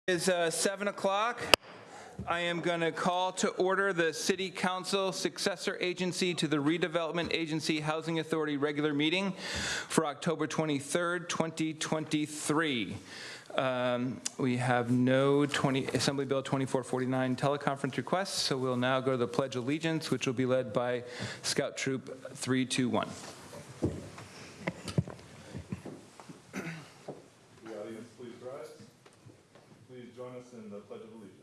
It is 7 o'clock. I am going to call to order the City Council successor agency to the Redevelopment Agency Housing Authority regular meeting for October 23rd, 2023. We have no Assembly Bill 2449 teleconference requests, so we'll now go to the Pledge of Allegiance, which will be led by Scout Troop 321. In the Pledge of Allegiance.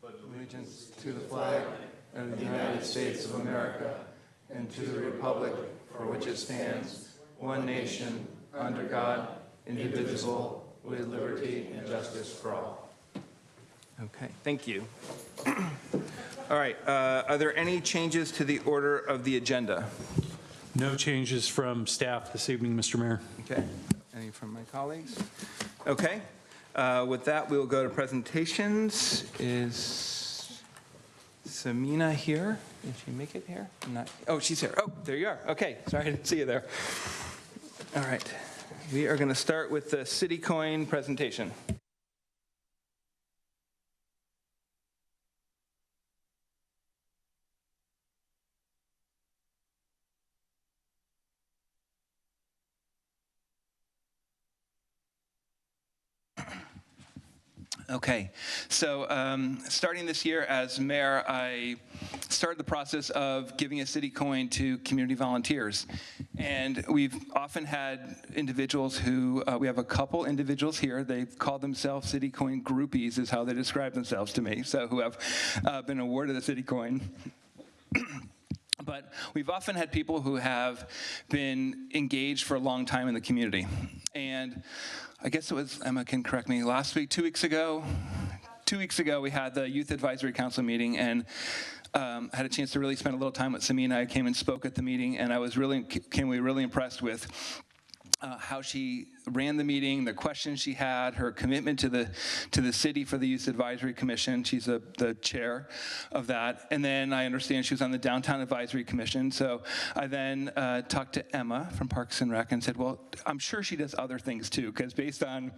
Pledge allegiance to the flag of the United States of America and to the republic for which it stands, one nation, under God, indivisible, with liberty and justice for all. Okay, thank you. All right, are there any changes to the order of the agenda? No changes from staff this evening, Mr. Mayor. Okay, any from my colleagues? Okay. With that, we will go to presentations. Is Samina here? Did she make it here? Oh, she's here. Oh, there you are. Okay, sorry, I didn't see you there. All right, we are going to start with the CityCoin presentation. Okay, so starting this year as mayor, I started the process of giving a CityCoin to community volunteers. And we've often had individuals who, we have a couple individuals here, they call themselves CityCoin groupies is how they describe themselves to me, so who have been awarded a CityCoin. But we've often had people who have been engaged for a long time in the community. And I guess it was, Emma can correct me, last week, 2 weeks ago, we had the Youth Advisory Council meeting and had a chance to really spend a little time with Samina. I came and spoke at the meeting, and I was really impressed with how she ran the meeting, the questions she had, her commitment to the city for the Youth Advisory Commission. She's the chair of that. And then I understand she was on the Downtown Advisory Commission. So I then talked to Emma from Parks and Rec and said, well, I'm sure she does other things too, because based on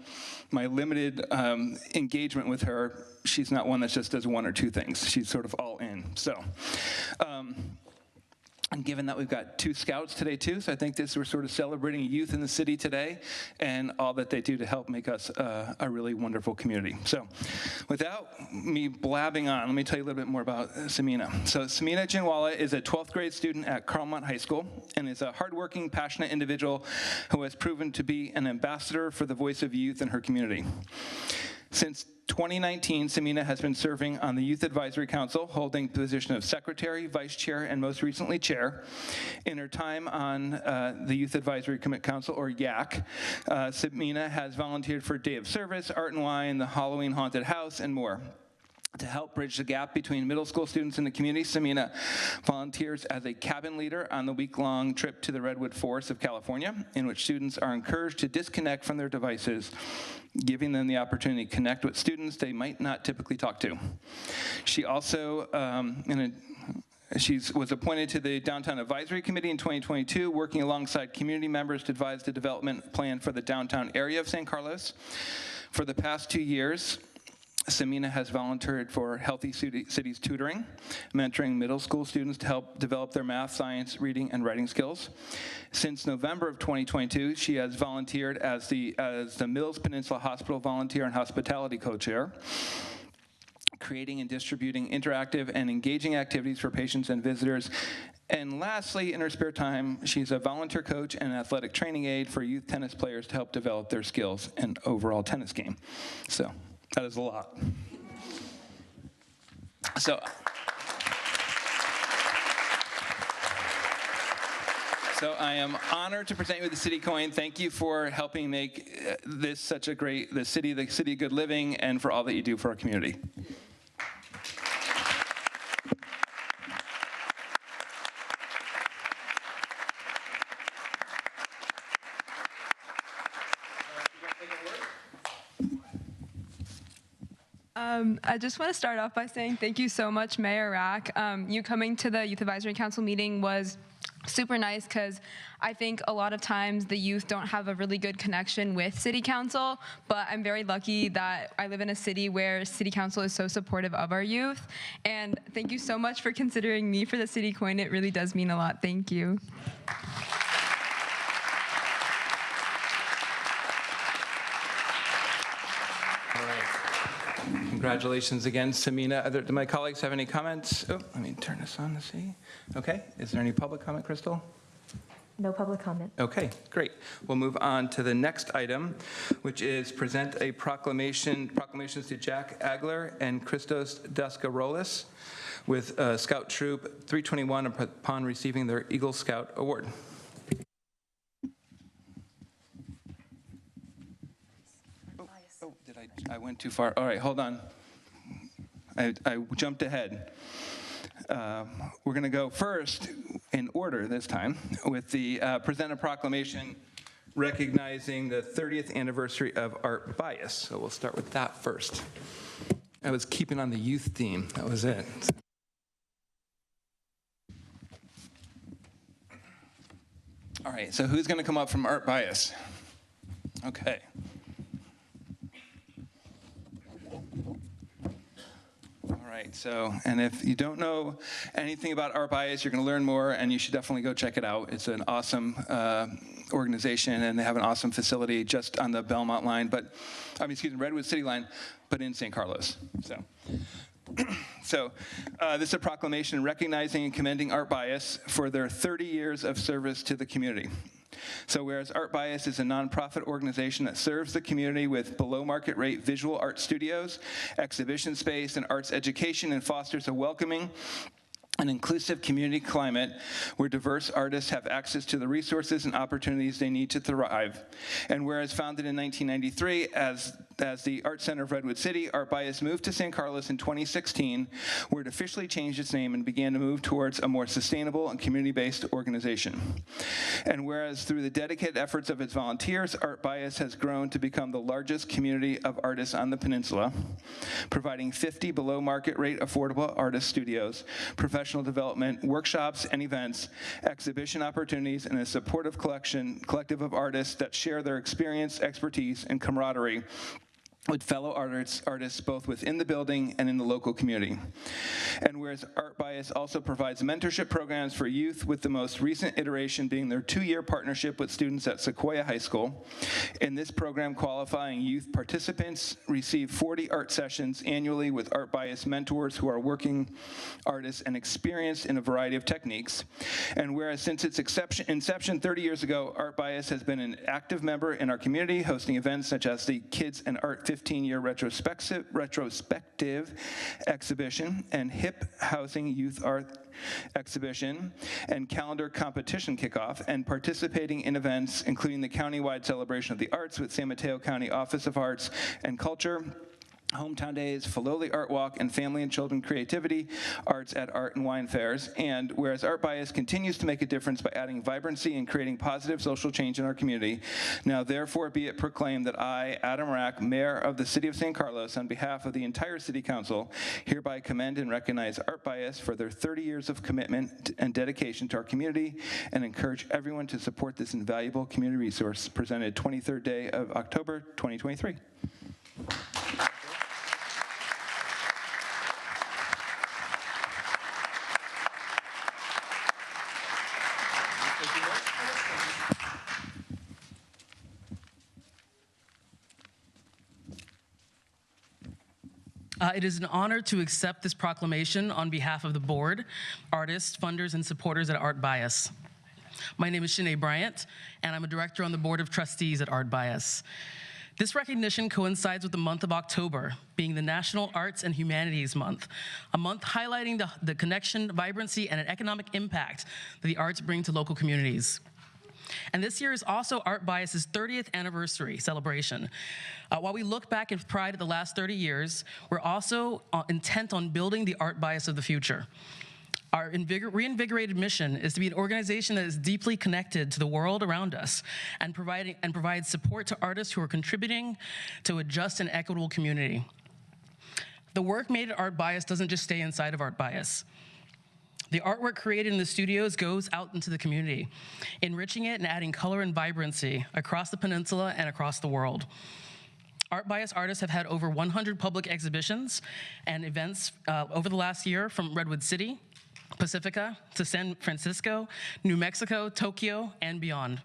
my limited engagement with her, she's not one that just does one or two things. She's sort of all in. So. And given that we've got 2 scouts today too, so I think we're sort of celebrating youth in the city today and all that they do to help make us a really wonderful community. So without me blabbing on, let me tell you a little bit more about Samina. So Samina Jinwala is a 12th grade student at Carlmont High School and is a hardworking, passionate individual who has proven to be an ambassador for the voice of youth in her community. Since 2019, Samina has been serving on the Youth Advisory Council, holding the position of secretary, vice chair, and most recently chair. In her time on the Youth Advisory Council, or YAC, Samina has volunteered for Day of Service, Art and Wine, the Halloween Haunted House, and more. To help bridge the gap between middle school students and the community, Samina volunteers as a cabin leader on the week-long trip to the Redwood Forest of California, in which students are encouraged to disconnect from their devices, giving them the opportunity to connect with students they might not typically talk to. She also, she was appointed to the Downtown Advisory Committee in 2022, working alongside community members to devise the development plan for the downtown area of San Carlos. For the past 2 years, Samina has volunteered for Healthy Cities Tutoring, mentoring middle school students to help develop their math, science, reading, and writing skills. Since November of 2022, she has volunteered as the Mills Peninsula Hospital Volunteer and Hospitality Co-Chair, creating and distributing interactive and engaging activities for patients and visitors. And lastly, in her spare time, she's a volunteer coach and athletic training aide for youth tennis players to help develop their skills and overall tennis game. So that is a lot. So I am honored to present you with the CityCoin. Thank you for helping make this such a great, the city of good living, and for all that you do for our community. I just want to start off by saying thank you so much, Mayor Rack. You coming to the Youth Advisory Council meeting was super nice because I think a lot of times the youth don't have a really good connection with city council, but I'm very lucky that I live in a city where city council is so supportive of our youth. And thank you so much for considering me for the city coin. It really does mean a lot. Thank you. Congratulations again, Samina. Do my colleagues have any comments? Oh, let me turn this on to see. Okay, is there any public comment, Crystal? No public comment. Okay, great. We'll move on to the next item, which is present a proclamations to Jack Agler and Christos Daskarolis with Scout Troop 321 upon receiving their Eagle Scout Award. Oh, did I went too far. All right, hold on. I jumped ahead. We're going to go first in order this time with the present a proclamation recognizing the 30th anniversary of Art Bias. So we'll start with that first. I was keeping on the youth theme. That was it. All right, so who's going to come up from Art Bias? Okay. All right, so, and if you don't know anything about Art Bias, you're going to learn more, and you should definitely go check it out. It's an awesome organization, and they have an awesome facility just on the Belmont line, Redwood City line, but in San Carlos. So this is a proclamation recognizing and commending Art Bias for their 30 years of service to the community. So whereas Art Bias is a nonprofit organization that serves the community with below market rate visual art studios, exhibition space, and arts education, and fosters a welcoming an inclusive community climate where diverse artists have access to the resources and opportunities they need to thrive. And whereas founded in 1993 as the Art Center of Redwood City, Art Bias moved to San Carlos in 2016, where it officially changed its name and began to move towards a more sustainable and community-based organization. And whereas through the dedicated efforts of its volunteers, Art Bias has grown to become the largest community of artists on the peninsula, providing 50 below market rate affordable artist studios, professional development, workshops and events, exhibition opportunities, and a supportive collective of artists that share their experience, expertise, and camaraderie with fellow artists both within the building and in the local community. And whereas Art Bias also provides mentorship programs for youth, with the most recent iteration being their 2-year partnership with students at Sequoia High School. In this program, qualifying youth participants receive 40 art sessions annually with Art Bias mentors who are working artists and experienced in a variety of techniques. And whereas since its inception 30 years ago, Art Bias has been an active member in our community, hosting events such as the Kids and Art 15-year retrospective exhibition and Hip Housing Youth Art exhibition and calendar competition kickoff, and participating in events including the countywide celebration of the arts with San Mateo County Office of Arts and Culture, Hometown Days, Filoli Art Walk, and Family and Children Creativity Arts at Art and Wine Fairs. And whereas Art Bias continues to make a difference by adding vibrancy and creating positive social change in our community, now therefore be it proclaimed that I, Adam Rack, Mayor of the City of San Carlos, on behalf of the entire City Council, hereby commend and recognize Art Bias for their 30 years of commitment and dedication to our community, and encourage everyone to support this invaluable community resource presented 23rd day of October 2023. It is an honor to accept this proclamation on behalf of the board, artists, funders, and supporters at Art Bias. My name is Shanae Bryant, and I'm a director on the board of trustees at Art Bias. This recognition coincides with the month of October, being the National Arts and Humanities Month, a month highlighting the connection, vibrancy, and an economic impact that the arts bring to local communities. And this year is also Art Bias's 30th anniversary celebration. While we look back with pride at the last 30 years, we're also intent on building the Art Bias of the future. Our reinvigorated mission is to be an organization that is deeply connected to the world around us and provides support to artists who are contributing to a just and equitable community. The work made at Art Bias doesn't just stay inside of Art Bias. The artwork created in the studios goes out into the community, enriching it and adding color and vibrancy across the peninsula and across the world. Art Bias artists have had over 100 public exhibitions and events over the last year, from Redwood City, Pacifica, to San Francisco, New Mexico, Tokyo, and beyond.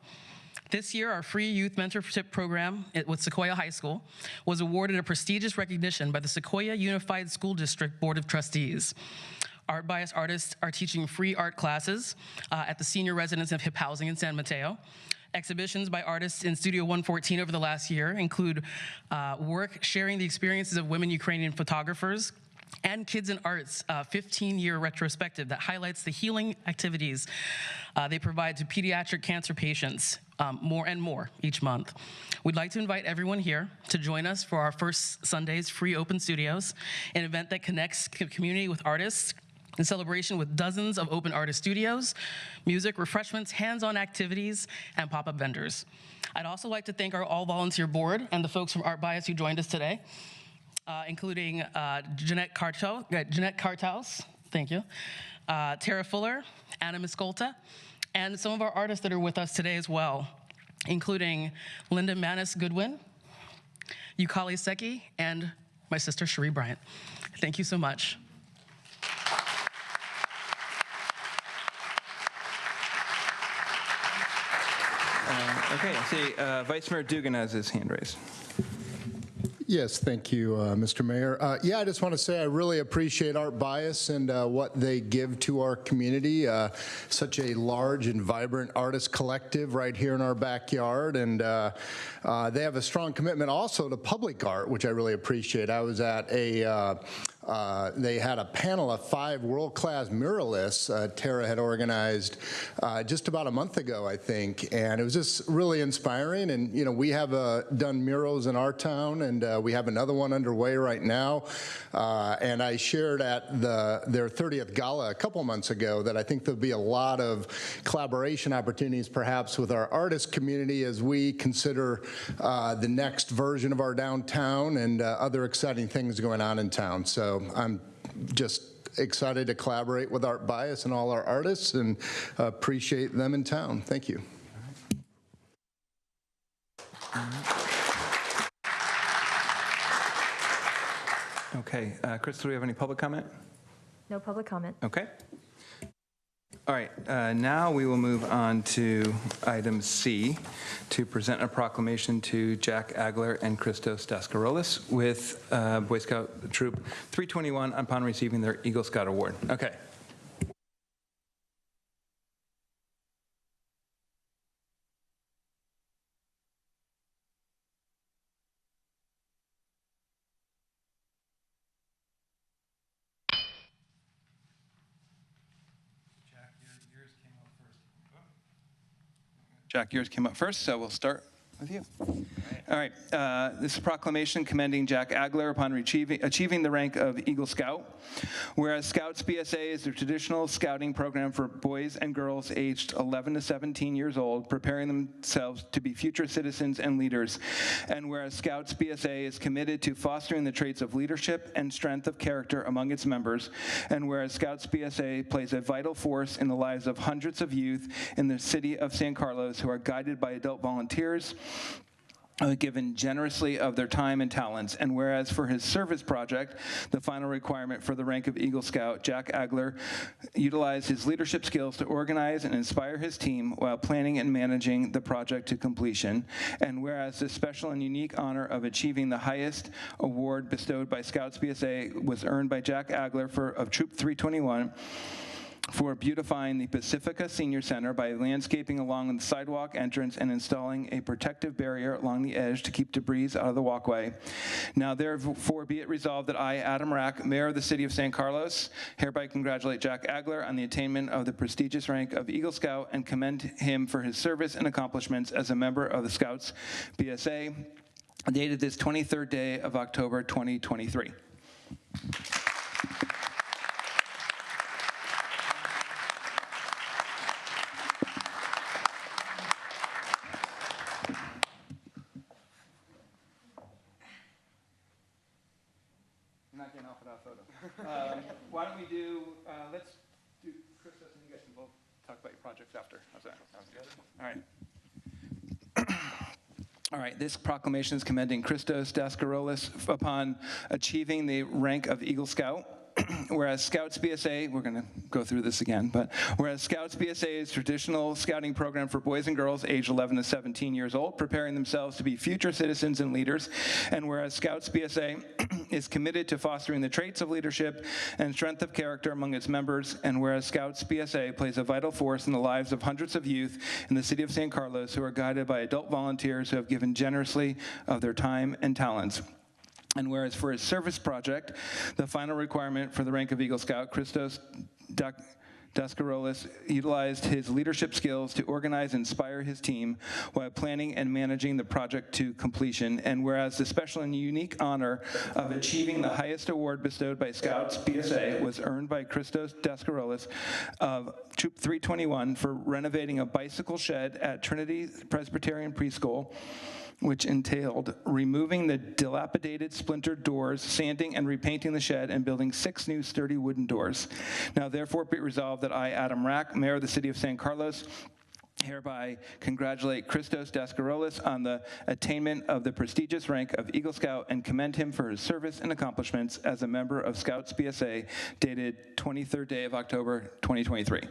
This year, our free youth mentorship program with Sequoia High School was awarded a prestigious recognition by the Sequoia Unified School District Board of Trustees. Art Bias artists are teaching free art classes at the senior residence of Hip Housing in San Mateo. Exhibitions by artists in Studio 114 over the last year include work sharing the experiences of women Ukrainian photographers, and Kids in Arts 15-year retrospective that highlights the healing activities they provide to pediatric cancer patients, more and more each month. We'd like to invite everyone here to join us for our first Sunday's Free Open Studios, an event that connects community with artists in celebration with dozens of open artist studios, music, refreshments, hands-on activities, and pop-up vendors. I'd also like to thank our all-volunteer board and the folks from Art Bias who joined us today, including Jeanette Kartaus, thank you, Tara Fuller, Anna Miskolta, and some of our artists that are with us today as well, including Linda Manis Goodwin, Yukali Seki, and my sister Cherie Bryant. Thank you so much. Okay, I see Vice Mayor Dugan has his hand raised. Yes, thank you, Mr. Mayor. Yeah, I just want to say I really appreciate Art Bias and what they give to our community. Such a large and vibrant artist collective right here in our backyard, and they have a strong commitment also to public art, which I really appreciate. I was at they had a panel of 5 world-class muralists Tara had organized just about a month ago, I think, and it was just really inspiring. And you know, we have done murals in our town, and we have another one underway right now. And I shared at their 30th gala a couple months ago that I think there'll be a lot of collaboration opportunities perhaps with our artist community as we consider the next version of our downtown and other exciting things going on in town. So I'm just excited to collaborate with Art Bias and all our artists, and appreciate them in town. Thank you. Okay, Crystal, do we have any public comment? No public comment. Okay. All right, now we will move on to item C, to present a proclamation to Jack Agler and Christos Daskarolis with Boy Scout Troop 321 upon receiving their Eagle Scout Award. Okay. Jack, yours came up first, so we'll start with you. All right, this is a proclamation commending Jack Agler upon achieving the rank of Eagle Scout. Whereas Scouts BSA is the traditional scouting program for boys and girls aged 11 to 17 years old, preparing themselves to be future citizens and leaders. And whereas Scouts BSA is committed to fostering the traits of leadership and strength of character among its members. And whereas Scouts BSA plays a vital force in the lives of hundreds of youth in the city of San Carlos who are guided by adult volunteers, given generously of their time and talents. And whereas for his service project, the final requirement for the rank of Eagle Scout, Jack Agler utilized his leadership skills to organize and inspire his team while planning and managing the project to completion. And whereas the special and unique honor of achieving the highest award bestowed by Scouts BSA was earned by Jack Agler of Troop 321, for beautifying the Pacifica Senior Center by landscaping along the sidewalk entrance and installing a protective barrier along the edge to keep debris out of the walkway. Now therefore be it resolved that I, Adam Rack, Mayor of the City of San Carlos, hereby congratulate Jack Agler on the attainment of the prestigious rank of Eagle Scout and commend him for his service and accomplishments as a member of the Scouts BSA, dated this 23rd day of October 2023. Why don't we do, let's do Christos and you guys can both talk about your projects after. How's that? Sounds good. All right. All right, this proclamation is commending Christos Daskarolis upon achieving the rank of Eagle Scout. Whereas Scouts BSA, we're going to go through this again, but whereas Scouts BSA is a traditional scouting program for boys and girls aged 11 to 17 years old, preparing themselves to be future citizens and leaders, and whereas Scouts BSA is committed to fostering the traits of leadership and strength of character among its members, and whereas Scouts BSA plays a vital force in the lives of hundreds of youth in the city of San Carlos who are guided by adult volunteers who have given generously of their time and talents. And whereas for his service project, the final requirement for the rank of Eagle Scout, Christos Daskarolis utilized his leadership skills to organize and inspire his team while planning and managing the project to completion. And whereas the special and unique honor of achieving the highest award bestowed by Scouts BSA was earned by Christos Daskarolis of Troop 321 for renovating a bicycle shed at Trinity Presbyterian Preschool, which entailed removing the dilapidated splintered doors, sanding and repainting the shed, and building 6 new sturdy wooden doors. Now therefore be resolved that I, Adam Rack, Mayor of the City of San Carlos, hereby congratulate Christos Daskarolis on the attainment of the prestigious rank of Eagle Scout and commend him for his service and accomplishments as a member of Scouts BSA, dated 23rd day of October, 2023.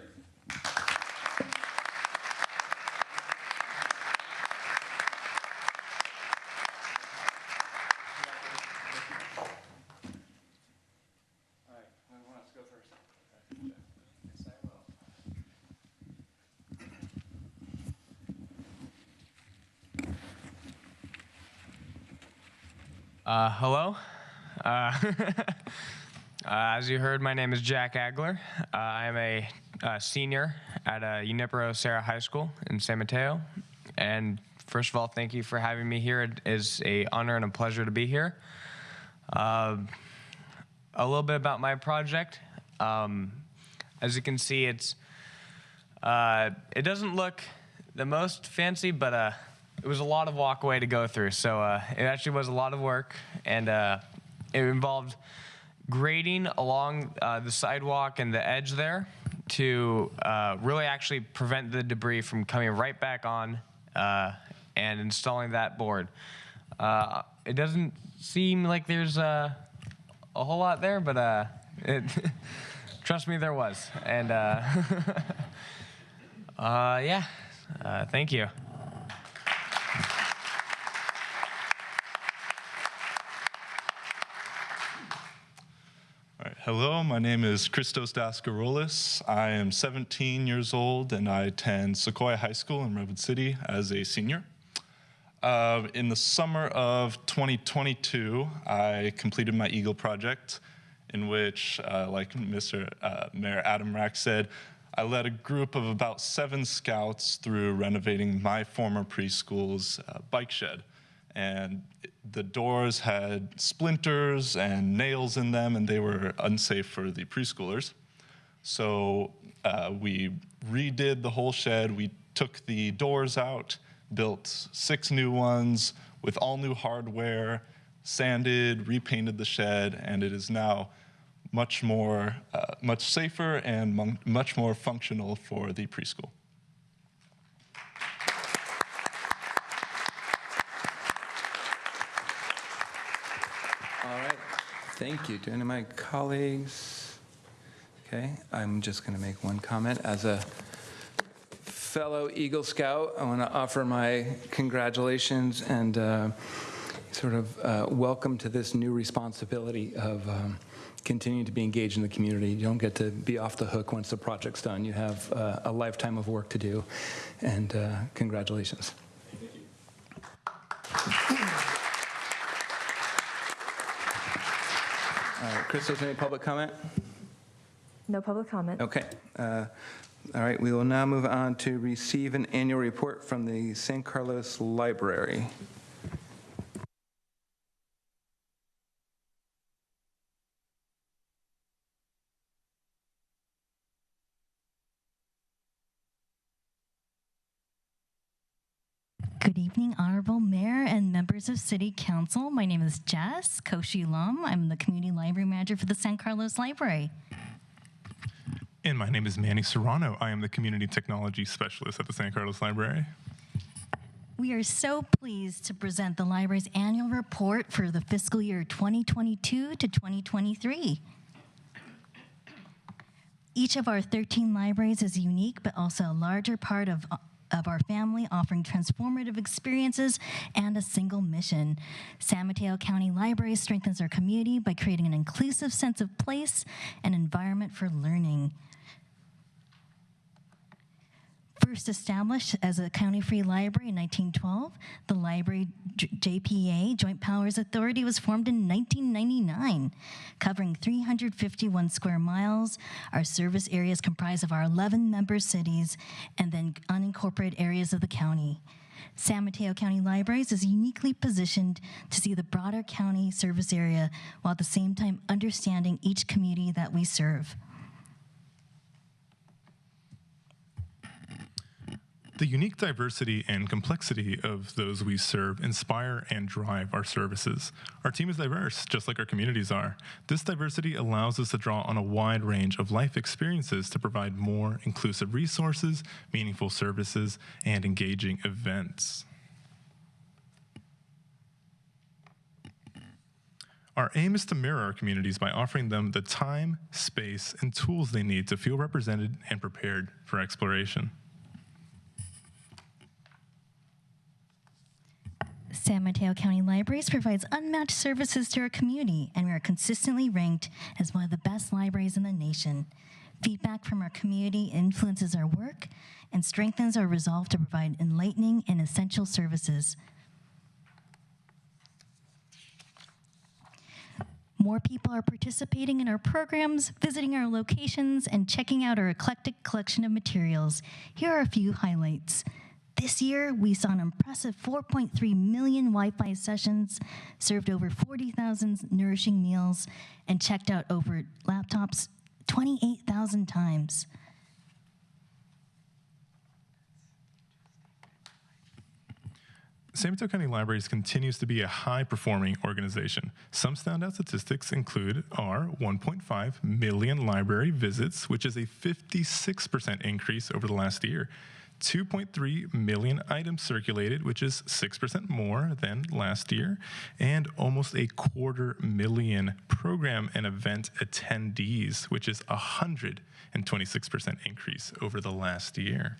Hello. As you heard, my name is Jack Agler. I'm a senior at Junipero Serra High School in San Mateo. And first of all, thank you for having me here. It is an honor and a pleasure to be here. A little bit about my project. As you can see, it doesn't look the most fancy, but it was a lot of walkway to go through, so it actually was a lot of work, and it involved grading along the sidewalk and the edge there to really actually prevent the debris from coming right back on and installing that board. It doesn't seem like there's a whole lot there, but trust me, there was. And yeah, thank you. All right. Hello, my name is Christos Daskarolis. I am 17 years old and I attend Sequoia High School in Redwood City as a senior. In the summer of 2022, I completed my Eagle project, in which, like Mayor Adam Rack said, I led a group of about 7 scouts through renovating my former preschool's bike shed. And the doors had splinters and nails in them, and they were unsafe for the preschoolers. So we redid the whole shed. We took the doors out, built 6 new ones with all new hardware, sanded, repainted the shed, and it is now much safer and much more functional for the preschool. All right, thank you. Do any of my colleagues? Okay, I'm just going to make one comment. As a fellow Eagle Scout, I want to offer my congratulations and welcome to this new responsibility of continuing to be engaged in the community. You don't get to be off the hook once the project's done. You have a lifetime of work to do, and congratulations. Thank you. All right, Christos, any public comment? No public comment. Okay. All right, we will now move on to receive an annual report from the San Carlos Library. Good evening, Honorable Mayor and members of City Council. My name is Jess Koshi Lum. I'm the Community Library Manager for the San Carlos Library. And my name is Manny Serrano. I am the Community Technology Specialist at the San Carlos Library. We are so pleased to present the library's annual report for the fiscal year 2022 to 2023. Each of our 13 libraries is unique, but also a larger part of our family, offering transformative experiences and a single mission. San Mateo County Library strengthens our community by creating an inclusive sense of place and environment for learning. First established as a county free library in 1912, the library JPA, Joint Powers Authority, was formed in 1999, covering 351 square miles. Our service areas comprise of our 11 member cities and then unincorporated areas of the county. San Mateo County Libraries is uniquely positioned to see the broader county service area while at the same time understanding each community that we serve. The unique diversity and complexity of those we serve inspire and drive our services. Our team is diverse, just like our communities are. This diversity allows us to draw on a wide range of life experiences to provide more inclusive resources, meaningful services, and engaging events. Our aim is to mirror our communities by offering them the time, space, and tools they need to feel represented and prepared for exploration. San Mateo County Libraries provides unmatched services to our community, and we are consistently ranked as one of the best libraries in the nation. Feedback from our community influences our work and strengthens our resolve to provide enlightening and essential services. More people are participating in our programs, visiting our locations, and checking out our eclectic collection of materials. Here are a few highlights. This year, we saw an impressive 4.3 million Wi-Fi sessions, served over 40,000 nourishing meals, and checked out over laptops 28,000 times. San Mateo County Libraries continues to be a high-performing organization. Some standout statistics include our 1.5 million library visits, which is a 56% increase over the last year. 2.3 million items circulated, which is 6% more than last year, and almost 250,000 program and event attendees, which is a 126% increase over the last year.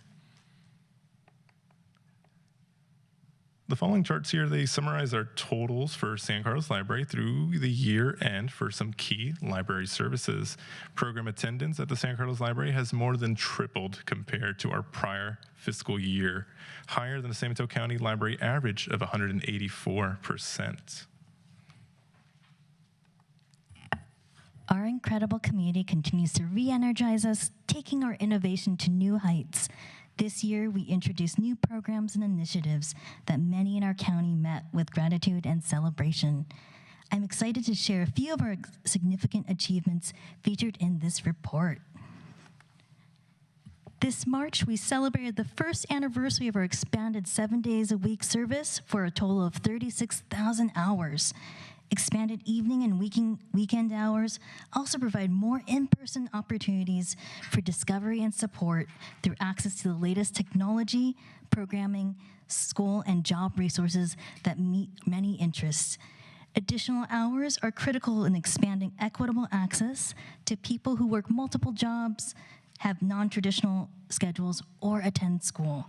The following charts here, they summarize our totals for San Carlos Library through the year end for some key library services. Program attendance at the San Carlos Library has more than tripled compared to our prior fiscal year, higher than the San Mateo County Library average of 184%. Our incredible community continues to re-energize us, taking our innovation to new heights. This year, we introduced new programs and initiatives that many in our county met with gratitude and celebration. I'm excited to share a few of our significant achievements featured in this report. This March, we celebrated the first anniversary of our expanded 7 days a week service for a total of 36,000 hours. Expanded evening and weekend hours also provide more in-person opportunities for discovery and support through access to the latest technology, programming, school, and job resources that meet many interests. Additional hours are critical in expanding equitable access to people who work multiple jobs, have non-traditional schedules, or attend school.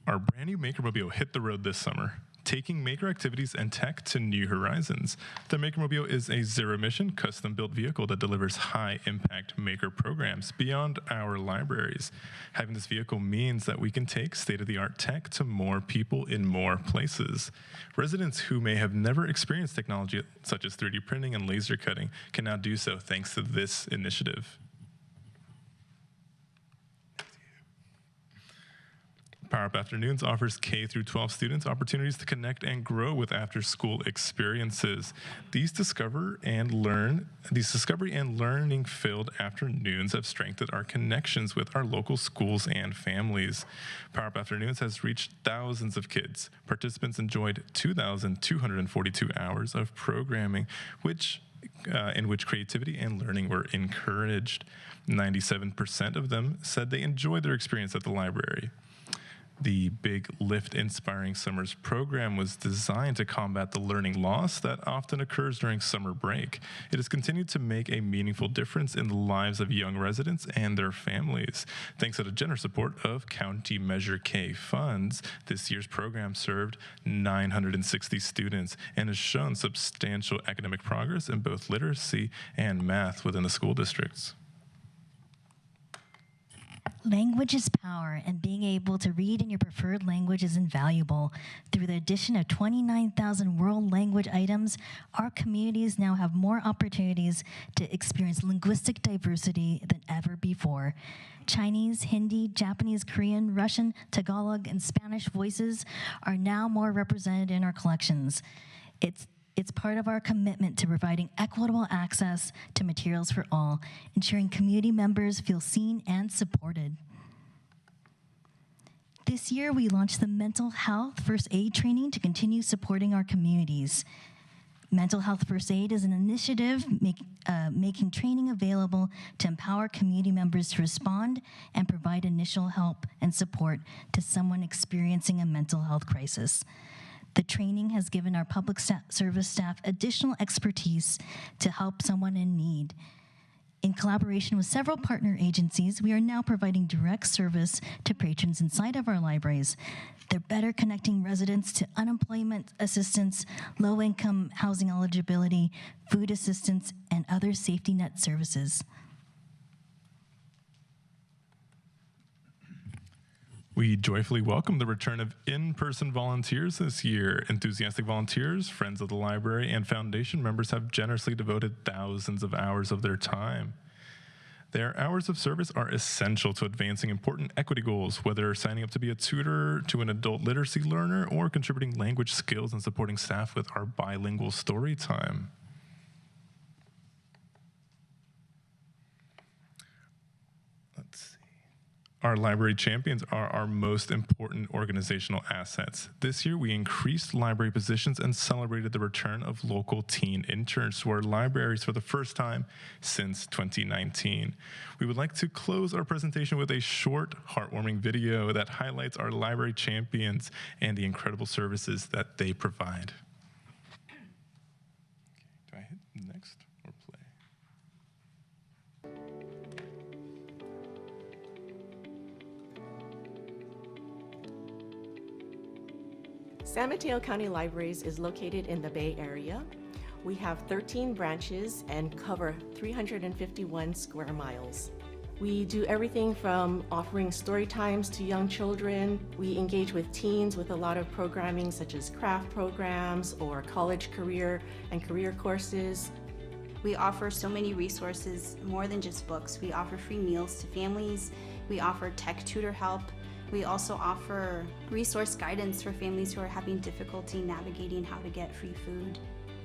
Our brand new Makermobile hit the road this summer, taking maker activities and tech to new horizons. The Makermobile is a zero-emission, custom-built vehicle that delivers high-impact maker programs beyond our libraries. Having this vehicle means that we can take state-of-the-art tech to more people in more places. Residents who may have never experienced technology such as 3D printing and laser cutting can now do so thanks to this initiative. Power Up Afternoons offers K through 12 students opportunities to connect and grow with after-school experiences. These discovery and learning-filled afternoons have strengthened our connections with our local schools and families. Power Up Afternoons has reached thousands of kids. Participants enjoyed 2,242 hours of programming, which in which creativity and learning were encouraged. 97% of them said they enjoyed their experience at the library. The Big Lift Inspiring Summers program was designed to combat the learning loss that often occurs during summer break. It has continued to make a meaningful difference in the lives of young residents and their families. Thanks to the generous support of County Measure K funds, this year's program served 960 students and has shown substantial academic progress in both literacy and math within the school districts. Language is power, and being able to read in your preferred language is invaluable. Through the addition of 29,000 world language items, our communities now have more opportunities to experience linguistic diversity than ever before. Chinese, Hindi, Japanese, Korean, Russian, Tagalog, and Spanish voices are now more represented in our collections. It's part of our commitment to providing equitable access to materials for all, ensuring community members feel seen and supported. This year, we launched the Mental Health First Aid training to continue supporting our communities. Mental Health First Aid is an initiative making training available to empower community members to respond and provide initial help and support to someone experiencing a mental health crisis. The training has given our public service staff additional expertise to help someone in need. In collaboration with several partner agencies, we are now providing direct service to patrons inside of our libraries. They're better connecting residents to unemployment assistance, low-income housing eligibility, food assistance, and other safety net services. We joyfully welcome the return of in-person volunteers this year. Enthusiastic volunteers, friends of the library, and foundation members have generously devoted thousands of hours of their time. Their hours of service are essential to advancing important equity goals, whether signing up to be a tutor to an adult literacy learner or contributing language skills and supporting staff with our bilingual story time. Our library champions are our most important organizational assets. This year, we increased library positions and celebrated the return of local teen interns to our libraries for the first time since 2019. We would like to close our presentation with a short, heartwarming video that highlights our library champions and the incredible services that they provide. Do I hit next or play? San Mateo County Libraries is located in the Bay Area. We have 13 branches and cover 351 square miles. We do everything from offering story times to young children. We engage with teens with a lot of programming such as craft programs or college career and career courses. We offer so many resources, more than just books. We offer free meals to families. We offer tech tutor help. We also offer resource guidance for families who are having difficulty navigating how to get free food.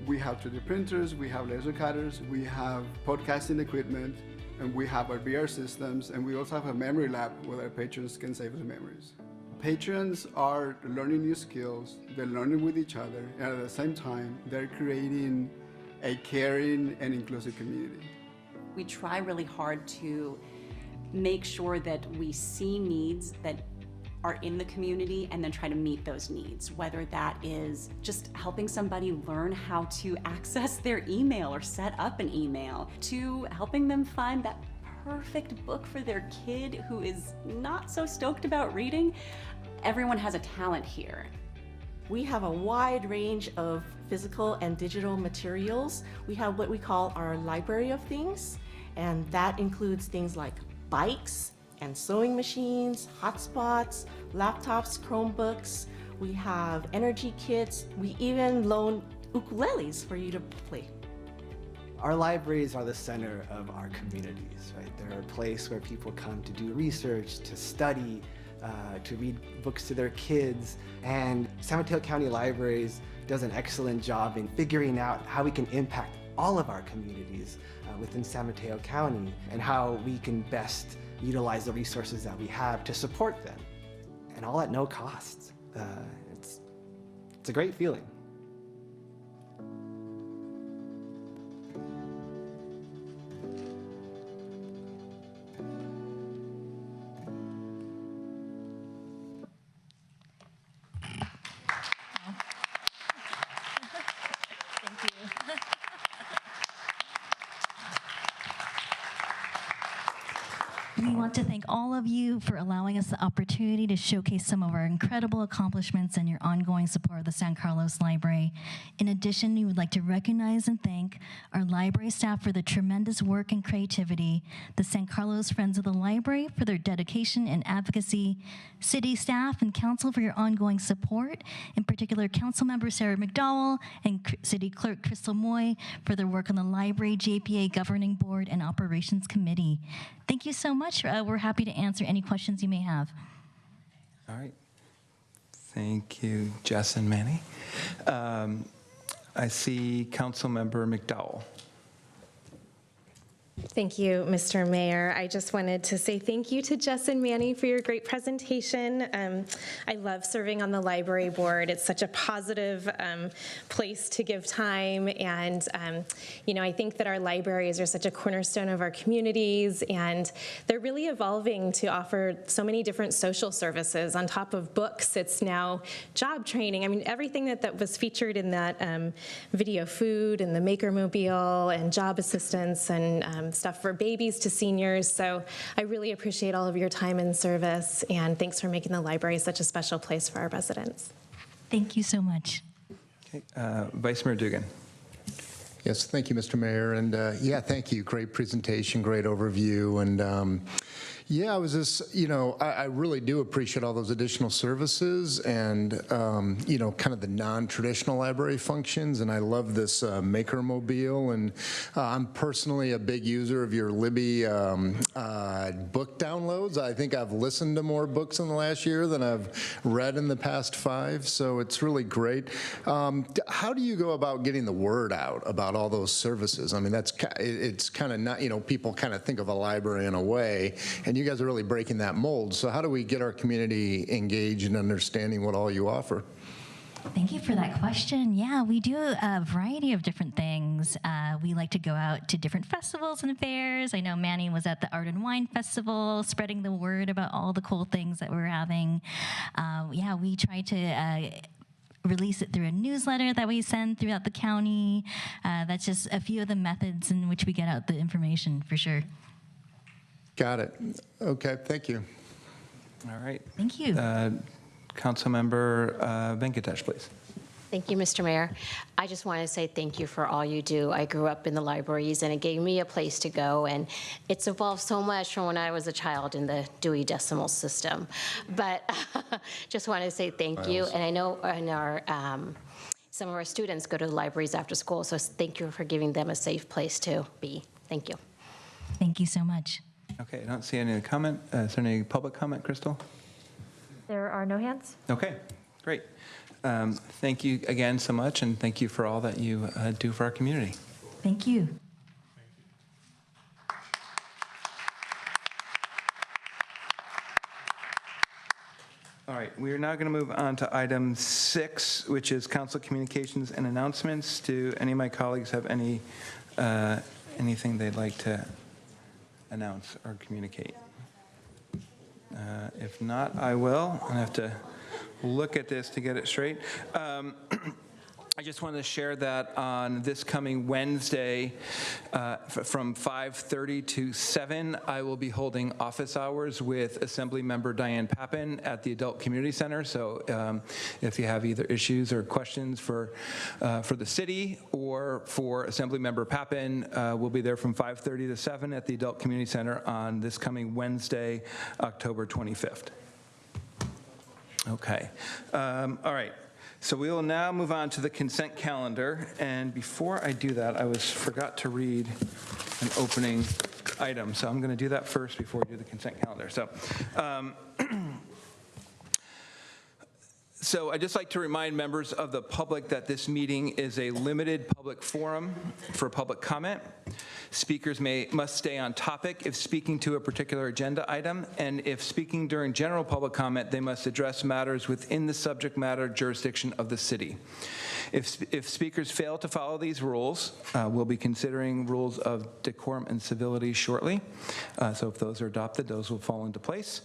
We have 3D printers, we have laser cutters, we have podcasting equipment, and we have our VR systems, and we also have a memory lab where our patrons can save their memories. Patrons are learning new skills, they're learning with each other, and at the same time, they're creating a caring and inclusive community. We try really hard to make sure that we see needs that are in the community and then try to meet those needs, whether that is just helping somebody learn how to access their email or set up an email, to helping them find that perfect book for their kid who is not so stoked about reading. Everyone has a talent here. We have a wide range of physical and digital materials. We have what we call our library of things, and that includes things like bikes and sewing machines, hotspots, laptops, Chromebooks. We have energy kits. We even loan ukuleles for you to play. Our libraries are the center of our communities, right? They're a place where people come to do research, to study, to read books to their kids. And San Mateo County Libraries does an excellent job in figuring out how we can impact all of our communities within San Mateo County and how we can best utilize the resources that we have to support them, and all at no cost. It's a great feeling. We want to thank all of you for allowing us the opportunity to showcase some of our incredible accomplishments and your ongoing support of the San Carlos Library. In addition, we would like to recognize and thank our library staff for the tremendous work and creativity, the San Carlos Friends of the Library for their dedication and advocacy, city staff and council for your ongoing support, in particular Councilmember Sarah McDowell and City Clerk Crystal Moy for their work on the Library JPA Governing Board and Operations Committee. Thank you so much. We're happy to answer any questions you may have. All right. Thank you, Jess and Manny. I see Councilmember McDowell. Thank you, Mr. Mayor. I just wanted to say thank you to Jess and Manny for your great presentation. I love serving on the library board. It's such a positive place to give time. And, you know, I think that our libraries are such a cornerstone of our communities, and they're really evolving to offer so many different social services. On top of books, it's now job training. I mean, everything that was featured in that video, food and the Maker Mobile and job assistance and stuff for babies to seniors. So I really appreciate all of your time and service, and thanks for making the library such a special place for our residents. Thank you so much. Okay. Vice Mayor Dugan. Yes, thank you, Mr. Mayor. And yeah, thank you. Great presentation, great overview. And yeah, I was just, you know, I really do appreciate all those additional services and, you know, kind of the non-traditional library functions. And I love this Maker Mobile. And I'm personally a big user of your Libby book downloads. I think I've listened to more books in the last year than I've read in the past 5. So it's really great. How do you go about getting the word out about all those services? I mean, it's kind of not, you know, people kind of think of a library in a way, and you guys are really breaking that mold. So how do we get our community engaged in understanding what all you offer? Thank you for that question. Yeah, we do a variety of different things. We like to go out to different festivals and fairs. I know Manny was at the Art and Wine Festival, spreading the word about all the cool things that we're having. Yeah, we try to release it through a newsletter that we send throughout the county. That's just a few of the methods in which we get out the information, for sure. Got it. Okay, thank you. All right. Thank you. Councilmember Venkatesh, please. Thank you, Mr. Mayor. I just want to say thank you for all you do. I grew up in the libraries, and it gave me a place to go, and it's evolved so much from when I was a child in the Dewey Decimal System. But just want to say thank you, and I know in our some of our students go to the libraries after school, so thank you for giving them a safe place to be. Thank you. Thank you so much. Okay, I don't see any comment. Is there any public comment, Crystal? There are no hands. Okay, great. Thank you again so much, and thank you for all that you do for our community. Thank you. All right, we are now going to move on to item 6, which is council communications and announcements. Do any of my colleagues have any anything they'd like to announce or communicate? If not, I will. I have to look at this to get it straight. I just wanted to share that on this coming Wednesday from 5:30 to 7, I will be holding office hours with Assembly Member Diane Pappen at the Adult Community Center. So if you have either issues or questions for the city or for Assembly Member Pappen, we'll be there from 5:30 to 7 at the Adult Community Center on this coming Wednesday, October 25th. Okay. All right. So we will now move on to the consent calendar. And before I do that, I forgot to read an opening item. So I'm going to do that first before we do the consent calendar. So I'd just like to remind members of the public that this meeting is a limited public forum for public comment. Speakers must stay on topic if speaking to a particular agenda item, and if speaking during general public comment, they must address matters within the subject matter jurisdiction of the city. If speakers fail to follow these rules, we'll be considering rules of decorum and civility shortly. So if those are adopted, those will fall into place.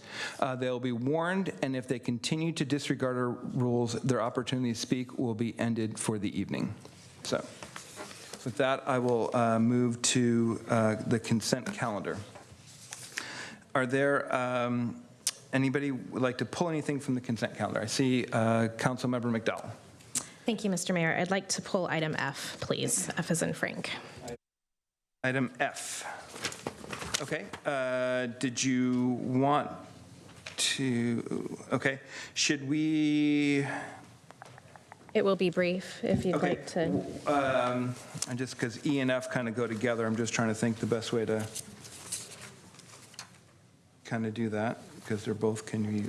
They'll be warned, and if they continue to disregard our rules, their opportunity to speak will be ended for the evening. So with that, I will move to the consent calendar. Are there anybody would like to pull anything from the consent calendar? I see Councilmember McDowell. Thank you, Mr. Mayor. I'd like to pull item F, please. F as in Frank. Item F. Okay. Did you want to? Okay. Should we? It will be brief if you'd like to. And just because E and F kind of go together, I'm just trying to think the best way to kind of do that, because they're both, are we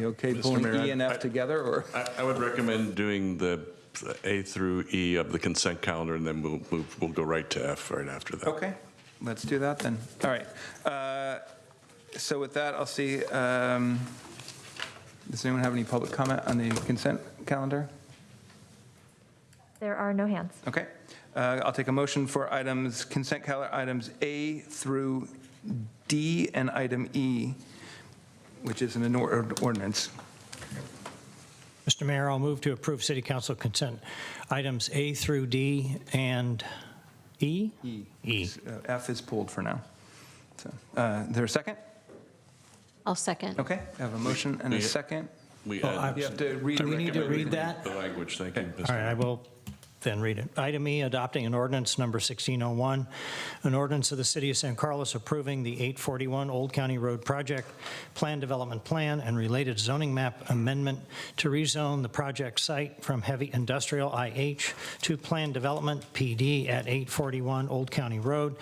okay Mr. pulling Mayor, E and F together, or? I would recommend doing the A through E of the consent calendar, and then we'll go right to F right after that. Okay, let's do that then. All right. So with that, I'll see, does anyone have any public comment on the consent calendar? There are no hands. Okay. I'll take a motion for consent calendar items A through D and item E, which is an ordinance. Mr. Mayor, I'll move to approve City Council consent items A through D and E? E. F is pulled for now. So, is there a second? I'll second. Okay, I have a motion and a second. We Oh, add, You have to read. Do we need to read that? the language, thank you. Mr. All right, I will then read it. Item E, adopting an ordinance number 1601, an ordinance of the City of San Carlos approving the 841 Old County Road project, plan development plan, and related zoning map amendment to rezone the project site from heavy industrial IH to planned development PD at 841 Old County Road,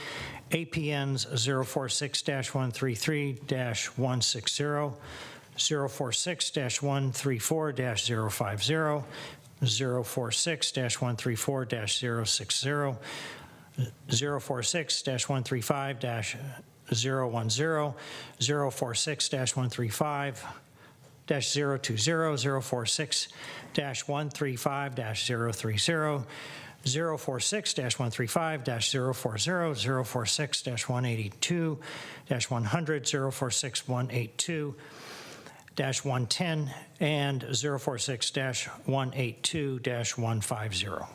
APNs 046-133-160, 046-134-050, 046-134-060, 046-135-010, 046-135-020, 046-135-030, 046-135-040, 046-182-100, 046-182-110, and 046-182-150.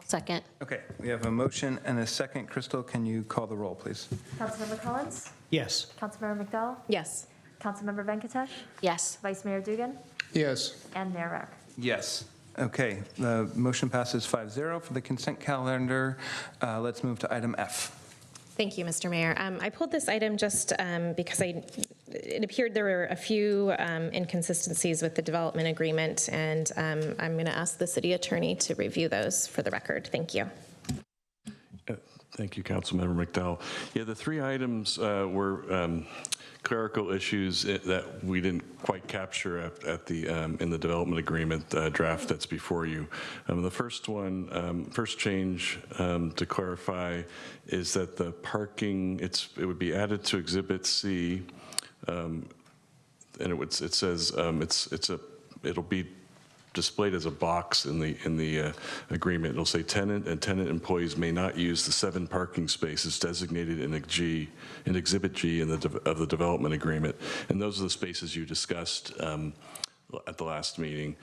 Second. Okay, we have a motion and a second. Crystal, can you call the roll, please? Councilmember Collins? Yes. Councilmember McDowell? Yes. Councilmember Venkatesh? Yes. Vice Mayor Dugan? Yes. And Mayor Rack. Yes. Okay, the motion passes 5-0 for the consent calendar. Let's move to item F. Thank you, Mr. Mayor. I pulled this item just because it appeared there were a few inconsistencies with the development agreement, and I'm going to ask the city attorney to review those for the record. Thank you. Thank you, Councilmember McDowell. Yeah, the three items were clerical issues that we didn't quite capture at the in the development agreement draft that's before you. The first one, first change to clarify is that the parking it would be added to Exhibit C, and it says it'll be displayed as a box in the agreement. It'll say tenant and tenant employees may not use the 7 parking spaces designated in Exhibit G of the development agreement. And those are the spaces you discussed at the last meeting.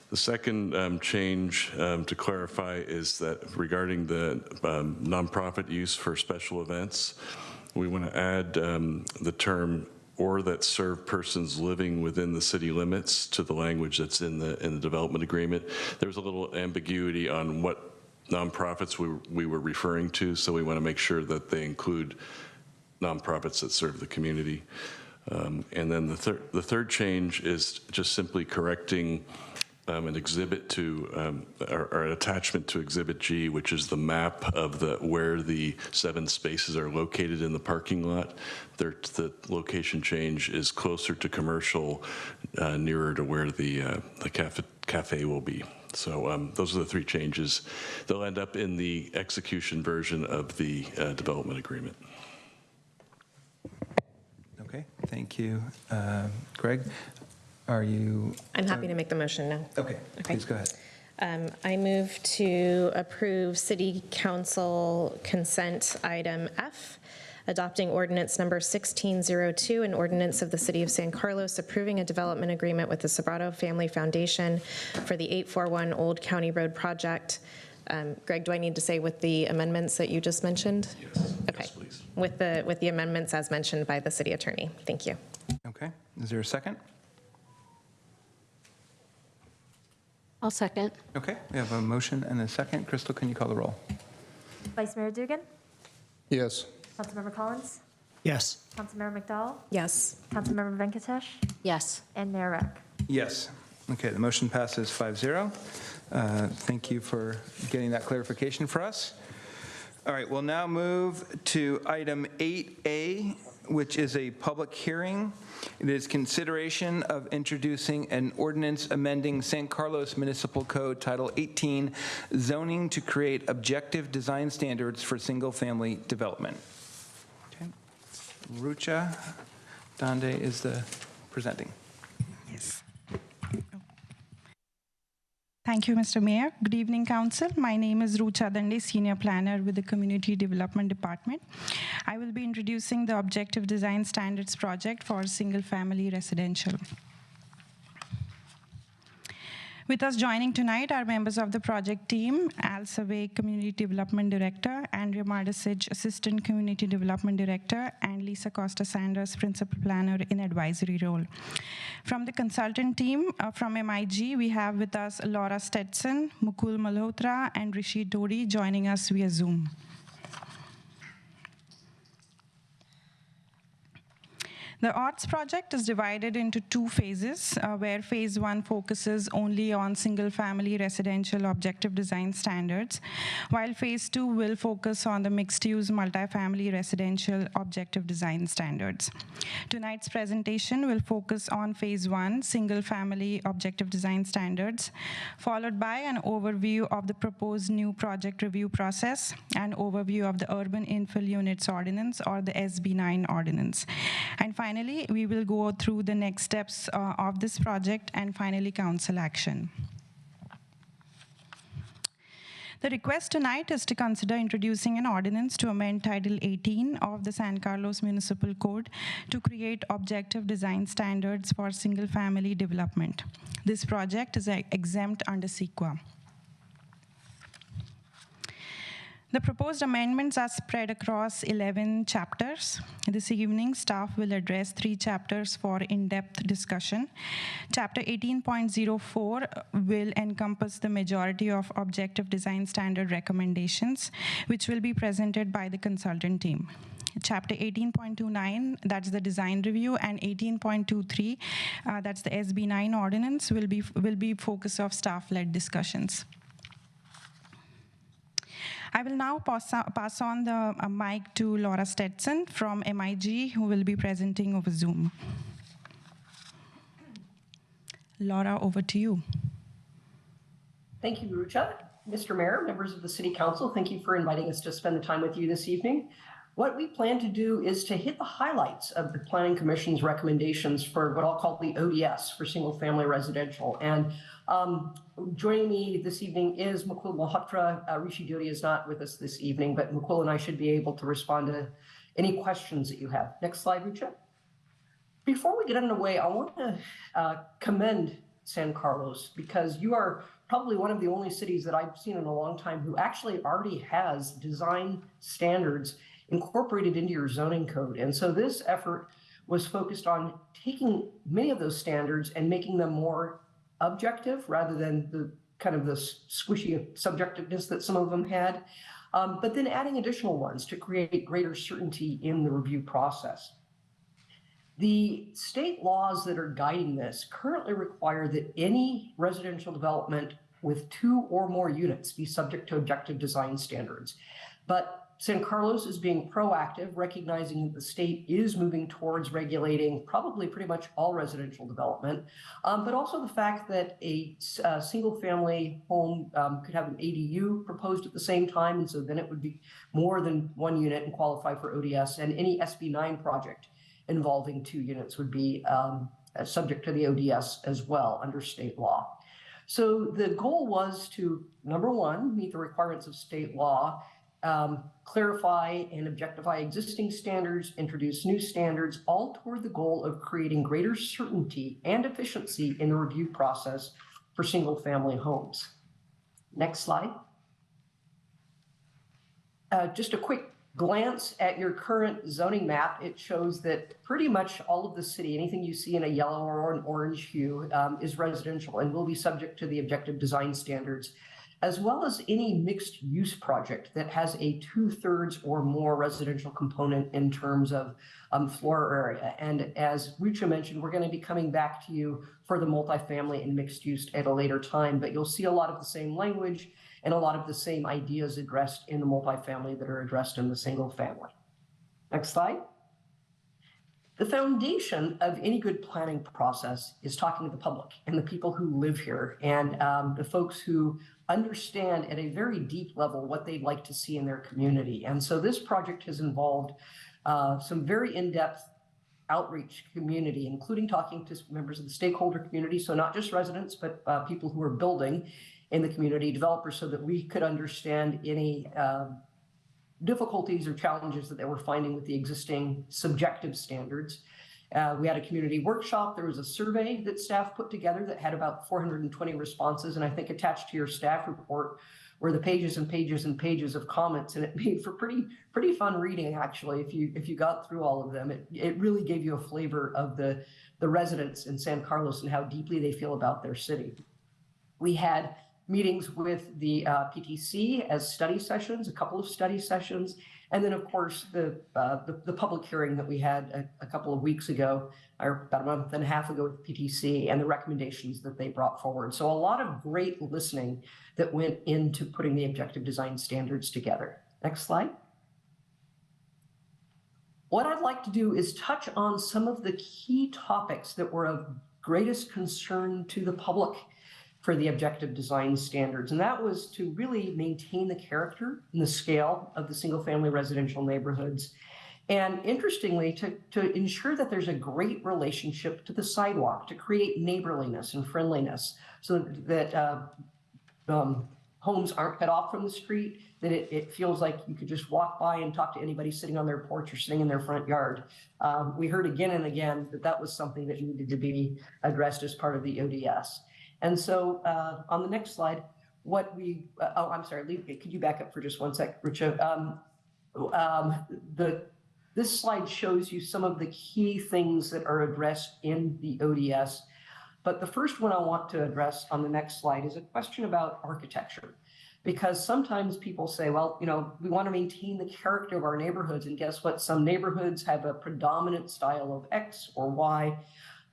The second change to clarify is that regarding the nonprofit use for special events, we want to add the term or that serve persons living within the city limits to the language that's in the development agreement. There was a little ambiguity on what nonprofits we were referring to, so we want to make sure that they include nonprofits that serve the community. And then the third change is just simply correcting an exhibit to, or an attachment to Exhibit G, which is the map of where the 7 spaces are located in the parking lot. The location change is closer to commercial, nearer to where the cafe will be. So those are the 3 changes. They'll end up in the execution version of the development agreement. Okay, thank you. Greg? Are you? I'm happy to make the motion now. Okay, please go ahead. I move to approve City Council consent item F, adopting ordinance number 1602, an ordinance of the City of San Carlos approving a development agreement with the Sobrato Family Foundation for the 841 Old County Road project. Greg, do I need to say with the amendments that you just mentioned? Yes, okay. yes, please. with the amendments as mentioned by the city attorney. Thank you. Okay, is there a second? I'll second. Okay, we have a motion and a second. Crystal, can you call the roll? Vice Mayor Dugan, Yes. Councilmember Collins, Yes. Councilmember McDowell, Yes. Councilmember Venkatesh, Yes. and Mayor Rack. Yes. Okay, the motion passes 5-0. Thank you for getting that clarification for us. All right, we'll now move to item 8A, which is a public hearing. It is consideration of introducing an ordinance amending San Carlos Municipal Code Title 18, zoning to create objective design standards for single-family development. Okay. Rucha Dande is the presenting. Yes. Thank you, Mr. Mayor. Good evening, Council. My name is Rucha Dande, Senior Planner with the Community Development Department. I will be introducing the Objective Design Standards project for single-family residential. With us joining tonight are members of the project team, Al Savay, Community Development Director, Andrea Mardasich, Assistant Community Development Director, and Lisa Costa-Sanders, Principal Planner in advisory role. From the consultant team from MIG, we have with us Laura Stetson, Mukul Malhotra, and Rishi Dodi joining us via Zoom. The ARTS project is divided into two phases, where phase 1 focuses only on single-family residential objective design standards, while phase 2 will focus on the mixed-use multifamily residential objective design standards. Tonight's presentation will focus on phase 1, single-family objective design standards, followed by an overview of the proposed new project review process, and overview of the Urban Infill Units Ordinance, or the SB9 Ordinance. And finally, we will go through the next steps of this project and finally council action. The request tonight is to consider introducing an ordinance to amend Title 18 of the San Carlos Municipal Code to create objective design standards for single-family development. This project is exempt under CEQA. The proposed amendments are spread across 11 chapters. This evening, staff will address 3 chapters for in-depth discussion. Chapter 18.04 will encompass the majority of objective design standard recommendations, which will be presented by the consultant team. Chapter 18.29, that's the design review, and 18.23, that's the SB9 ordinance, will be focus of staff-led discussions. I will now pass on the mic to Laura Stetson from MIG, who will be presenting over Zoom. Laura, over to you. Thank you, Rucha. Mr. Mayor, members of the City Council, thank you for inviting us to spend the time with you this evening. What we plan to do is to hit the highlights of the Planning Commission's recommendations for what I'll call the ODS for single-family residential. And joining me this evening is Mukul Malhotra. Rishi Dodi is not with us this evening, but Mukul and I should be able to respond to any questions that you have. Next slide, Rucha. Before we get underway, I want to commend San Carlos, because you are probably one of the only cities that I've seen in a long time who actually already has design standards incorporated into your zoning code. And so this effort was focused on taking many of those standards and making them more objective rather than the kind of the squishy subjectiveness that some of them had, but then adding additional ones to create greater certainty in the review process. The state laws that are guiding this currently require that any residential development with 2 or more units be subject to objective design standards. But San Carlos is being proactive, recognizing that the state is moving towards regulating probably pretty much all residential development, but also the fact that a single-family home could have an ADU proposed at the same time, and so then it would be more than 1 unit and qualify for ODS, and any SB9 project involving 2 units would be subject to the ODS as well under state law. So the goal was to, number 1, meet the requirements of state law, clarify and objectify existing standards, introduce new standards, all toward the goal of creating greater certainty and efficiency in the review process for single-family homes. Next slide. Just a quick glance at your current zoning map, it shows that pretty much all of the city, anything you see in a yellow or an orange hue, is residential and will be subject to the objective design standards, as well as any mixed use project that has a 2/3 or more residential component in terms of floor area. And as Rucha mentioned, we're going to be coming back to you for the multifamily and mixed use at a later time, but you'll see a lot of the same language and a lot of the same ideas addressed in the multifamily that are addressed in the single family. Next slide. The foundation of any good planning process is talking to the public and the people who live here and the folks who understand at a very deep level what they'd like to see in their community. And so this project has involved some very in-depth outreach community, including talking to members of the stakeholder community, so not just residents, but people who are building in the community, developers, so that we could understand any difficulties or challenges that they were finding with the existing subjective standards. We had a community workshop. There was a survey that staff put together that had about 420 responses, and I think attached to your staff report were the pages and pages and pages of comments, and it made for pretty fun reading, actually. If you got through all of them, it really gave you a flavor of the residents in San Carlos and how deeply they feel about their city. We had meetings with the PTC as study sessions, a couple of study sessions, and then of course the public hearing that we had a couple of weeks ago, or about a month and a half ago with PTC, and the recommendations that they brought forward. So a lot of great listening that went into putting the objective design standards together. Next slide. What I'd like to do is touch on some of the key topics that were of greatest concern to the public for the objective design standards. And that was to really maintain the character and the scale of the single family residential neighborhoods. And interestingly, to ensure that there's a great relationship to the sidewalk, to create neighborliness and friendliness so that homes aren't cut off from the street, that it feels like you could just walk by and talk to anybody sitting on their porch or sitting in their front yard. We heard again and again that that was something that needed to be addressed as part of the ODS. And so on the next slide, what we, oh, I'm sorry, could you back up for just one sec, Rucha? This slide shows you some of the key things that are addressed in the ODS. But the first one I want to address on the next slide is a question about architecture. Because sometimes people say, well, we want to maintain the character of our neighborhoods. And guess what? Some neighborhoods have a predominant style of X or Y.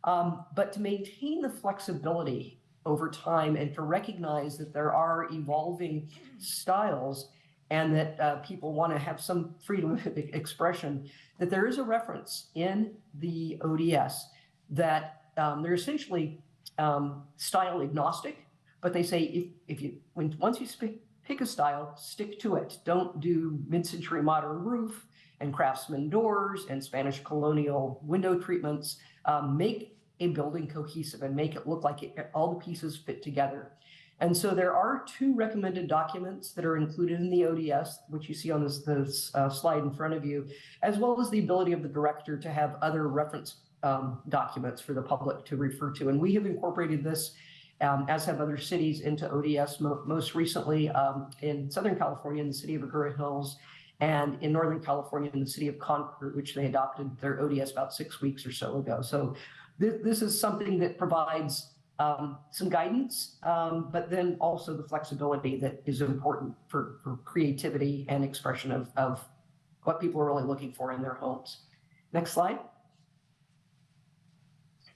But to maintain the flexibility over time and to recognize that there are evolving styles and that people want to have some freedom of expression, that there is a reference in the ODS that they're essentially style agnostic, but they say once you pick a style, stick to it. Don't do mid-century modern roof and craftsman doors and Spanish colonial window treatments. Make a building cohesive and make it look like all the pieces fit together. And so there are 2 recommended documents that are included in the ODS, which you see on this slide in front of you, as well as the ability of the director to have other reference documents for the public to refer to. And we have incorporated this, as have other cities, into ODS, most recently in Southern California in the city of Agoura Hills, and in Northern California in the city of Concord, which they adopted their ODS about 6 weeks or so ago. So this is something that provides some guidance, but then also the flexibility that is important for creativity and expression of what people are really looking for in their homes. Next slide.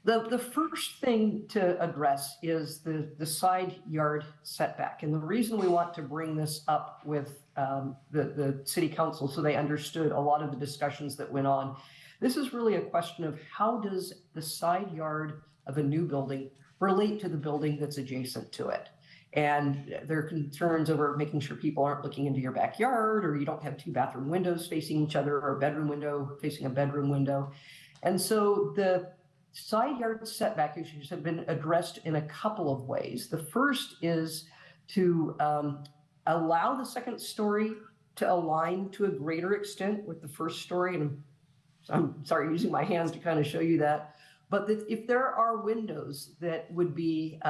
The first thing to address is the side yard setback. And the reason we want to bring this up with the city council so they understood a lot of the discussions that went on. This is really a question of how does the side yard of a new building relate to the building that's adjacent to it? And there are concerns over making sure people aren't looking into your backyard, or you don't have 2 bathroom windows facing each other, or a bedroom window facing a bedroom window. And so the side yard setback issues have been addressed in a couple of ways. The first is to allow the second story to align to a greater extent with the first story. And I'm sorry, using my hands to kind of show you that. But that if there are windows that would be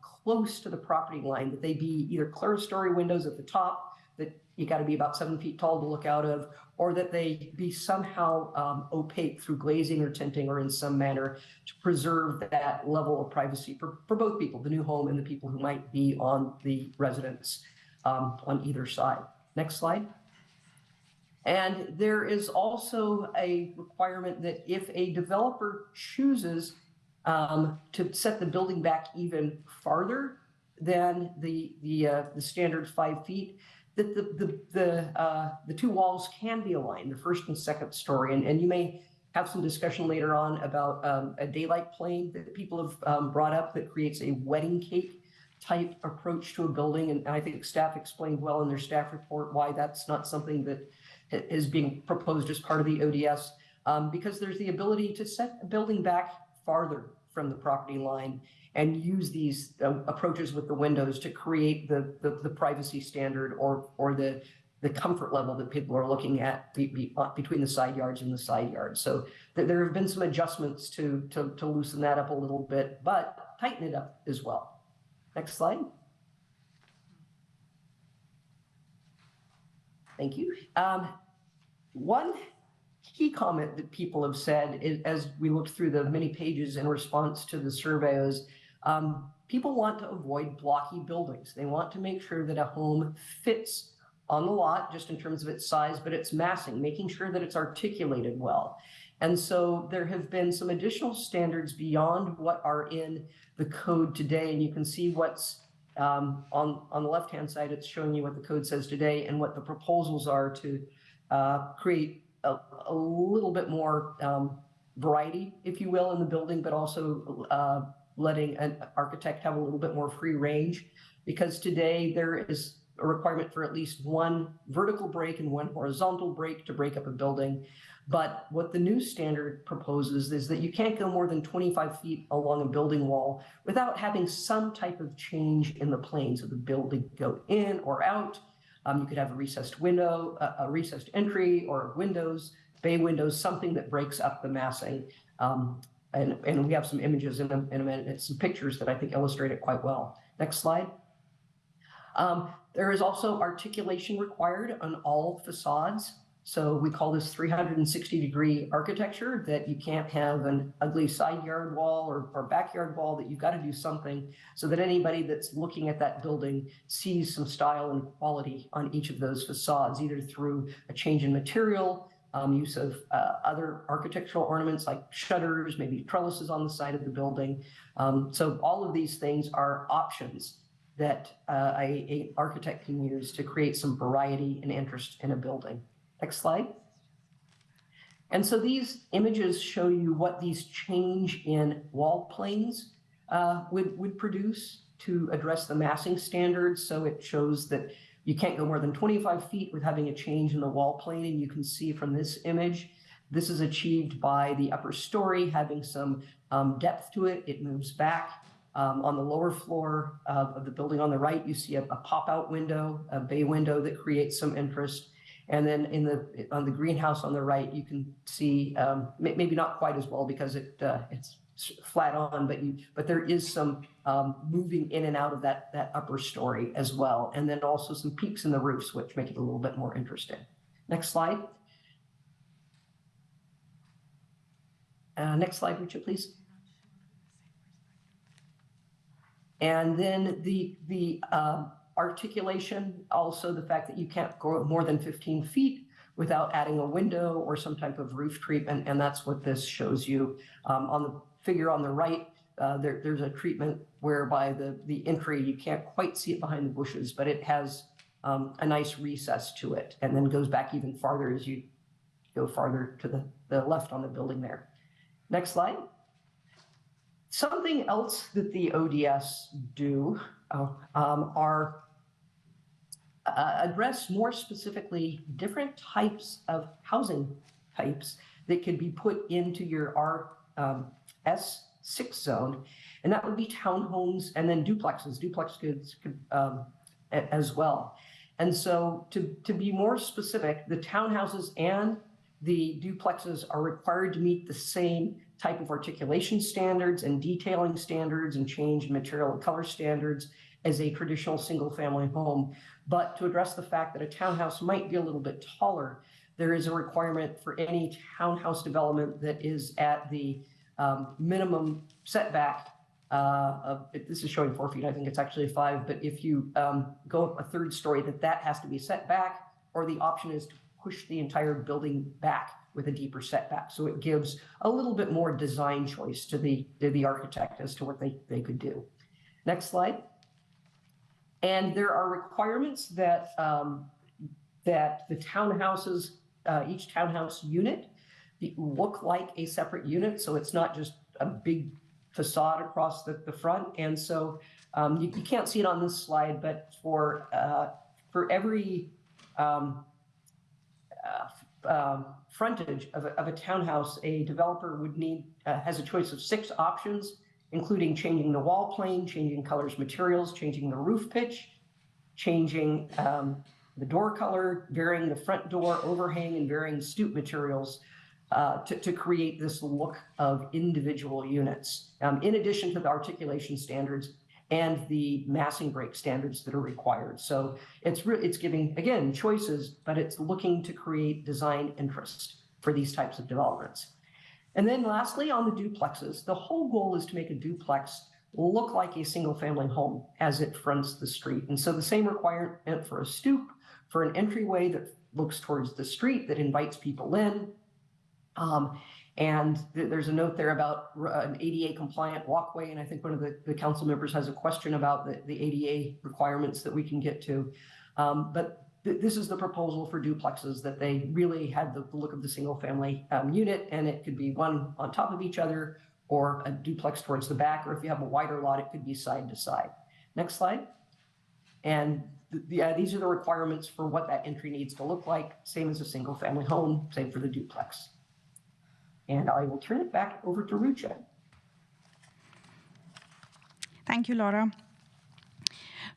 close to the property line, that they be either clerestory windows at the top that you got to be about 7 feet tall to look out of, or that they be somehow opaque through glazing or tinting or in some manner to preserve that level of privacy for both people, the new home and the people who might be on the residence on either side. Next slide. And there is also a requirement that if a developer chooses to set the building back even farther than the standard 5 feet, that the two walls can be aligned, the first and second story. And you may have some discussion later on about a daylight plane that people have brought up that creates a wedding cake type approach to a building. And I think staff explained well in their staff report why that's not something that is being proposed as part of the ODS, because there's the ability to set a building back farther from the property line and use these approaches with the windows to create the privacy standard or the comfort level that people are looking at between the side yards and the side yards. So there have been some adjustments to loosen that up a little bit, but tighten it up as well. Next slide. Thank you. One key comment that people have said is, as we looked through the many pages in response to the survey, is people want to avoid blocky buildings. They want to make sure that a home fits on the lot, just in terms of its size, but its massing, making sure that it's articulated well. And so there have been some additional standards beyond what are in the code today. And you can see what's on the left-hand side, it's showing you what the code says today and what the proposals are to create a little bit more variety, if you will, in the building, but also letting an architect have a little bit more free range. Because today there is a requirement for at least one vertical break and one horizontal break to break up a building. But what the new standard proposes is that you can't go more than 25 feet along a building wall without having some type of change in the planes of the building go in or out. You could have a recessed window, a recessed entry, or windows, bay windows, something that breaks up the massing. And we have some images in a minute, and some pictures that I think illustrate it quite well. Next slide. There is also articulation required on all facades. So we call this 360-degree architecture, that you can't have an ugly side yard wall or backyard wall, that you've got to do something so that anybody that's looking at that building sees some style and quality on each of those facades, either through a change in material, use of other architectural ornaments like shutters, maybe trellises on the side of the building. So all of these things are options that an architect can use to create some variety and interest in a building. Next slide. And so these images show you what these change in wall planes would produce to address the massing standards. So it shows that you can't go more than 25 feet with having a change in the wall plane. And you can see from this image, this is achieved by the upper story having some depth to it. It moves back. On the lower floor of the building on the right, you see a pop-out window, a bay window that creates some interest. And then on the greenhouse on the right, you can see maybe not quite as well because it's flat on, but there is some moving in and out of that upper story as well. And then also some peaks in the roofs, which make it a little bit more interesting. Next slide. Next slide, Richard, please. And then the articulation, also the fact that you can't go more than 15 feet without adding a window or some type of roof treatment. And that's what this shows you. On the figure on the right, there's a treatment whereby the entry, you can't quite see it behind the bushes, but it has a nice recess to it, and then goes back even farther as you go farther to the left on the building there. Next slide. Something else that the ODS do are address more specifically different types of housing types that could be put into your S6 zone, and that would be townhomes and then duplexes. Duplexes could as well. And so to be more specific, the townhouses and the duplexes are required to meet the same type of articulation standards and detailing standards and change in material and color standards as a traditional single-family home. But to address the fact that a townhouse might be a little bit taller, there is a requirement for any townhouse development that is at the minimum setback this is showing 4 feet, I think it's actually 5, but if you go up a third story, that has to be set back, or the option is to push the entire building back with a deeper setback. So it gives a little bit more design choice to the architect as to what they could do. Next slide. And there are requirements that that the townhouses, each townhouse unit, look like a separate unit. So it's not just a big facade across the front. And so you can't see it on this slide, but for every frontage of a townhouse, a developer would need, has a choice of 6 options, including changing the wall plane, changing colors, materials, changing the roof pitch, changing the door color, varying the front door overhang, and varying stoop materials to create this look of individual units, in addition to the articulation standards and the massing break standards that are required. So it's giving, again, choices, but it's looking to create design interest for these types of developments. And then lastly, on the duplexes, the whole goal is to make a duplex look like a single-family home as it fronts the street. And so the same requirement for a stoop, for an entryway that looks towards the street, that invites people in. And there's a note there about an ADA compliant walkway. And I think one of the council members has a question about the ADA requirements that we can get to. But this is the proposal for duplexes, that they really had the look of the single family unit, and it could be one on top of each other or a duplex towards the back, or if you have a wider lot, it could be side to side. Next slide. And these are the requirements for what that entry needs to look like, same as a single family home, same for the duplex. And I will turn it back over to Rucha. Thank you, Laura.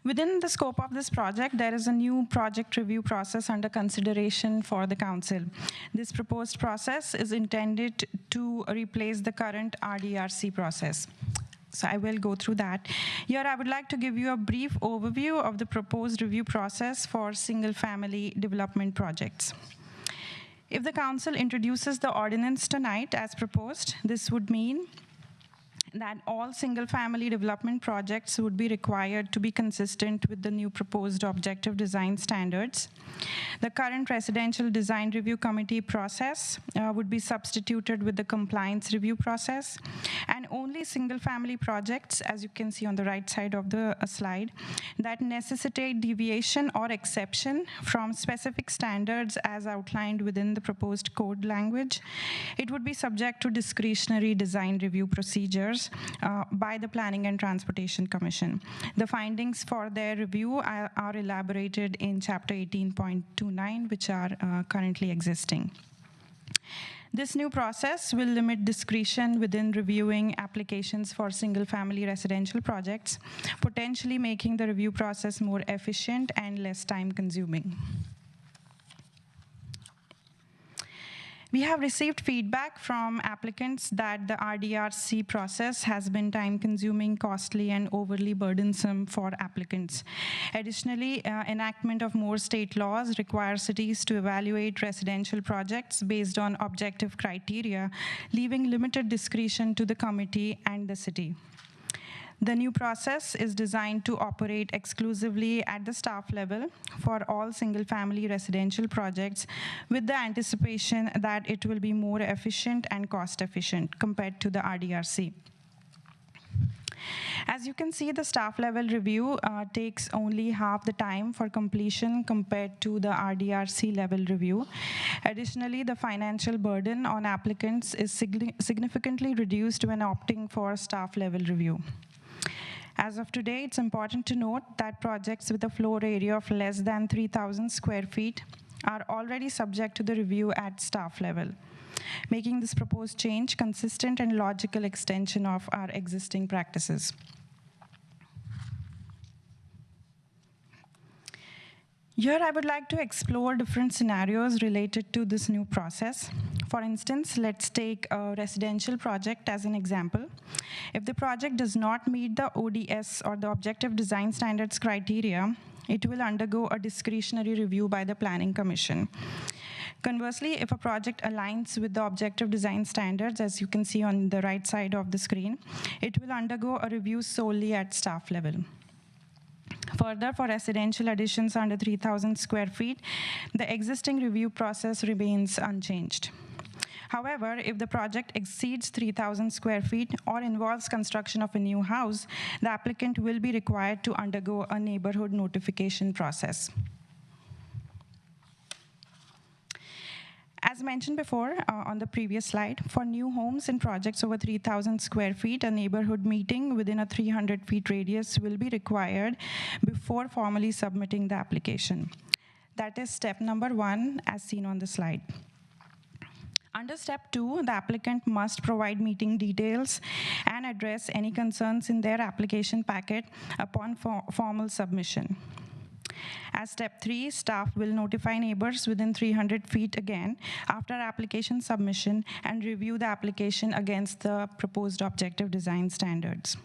Within the scope of this project, there is a new project review process under consideration for the council. This proposed process is intended to replace the current RDRC process. So I will go through that. Here, I would like to give you a brief overview of the proposed review process for single-family development projects. If the council introduces the ordinance tonight as proposed, this would mean that all single-family development projects would be required to be consistent with the new proposed objective design standards. The current residential design review committee process would be substituted with the compliance review process, and only single-family projects, as you can see on the right side of the slide, that necessitate deviation or exception from specific standards as outlined within the proposed code language, it would be subject to discretionary design review procedures by the Planning and Transportation Commission. The findings for their review are elaborated in Chapter 18.29, which are currently existing. This new process will limit discretion within reviewing applications for single-family residential projects, potentially making the review process more efficient and less time-consuming. We have received feedback from applicants that the RDRC process has been time-consuming, costly, and overly burdensome for applicants. Additionally, enactment of more state laws requires cities to evaluate residential projects based on objective criteria, leaving limited discretion to the committee and the city. The new process is designed to operate exclusively at the staff level for all single-family residential projects, with the anticipation that it will be more efficient and cost-efficient compared to the RDRC. As you can see, the staff-level review takes only half the time for completion compared to the RDRC-level review. Additionally, the financial burden on applicants is significantly reduced when opting for staff-level review. As of today, it's important to note that projects with a floor area of less than 3,000 square feet are already subject to the review at staff level, making this proposed change consistent and logical extension of our existing practices. Here, I would like to explore different scenarios related to this new process. For instance, let's take a residential project as an example. If the project does not meet the ODS or the Objective Design Standards criteria, it will undergo a discretionary review by the Planning Commission. Conversely, if a project aligns with the Objective Design Standards, as you can see on the right side of the screen, it will undergo a review solely at staff level. Further, for residential additions under 3,000 square feet, the existing review process remains unchanged. However, if the project exceeds 3,000 square feet or involves construction of a new house, the applicant will be required to undergo a neighborhood notification process. As mentioned before on the previous slide, for new homes and projects over 3,000 square feet, a neighborhood meeting within a 300 feet radius will be required before formally submitting the application. That is step number 1, as seen on the slide. Under step 2, the applicant must provide meeting details and address any concerns in their application packet upon formal submission. As step 3, staff will notify neighbors within 300 feet again after application submission and review the application against the proposed objective design standards.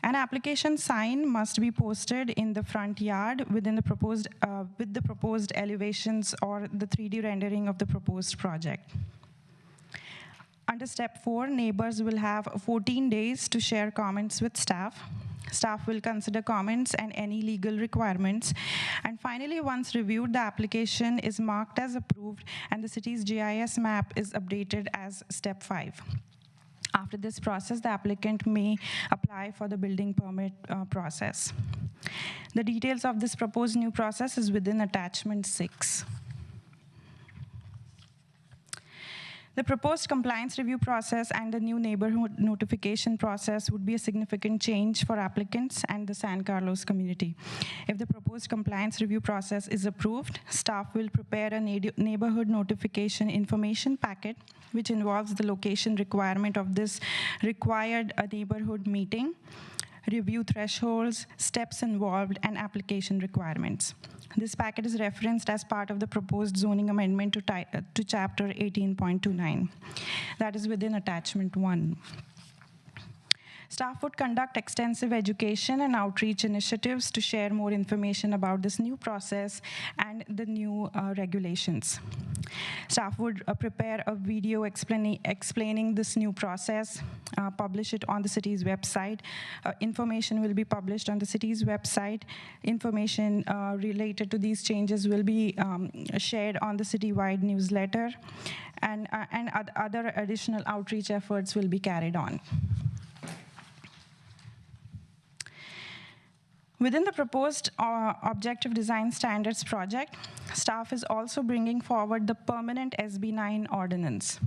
An application sign must be posted in the front yard within the proposed, with the proposed elevations or the 3D rendering of the proposed project. Under step 4, neighbors will have 14 days to share comments with staff. Staff will consider comments and any legal requirements. And finally, once reviewed, the application is marked as approved and the city's GIS map is updated as step 5. After this process, the applicant may apply for the building permit process. The details of this proposed new process is within attachment 6. The proposed compliance review process and the new neighborhood notification process would be a significant change for applicants and the San Carlos community. If the proposed compliance review process is approved, staff will prepare a neighborhood notification information packet, which involves the location requirement of this required neighborhood meeting, review thresholds, steps involved, and application requirements. This packet is referenced as part of the proposed zoning amendment to Chapter 18.29. That is within attachment 1. Staff would conduct extensive education and outreach initiatives to share more information about this new process and the new regulations. Staff would prepare a video explaining this new process, publish it on the city's website. Information will be published on the city's website. Information related to these changes will be shared on the citywide newsletter, and other additional outreach efforts will be carried on. Within the proposed Objective Design Standards project, staff is also bringing forward the permanent SB9 ordinance.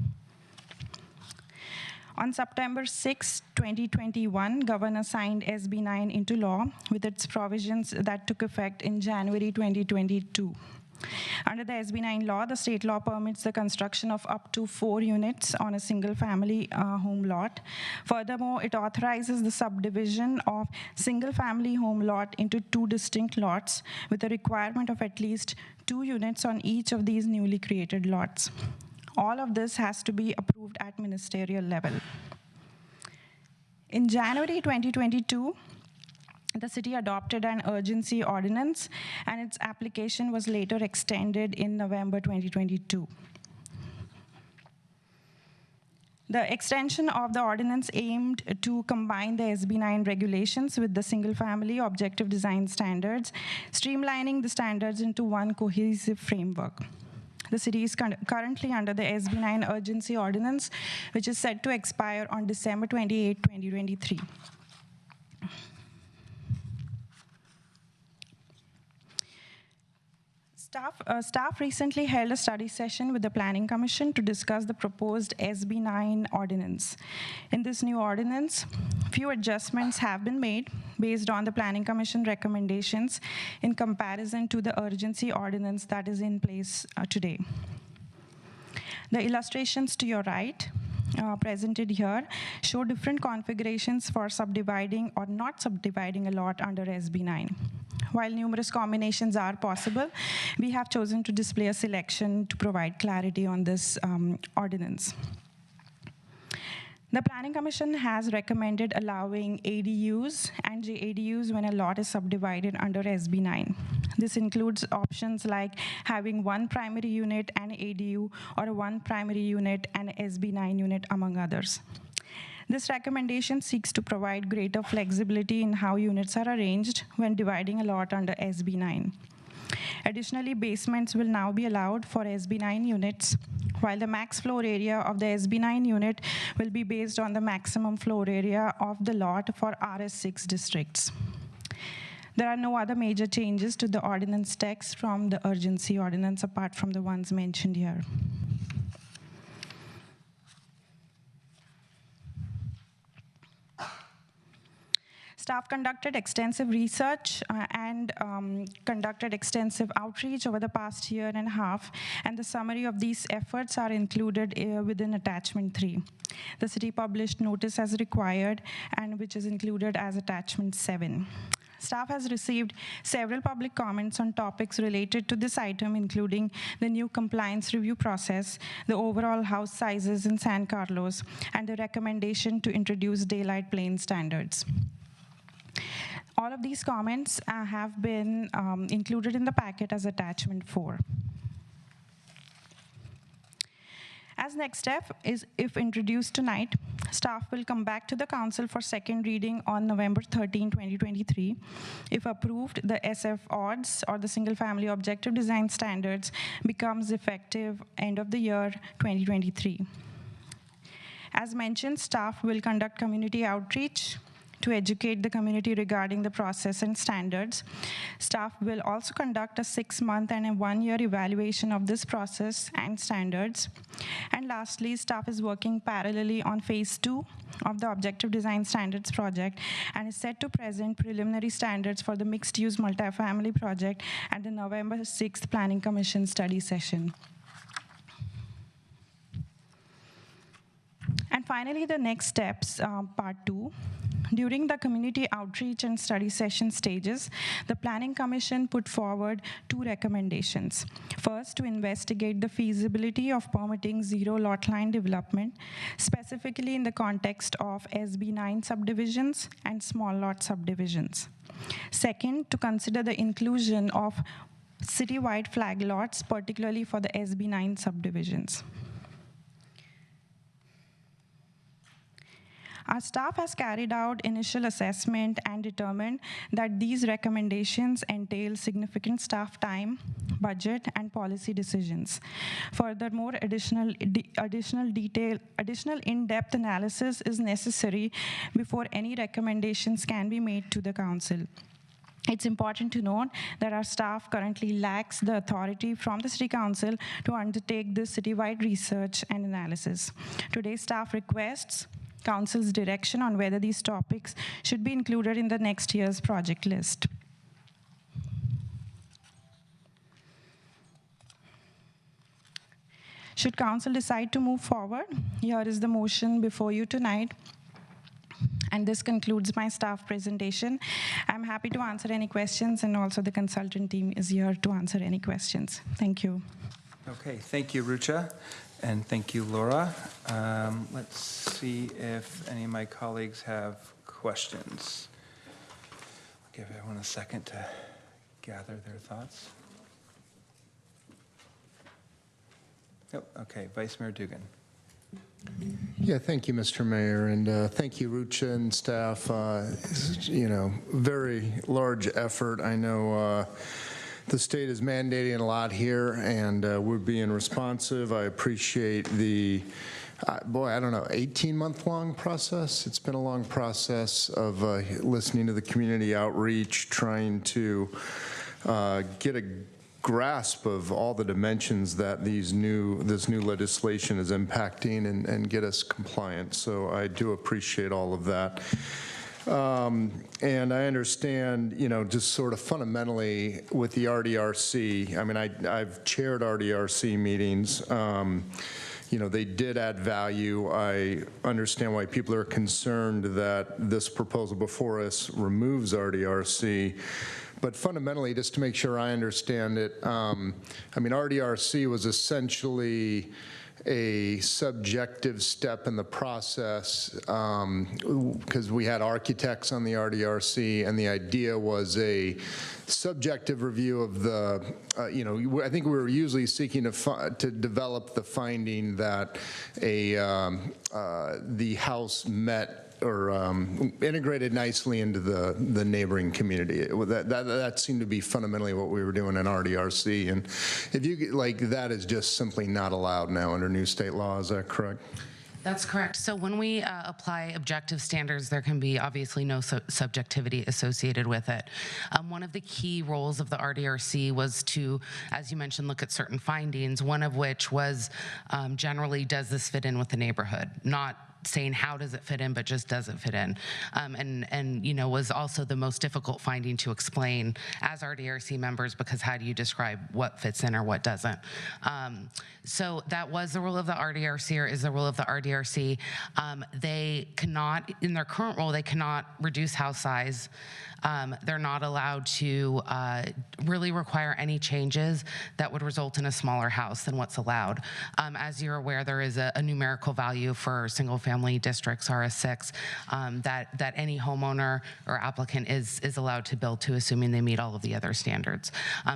On September 6, 2021, Governor signed SB9 into law with its provisions that took effect in January 2022. Under the SB9 law, the state law permits the construction of up to 4 units on a single-family home lot. Furthermore, it authorizes the subdivision of single-family home lot into 2 distinct lots with a requirement of at least 2 units on each of these newly created lots. All of this has to be approved at ministerial level. In January 2022, the city adopted an urgency ordinance, and its application was later extended in November 2022. The extension of the ordinance aimed to combine the SB9 regulations with the single-family objective design standards, streamlining the standards into one cohesive framework. The city is currently under the SB9 urgency ordinance, which is set to expire on December 28, 2023. Staff recently held a study session with the Planning Commission to discuss the proposed SB9 ordinance. In this new ordinance, few adjustments have been made based on the Planning Commission recommendations in comparison to the urgency ordinance that is in place today. The illustrations to your right, presented here, show different configurations for subdividing or not subdividing a lot under SB9. While numerous combinations are possible, we have chosen to display a selection to provide clarity on this ordinance. The Planning Commission has recommended allowing ADUs and JADUs when a lot is subdivided under SB 9. This includes options like having one primary unit and ADU, or one primary unit and SB 9 unit, among others. This recommendation seeks to provide greater flexibility in how units are arranged when dividing a lot under SB 9. Additionally, basements will now be allowed for SB 9 units, while the max floor area of the SB 9 unit will be based on the maximum floor area of the lot for RS6 districts. There are no other major changes to the ordinance text from the urgency ordinance apart from the ones mentioned here. Staff conducted extensive research and conducted extensive outreach over the past year and a half, and the summary of these efforts are included within attachment 3. The city published notice as required, and which is included as attachment 7. Staff has received several public comments on topics related to this item, including the new compliance review process, the overall house sizes in San Carlos, and the recommendation to introduce daylight plane standards. All of these comments have been included in the packet as attachment 4. As next step is, if introduced tonight, staff will come back to the council for second reading on November 13, 2023. If approved, the SF odds, or the single family objective design standards, becomes effective end of the year 2023. As mentioned, staff will conduct community outreach to educate the community regarding the process and standards. Staff will also conduct a 6-month and a 1-year evaluation of this process and standards. And lastly, staff is working parallelly on phase 2 of the Objective Design Standards project and is set to present preliminary standards for the mixed-use multifamily project at the November 6th Planning Commission study session. And finally, the next steps, part 2. During the community outreach and study session stages, the Planning Commission put forward 2 recommendations. First, to investigate the feasibility of permitting zero lot line development, specifically in the context of SB 9 subdivisions and small lot subdivisions. Second, to consider the inclusion of citywide flag lots, particularly for the SB 9 subdivisions. Our staff has carried out initial assessment and determined that these recommendations entail significant staff time, budget, and policy decisions. Furthermore, additional in-depth analysis is necessary before any recommendations can be made to the council. It's important to note that our staff currently lacks the authority from the City Council to undertake this citywide research and analysis. Today's staff requests Council's direction on whether these topics should be included in the next year's project list. Should Council decide to move forward, here is the motion before you tonight. And this concludes my staff presentation. I'm happy to answer any questions, and also the consultant team is here to answer any questions. Thank you. Okay, thank you, Rucha. And thank you, Laura. Let's see if any of my colleagues have questions. I'll give everyone a second to gather their thoughts. Oh, okay, Vice Mayor Dugan. Yeah, thank you, Mr. Mayor, and thank you, Rucha and staff. Very large effort. I know the state is mandating a lot here, and we're being responsive. I appreciate the, 18-month-long process. It's been a long process of listening to the community outreach, trying to get a grasp of all the dimensions that this new legislation is impacting and get us compliant. So I do appreciate all of that. And I understand, just sort of fundamentally with the RDRC, I mean, I've chaired RDRC meetings. They did add value. I understand why people are concerned that this proposal before us removes RDRC. But fundamentally, just to make sure I understand it, I mean, RDRC was essentially a subjective step in the process because we had architects on the RDRC, and the idea was a subjective review of the, I think we were usually seeking to develop the finding that the house met or integrated nicely into the neighboring community. That seemed to be fundamentally what we were doing in RDRC. And if you that is just simply not allowed now under new state law. Is that correct? That's correct. So when we apply objective standards, there can be obviously no subjectivity associated with it. One of the key roles of the RDRC was to, as you mentioned, look at certain findings, one of which was generally, does this fit in with the neighborhood? Not saying how does it fit in, but just does it fit in, and was also the most difficult finding to explain as RDRC members, because how do you describe what fits in or what doesn't? So that was the role of the RDRC, or is the role of the RDRC. They cannot, in their current role, they cannot reduce house size. They're not allowed to really require any changes that would result in a smaller house than what's allowed. As you're aware, there is a numerical value for single-family districts, RS6, that any homeowner or applicant is allowed to build to, assuming they meet all of the other standards.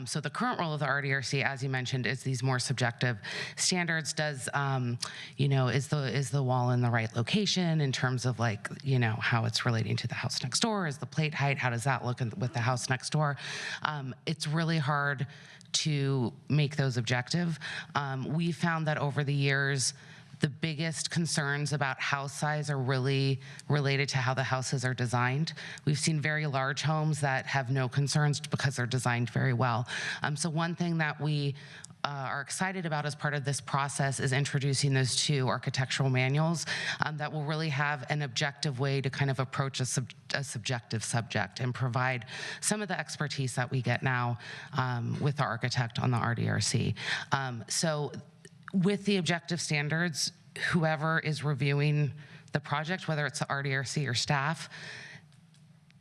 So the current role of the RDRC, as you mentioned, is these more subjective standards. Does, is the wall in the right location in terms of how it's relating to the house next door? Is the plate height? How does that look with the house next door? It's really hard to make those objective. We found that over the years, the biggest concerns about house size are really related to how the houses are designed. We've seen very large homes that have no concerns because they're designed very well. So one thing that we are excited about as part of this process is introducing those two architectural manuals that will really have an objective way to kind of approach a subjective subject and provide some of the expertise that we get now with the architect on the RDRC. So with the objective standards, whoever is reviewing the project, whether it's the RDRC or staff,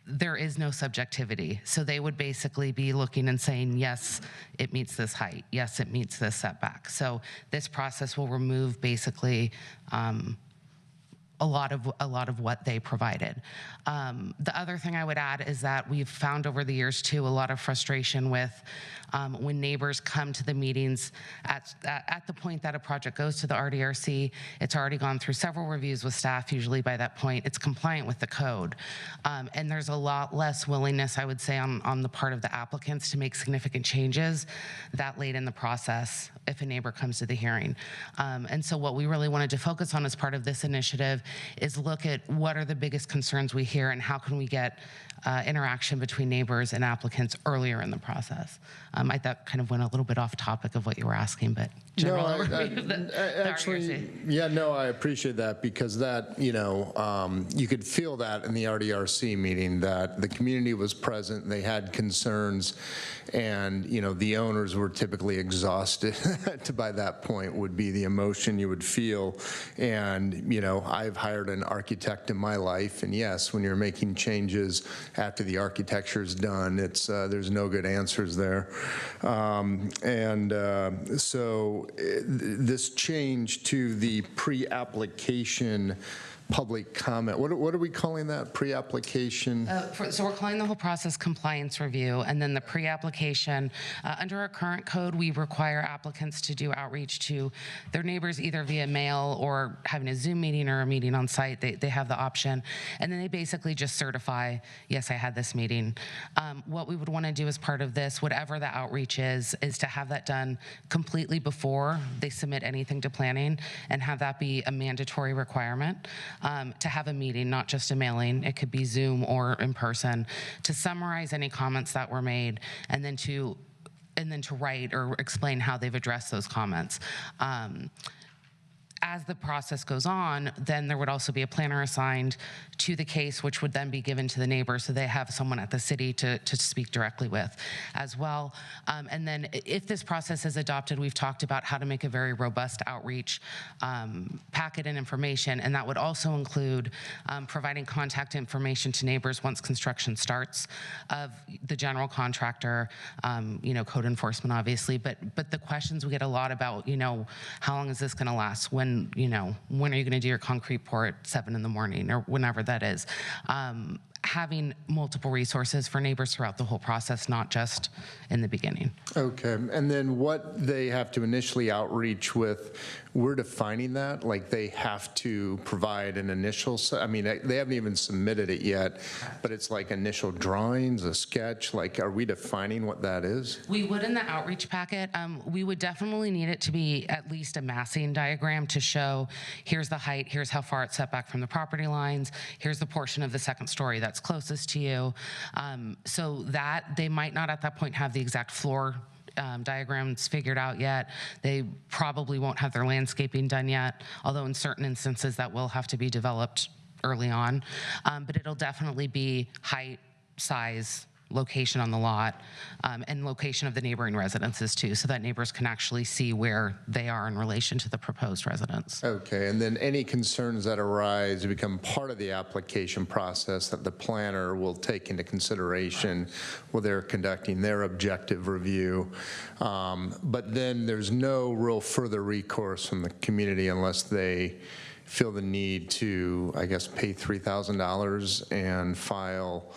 there is no subjectivity. So they would basically be looking and saying, yes, it meets this height. Yes, it meets this setback. So this process will remove basically a lot of what they provided. The other thing I would add is that we've found over the years too a lot of frustration with when neighbors come to the meetings at the point that a project goes to the RDRC. It's already gone through several reviews with staff. Usually by that point, it's compliant with the code. And there's a lot less willingness, I would say, on the part of the applicants to make significant changes that late in the process if a neighbor comes to the hearing. And so what we really wanted to focus on as part of this initiative is look at what are the biggest concerns we hear and how can we get interaction between neighbors and applicants earlier in the process. I thought kind of went a little bit off topic of what you were asking, but general overview of the actually, RDRC. I appreciate that because that, you could feel that in the RDRC meeting that the community was present, they had concerns, and, the owners were typically exhausted by that point would be the emotion you would feel. And, I've hired an architect in my life, and yes, when you're making changes after the architecture is done, it's there's no good answers there. So this change to the pre-application public comment, what are we calling that, pre-application? So we're calling the whole process compliance review, and then the pre-application. Under our current code, we require applicants to do outreach to their neighbors either via mail or having a Zoom meeting or a meeting on site. They have the option, and then they basically just certify, yes, I had this meeting. What we would want to do as part of this, whatever the outreach is to have that done completely before they submit anything to planning and have that be a mandatory requirement. To have a meeting, not just a mailing. It could be Zoom or in person, to summarize any comments that were made and then to write or explain how they've addressed those comments. as the process goes on, then there would also be a planner assigned to the case, which would then be given to the neighbor, so they have someone at the city to speak directly with as well. And then if this process is adopted, we've talked about how to make a very robust outreach packet and information, and that would also include providing contact information to neighbors once construction starts of the general contractor, code enforcement, obviously, but the questions we get a lot about, how long is this going to last? When are you going to do your concrete pour at 7 in the morning or whenever that is? Having multiple resources for neighbors throughout the whole process, not just in the beginning. Okay, and then what they have to initially outreach with, we're defining that, like they have to provide an initial, they haven't even submitted it yet, but it's like initial drawings, a sketch, like are we defining what that is? We would in the outreach packet. We would definitely need it to be at least a massing diagram to show here's the height, here's how far it's set back from the property lines, here's the portion of the second story that's closest to you. So that they might not at that point have the exact floor diagrams figured out yet. They probably won't have their landscaping done yet, although in certain instances that will have to be developed early on. But it'll definitely be height, size, location on the lot, and location of the neighboring residences too, so that neighbors can actually see where they are in relation to the proposed residence. Okay, and then any concerns that arise become part of the application process that the planner will take into consideration while they're conducting their objective review. But then there's no real further recourse from the community unless they feel the need to, I guess, pay $3,000 and file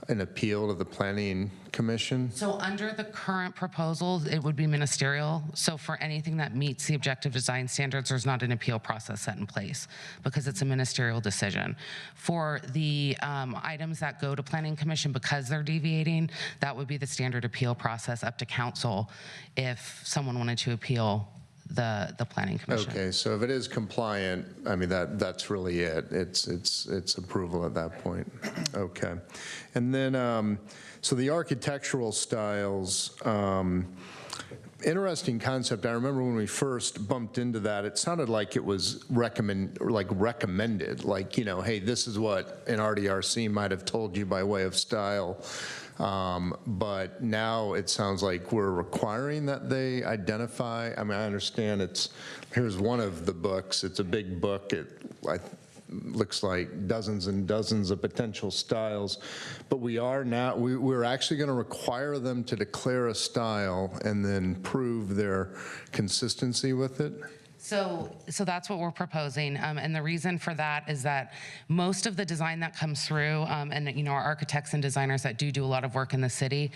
an appeal to the Planning Commission? So under the current proposal, it would be ministerial. So for anything that meets the objective design standards, there's not an appeal process set in place because it's a ministerial decision. For the items that go to Planning Commission because they're deviating, that would be the standard appeal process up to council if someone wanted to appeal the Planning Commission. Okay, so if it is compliant, that's really it. It's approval at that point. Okay, and then so the architectural styles. Interesting concept. I remember when we first bumped into that, it sounded like it was recommended, like, hey, this is what an RDRC might have told you by way of style. But now it sounds like we're requiring that they identify. I understand here's one of the books. It's a big book. Looks like dozens and dozens of potential styles, but we're actually going to require them to declare a style and then prove their consistency with it. So that's what we're proposing, and the reason for that is that most of the design that comes through, and our architects and designers that do a lot of work in the city,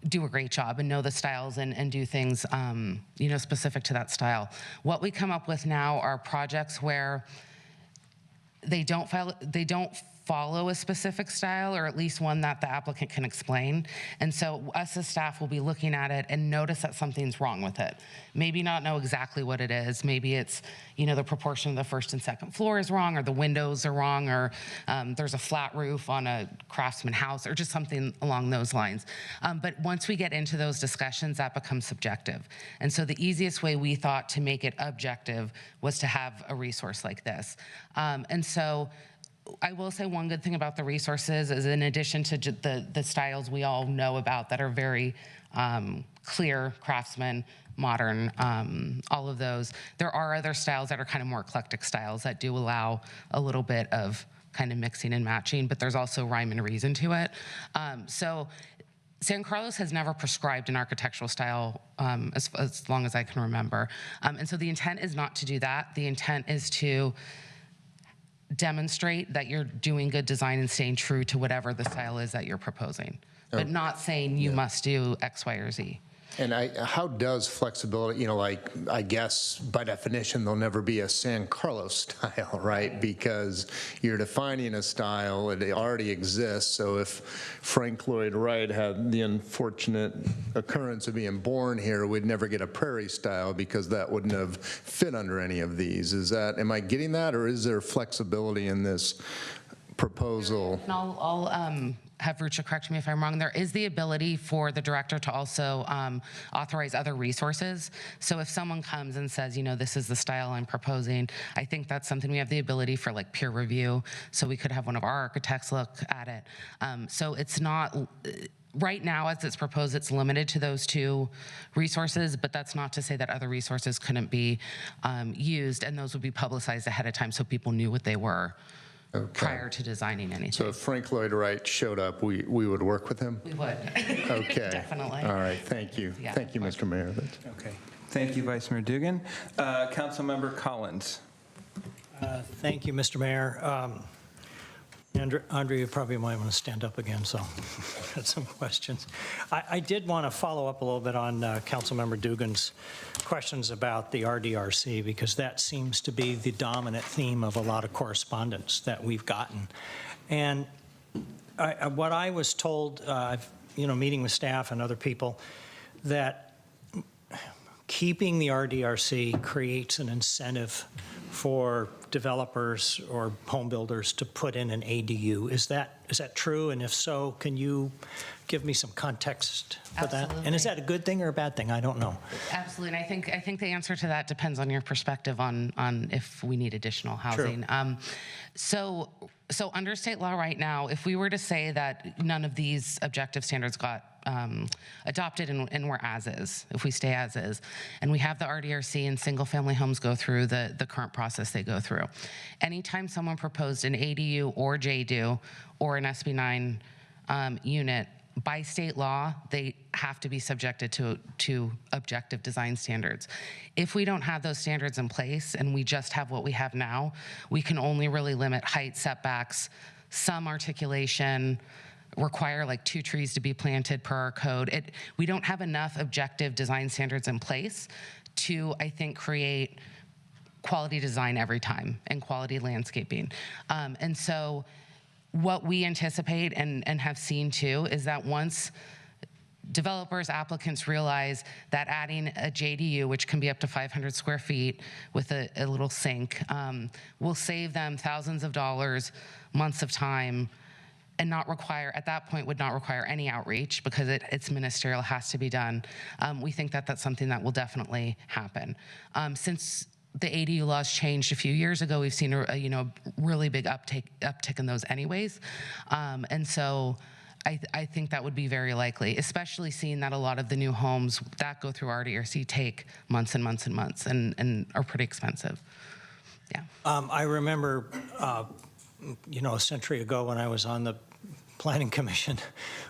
do a great job and know the styles and do things, specific to that style. What we come up with now are projects where they don't follow a specific style, or at least one that the applicant can explain. And so us as staff will be looking at it and notice that something's wrong with it. Maybe not know exactly what it is. Maybe it's, the proportion of the first and second floor is wrong, or the windows are wrong, or there's a flat roof on a Craftsman house, or just something along those lines. But once we get into those discussions, that becomes subjective. And so the easiest way we thought to make it objective was to have a resource like this. And so I will say one good thing about the resources is, in addition to the styles we all know about that are very clear, Craftsman, modern, all of those, there are other styles that are kind of more eclectic styles that do allow a little bit of kind of mixing and matching, but there's also rhyme and reason to it. So San Carlos has never prescribed an architectural style as long as I can remember. And so the intent is not to do that. The intent is to demonstrate that you're doing good design and staying true to whatever the style is that you're proposing, but not saying you must do X, Y, or Z. And how does flexibility, I guess by definition, there'll never be a San Carlos style, right? Because you're defining a style, it already exists. So if Frank Lloyd Wright had the unfortunate occurrence of being born here, we'd never get a prairie style because that wouldn't have fit under any of these. Am I getting that, or is there flexibility in this proposal? And I'll have Rucha correct me if I'm wrong, there is the ability for the director to also authorize other resources. So if someone comes and says, this is the style I'm proposing, I think that's something we have the ability for, like, peer review. So we could have one of our architects look at it. So it's not, right now as it's proposed, it's limited to those two resources, but that's not to say that other resources couldn't be used, and those would be publicized ahead of time so people knew what they were. Okay. Prior to designing anything. So if Frank Lloyd Wright showed up, we would work with him? We would. Okay. Definitely. All right, thank you. Yeah. Thank you, Mr. Mayor. Okay. Thank you, Vice Mayor Dugan. Councilmember Collins. Thank you, Mr. Mayor. Andre, you probably might want to stand up again, so I've got some questions. I did want to follow up a little bit on Councilmember Dugan's questions about the RDRC, because that seems to be the dominant theme of a lot of correspondence that we've gotten. And what I was told, meeting with staff and other people, that keeping the RDRC creates an incentive for developers or home builders to put in an ADU. Is that true? And if so, can you give me some context for that? And is that a good thing or a bad thing? I don't know. Absolutely, and I think the answer to that depends on your perspective on if we need additional housing. So under state law right now, if we were to say that none of these objective standards got adopted and we're as is, if we stay as is, and we have the RDRC and single family homes go through the current process they go through. Anytime someone proposed an ADU or JDU or an SB9 unit, by state law, they have to be subjected to objective design standards. If we don't have those standards in place and we just have what we have now, we can only really limit height, setbacks, some articulation, require like 2 trees to be planted per our code. We don't have enough objective design standards in place to, I think, create quality design every time and quality landscaping. And so what we anticipate and have seen too is that once developers, applicants realize that adding a JDU, which can be up to 500 square feet with a little sink, will save them thousands of dollars, months of time, and at that point would not require any outreach because it's ministerial, has to be done. We think that that's something that will definitely happen. Since the ADU laws changed a few years ago, we've seen a really big uptick in those anyways. And so I think that would be very likely, especially seeing that a lot of the new homes that go through RDRC take months and months and months and are pretty expensive. Yeah. I remember, a century ago when I was on the Planning Commission,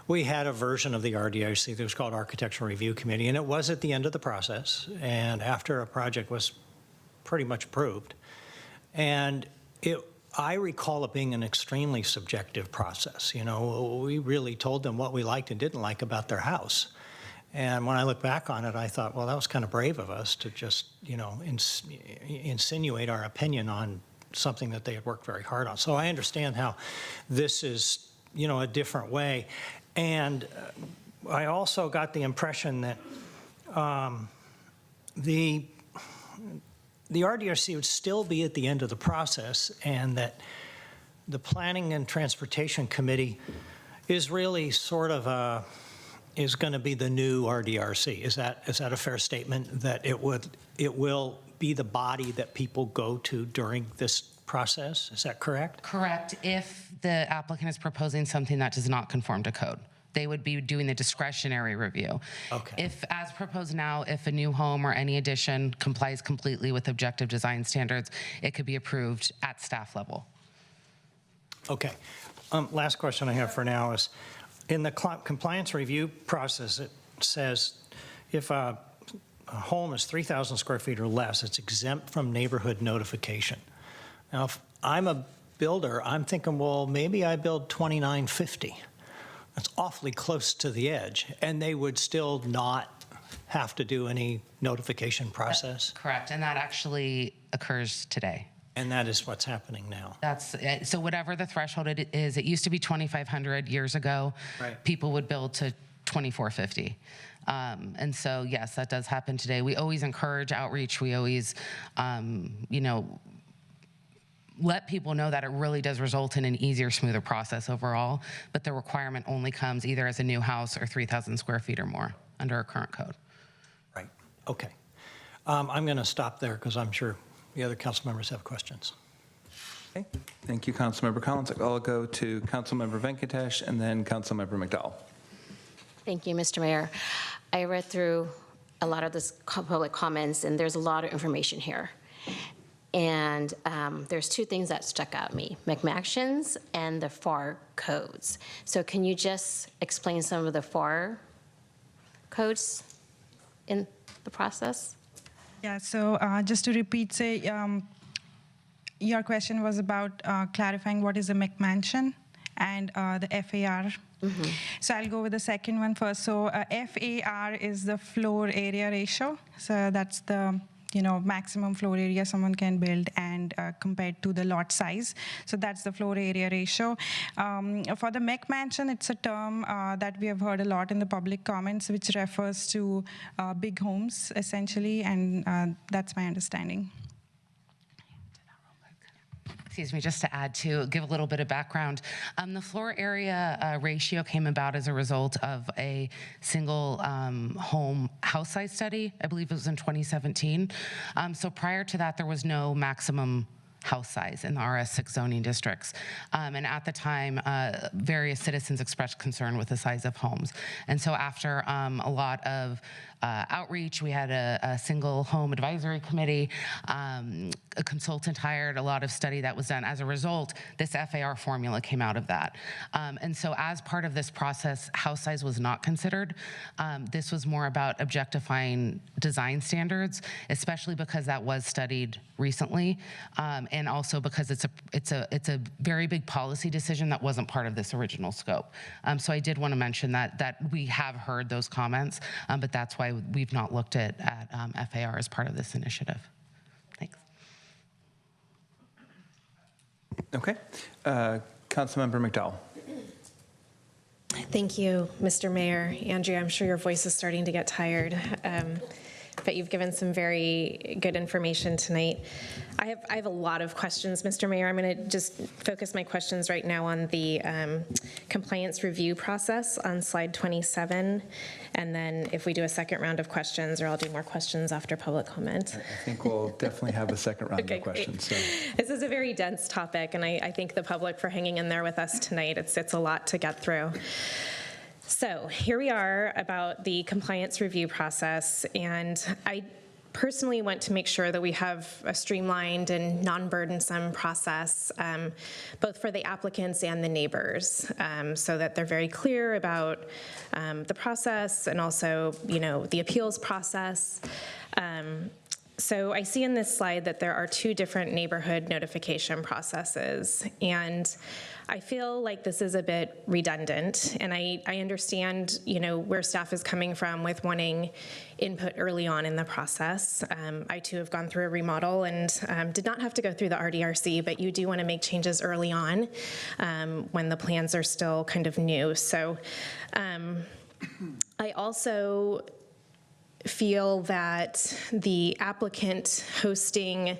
we had a version of the RDRC that was called Architectural Review Committee, and it was at the end of the process, and after a project was pretty much approved. And I recall it being an extremely subjective process. We really told them what we liked and didn't like about their house. And when I look back on it, I thought, well, that was kind of brave of us to just, insinuate our opinion on something that they had worked very hard on. So I understand how this is, a different way. And I also got the impression that the RDRC would still be at the end of the process, and that the Planning and Transportation Committee is really sort of is going to be the new RDRC. Is that a fair statement, that it will be the body that people go to during this process? Is that correct? Correct. If the applicant is proposing something that does not conform to code, they would be doing the discretionary review. Okay. If, as proposed now, if a new home or any addition complies completely with objective design standards, it could be approved at staff level. Okay. Last question I have for now is, in the compliance review process, it says if a home is 3,000 square feet or less, it's exempt from neighborhood notification. Now, if I'm a builder, I'm thinking, well, maybe I build 2950. That's awfully close to the edge, and they would still not have to do any notification process? Correct, and that actually occurs today. And that is what's happening now. So whatever the threshold it is, it used to be 2,500 years ago. Right. People would build to 2,450. And so, yes, that does happen today. We always encourage outreach. We always, let people know that it really does result in an easier, smoother process overall, but the requirement only comes either as a new house or 3,000 square feet or more under our current code. Right. Okay. I'm going to stop there because I'm sure the other council members have questions. Okay. Thank you, Councilmember Collins. I'll go to Councilmember Venkatesh and then Councilmember McDowell. Thank you, Mr. Mayor. I read through a lot of this public comments, and there's a lot of information here. And there's two things that stuck out at me, McMactions and the FAR codes. So can you just explain some of the FAR codes in the process? Yeah, so just to repeat, say, your question was about clarifying what is a McMansion and the FAR. Mm-hmm. So I'll go with the second one first. So FAR is the floor area ratio. So that's the maximum floor area someone can build, and compared to the lot size. So that's the floor area ratio. For the McMansion, it's a term that we have heard a lot in the public comments, which refers to big homes, essentially, and that's my understanding. Excuse me, just to add to give a little bit of background, the floor area ratio came about as a result of a single home house size study. I believe it was in 2017. So prior to that, there was no maximum house size in the RS6 zoning districts. And at the time, various citizens expressed concern with the size of homes. And so after a lot of outreach, we had a single home advisory committee, a consultant hired, a lot of study that was done. As a result, this FAR formula came out of that. And so as part of this process, house size was not considered. This was more about objectifying design standards, especially because that was studied recently, and also because it's a very big policy decision that wasn't part of this original scope. So I did want to mention that we have heard those comments, but that's why we've not looked at FAR as part of this initiative. Thanks. Okay. Councilmember McDowell. Thank you, Mr. Mayor. Andrea, I'm sure your voice is starting to get tired, but you've given some very good information tonight. I have a lot of questions, Mr. Mayor. I'm going to just focus my questions right now on the compliance review process on slide 27, and then if we do a second round of questions, or I'll do more questions after public comment. I think we'll definitely have a second round Okay, of questions. So. This is a very dense topic, and I thank the public for hanging in there with us tonight. It's a lot to get through. So here we are about the compliance review process, and I personally want to make sure that we have a streamlined and non-burdensome process, both for the applicants and the neighbors, so that they're very clear about the process and also, the appeals process. So I see in this slide that there are two different neighborhood notification processes, and I feel like this is a bit redundant, and I understand, where staff is coming from with wanting input early on in the process. I too have gone through a remodel and did not have to go through the RDRC, but you do want to make changes early on when the plans are still kind of new. So I also feel that the applicant hosting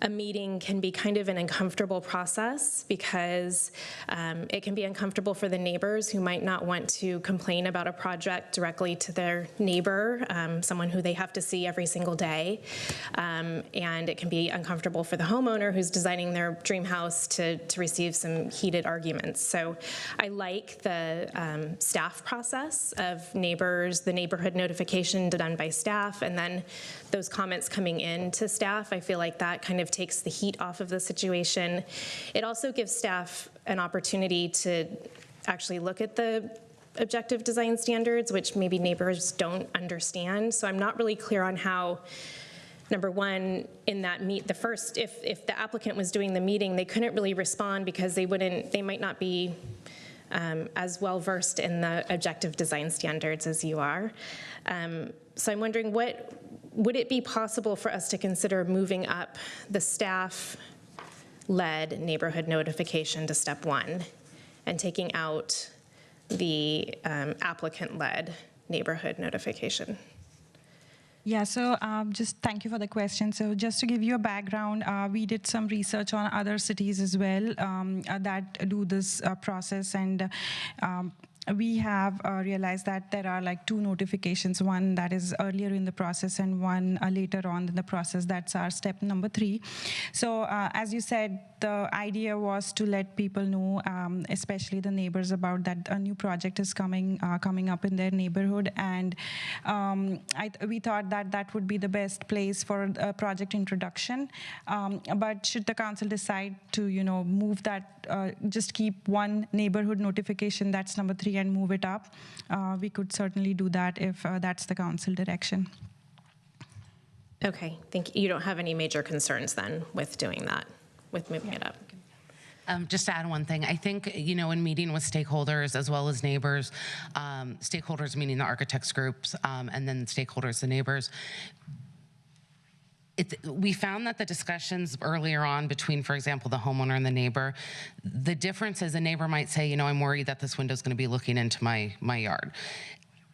a meeting can be kind of an uncomfortable process because it can be uncomfortable for the neighbors who might not want to complain about a project directly to their neighbor, someone who they have to see every single day. And it can be uncomfortable for the homeowner who's designing their dream house to receive some heated arguments. So I like the staff process of neighbors, the neighborhood notification done by staff, and then those comments coming in to staff. I feel like that kind of takes the heat off of the situation. It also gives staff an opportunity to actually look at the objective design standards, which maybe neighbors don't understand. So I'm not really clear on how, number one, in that if the applicant was doing the meeting, they couldn't really respond because they might not be as well versed in the objective design standards as you are. So I'm wondering, would it be possible for us to consider moving up the staff-led neighborhood notification to step 1 and taking out the applicant-led neighborhood notification? Yeah, so just thank you for the question. So just to give you a background, we did some research on other cities as well that do this process, and we have realized that there are like 2 notifications, one that is earlier in the process and one later on in the process. That's our step number 3. So as you said, the idea was to let people know, especially the neighbors, about that a new project is coming up in their neighborhood, and we thought that that would be the best place for a project introduction. But should the council decide to, move that, just keep one neighborhood notification, that's number 3, and move it up, we could certainly do that if that's the council direction. Okay, thank you. You don't have any major concerns then with doing that, with moving it up? Just to add one thing, I think, in meeting with stakeholders as well as neighbors, stakeholders meaning the architects groups, and then stakeholders, the neighbors, we found that the discussions earlier on between, for example, the homeowner and the neighbor, the difference is a neighbor might say, I'm worried that this window's going to be looking into my yard.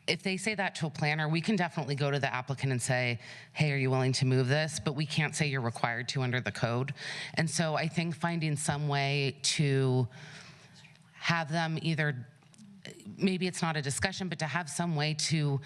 If they say that to a planner, we can definitely go to the applicant and say, hey, are you willing to move this? But we can't say you're required to under the code. And so I think finding some way to have them either, maybe it's not a discussion, but to have some way to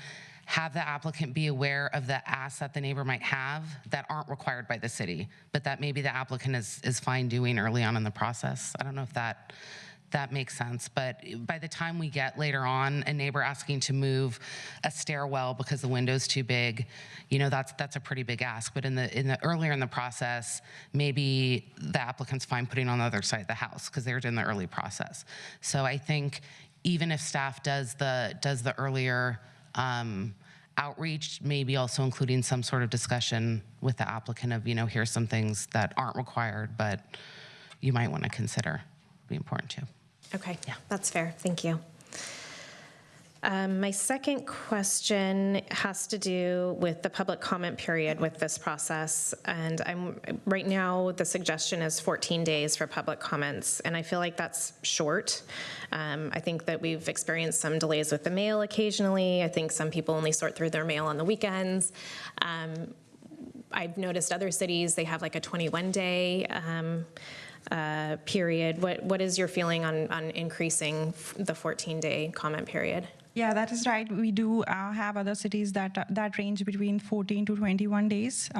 have the applicant be aware of the asks that the neighbor might have that aren't required by the city, but that maybe the applicant is fine doing early on in the process. I don't know if that makes sense, but by the time we get later on a neighbor asking to move a stairwell because the window's too big, that's a pretty big ask. But in the earlier in the process, maybe the applicant's fine putting on the other side of the house because they're in the early process. So I think even if staff does the earlier outreach, maybe also including some sort of discussion with the applicant of, here's some things that aren't required, but you might want to consider, be important too. Okay, that's fair. Thank you. My second question has to do with the public comment period with this process. And right now, the suggestion is 14 days for public comments, and I feel like that's short. I think that we've experienced some delays with the mail occasionally. I think some people only sort through their mail on the weekends. I've noticed other cities, they have like a 21-day period. What is your feeling on increasing the 14-day comment period? Yeah, that is right. We do have other cities that range between 14 to 21 days.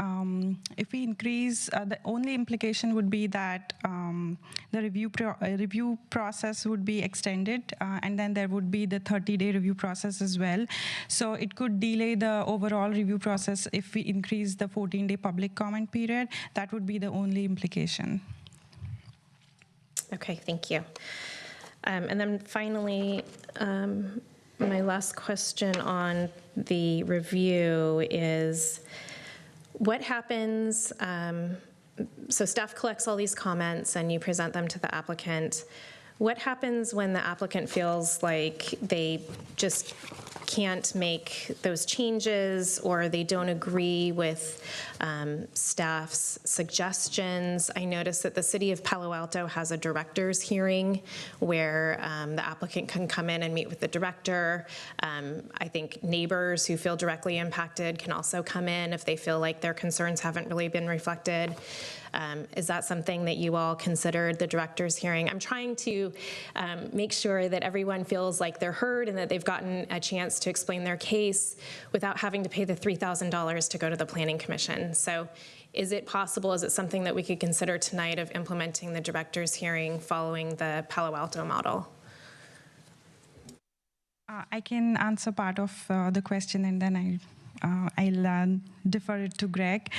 If we increase, the only implication would be that the review process would be extended, and then there would be the 30-day review process as well. So it could delay the overall review process if we increase the 14-day public comment period. That would be the only implication. Okay, thank you. And then finally, my last question on the review is, what happens, so staff collects all these comments and you present them to the applicant. What happens when the applicant feels like they just can't make those changes, or they don't agree with staff's suggestions? I noticed that the city of Palo Alto has a director's hearing where the applicant can come in and meet with the director. I think neighbors who feel directly impacted can also come in if they feel like their concerns haven't really been reflected. Is that something that you all considered, the director's hearing? I'm trying to make sure that everyone feels like they're heard and that they've gotten a chance to explain their case without having to pay the $3,000 to go to the Planning Commission. So is it possible, is it something that we could consider tonight of implementing the director's hearing following the Palo Alto model? I can answer part of the question, and then I'll defer it to Greg.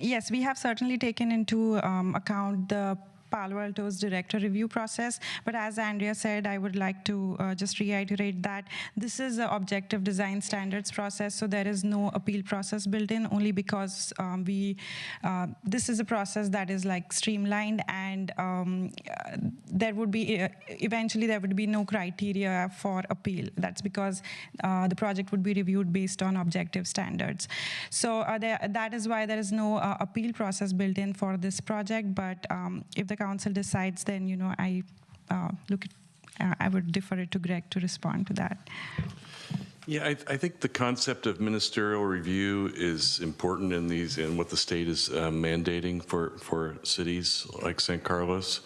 Yes, we have certainly taken into account the Palo Alto's director review process, but as Andrea said, I would like to just reiterate that this is an objective design standards process, so there is no appeal process built in, only because this is a process that is like streamlined, and there would be eventually there would be no criteria for appeal. That's because the project would be reviewed based on objective standards. So that is why there is no appeal process built in for this project. But if the council decides, then I would defer it to Greg to respond to that. Yeah, I think the concept of ministerial review is important in these, and what the state is mandating for cities like San Carlos.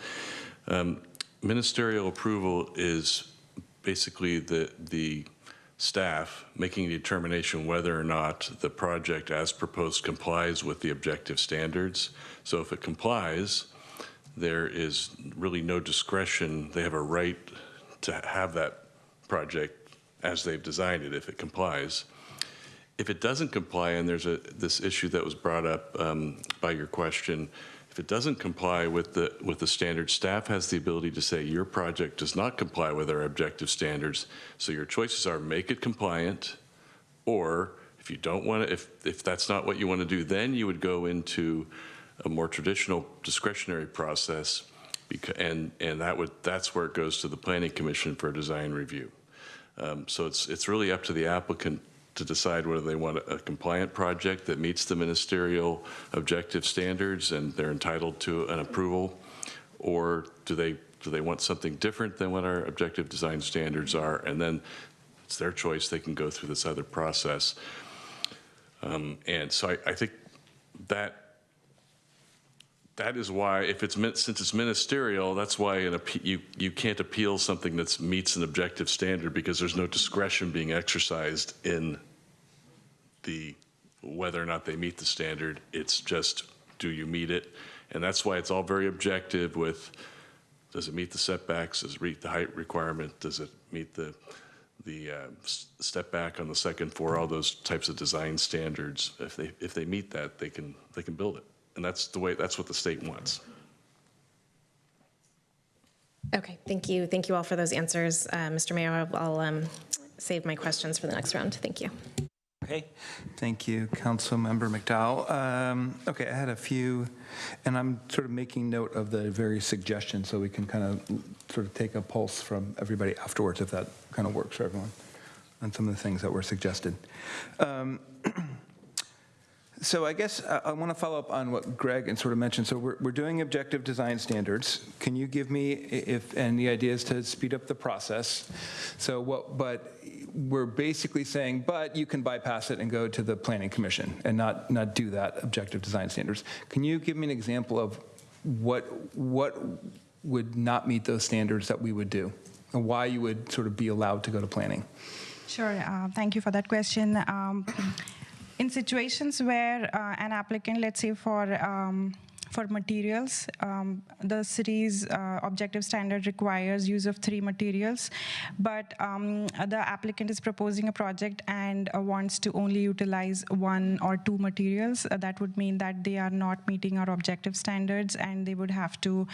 Ministerial approval is basically the staff making a determination whether or not the project as proposed complies with the objective standards. So if it complies, there is really no discretion. They have a right to have that project as they've designed it if it complies. If it doesn't comply, and there's this issue that was brought up by your question, if it doesn't comply with the standards, staff has the ability to say your project does not comply with our objective standards. So your choices are make it compliant, or if you don't want to, if that's not what you want to do, then you would go into a more traditional discretionary process, and that's where it goes to the Planning Commission for a design review. So it's really up to the applicant to decide whether they want a compliant project that meets the ministerial objective standards and they're entitled to an approval, or do they want something different than what our objective design standards are, and then it's their choice. They can go through this other process. And so I think that is why, since it's ministerial, that's why you can't appeal something that meets an objective standard, because there's no discretion being exercised in whether or not they meet the standard. It's just, do you meet it? And that's why it's all very objective with, does it meet the setbacks? Does it meet the height requirement? Does it meet the step back on the second floor? All those types of design standards. If they meet that, they can build it. And that's what the state wants. Okay, thank you. Thank you all for those answers. Mr. Mayor, I'll save my questions for the next round. Thank you. Okay, thank you, Councilmember McDowell. Okay, I had a few, and I'm sort of making note of the various suggestions so we can kind of sort of take a pulse from everybody afterwards, if that kind of works for everyone, on some of the things that were suggested. So I guess I want to follow up on what Greg and sort of mentioned. So we're doing objective design standards. Can you give me if any ideas to speed up the process? So but we're basically saying, but you can bypass it and go to the Planning Commission and not do that objective design standards. Can you give me an example of what would not meet those standards that we would do, and why you would sort of be allowed to go to planning? Sure. Thank you for that question. In situations where an applicant, let's say for materials, the city's objective standard requires use of 3 materials, but the applicant is proposing a project and wants to only utilize 1 or 2 materials. That would mean that they are not meeting our objective standards, and they would have to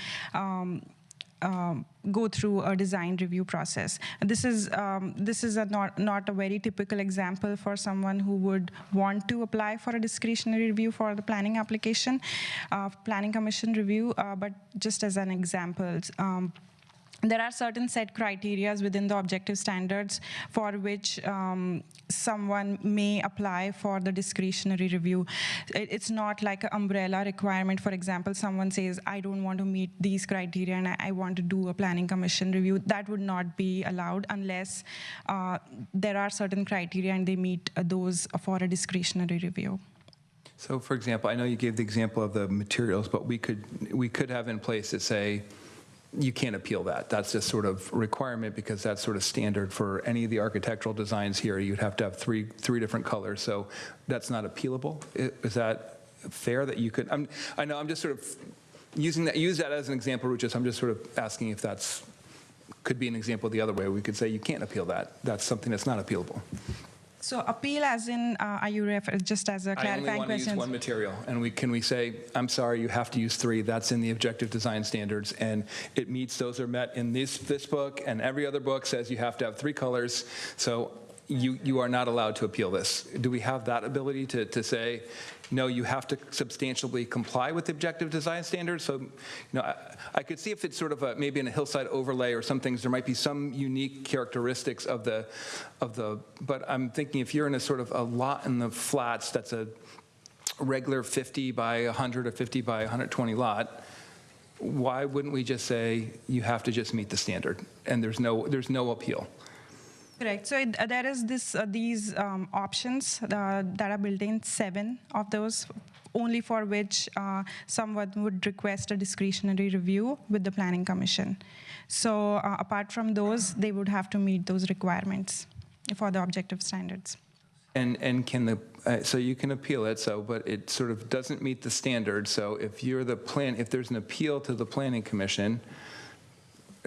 go through a design review process. This is not a very typical example for someone who would want to apply for a discretionary review for the planning application, planning commission review, but just as an example. There are certain set criteria within the objective standards for which someone may apply for the discretionary review. It's not like an umbrella requirement. For example, someone says, I don't want to meet these criteria and I want to do a planning commission review. That would not be allowed unless there are certain criteria and they meet those for a discretionary review. So for example, I know you gave the example of the materials, but we could have in place that say, you can't appeal that. That's just sort of requirement because that's sort of standard for any of the architectural designs here. You'd have to have three different colors. So that's not appealable. Is that fair that you could? I know I'm just sort of use that as an example, Ruchas. I'm just sort of asking if that's could be an example the other way. We could say you can't appeal that. That's something that's not appealable. So appeal as in, are you just as a clarifying question? I only want to use 1 material, and can we say, I'm sorry, you have to use 3. That's in the objective design standards, and it meets, those are met in this book, and every other book says you have to have 3 colors, so you are not allowed to appeal this. Do we have that ability to say, no, you have to substantially comply with the objective design standards? So, I could see if it's sort of maybe in a hillside overlay or some things, there might be some unique characteristics of the, but I'm thinking if you're in a sort of a lot in the flats that's a regular 50 by 100 or 50 by 120 lot, why wouldn't we just say you have to just meet the standard and there's no appeal? Correct. So there is these options that are built in, 7 of those, only for which someone would request a discretionary review with the Planning Commission. So apart from those, they would have to meet those requirements for the objective standards. And can the so you can appeal it, but it sort of doesn't meet the standard. So if you're if there's an appeal to the Planning Commission,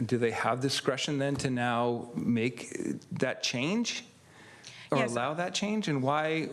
do they have discretion then to now make that change or Yes. allow that change? And why?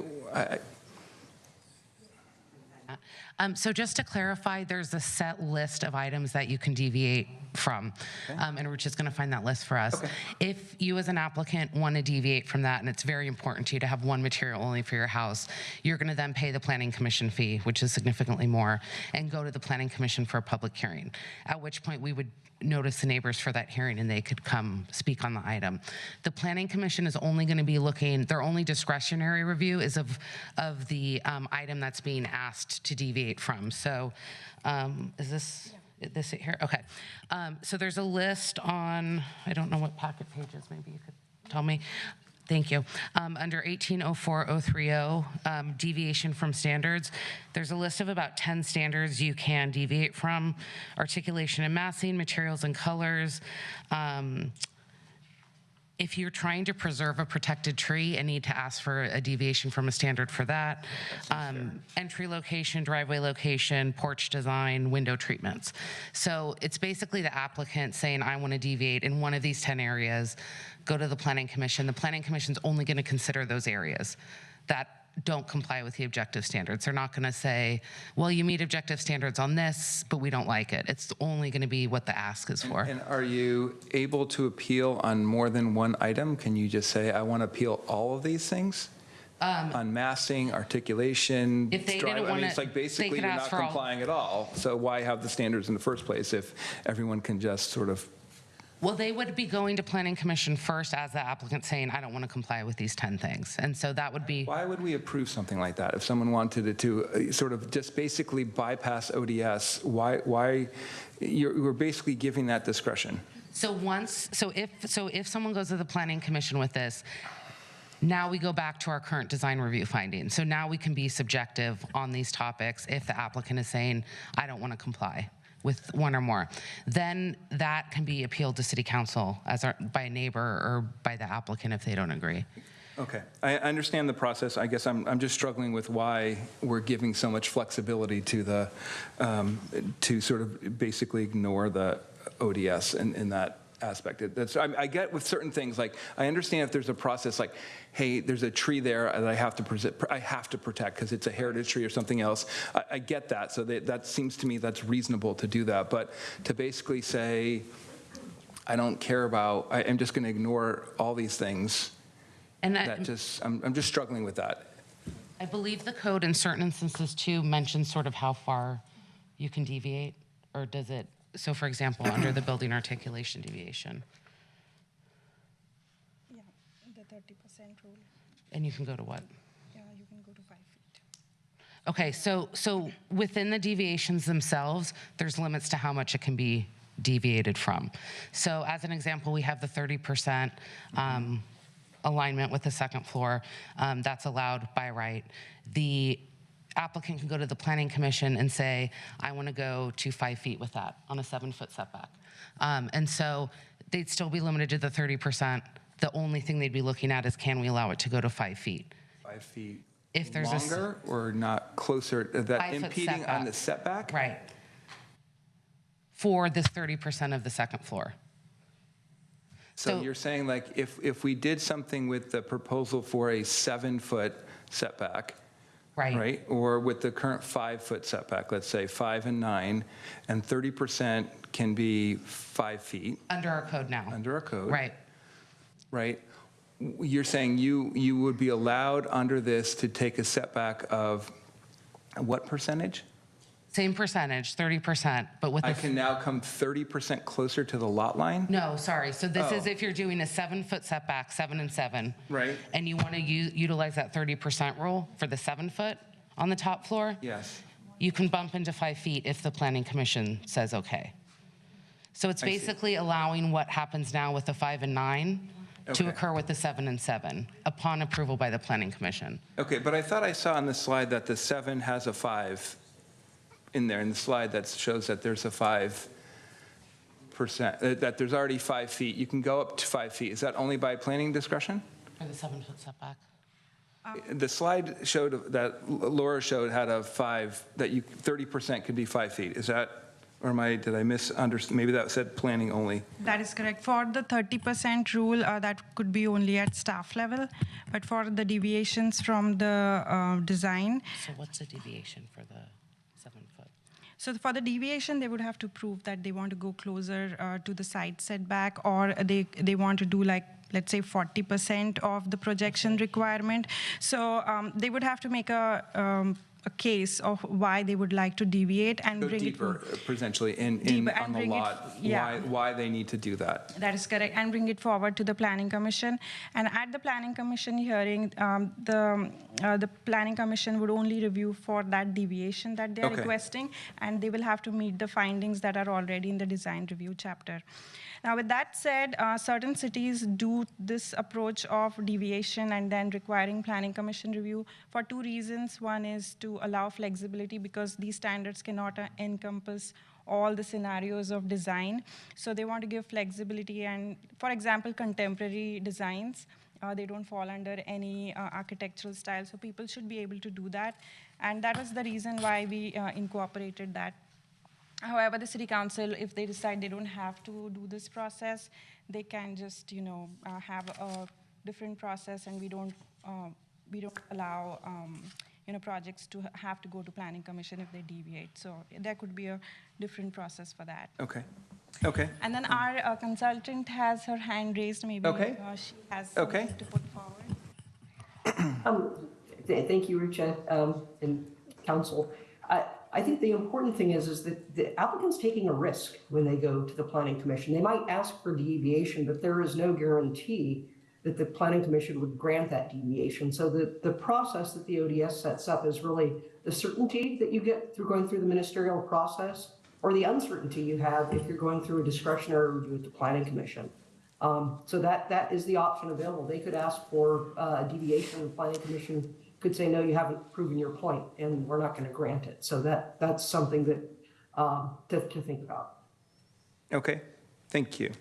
So just to clarify, there's a set list of items that you can deviate from, and Rucha's going to find that list for us. If you as an applicant want to deviate from that, and it's very important to you to have one material only for your house, you're going to then pay the Planning Commission fee, which is significantly more, and go to the Planning Commission for a public hearing, at which point we would notice the neighbors for that hearing and they could come speak on the item. The Planning Commission is only going to be looking, their only discretionary review is of the item that's being asked to deviate from. So is this it here? Okay. So there's a list on, I don't know what packet pages, maybe you could tell me. Thank you. Under 1804030, deviation from standards, there's a list of about 10 standards you can deviate from: articulation and massing, materials and colors. If you're trying to preserve a protected tree and need to ask for a deviation from a standard for that, entry location, driveway location, porch design, window treatments. So it's basically the applicant saying, I want to deviate in one of these 10 areas, go to the Planning Commission. The Planning Commission's only going to consider those areas that don't comply with the objective standards. They're not going to say, well, you meet objective standards on this, but we don't like it. It's only going to be what the ask is for. And are you able to appeal on more than one item? Can you just say, I want to appeal all of these things? On massing, articulation, if they didn't want it's like basically you're not complying at all. So why have the standards in the first place if everyone can just sort of? Well, they would be going to Planning Commission first as the applicant saying, I don't want to comply with these 10 things. And so that would be. Why would we approve something like that? If someone wanted it to sort of just basically bypass ODS, why you're basically giving that discretion? So if someone goes to the Planning Commission with this, now we go back to our current design review findings. So now we can be subjective on these topics if the applicant is saying, I don't want to comply with one or more. Then that can be appealed to City Council by a neighbor or by the applicant if they don't agree. Okay, I understand the process. I guess I'm just struggling with why we're giving so much flexibility to the to sort of basically ignore the ODS in that aspect. I get with certain things, like I understand if there's a process like, hey, there's a tree there that I have to protect because it's a heritage tree or something else. I get that. So that seems to me that's reasonable to do that. But to basically say, I don't care about, I'm just going to ignore all these things. And I'm just struggling with that. I believe the code in certain instances too mentions sort of how far you can deviate, or does it? So for example, under the building articulation deviation. Yeah, the 30% rule. And you can go to what? Yeah, you can go to 5 feet. Okay, so within the deviations themselves, there's limits to how much it can be deviated from. So as an example, we have the 30% alignment with the second floor. That's allowed by right. The applicant can go to the Planning Commission and say, I want to go to 5 feet with that on a 7-foot setback. And so they'd still be limited to the 30%. The only thing they'd be looking at is, can we allow it to go to 5 feet? 5 feet if there's longer or not closer, that impeding setback. on the setback? Right. For this 30% of the second floor. So you're saying like if we did something with the proposal for a 7-foot setback, right? Or with the current 5-foot setback, let's say 5 and 9, and 30% can be 5 feet. Under our code now. Under our code. Right. Right. You're saying you would be allowed under this to take a setback of what percentage? Same percentage, 30%, but with I can now come 30% closer to the lot line? No, sorry. So this is if you're doing a 7-foot setback, 7 and 7. Right. And you want to utilize that 30% rule for the 7-foot on the top floor? Yes. You can bump into 5 feet if the Planning Commission says okay. So it's basically allowing what happens now with the 5 and 9 to occur with the 7 and 7 upon approval by the Planning Commission. Okay, but I thought I saw on the slide that the 7 has a 5 in there, in the slide that shows that there's a 5%, that there's already 5 feet. You can go up to 5 feet. Is that only by planning discretion? Or the 7-foot setback? The slide showed that Laura showed had a 5, that 30% could be 5 feet. Is that, or did I misunderstand? Maybe that said planning only. That is correct. For the 30% rule, that could be only at staff level, but for the deviations from the design. So what's the deviation for the 7-foot? So for the deviation, they would have to prove that they want to go closer to the side setback, or they want to do like, let's say 40% of the projection requirement. So they would have to make a case of why they would like to deviate and Go bring deeper, potentially, on the lot, why they need to do that. That is correct, and bring it forward to the Planning Commission. And at the Planning Commission hearing, the Planning Commission would only review for that deviation that they are requesting, and they will have to meet the findings that are already in the design review chapter. Now, with that said, certain cities do this approach of deviation and then requiring Planning Commission review for 2 reasons. One is to allow flexibility, because these standards cannot encompass all the scenarios of design. So they want to give flexibility, and for example, contemporary designs, they don't fall under any architectural style, so people should be able to do that. And that was the reason why we incorporated that. However, the City Council, if they decide they don't have to do this process, they can just, have a different process, and we don't allow, projects to have to go to Planning Commission if they deviate. So there could be a different process for that. Okay. Okay. And then our consultant has her hand raised. Maybe she has something to put forward. Thank you, Rucha, and Council. I think the important thing is that the applicant's taking a risk when they go to the Planning Commission. They might ask for deviation, but there is no guarantee that the Planning Commission would grant that deviation. So the process that the ODS sets up is really the certainty that you get through going through the ministerial process, or the uncertainty you have if you're going through a discretionary review with the Planning Commission. So that is the option available. They could ask for a deviation, and the Planning Commission could say, no, you haven't proven your point, and we're not going to grant it. So that's something that to think about. Okay, thank you.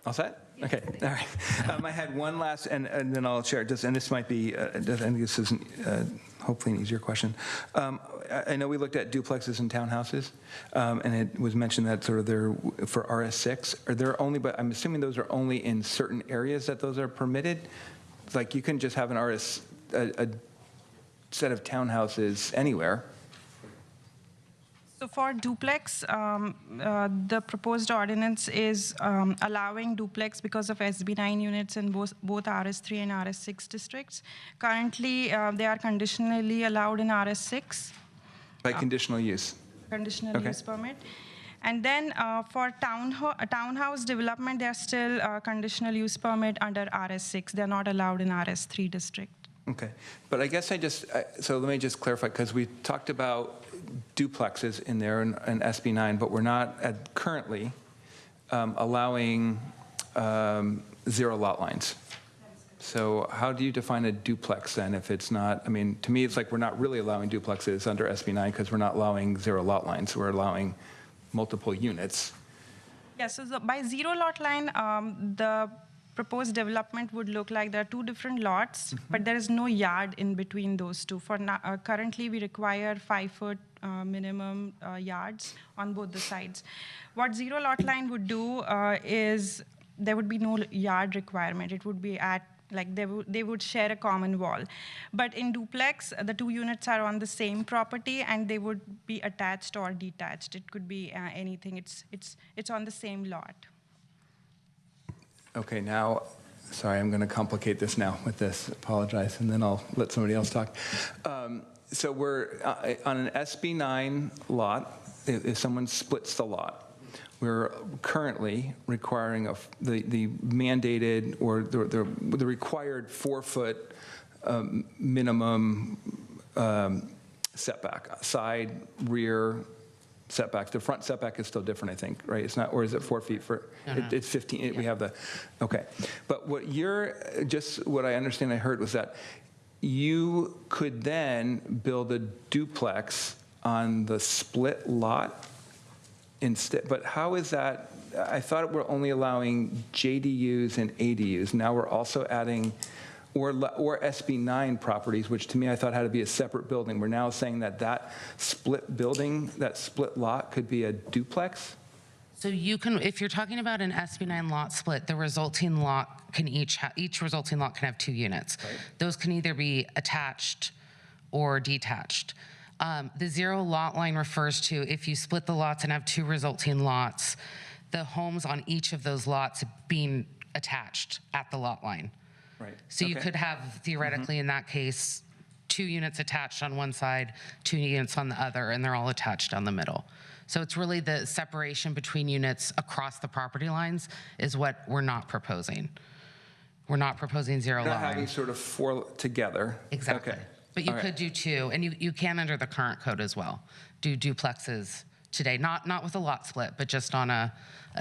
All set? Okay, all right. I had one last, and then I'll share it. And this might be, I think this isn't hopefully an easier question. I know we looked at duplexes and townhouses, and it was mentioned that sort of they're for RS6. Are there only, but I'm assuming those are only in certain areas that those are permitted? Like you can just have a set of townhouses anywhere. So for duplex, the proposed ordinance is allowing duplex because of SB9 units in both RS3 and RS6 districts. Currently, they are conditionally allowed in RS6. By conditional use? Conditional use permit. And then for townhouse development, they're still conditional use permit under RS6. They're not allowed in RS3 district. Okay, but I guess so let me just clarify, because we talked about duplexes in there and SB9, but we're not currently allowing 0 lot lines. So how do you define a duplex then if it's not, I mean, to me, it's like we're not really allowing duplexes under SB9 because we're not allowing 0 lot lines. We're allowing multiple units. Yeah, so by 0 lot line, the proposed development would look like there are 2 different lots, but there is no yard in between those 2. For now, currently, we require 5-foot minimum yards on both the sides. What 0 lot line would do is there would be no yard requirement. It would be they would share a common wall. But in duplex, the 2 units are on the same property, and they would be attached or detached. It could be anything. It's on the same lot. Okay, now, sorry, I'm going to complicate this now with this. Apologize, and then I'll let somebody else talk. So we're on an SB9 lot. If someone splits the lot, we're currently requiring the mandated or the required 4-foot minimum setback, side, rear, setbacks. The front setback is still different, I think, right? It's not, or is it 4 feet for, it's 15, we have the, okay. But what I understand I heard was that you could then build a duplex on the split lot instead, but how is that? I thought we're only allowing JDUs and ADUs. Now we're also adding, or SB9 properties, which to me I thought had to be a separate building. We're now saying that split building, that split lot could be a duplex? So you can, if you're talking about an SB9 lot split, the resulting lot can each resulting lot can have 2 units. Right. Those can either be attached or detached. The 0 lot line refers to if you split the lots and have 2 resulting lots, the homes on each of those lots being attached at the lot line. Right. So you could have, theoretically, in that case, 2 units attached on one side, 2 units on the other, and they're all attached down the middle. So it's really the separation between units across the property lines is what we're not proposing. We're not proposing 0 Not lot line. having sort of 4 together. Exactly. Okay. But you All could do 2, and you can under the current code as well, do duplexes today, not with a lot split, but just on a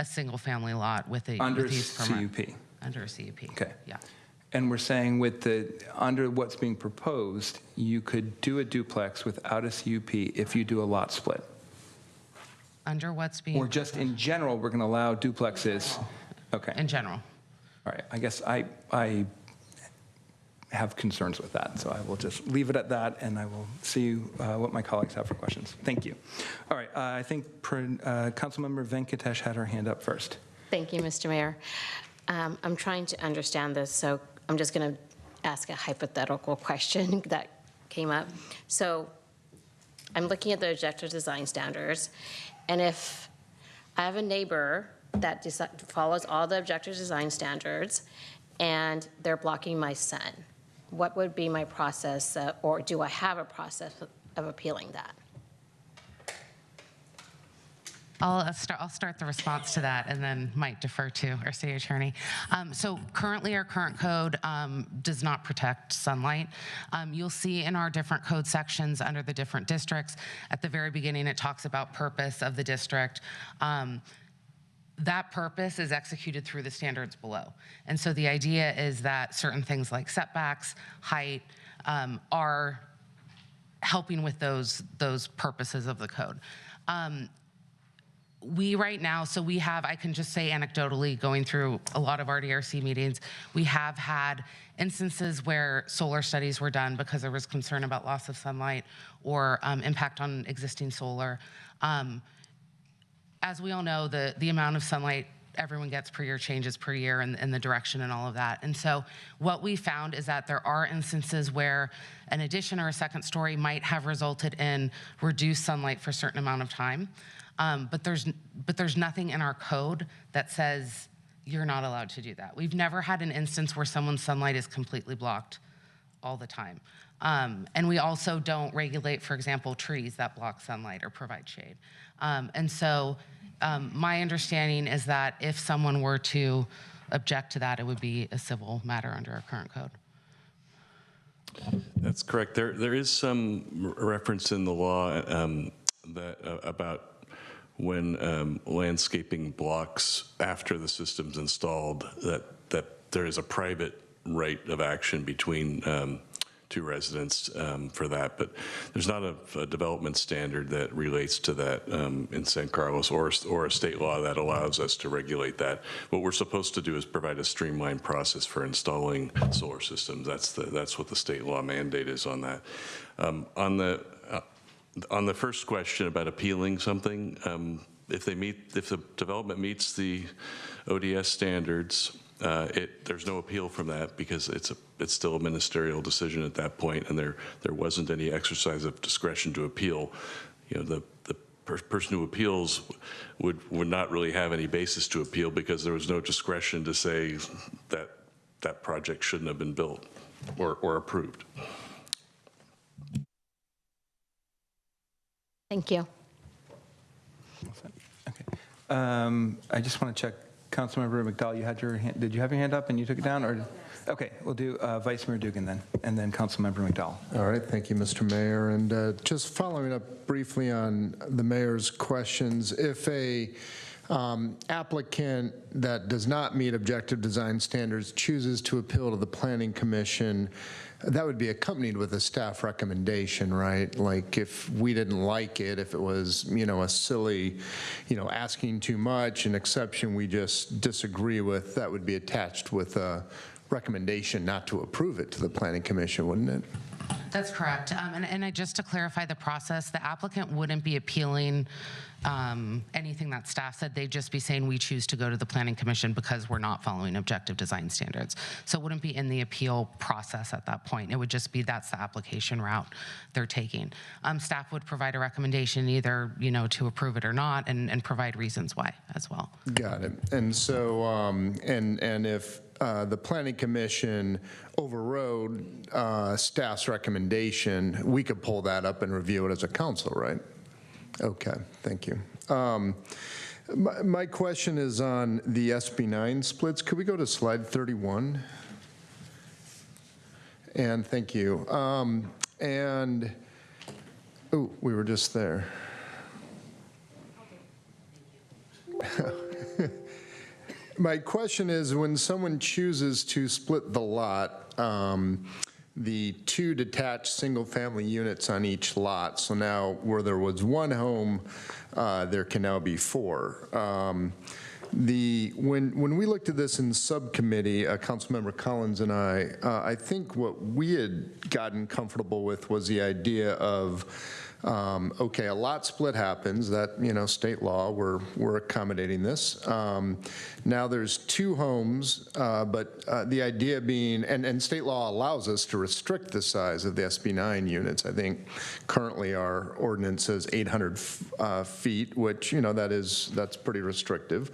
single family lot with a Under with use permit. CUP. Under a CUP. Okay. Yeah. And we're saying under what's being proposed, you could do a duplex without a CUP if you do a lot split. Under what's being. Or just in general, we're going to allow duplexes. Okay. In general. All right. I guess I have concerns with that, so I will just leave it at that, and I will see what my colleagues have for questions. Thank you. All right. I think Councilmember Venkatesh had her hand up first. Thank you, Mr. Mayor. I'm trying to understand this, so I'm just going to ask a hypothetical question that came up. So I'm looking at the objective design standards, and if I have a neighbor that follows all the objective design standards and they're blocking my son, what would be my process, or do I have a process of appealing that? I'll start the response to that and then might defer to our city attorney. So currently our current code does not protect sunlight. You'll see in our different code sections under the different districts, at the very beginning it talks about purpose of the district. That purpose is executed through the standards below. And so the idea is that certain things like setbacks, height, are helping with those purposes of the code. We right now, I can just say anecdotally, going through a lot of RDRC meetings, we have had instances where solar studies were done because there was concern about loss of sunlight or impact on existing solar. As we all know, the amount of sunlight everyone gets per year changes per year and the direction and all of that. And so what we found is that there are instances where an addition or a second story might have resulted in reduced sunlight for a certain amount of time. But there's nothing in our code that says you're not allowed to do that. We've never had an instance where someone's sunlight is completely blocked all the time. And we also don't regulate, for example, trees that block sunlight or provide shade. And so my understanding is that if someone were to object to that, it would be a civil matter under our current code. That's correct. There is some reference in the law about when landscaping blocks after the system's installed, that there is a private right of action between two residents for that, but there's not a development standard that relates to that in San Carlos or a state law that allows us to regulate that. What we're supposed to do is provide a streamlined process for installing solar systems. That's what the state law mandate is on that. On the first question about appealing something, if the development meets the ODS standards, there's no appeal from that because it's still a ministerial decision at that point, and there wasn't any exercise of discretion to appeal. You know, the person who appeals would not really have any basis to appeal because there was no discretion to say that that project shouldn't have been built or approved. Thank you. Okay. I just want to check Councilmember McDowell, you had your hand, did you have your hand up and you took it down, or? Okay, we'll do Vice Mayor Dugan then, and then Councilmember McDowell. All right, thank you, Mr. Mayor. And just following up briefly on the mayor's questions, if a applicant that does not meet objective design standards chooses to appeal to the Planning Commission, that would be accompanied with a staff recommendation, right? Like if we didn't like it, if it was, a silly, asking too much, an exception we just disagree with, that would be attached with a recommendation not to approve it to the Planning Commission, wouldn't it? That's correct. And just to clarify the process, the applicant wouldn't be appealing anything that staff said. They'd just be saying we choose to go to the Planning Commission because we're not following objective design standards. So it wouldn't be in the appeal process at that point. It would just be that's the application route they're taking. Staff would provide a recommendation either to approve it or not, and provide reasons why as well. Got it. And so and if the Planning Commission overrode staff's recommendation, we could pull that up and review it as a council, right? Okay, thank you. My question is on the SB9 splits. Could we go to slide 31? And thank you. We were just there. My question is, when someone chooses to split the lot, the 2 detached single-family units on each lot, so now where there was 1 home, there can now be 4. When we looked at this in subcommittee, Councilmember Collins and I think what we had gotten comfortable with was the idea of okay, a lot split happens, that, state law, we're accommodating this. Now there's 2 homes, but the idea being, and state law allows us to restrict the size of the SB9 units. I think currently our ordinance says 800 feet, which, that's pretty restrictive.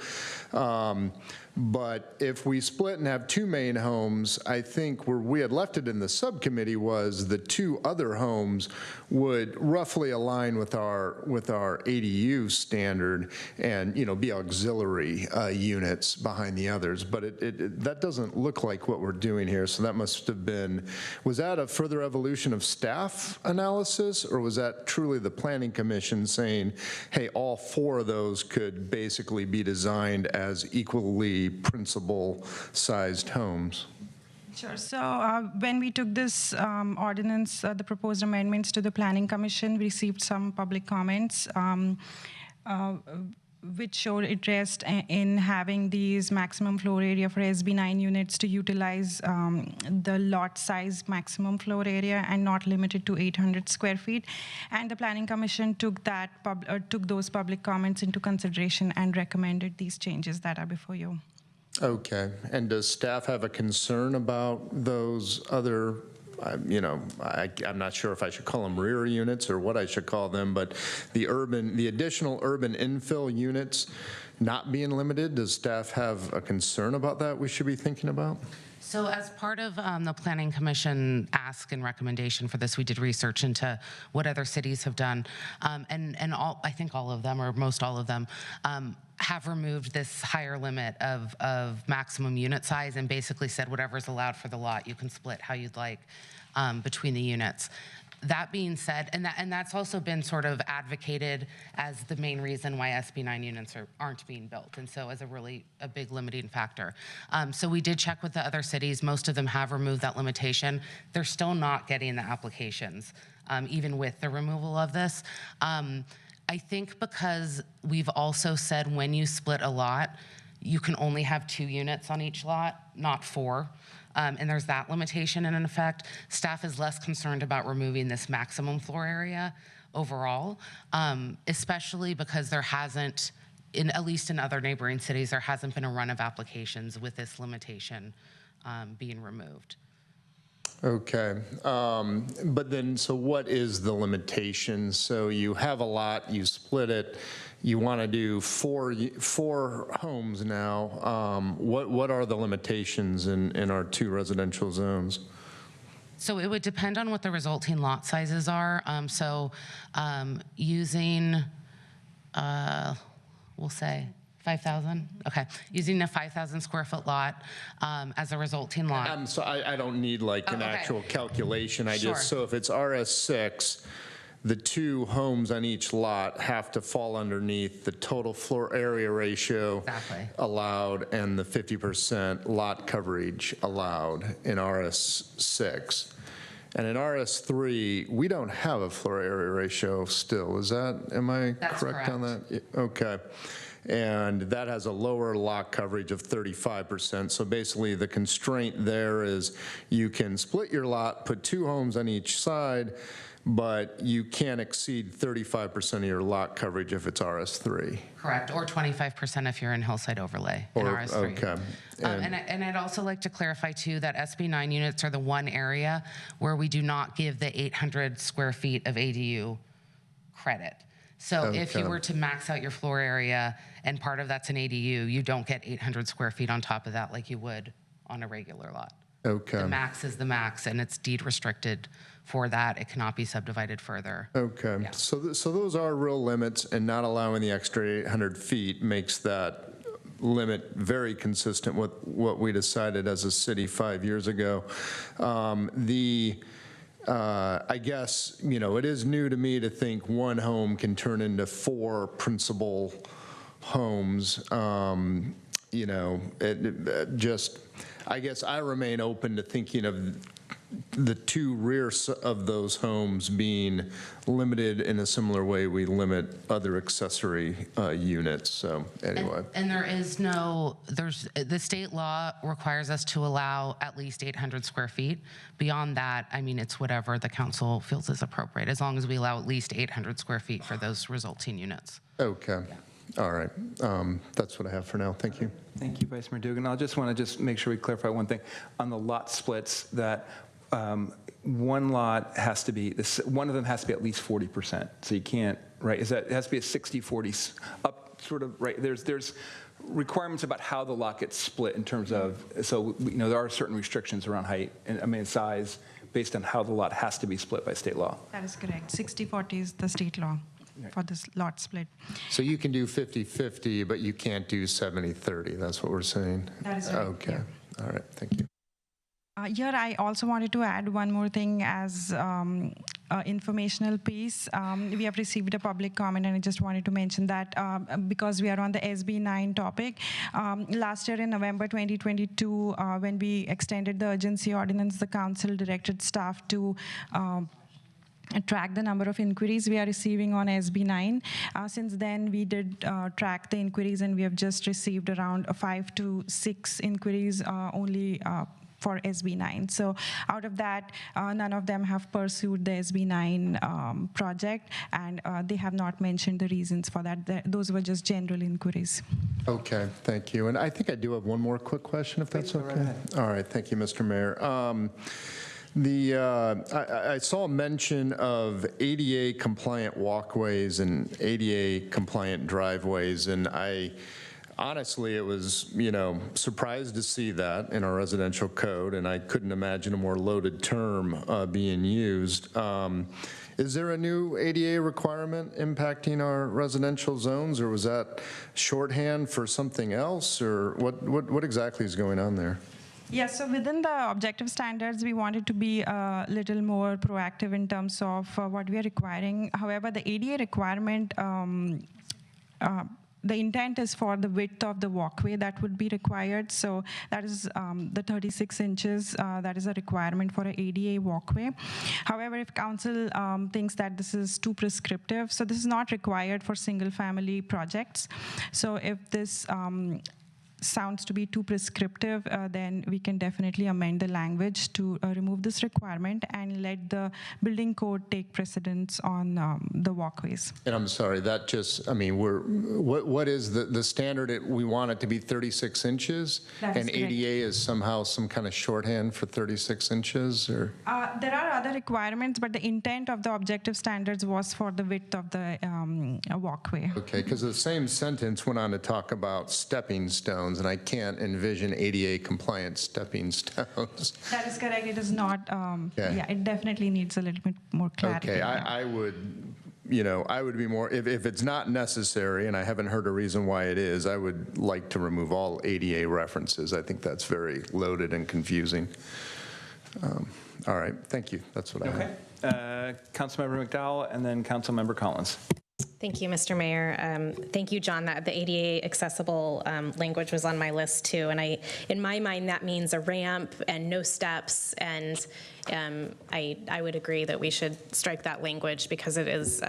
But if we split and have 2 main homes, I think where we had left it in the subcommittee was the 2 other homes would roughly align with our ADU standard and, be auxiliary units behind the others. But that doesn't look like what we're doing here. So that must have been, was that a further evolution of staff analysis, or was that truly the Planning Commission saying, hey, all 4 of those could basically be designed as equally principal-sized homes? Sure. So when we took this ordinance, the proposed amendments to the Planning Commission, we received some public comments which showed interest in having these maximum floor area for SB9 units to utilize the lot size maximum floor area and not limited to 800 square feet. And the Planning Commission took those public comments into consideration and recommended these changes that are before you. Okay. And does staff have a concern about those other, I'm not sure if I should call them rear units or what I should call them, but the additional urban infill units not being limited? Does staff have a concern about that we should be thinking about? So as part of the Planning Commission ask and recommendation for this, we did research into what other cities have done. And I think all of them, or most all of them, have removed this higher limit of maximum unit size and basically said whatever's allowed for the lot, you can split how you'd like between the units. That being said, and that's also been sort of advocated as the main reason why SB9 units aren't being built, and so as a big limiting factor. So we did check with the other cities. Most of them have removed that limitation. They're still not getting the applications, even with the removal of this. I think because we've also said when you split a lot, you can only have 2 units on each lot, not 4. And there's that limitation in effect. Staff is less concerned about removing this maximum floor area overall, especially because there hasn't, at least in other neighboring cities, there hasn't been a run of applications with this limitation being removed. Okay, but then, so what is the limitation? So you have a lot, you split it, you want to do four homes now. What are the limitations in our 2 residential zones? So it would depend on what the resulting lot sizes are. Using, we'll say 5,000? Okay. Using a 5,000 square foot lot as a resulting lot. So I don't need like an okay. actual calculation. I Sure. just, so if it's RS6, the 2 homes on each lot have to fall underneath the total floor area ratio allowed and the 50% lot coverage allowed in RS6. And in RS3, we don't have a floor area ratio still. Am I correct on that? Yeah, okay. And that has a lower lot coverage of 35%. So basically the constraint there is you can split your lot, put 2 homes on each side, but you can't exceed 35% of your lot coverage if it's RS3. Correct, or 25% if you're in hillside overlay in RS3. Okay. And I'd also like to clarify too that SB 9 units are the one area where we do not give the 800 square feet of ADU credit. So if you Okay. were to max out your floor area and part of that's an ADU, you don't get 800 square feet on top of that like you would on a regular lot. Okay. The max is the max, and it's deed restricted for that. It cannot be subdivided further. Okay. So those are real limits, and not allowing the extra 800 feet makes that limit very consistent with what we decided as a city 5 years ago. I guess, it is new to me to think one home can turn into 4 principal homes. I guess I remain open to thinking of the 2 rear of those homes being limited in a similar way we limit other accessory units. So anyway. And the state law requires us to allow at least 800 square feet. Beyond that, it's whatever the council feels is appropriate, as long as we allow at least 800 square feet for those resulting units. Okay. All right. That's what I have for now. Thank you. Thank you, Vice Mayor Dugan. I just want to make sure we clarify one thing. On the lot splits, that one lot has to be, one of them has to be at least 40%. So you can't, right? It has to be a 60-40 up sort of, right? There's requirements about how the lot gets split in terms of, so there are certain restrictions around height and size based on how the lot has to be split by state law. That is correct. 60-40 is the state law for this lot split. So you can do 50-50, but you can't do 70-30. That's what we're saying? That is right. Okay. All right. Thank you. Here, I also wanted to add one more thing as informational piece. We have received a public comment, and I just wanted to mention that because we are on the SB 9 topic. Last year in November 2022, when we extended the urgency ordinance, the council directed staff to track the number of inquiries we are receiving on SB 9. Since then, we did track the inquiries, and we have just received around 5 to 6 inquiries only for SB 9. So out of that, none of them have pursued the SB 9 project, and they have not mentioned the reasons for that. Those were just general inquiries. Okay, thank you. And I think I do have one more quick question, if that's okay. All right, thank you, Mr. Mayor. I saw a mention of ADA compliant walkways and ADA compliant driveways, and honestly, it was, surprised to see that in our residential code, and I couldn't imagine a more loaded term being used. Is there a new ADA requirement impacting our residential zones, or was that shorthand for something else, or what exactly is going on there? Yes, so within the objective standards, we wanted to be a little more proactive in terms of what we are requiring. However, the ADA requirement, the intent is for the width of the walkway that would be required. So that is the 36 inches. That is a requirement for an ADA walkway. However, if council thinks that this is too prescriptive, so this is not required for single-family projects. So if this sounds to be too prescriptive, then we can definitely amend the language to remove this requirement and let the building code take precedence on the walkways. And I'm sorry, that just, what is the standard? We want it to be 36 inches? That is and correct. ADA is somehow some kind of shorthand for 36 inches? Or? There are other requirements, but the intent of the objective standards was for the width of the walkway. Okay, because the same sentence went on to talk about stepping stones, and I can't envision ADA compliant stepping stones. That is correct. It is not, Okay. yeah, it definitely needs a little bit more clarity. Okay, I would I would be more, if it's not necessary, and I haven't heard a reason why it is, I would like to remove all ADA references. I think that's very loaded and confusing. All right, thank you. That's what I have. Councilmember McDowell and then Councilmember Collins. Thank you, Mr. Mayor. Thank you, John. That the ADA accessible language was on my list too, and in my mind, that means a ramp and no steps. And I would agree that we should strike that language because it is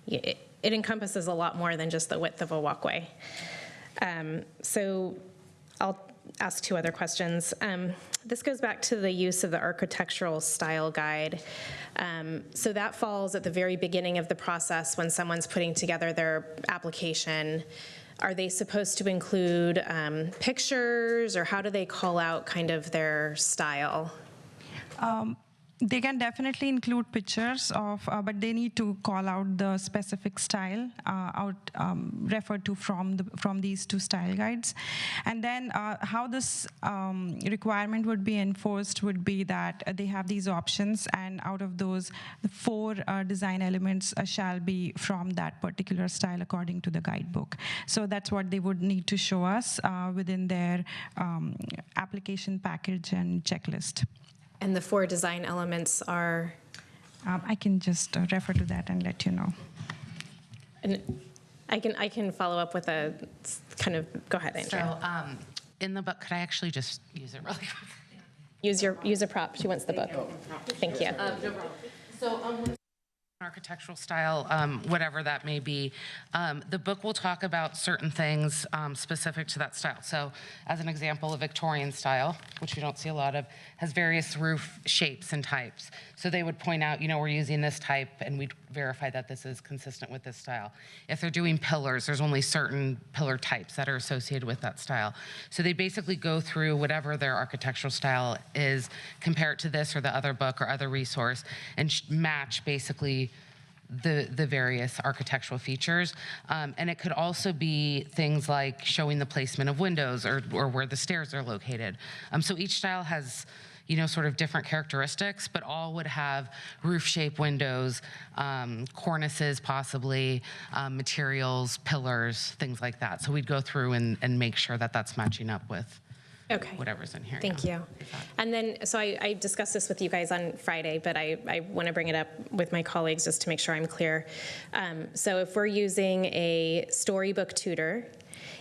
it encompasses a lot more than just the width of a walkway. So I'll ask two other questions. This goes back to the use of the architectural style guide. So that falls at the very beginning of the process when someone's putting together their application. Are they supposed to include pictures, or how do they call out kind of their style? They can definitely include pictures of, but they need to call out the specific style referred to from these two style guides. And then how this requirement would be enforced would be that they have these options, and out of those, the 4 design elements shall be from that particular style according to the guidebook. So that's what they would need to show us within their application package and checklist. And the 4 design elements are? I can just refer to that and let you know. And I can follow up with a kind of, go ahead, Andrea. So in the book, could I actually just use it really quick? Use a prop. She wants the book. Thank you. No problem. So architectural style, whatever that may be. The book will talk about certain things specific to that style. So as an example, a Victorian style, which we don't see a lot of, has various roof shapes and types. So they would point out, we're using this type, and we'd verify that this is consistent with this style. If they're doing pillars, there's only certain pillar types that are associated with that style. So they basically go through whatever their architectural style is, compare it to this or the other book or other resource, and match basically the various architectural features. And it could also be things like showing the placement of windows or where the stairs are located. So each style has sort of different characteristics, but all would have roof-shaped windows, cornices possibly, materials, pillars, things like that. So we'd go through and make sure that that's matching up with whatever's in here. Thank you. And then, so I discussed this with you guys on Friday, but I want to bring it up with my colleagues just to make sure I'm clear. So if we're using a storybook tutor,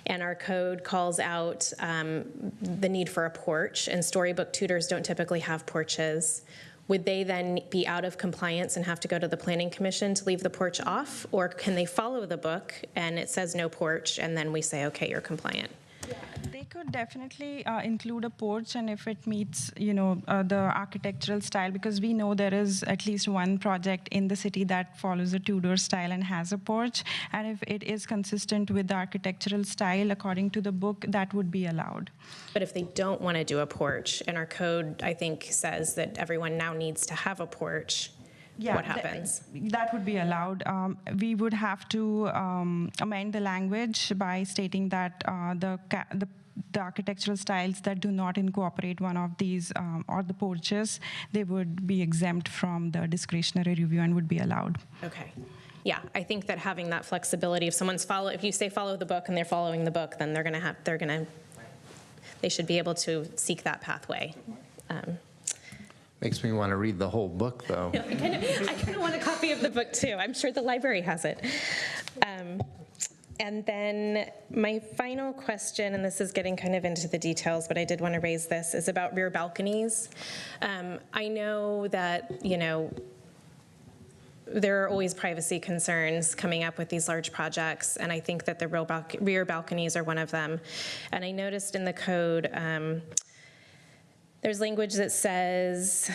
and our code calls out the need for a porch, and storybook tutors don't typically have porches, would they then be out of compliance and have to go to the Planning Commission to leave the porch off? Or can they follow the book and it says no porch, and then we say, okay, you're compliant? They could definitely include a porch, and if it meets, the architectural style, because we know there is at least one project in the city that follows a Tudor style and has a porch, and if it is consistent with the architectural style according to the book, that would be allowed. But if they don't want to do a porch, and our code, I think, says that everyone now needs to have a porch, what happens? That would be allowed. We would have to amend the language by stating that the architectural styles that do not incorporate one of these or the porches, they would be exempt from the discretionary review and would be allowed. Okay. Yeah, I think that having that flexibility, if you say follow the book and they're following the book, then they should be able to seek that pathway. Makes me want to read the whole book, though. I kind of want a copy of the book, too. I'm sure the library has it. And then my final question, and this is getting kind of into the details, but I did want to raise this, is about rear balconies. I know that, there are always privacy concerns coming up with these large projects, and I think that the rear balconies are one of them. And I noticed in the code, there's language that says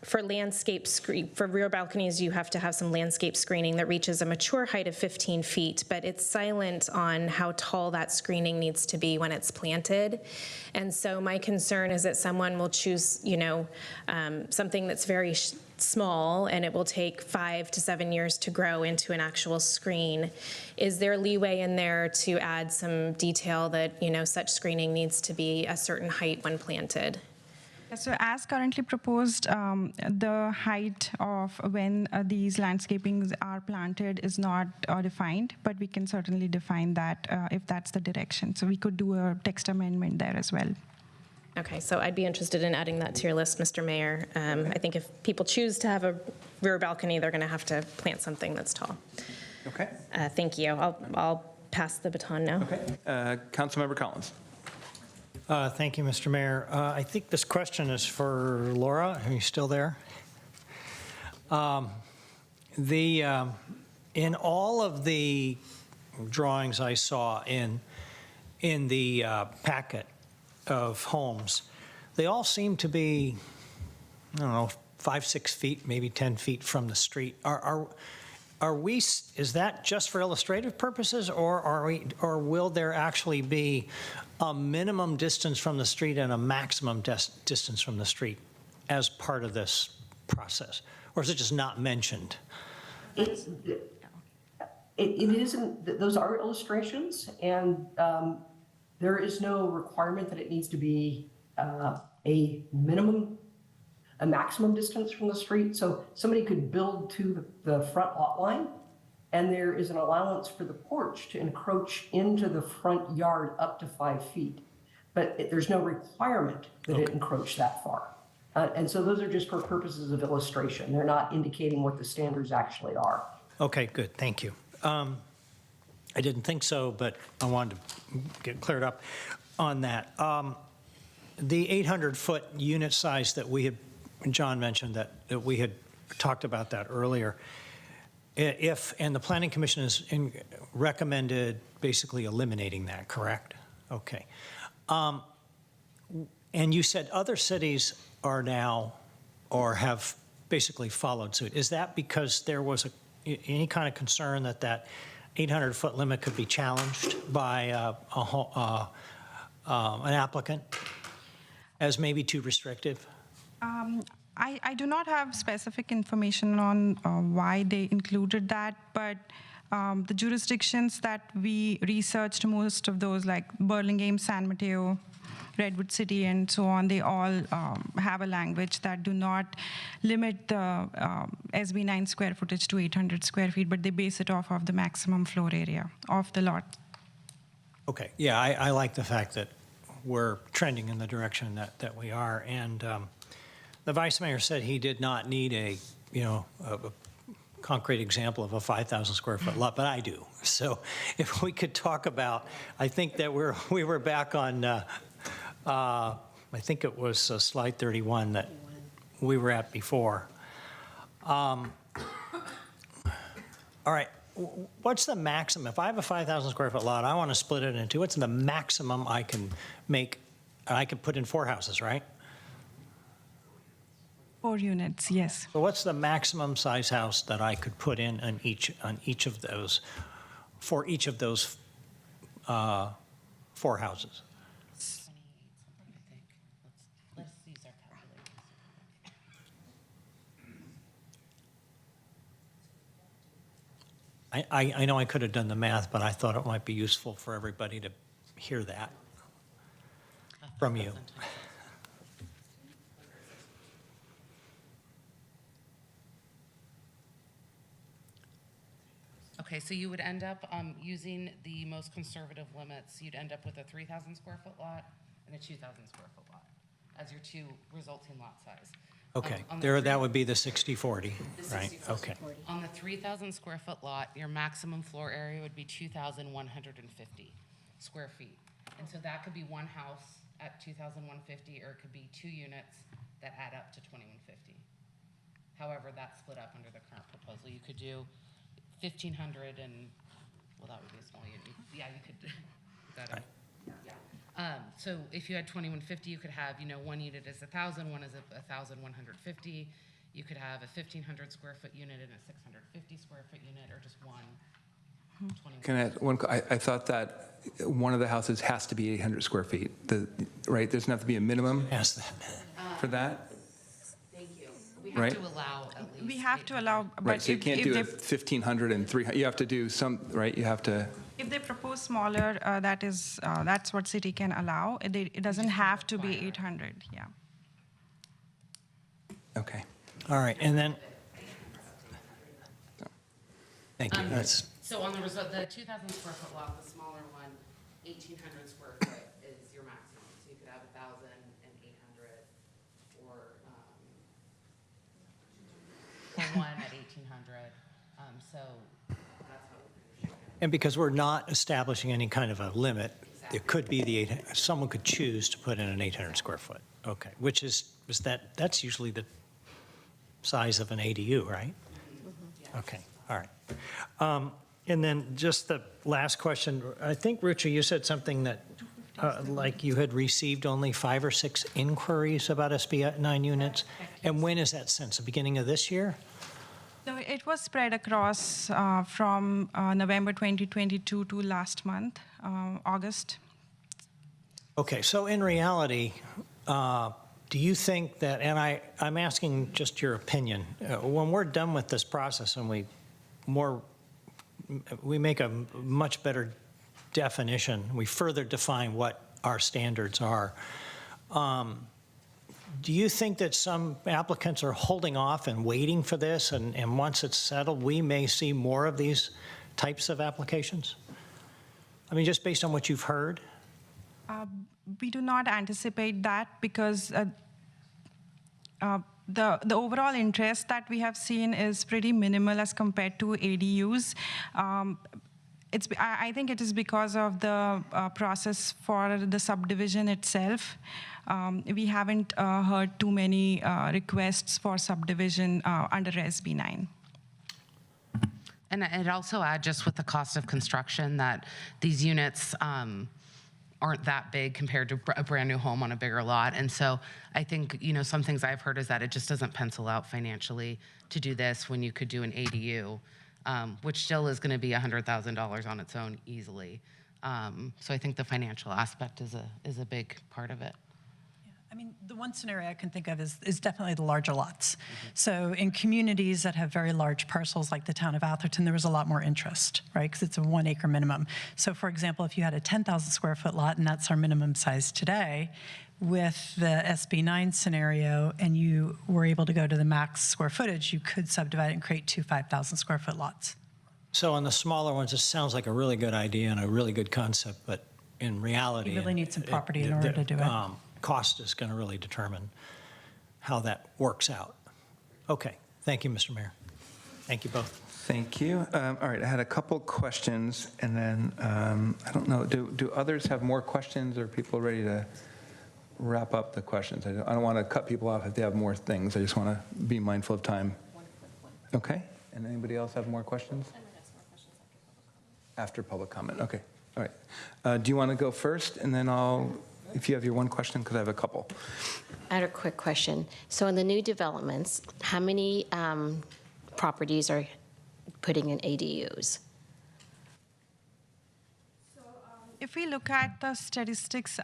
for rear balconies, you have to have some landscape screening that reaches a mature height of 15 feet, but it's silent on how tall that screening needs to be when it's planted. And so my concern is that someone will choose, something that's very small, and it will take 5 to 7 years to grow into an actual screen. Is there leeway in there to add some detail that, such screening needs to be a certain height when planted? So as currently proposed, the height of when these landscapings are planted is not defined, but we can certainly define that if that's the direction. So we could do a text amendment there as well. Okay, so I'd be interested in adding that to your list, Mr. Mayor. I think if people choose to have a rear balcony, they're going to have to plant something that's tall. Okay. Thank you. I'll pass the baton now. Okay. Councilmember Collins. Thank you, Mr. Mayor. I think this question is for Laura. Are you still there? In all of the drawings I saw in the packet of homes, they all seem to be, I don't know, 5-6 feet, maybe 10 feet from the street. Is that just for illustrative purposes, or will there actually be a minimum distance from the street and a maximum distance from the street as part of this process? Or is it just not mentioned? It isn't, those are illustrations, and there is no requirement that it needs to be a maximum distance from the street. So somebody could build to the front lot line, and there is an allowance for the porch to encroach into the front yard up to 5 feet. But there's no requirement that it encroach that far. And so those are just for purposes of illustration. They're not indicating what the standards actually are. Okay, good, thank you. I didn't think so, but I wanted to get cleared up on that. The 800-foot unit size that we had, John mentioned that we had talked about that earlier. And the Planning Commission has recommended basically eliminating that, correct? Okay. And you said other cities are now, or have basically followed suit. Is that because there was any kind of concern that 800-foot limit could be challenged by an applicant as maybe too restrictive? I do not have specific information on why they included that, but the jurisdictions that we researched, most of those like Burlingame, San Mateo, Redwood City, and so on, they all have a language that do not limit the SB9 square footage to 800 square feet, but they base it off of the maximum floor area of the lot. Okay, yeah, I like the fact that we're trending in the direction that we are, and the Vice Mayor said he did not need a concrete example of a 5,000 square foot lot, but I do. So if we could talk about, I think that we were back on, I think it was slide 31 that we were at before. All right, what's the maximum? If I have a 5,000 square foot lot, I want to split it into two. What's the maximum I can make? I can put in 4 houses, right? 4 units, yes. So what's the maximum size house that I could put in on each of those, for each of those 4 houses? I know I could have done the math, but I thought it might be useful for everybody to hear that from you. Okay, so you would end up using the most conservative limits. You'd end up with a 3,000 square foot lot and a 2,000 square foot lot as your 2 resulting lot size. Okay, that would be the 60/40, right? Okay. On the 3,000 square foot lot, your maximum floor area would be 2,150 square feet. And so that could be one house at 2,150, or it could be 2 units that add up to 2,150. However, that's split up under the current proposal. You could do 1,500 and, well, that would be a small unit. Yeah, you could do that. Right. Yeah. So if you had 2,150, you could have, 1 unit is 1,000, one is 1,150. You could have a 1,500 square foot unit and a 650 square foot unit, or just one. Can I add one? I thought that one of the houses has to be 800 square feet. Right? There's not to be a minimum for that. Thank you. We have to allow at least. We have to allow, but Right. So you can't do 1,500 and 300. You have to do some. Right. You have to. If they propose smaller, that's what city can allow. It doesn't have to be 800. Yeah. Okay. All right, and then, thank you. That's, So on the 2,000 square foot lot, the smaller one, 1,800 square foot is your maximum. So you could have 1,000 and 800, or one at 1,800. So that's how we're going to and because we're not establishing any kind of a limit, it could be someone could choose to put in an 800 square foot. Okay, which is that's usually the size of an ADU, right? Okay, all right. And then just the last question, I think, Rucha, you said something that, like you had received only 5 or 6 inquiries about SB 9 units. And when is that since? The beginning of this year? So it was spread across from November 2022 to last month, August. Okay, so in reality, do you think that, and I'm asking just your opinion, when we're done with this process and we make a much better definition, we further define what our standards are, do you think that some applicants are holding off and waiting for this, and once it's settled, we may see more of these types of applications? I mean, just based on what you've heard? We do not anticipate that because the overall interest that we have seen is pretty minimal as compared to ADUs. I think it is because of the process for the subdivision itself. We haven't heard too many requests for subdivision under SB 9. And I'd also add, just with the cost of construction, that these units aren't that big compared to a brand new home on a bigger lot. And so I think, some things I've heard is that it just doesn't pencil out financially to do this when you could do an ADU, which still is going to be $100,000 on its own easily. So I think the financial aspect is a big part of it. I mean, the one scenario I can think of is definitely the larger lots. So in communities that have very large parcels like the town of Atherton, there was a lot more interest, right? Because it's a 1 acre minimum. So for example, if you had a 10,000 square foot lot, and that's our minimum size today, with the SB 9 scenario, and you were able to go to the max square footage, you could subdivide it and create 2 5,000 square foot lots. So on the smaller ones, it sounds like a really good idea and a really good concept, but in reality, You really need some property in order to do it. Cost is going to really determine how that works out. Okay, thank you, Mr. Mayor. Thank you both. Thank you. All right, I had a couple questions, and then I don't know, do others have more questions, or are people ready to wrap up the questions? I don't want to cut people off if they have more things. I just want to be mindful of time. Okay, and anybody else have more questions? After public comment, okay. All right. Do you want to go first, and then if you have your one question, because I have a couple. I had a quick question. So in the new developments, how many properties are putting in ADUs? If we look at the statistics,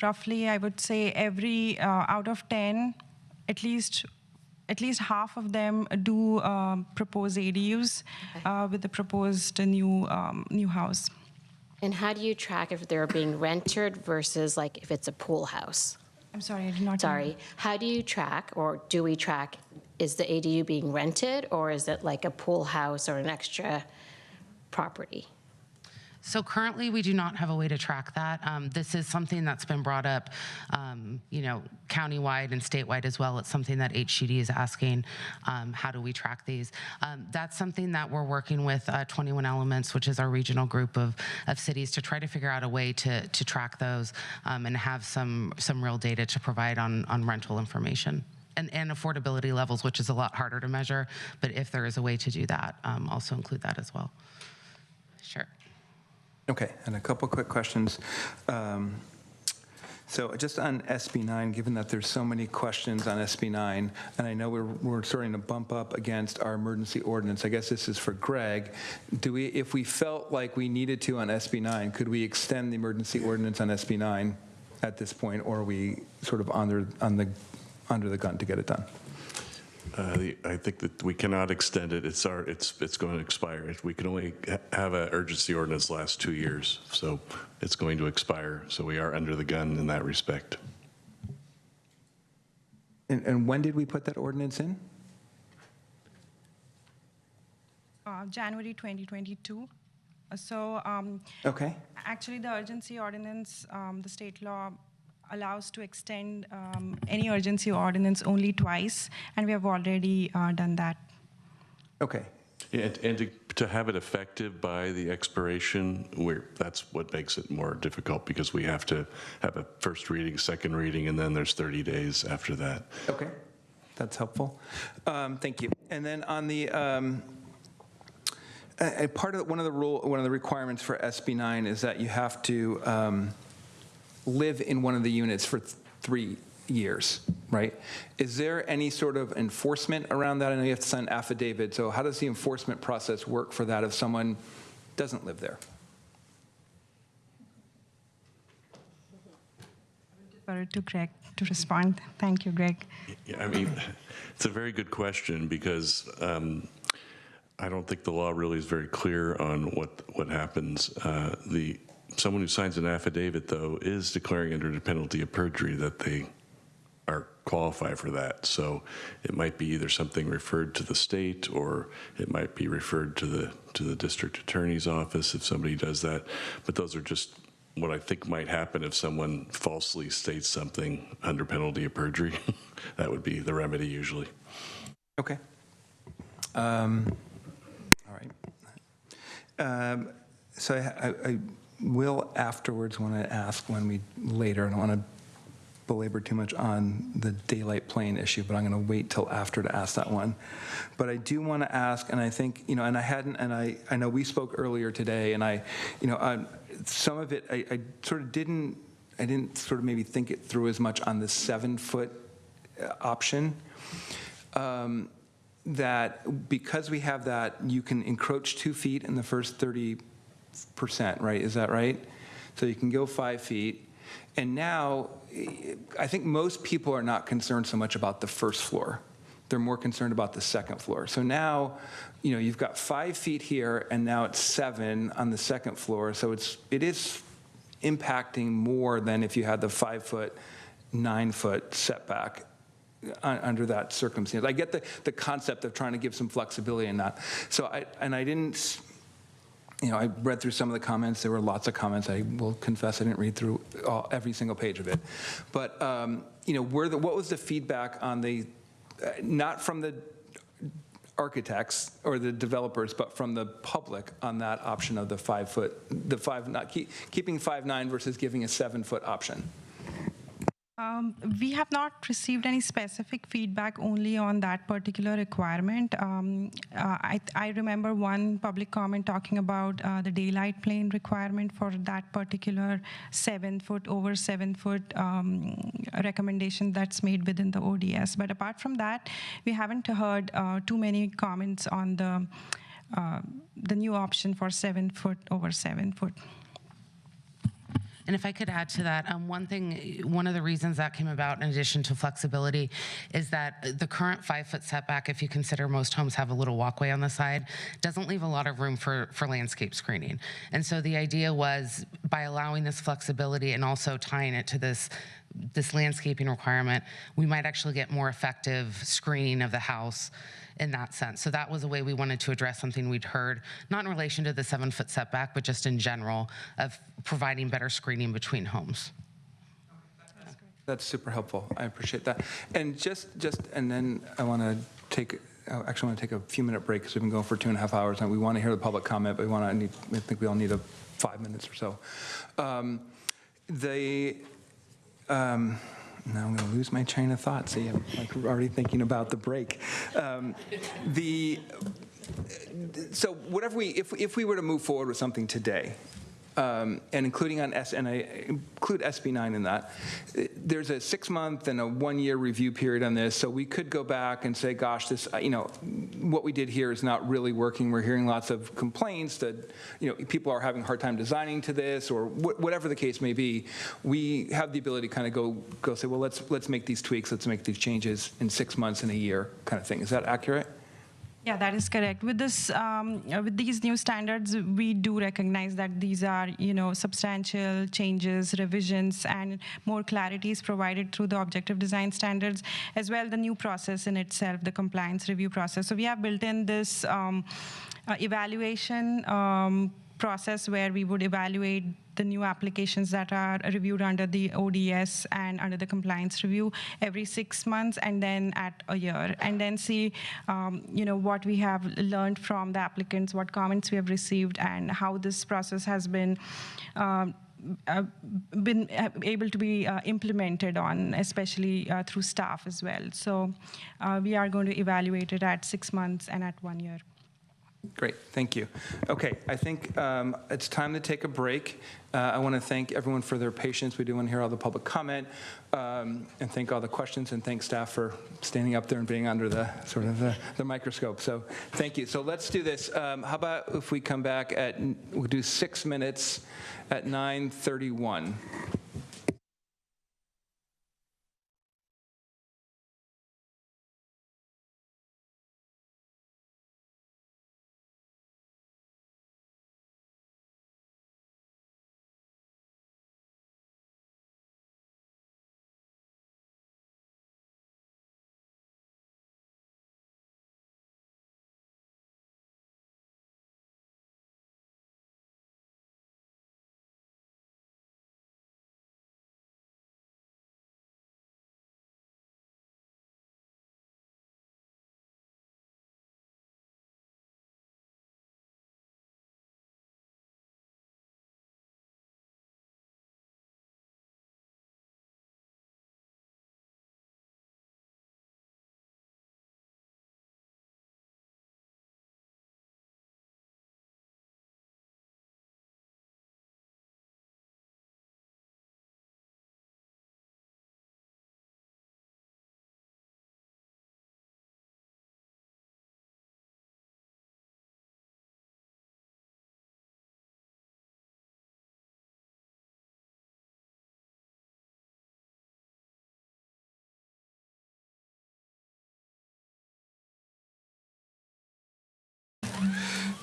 roughly, I would say every out of 10, at least half of them do propose ADUs with the proposed new house. And how do you track if they're being rented versus like if it's a pool house? I'm sorry, I did not. Sorry. How do you track, or do we track, is the ADU being rented, or is it like a pool house or an extra property? So currently, we do not have a way to track that. This is something that's been brought up, countywide and statewide as well. It's something that HCD is asking, how do we track these? That's something that we're working with 21 Elements, which is our regional group of cities, to try to figure out a way to track those and have some real data to provide on rental information. And affordability levels, which is a lot harder to measure, but if there is a way to do that, also include that as well. Sure. Okay, and a couple quick questions. So just on SB 9, given that there's so many questions on SB 9, and I know we're starting to bump up against our emergency ordinance, I guess this is for Greg. If we felt like we needed to on SB 9, could we extend the emergency ordinance on SB 9 at this point, or are we sort of under the gun to get it done? I think that we cannot extend it. It's going to expire. We can only have an urgency ordinance last 2 years, so it's going to expire. So we are under the gun in that respect. And when did we put that ordinance in? January 2022. Okay. Actually, the urgency ordinance, the state law allows to extend any urgency ordinance only twice, and we have already done that. Okay. Yeah, and to have it effective by the expiration, that's what makes it more difficult, because we have to have a first reading, second reading, and then there's 30 days after that. Okay, that's helpful. Thank you. And then on the one of the requirements for SB 9 is that you have to live in one of the units for 3 years, right? Is there any sort of enforcement around that? I know you have to sign an affidavit, so how does the enforcement process work for that if someone doesn't live there? Defer to Greg to respond. Thank you, Greg. Yeah, I mean, it's a very good question, because I don't think the law really is very clear on what happens. Someone who signs an affidavit, though, is declaring under the penalty of perjury that they are qualified for that. So it might be either something referred to the state, or it might be referred to the district attorney's office if somebody does that. But those are just what I think might happen if someone falsely states something under penalty of perjury. That would be the remedy usually. Okay. All right. So I will afterwards want to ask later, I don't want to belabor too much on the daylight plane issue, but I'm going to wait till after to ask that one. But I do want to ask, and I think, and I know we spoke earlier today, and some of it, I didn't sort of maybe think it through as much on the 7-foot option. That because we have that, you can encroach 2 feet in the first 30%, right? Is that right? So you can go 5 feet. And now, I think most people are not concerned so much about the first floor. They're more concerned about the second floor. So now, you've got 5 feet here, and now it's 7 on the second floor. So it is impacting more than if you had the 5-foot, 9-foot setback under that circumstance. I get the concept of trying to give some flexibility in that. So I didn't. I read through some of the comments. There were lots of comments. I will confess I didn't read through every single page of it. But, what was the feedback on not from the architects or the developers, but from the public on that option of the 5-foot, keeping 5'9" versus giving a 7-foot option? We have not received any specific feedback only on that particular requirement. I remember one public comment talking about the daylight plane requirement for that particular 7-foot over 7-foot recommendation that's made within the ODS. But apart from that, we haven't heard too many comments on the new option for 7-foot over 7-foot. And if I could add to that, one of the reasons that came about in addition to flexibility is that the current 5-foot setback, if you consider most homes have a little walkway on the side, doesn't leave a lot of room for landscape screening. And so the idea was, by allowing this flexibility and also tying it to this landscaping requirement, we might actually get more effective screening of the house in that sense. So that was a way we wanted to address something we'd heard, not in relation to the 7-foot setback, but just in general, of providing better screening between homes. That's super helpful. I appreciate that. And and then I want to take a few-minute break because we've been going for 2.5 hours, and we want to hear the public comment, but I think we all need 5 minutes or so. Now I'm going to lose my train of thought. See, I'm already thinking about the break. So whatever if we were to move forward with something today, and including and I include SB 9 in that, there's a 6-month and a 1-year review period on this. So we could go back and say, gosh, this, what we did here is not really working. We're hearing lots of complaints that, people are having a hard time designing to this, or whatever the case may be. We have the ability to kind of go say, well, let's make these tweaks, let's make these changes in 6 months and a year kind of thing. Is that accurate? Yeah, that is correct. With this, with these new standards, we do recognize that these are, substantial changes, revisions, and more clarity is provided through the objective design standards, as well the new process in itself, the compliance review process. So we have built in this evaluation process where we would evaluate the new applications that are reviewed under the ODS and under the compliance review every 6 months and then at a year, and then see what we have learned from the applicants, what comments we have received, and how this process has been able to be implemented on, especially through staff as well. So we are going to evaluate it at 6 months and at 1 year. Great, thank you. Okay, I think it's time to take a break. I want to thank everyone for their patience. We do want to hear all the public comment, and thank all the questions, and thank staff for standing up there and being under the sort of the microscope. So thank you. So let's do this. How about if we come back we'll do 6 minutes at 9:31.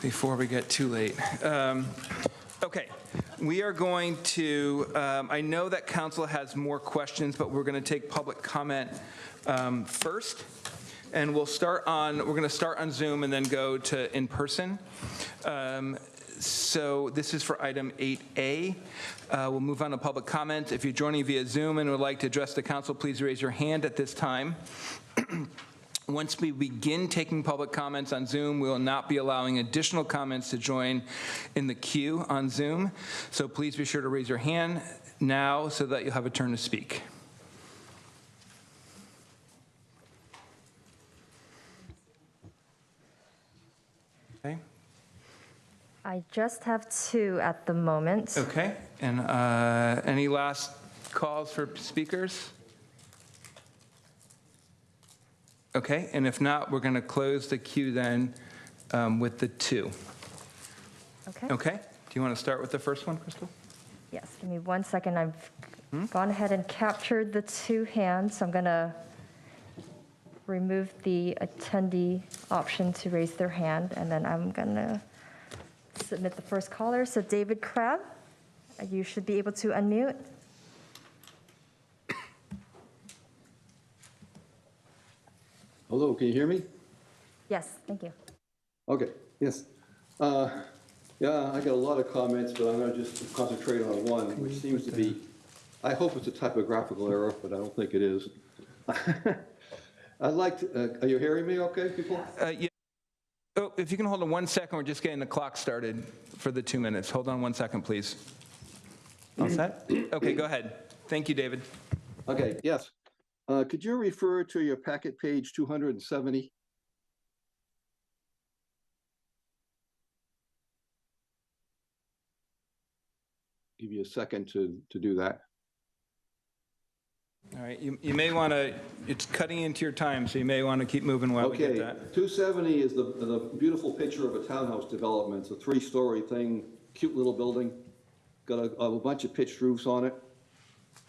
Before we get too late. Okay, we are going to, I know that council has more questions, but we're going to take public comment first. And we're going to start on Zoom and then go to in person. So this is for item 8A. We'll move on to public comment. If you're joining via Zoom and would like to address the council, please raise your hand at this time. Once we begin taking public comments on Zoom, we will not be allowing additional comments to join in the queue on Zoom. So please be sure to raise your hand now so that you'll have a turn to speak. Okay. I just have 2 at the moment. Okay. And any last calls for speakers? Okay, and if not, we're going to close the queue then with the 2. Okay. Okay, do you want to start with the first one, Crystal? Yes, give me 1 second. I've gone ahead and captured the 2 hands. So I'm going to remove the attendee option to raise their hand, and then I'm going to submit the first caller. So David Crabb, you should be able to unmute. Hello, can you hear me? Yes, thank you. Okay, yes. Yeah, I got a lot of comments, but I'm going to just concentrate on one, which seems to be, I hope it's a typographical error, but I don't think it is. I'd like to, are you hearing me okay, people? Yeah. Oh, if you can hold on 1 second, we're just getting the clock started for the 2 minutes. Hold on 1 second, please. All set? Okay, go ahead. Thank you, David. Okay, yes. Could you refer to your packet page 270? Give you a second to do that. All right, you may want to, it's cutting into your time, so you may want to keep moving while we get that. 270 is the beautiful picture of a townhouse development. It's a 3-story thing, cute little building, got a bunch of pitched roofs on it.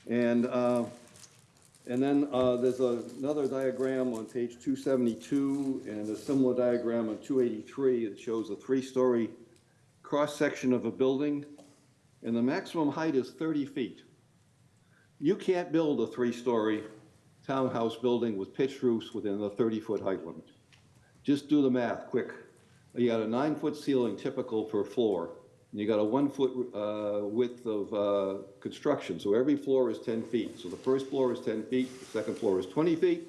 And And then there's another diagram on page 272 and a similar diagram on 283 that shows a 3-story cross-section of a building, and the maximum height is 30 feet. You can't build a 3-story townhouse building with pitched roofs within the 30-foot height limit. Just do the math quick. You got a 9-foot ceiling typical per floor, and you got a 1-foot width of construction. So every floor is 10 feet. So the first floor is 10 feet, the second floor is 20 feet,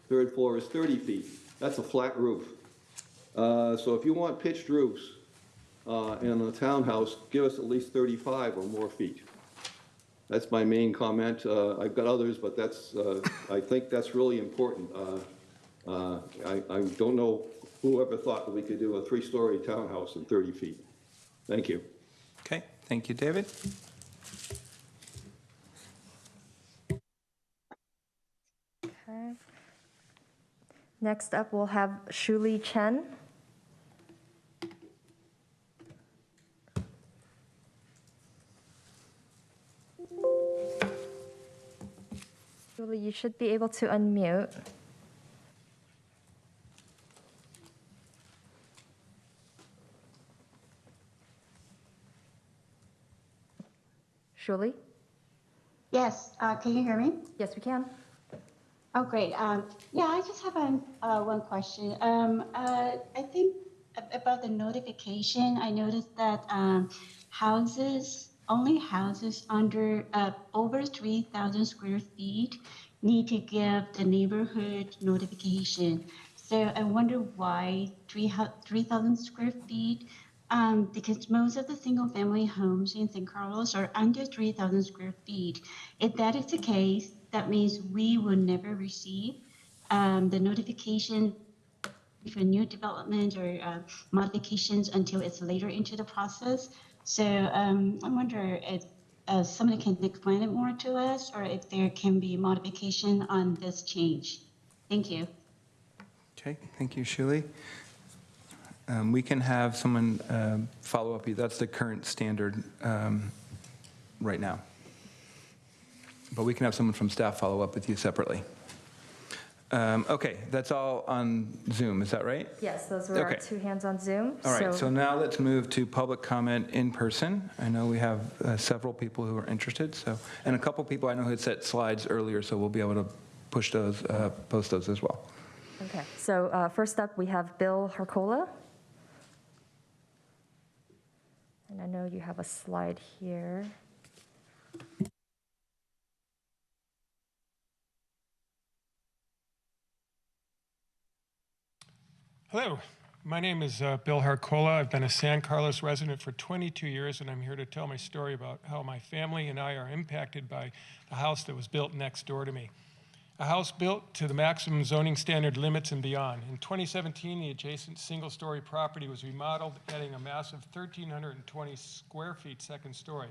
third floor is 30 feet. That's a flat roof. So if you want pitched roofs in a townhouse, give us at least 35 or more feet. That's my main comment. I've got others, but that's, I think that's really important. I don't know whoever thought that we could do a 3-story townhouse in 30 feet. Thank you. Okay, thank you, David. Okay. Next up, we'll have Shuli Chen. Shuli, you should be able to unmute. Shuli? Yes, can you hear me? Yes, we can. Oh, great. Yeah, I just have one question. I think about the notification, I noticed that only houses under over 3,000 square feet need to give the neighborhood notification. So I wonder why 3,000 square feet, because most of the single-family homes in San Carlos are under 3,000 square feet. If that is the case, that means we will never receive the notification for new development or modifications until it's later into the process. So I wonder if somebody can explain it more to us, or if there can be modification on this change. Thank you. Okay, thank you, Shuli. We can have someone follow up. That's the current standard right now. But we can have someone from staff follow up with you separately. Okay, that's all on Zoom, is that right? Yes, those were our 2 hands on Zoom. All right, so now let's move to public comment in person. I know we have several people who are interested, and a couple people I know who had set slides earlier, so we'll be able to push those, post those as well. Okay, so first up, we have Bill Harcola. And I know you have a slide here. Hello, my name is Bill Harcola. I've been a San Carlos resident for 22 years, and I'm here to tell my story about how my family and I are impacted by the house that was built next door to me. A house built to the maximum zoning standard limits and beyond. In 2017, the adjacent single-story property was remodeled, adding a massive 1,320 square feet second story.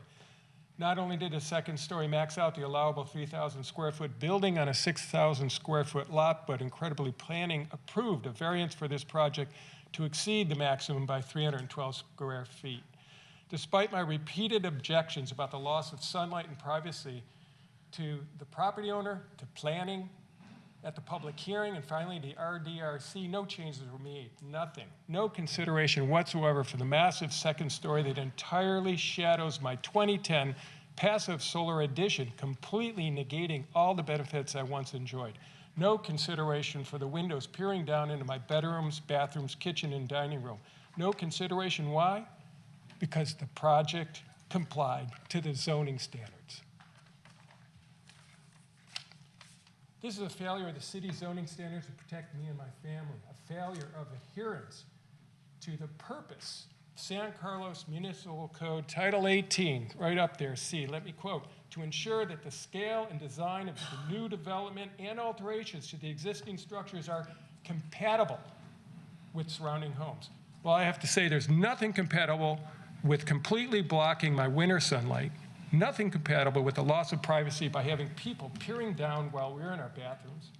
Not only did the second story max out the allowable 3,000 square foot building on a 6,000 square foot lot, but incredibly planning approved a variance for this project to exceed the maximum by 312 square feet. Despite my repeated objections about the loss of sunlight and privacy to the property owner, to planning, at the public hearing, and finally the RDRC, no changes were made, nothing. No consideration whatsoever for the massive second story that entirely shadows my 2010 passive solar addition, completely negating all the benefits I once enjoyed. No consideration for the windows peering down into my bedrooms, bathrooms, kitchen, and dining room. No consideration why? Because the project complied to the zoning standards. This is a failure of the city's zoning standards to protect me and my family, a failure of adherence to the purpose. San Carlos Municipal Code, Title 18, right up there, C, let me quote, to ensure that the scale and design of the new development and alterations to the existing structures are compatible with surrounding homes. Well, I have to say there's nothing compatible with completely blocking my winter sunlight, nothing compatible with the loss of privacy by having people peering down while we're in our bathrooms.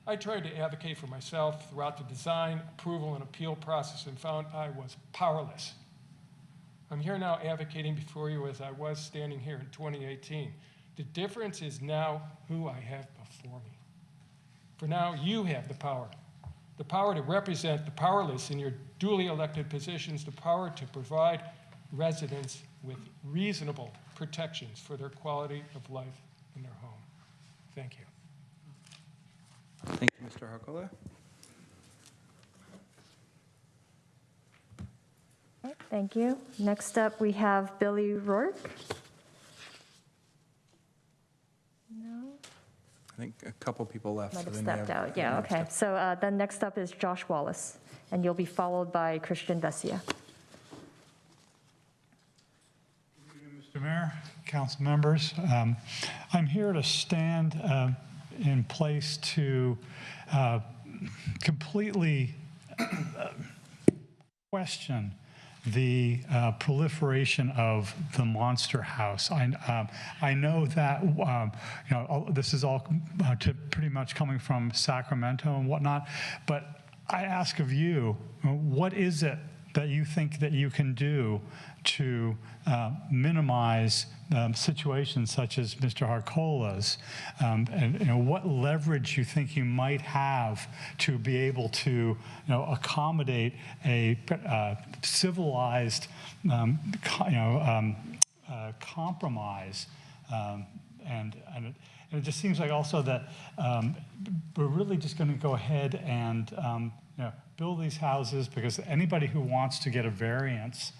I tried to advocate for myself throughout the design, approval, and appeal process and found I was powerless. I'm here now advocating before you as I was standing here in 2018. The difference is now who I have before me. For now, you have the power to represent the powerless in your duly elected positions, the power to provide residents with reasonable protections for their quality of life in their home. Thank you. Thank you, Mr. Harkola. Thank you. Next up, we have Billy Rourke. No, I think a couple people left. might so have they may stepped have- out. Yeah, okay. So then next up is Josh Wallace, and you'll be followed by Christian Vesia. Mr. Mayor, council members, I'm here to stand in place to completely question the proliferation of the monster house. I know that this is all pretty much coming from Sacramento and whatnot, but I ask of you, what is it that you think that you can do to minimize situations such as Mr. Harkola's, and what leverage you think you might have to be able to accommodate a civilized compromise, and it just seems like also that we're really just going to go ahead and build these houses because anybody who wants to get a variance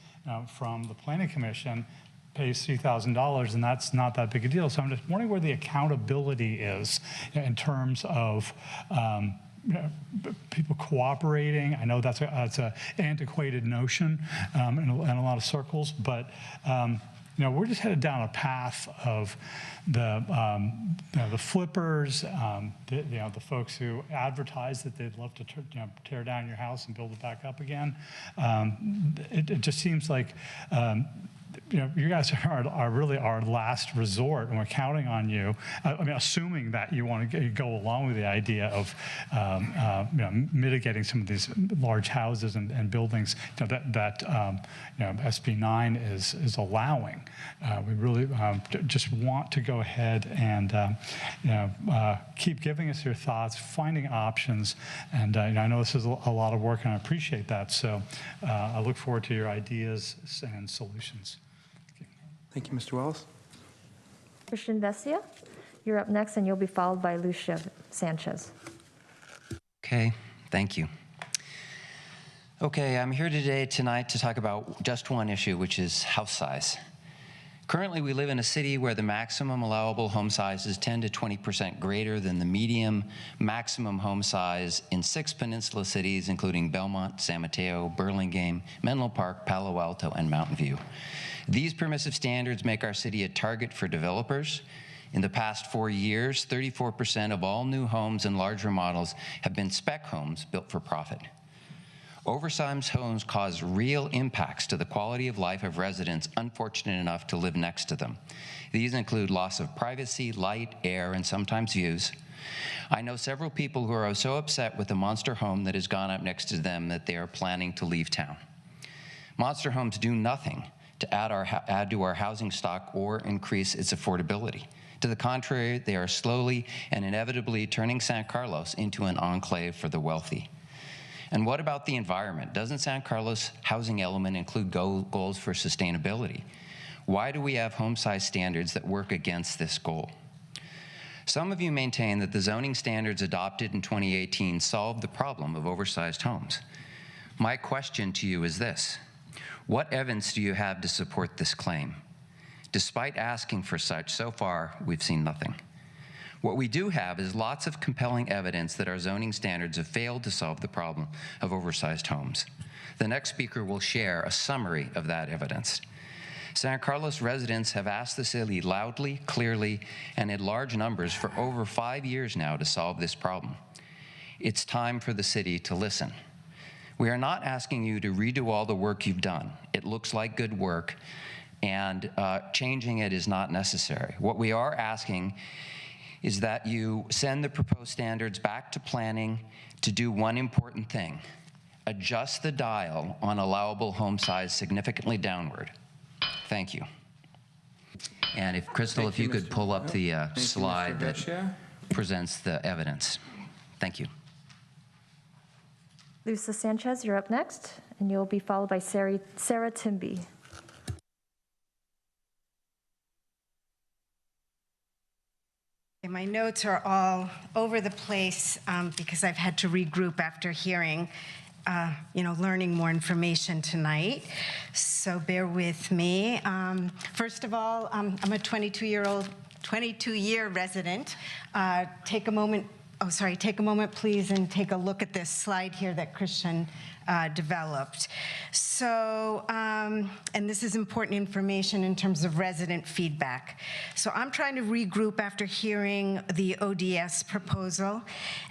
from the Planning Commission pays $3,000, and that's not that big a deal. So I'm just wondering where the accountability is in terms of people cooperating. I know that's an antiquated notion in a lot of circles, but we're just headed down a path of the flippers, the folks who advertise that they'd love to tear down your house and build it back up again. It just seems like you guys are really our last resort, and we're counting on you. I mean, assuming that you want to go along with the idea of mitigating some of these large houses and buildings that SB 9 is allowing. We really just want to go ahead and keep giving us your thoughts, finding options, and I know this is a lot of work, and I appreciate that. So I look forward to your ideas and solutions. Thank you, Mr. Wallace. Christian Vesia, you're up next, and you'll be followed by Lucia Sanchez. Okay, thank you. Okay, I'm here tonight to talk about just one issue, which is house size. Currently, we live in a city where the maximum allowable home size is 10 to 20% greater than the median maximum home size in 6 peninsula cities, including Belmont, San Mateo, Burlingame, Menlo Park, Palo Alto, and Mountain View. These permissive standards make our city a target for developers. In the past 4 years, 34% of all new homes and large remodels have been spec homes built for profit. Oversized homes cause real impacts to the quality of life of residents unfortunate enough to live next to them. These include loss of privacy, light, air, and sometimes views. I know several people who are so upset with the monster home that has gone up next to them that they are planning to leave town. Monster homes do nothing to add to our housing stock or increase its affordability. To the contrary, they are slowly and inevitably turning San Carlos into an enclave for the wealthy. And what about the environment? Doesn't San Carlos housing element include goals for sustainability? Why do we have home size standards that work against this goal? Some of you maintain that the zoning standards adopted in 2018 solved the problem of oversized homes. My question to you is this: what evidence do you have to support this claim? Despite asking for such, so far, we've seen nothing. What we do have is lots of compelling evidence that our zoning standards have failed to solve the problem of oversized homes. The next speaker will share a summary of that evidence. San Carlos residents have asked the city loudly, clearly, and in large numbers for over 5 years now to solve this problem. It's time for the city to listen. We are not asking you to redo all the work you've done. It looks like good work, and changing it is not necessary. What we are asking is that you send the proposed standards back to planning to do one important thing: adjust the dial on allowable home size significantly downward. Thank you. And if, Crystal, if you could pull up the slide that Vecchia. presents the evidence. Thank you. Luisa Sanchez, you're up next, and you'll be followed by Sarah Timby. My notes are all over the place because I've had to regroup after hearing, learning more information tonight. So bear with me. First of all, I'm a 22-year resident. Take a moment, please, and take a look at this slide here that Christian developed. So, and this is important information in terms of resident feedback. So I'm trying to regroup after hearing the ODS proposal,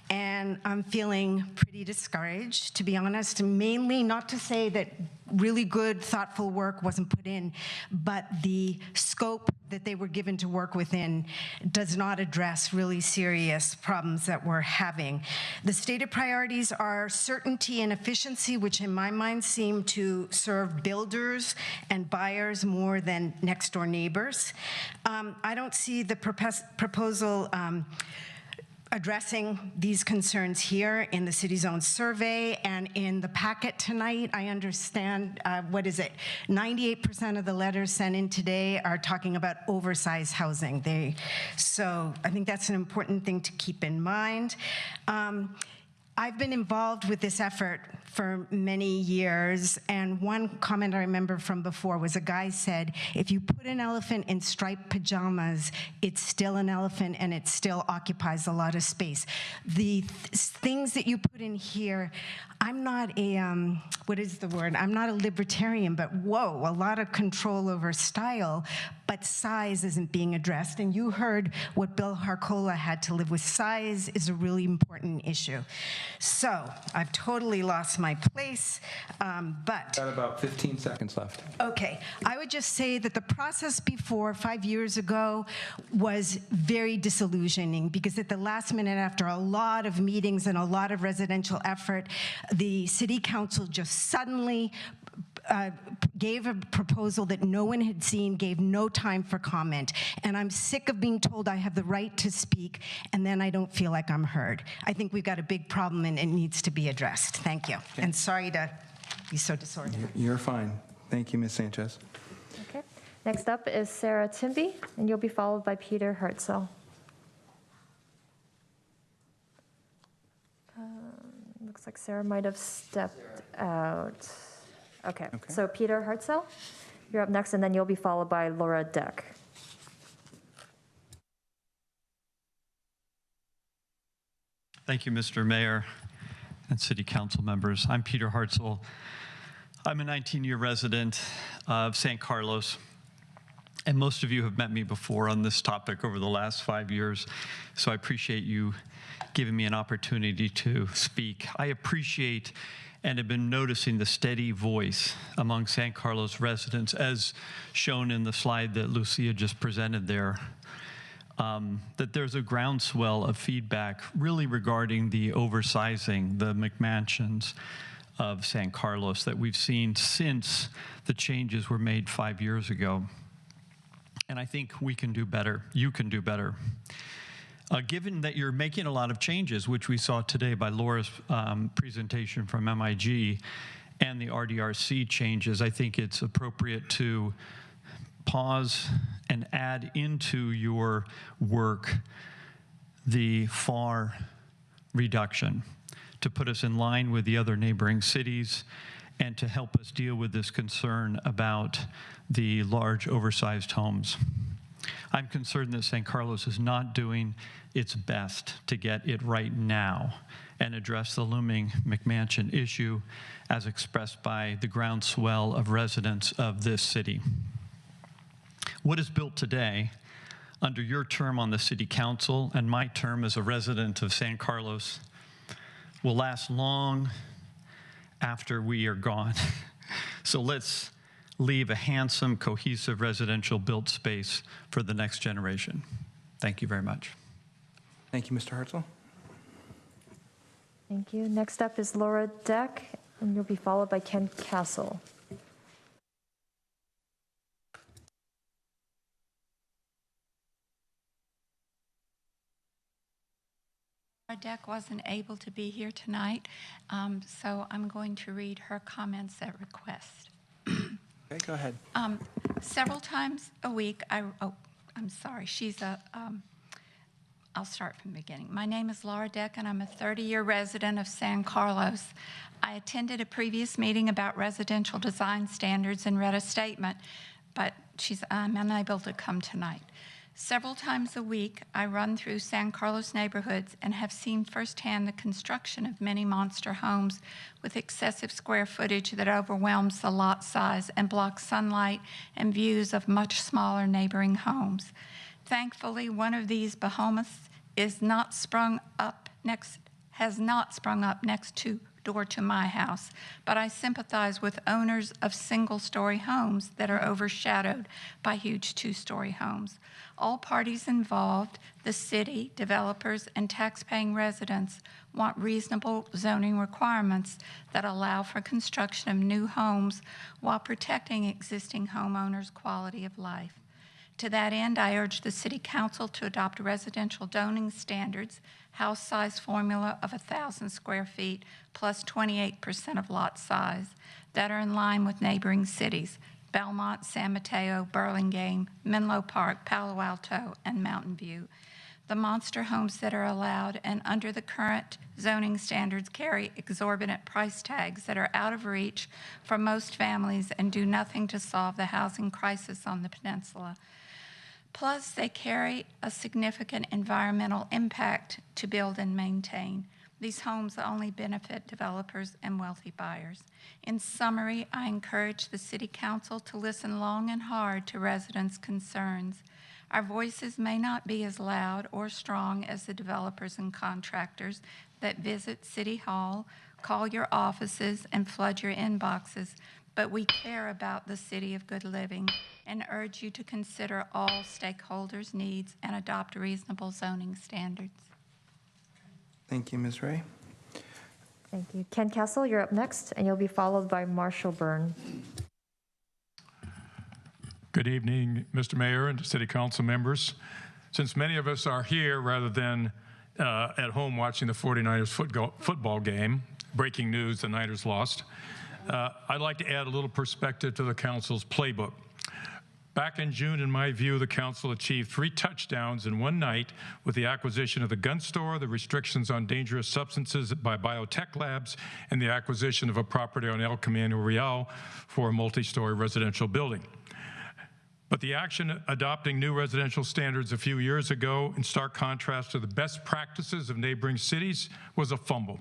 and I'm feeling pretty discouraged, to be honest, mainly not to say that really good, thoughtful work wasn't put in, but the scope that they were given to work within does not address really serious problems that we're having. The stated priorities are certainty and efficiency, which in my mind seem to serve builders and buyers more than next-door neighbors. I don't see the proposal addressing these concerns here in the city's own survey and in the packet tonight. I understand, 98% of the letters sent in today are talking about oversized housing. So I think that's an important thing to keep in mind. I've been involved with this effort for many years, and one comment I remember from before was a guy said, if you put an elephant in striped pajamas, it's still an elephant and it still occupies a lot of space. The things that you put in here, I'm not a, what is the word? I'm not a libertarian, but whoa, a lot of control over style, but size isn't being addressed. And you heard what Bill Harcola had to live with. Size is a really important issue. So I've totally lost my place, but. Got about 15 seconds left. Okay, I would just say that the process before 5 years ago was very disillusioning because at the last minute, after a lot of meetings and a lot of residential effort, the city council just suddenly gave a proposal that no one had seen, gave no time for comment. And I'm sick of being told I have the right to speak, and then I don't feel like I'm heard. I think we've got a big problem, and it needs to be addressed. Thank you. Okay. And sorry to be so disorganized. You're fine. Thank you, Ms. Sanchez. Okay. Next up is Sarah Timby, and you'll be followed by Peter Hartzell. Looks like Sarah might have stepped out. Okay, so Peter Hartzell, you're up next, and then you'll be followed by Laura Deck. Thank you, Mr. Mayor and City Council members. I'm Peter Hartzell. I'm a 19-year resident of San Carlos, and most of you have met me before on this topic over the last 5 years, so I appreciate you giving me an opportunity to speak. I appreciate and have been noticing the steady voice among San Carlos residents, as shown in the slide that Lucia just presented there, that there's a groundswell of feedback really regarding the oversizing, the McMansions of San Carlos that we've seen since the changes were made 5 years ago. And I think we can do better. You can do better. Given that you're making a lot of changes, which we saw today by Laura's presentation from MIG and the RDRC changes, I think it's appropriate to pause and add into your work the FAR reduction to put us in line with the other neighboring cities and to help us deal with this concern about the large oversized homes. I'm concerned that San Carlos is not doing its best to get it right now and address the looming McMansion issue as expressed by the groundswell of residents of this city. What is built today under your term on the city council and my term as a resident of San Carlos will last long after we are gone. So let's leave a handsome, cohesive residential built space for the next generation. Thank you very much. Thank you, Mr. Hartzell. Thank you. Next up is Laura Deck, and you'll be followed by Ken Castle. Deck wasn't able to be here tonight, so I'm going to read her comments at request. Okay, go ahead. Several times a week, I'm sorry, I'll start from the beginning. My name is Laura Deck, and I'm a 30-year resident of San Carlos. I attended a previous meeting about residential design standards and read a statement, but I'm unable to come tonight. Several times a week, I run through San Carlos neighborhoods and have seen firsthand the construction of many monster homes with excessive square footage that overwhelms the lot size and blocks sunlight and views of much smaller neighboring homes. Thankfully, one of these behemoths has not sprung up next door to my house, but I sympathize with owners of single-story homes that are overshadowed by huge two-story homes. All parties involved, the city, developers, and tax-paying residents, want reasonable zoning requirements that allow for construction of new homes while protecting existing homeowners' quality of life. To that end, I urge the City Council to adopt residential zoning standards, house size formula of 1,000 square feet plus 28% of lot size that are in line with neighboring cities, Belmont, San Mateo, Burlingame, Menlo Park, Palo Alto, and Mountain View. The monster homes that are allowed and under the current zoning standards carry exorbitant price tags that are out of reach for most families and do nothing to solve the housing crisis on the peninsula. Plus, they carry a significant environmental impact to build and maintain. These homes only benefit developers and wealthy buyers. In summary, I encourage the City Council to listen long and hard to residents' concerns. Our voices may not be as loud or strong as the developers and contractors that visit City Hall, call your offices, and flood your inboxes, but we care about the city of good living and urge you to consider all stakeholders' needs and adopt reasonable zoning standards. Thank you, Ms. Ray. Thank you. Ken Castle, you're up next, and you'll be followed by Marshall Byrne. Good evening, Mr. Mayor and City Council members. Since many of us are here rather than at home watching the 49ers football game, breaking news, the Niners lost, I'd like to add a little perspective to the council's playbook. Back in June, in my view, the council achieved 3 touchdowns in one night with the acquisition of the gun store, the restrictions on dangerous substances by biotech labs, and the acquisition of a property on El Camino Real for a multi-story residential building. But the action adopting new residential standards a few years ago, in stark contrast to the best practices of neighboring cities, was a fumble.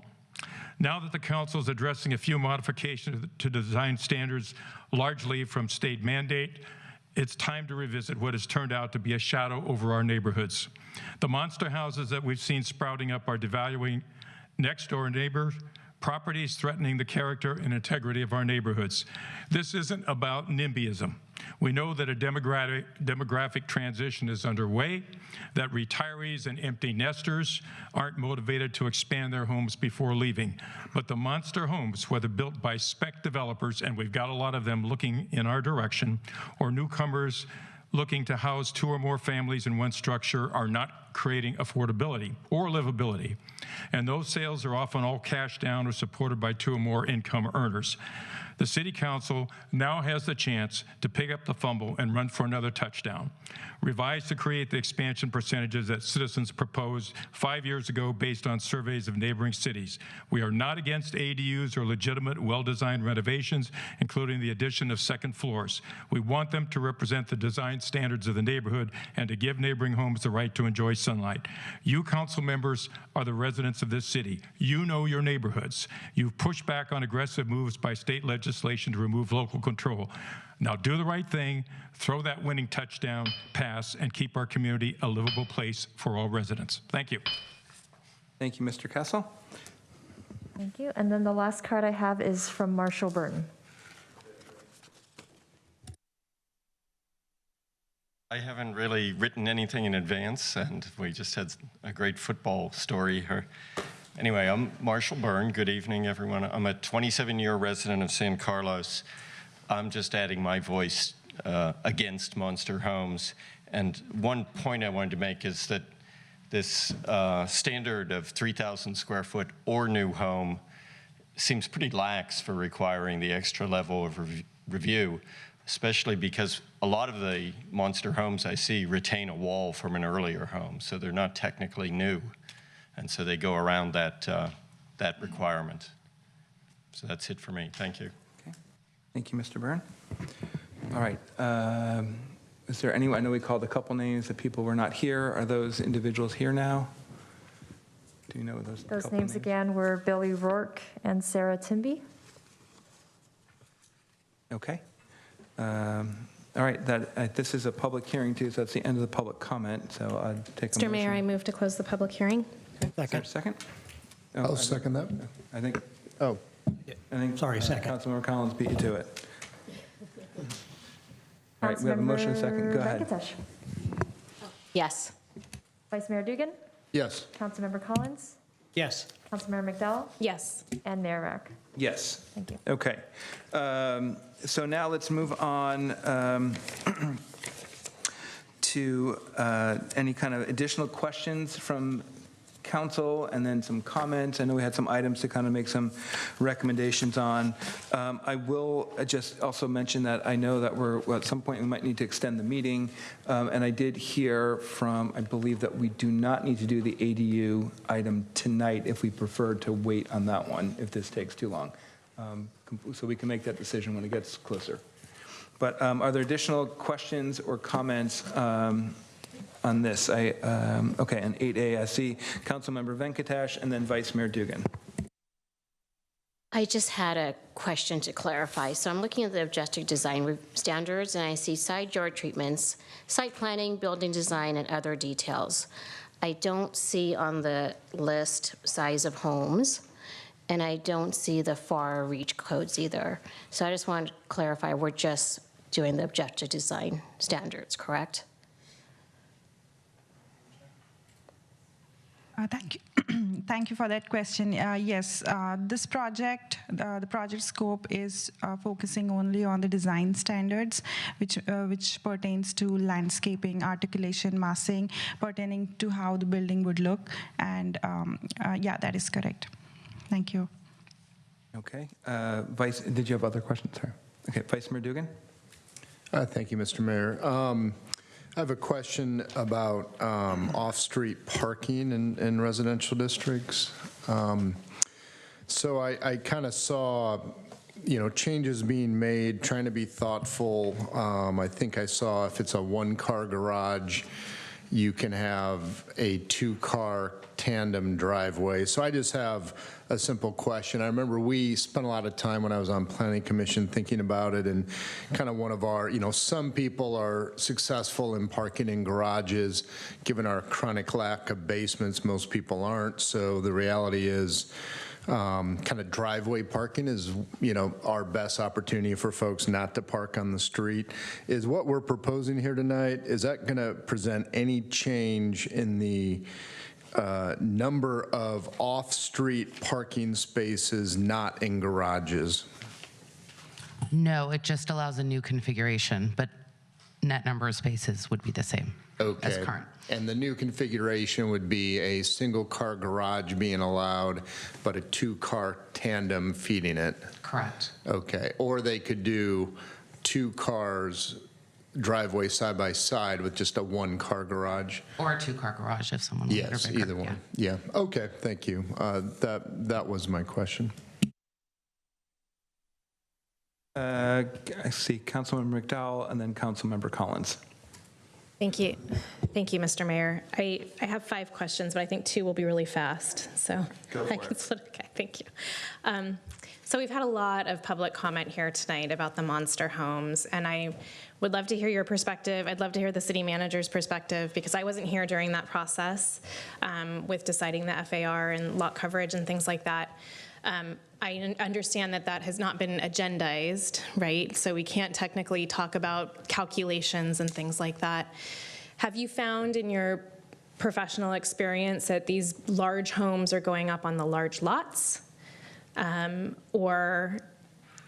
Now that the council is addressing a few modifications to design standards, largely from state mandate, it's time to revisit what has turned out to be a shadow over our neighborhoods. The monster houses that we've seen sprouting up are devaluing next-door neighbor properties, threatening the character and integrity of our neighborhoods. This isn't about NIMBYism. We know that a demographic transition is underway, that retirees and empty nesters aren't motivated to expand their homes before leaving. But the monster homes, whether built by spec developers, and we've got a lot of them looking in our direction, or newcomers looking to house 2 or more families in one structure, are not creating affordability or livability. And those sales are often all cash down or supported by 2 or more income earners. The City Council now has the chance to pick up the fumble and run for another touchdown. Revise to create the expansion percentages that citizens proposed 5 years ago based on surveys of neighboring cities. We are not against ADUs or legitimate, well-designed renovations, including the addition of second floors. We want them to represent the design standards of the neighborhood and to give neighboring homes the right to enjoy sunlight. You council members are the residents of this city. You know your neighborhoods. You've pushed back on aggressive moves by state legislation to remove local control. Now do the right thing, throw that winning touchdown pass, and keep our community a livable place for all residents. Thank you. Thank you, Mr. Castle. Thank you. And then the last card I have is from Marshall Byrne. I haven't really written anything in advance, and we just had a great football story here. Anyway, I'm Marshall Byrne. Good evening, everyone. I'm a 27-year resident of San Carlos. I'm just adding my voice against monster homes. And one point I wanted to make is that this standard of 3,000 square foot or new home seems pretty lax for requiring the extra level of review, especially because a lot of the monster homes I see retain a wall from an earlier home, so they're not technically new. And so they go around that, that requirement. So that's it for me. Thank you. Okay. Thank you, Mr. Byrne. All right. Is there anyone, I know we called a couple names that people were not here. Are those individuals here now? Do you know those Those couple names again were Billy Rourke and Sarah Timby. Okay. All right, this is a public hearing too, so that's the end of the public comment. So I'd take a motion. Mr. Mayor, I move to close the public hearing. Okay. Is there a second? Oh, I'll second that. I think. Oh. I think. Sorry, second. Councilmember Collins beat you to it. All right, we have a motion and a second. Go ahead. Venkatesh. Yes. Vice Mayor Dugan. Yes. Councilmember Collins. Yes. Councilmember McDowell. Yes. And Mayor Rack. Yes. Thank you. Okay. So now let's move on to any kind of additional questions from council and then some comments. I know we had some items to kind of make some recommendations on. I will just also mention that I know that at some point we might need to extend the meeting. And I did hear from, I believe that we do not need to do the ADU item tonight if we prefer to wait on that one, if this takes too long. So we can make that decision when it gets closer. But are there additional questions or comments on this? Okay, and 8A, I see Councilmember Venkatesh and then Vice Mayor Dugan. I just had a question to clarify. So I'm looking at the objective design standards, and I see side yard treatments, site planning, building design, and other details. I don't see on the list size of homes, and I don't see the far reach codes either. So I just wanted to clarify, we're just doing the objective design standards, correct? Thank you. Thank you for that question. Yes, this project, the project scope is focusing only on the design standards, which pertains to landscaping, articulation, massing, pertaining to how the building would look. And yeah, that is correct. Thank you. Okay. Vice, did you have other questions, sir? Okay, Vice Mayor Dugan. Thank you, Mr. Mayor. I have a question about off-street parking in residential districts. So I kind of saw, changes being made, trying to be thoughtful. I think I saw if it's a one-car garage, you can have a two-car tandem driveway. So I just have a simple question. I remember we spent a lot of time when I was on Planning Commission thinking about it, and kind of one of our, some people are successful in parking in garages. Given our chronic lack of basements, most people aren't. So the reality is kind of driveway parking is, our best opportunity for folks not to park on the street. Is what we're proposing here tonight, is that going to present any change in the number of off-street parking spaces not in garages? No, it just allows a new configuration, but net number of spaces would be the same as current. And the new configuration would be a single-car garage being allowed, but a two-car tandem feeding it? Correct. Okay. Or they could do two cars driveway side by side with just a one-car garage? Or a two-car garage if someone wanted Yes, a bigger. either one. Yeah. Okay, thank you. That was my question. I see Councilmember McDowell and then Councilmember Collins. Thank you. Thank you, Mr. Mayor. I have 5 questions, but I think 2 will be really fast. So Go for I can it. split. Okay, thank you. So we've had a lot of public comment here tonight about the monster homes, and I would love to hear your perspective. I'd love to hear the city manager's perspective, because I wasn't here during that process with deciding the FAR and lot coverage and things like that. I understand that that has not been agendized, right? So we can't technically talk about calculations and things like that. Have you found in your professional experience that these large homes are going up on the large lots or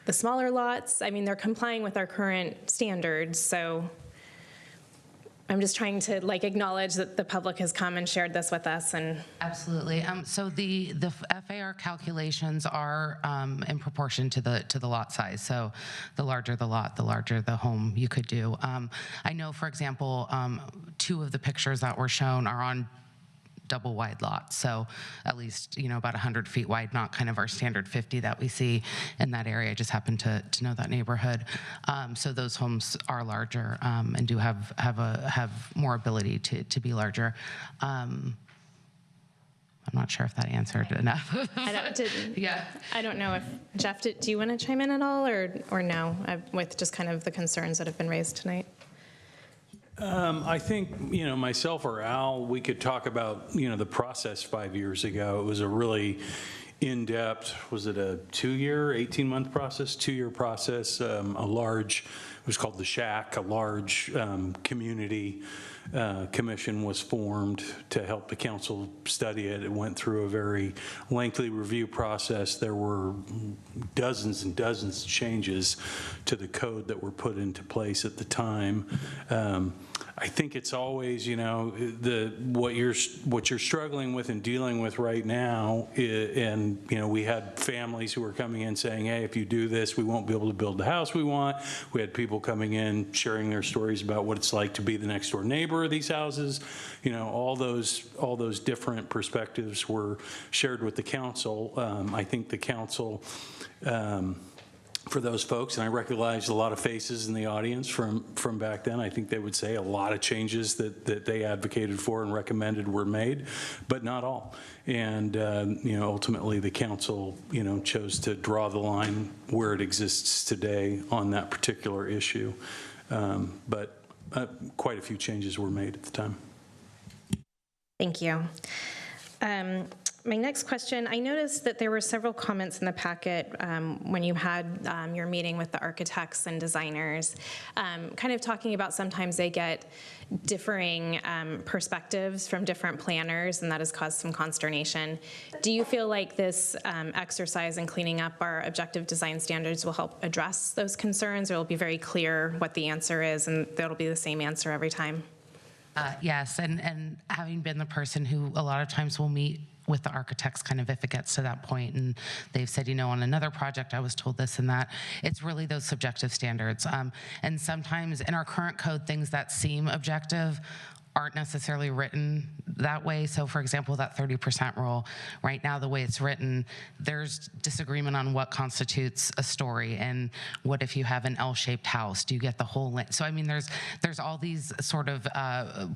the smaller lots? I mean, they're complying with our current standards, so I'm just trying to like acknowledge that the public has come and shared this with us. And Absolutely. So the FAR calculations are in proportion to the lot size. So the larger the lot, the larger the home you could do. I know, for example, 2 of the pictures that were shown are on double wide lots, so at least about 100 feet wide, not kind of our standard 50 that we see in that area. I just happen to know that neighborhood. So those homes are larger and do have more ability to be larger. I'm not sure if that answered enough. I don't know if Jeff, do you want to chime in at all, or no, with just kind of the concerns that have been raised tonight? I think, myself or Al, we could talk about, the process 5 years ago. It was a really in-depth, was it a 2-year, 18-month process, 2-year process, a large, it was called the Shack, a large community commission was formed to help the council study it. It went through a very lengthy review process. There were dozens and dozens of changes to the code that were put into place at the time. I think it's always, what you're struggling with and dealing with right now, and we had families who were coming in saying, hey, if you do this, we won't be able to build the house we want. We had people coming in sharing their stories about what it's like to be the next door neighbor of these houses. All those different perspectives were shared with the council. I think the council, for those folks, and I recognize a lot of faces in the audience from back then, I think they would say a lot of changes that they advocated for and recommended were made, but not all. And ultimately the council chose to draw the line where it exists today on that particular issue. But quite a few changes were made at the time. Thank you. My next question, I noticed that there were several comments in the packet when you had your meeting with the architects and designers, kind of talking about sometimes they get differing perspectives from different planners, and that has caused some consternation. Do you feel like this exercise in cleaning up our objective design standards will help address those concerns, or it'll be very clear what the answer is and that'll be the same answer every time? Yes, and having been the person who a lot of times will meet with the architects kind of if it gets to that point and they've said, on another project I was told this and that, it's really those subjective standards. And sometimes in our current code, things that seem objective aren't necessarily written that way. So for example, that 30% rule, right now the way it's written, there's disagreement on what constitutes a story and what if you have an L-shaped house, do you get the whole length? So I mean, there's all these sort of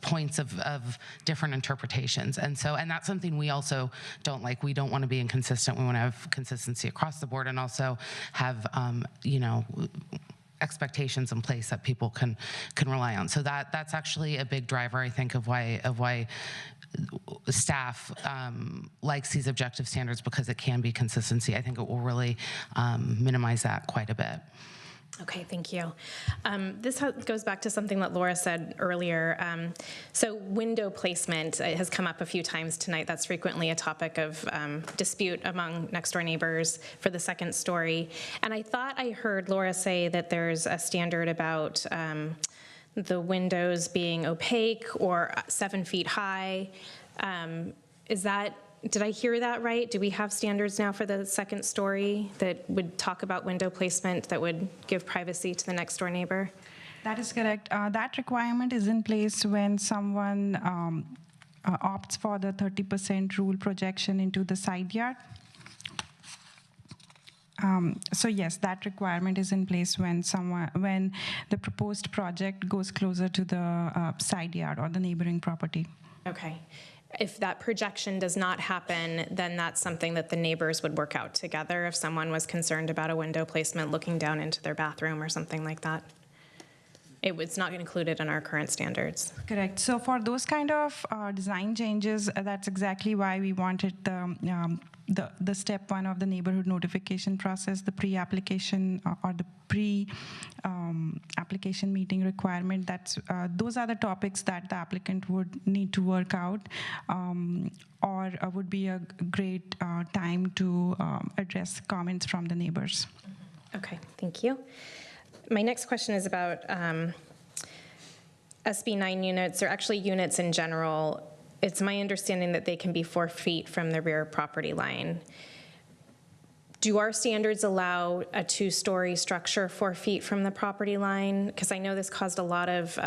points of different interpretations. And that's something we also don't like. We don't want to be inconsistent. We want to have consistency across the board and also have, expectations in place that people can rely on. So that's actually a big driver, I think, of why staff likes these objective standards, because it can be consistency. I think it will really minimize that quite a bit. Okay, thank you. This goes back to something that Laura said earlier. So window placement has come up a few times tonight. That's frequently a topic of dispute among next door neighbors for the second story. And I thought I heard Laura say that there's a standard about the windows being opaque or 7 feet high. Did I hear that right? Do we have standards now for the second story that would talk about window placement that would give privacy to the next door neighbor? That is correct. That requirement is in place when someone opts for the 30% rule projection into the side yard. So yes, that requirement is in place when the proposed project goes closer to the side yard or the neighboring property. Okay. If that projection does not happen, then that's something that the neighbors would work out together if someone was concerned about a window placement looking down into their bathroom or something like that. It's not included in our current standards. Correct. So for those kind of design changes, that's exactly why we wanted the step 1 of the neighborhood notification process, the pre-application or the pre-application meeting requirement. Those are the topics that the applicant would need to work out, or would be a great time to address comments from the neighbors. Okay, thank you. My next question is about SB 9 units, or actually units in general, it's my understanding that they can be 4 feet from the rear property line. Do our standards allow a 2-story structure 4 feet from the property line? Because I know this caused a lot of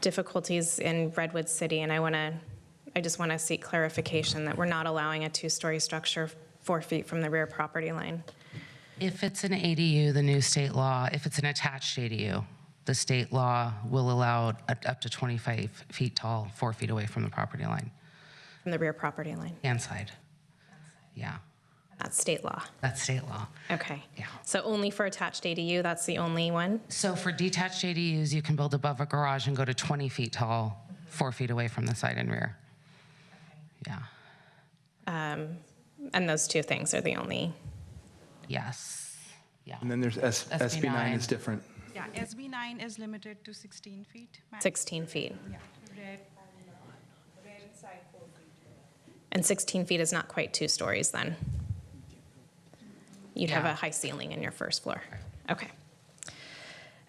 difficulties in Redwood City, and I just want to seek clarification that we're not allowing a 2-story structure 4 feet from the rear property line. If it's an ADU, the new state law, if it's an attached ADU, the state law will allow up to 25 feet tall, 4 feet away from the property line. From the rear property line? And side. Yeah. That's state law? That's state law. Okay. Yeah. So only for attached ADU, that's the only one? So for detached ADUs, you can build above a garage and go to 20 feet tall, 4 feet away from the side and rear. Yeah. And those two things are the only? Yes. Yeah. And then there's SB 9 is different. Yeah, SB 9 is limited to 16 feet. 16 feet. Yeah. And 16 feet is not quite 2 stories then? You'd have a high ceiling in your first floor. Okay.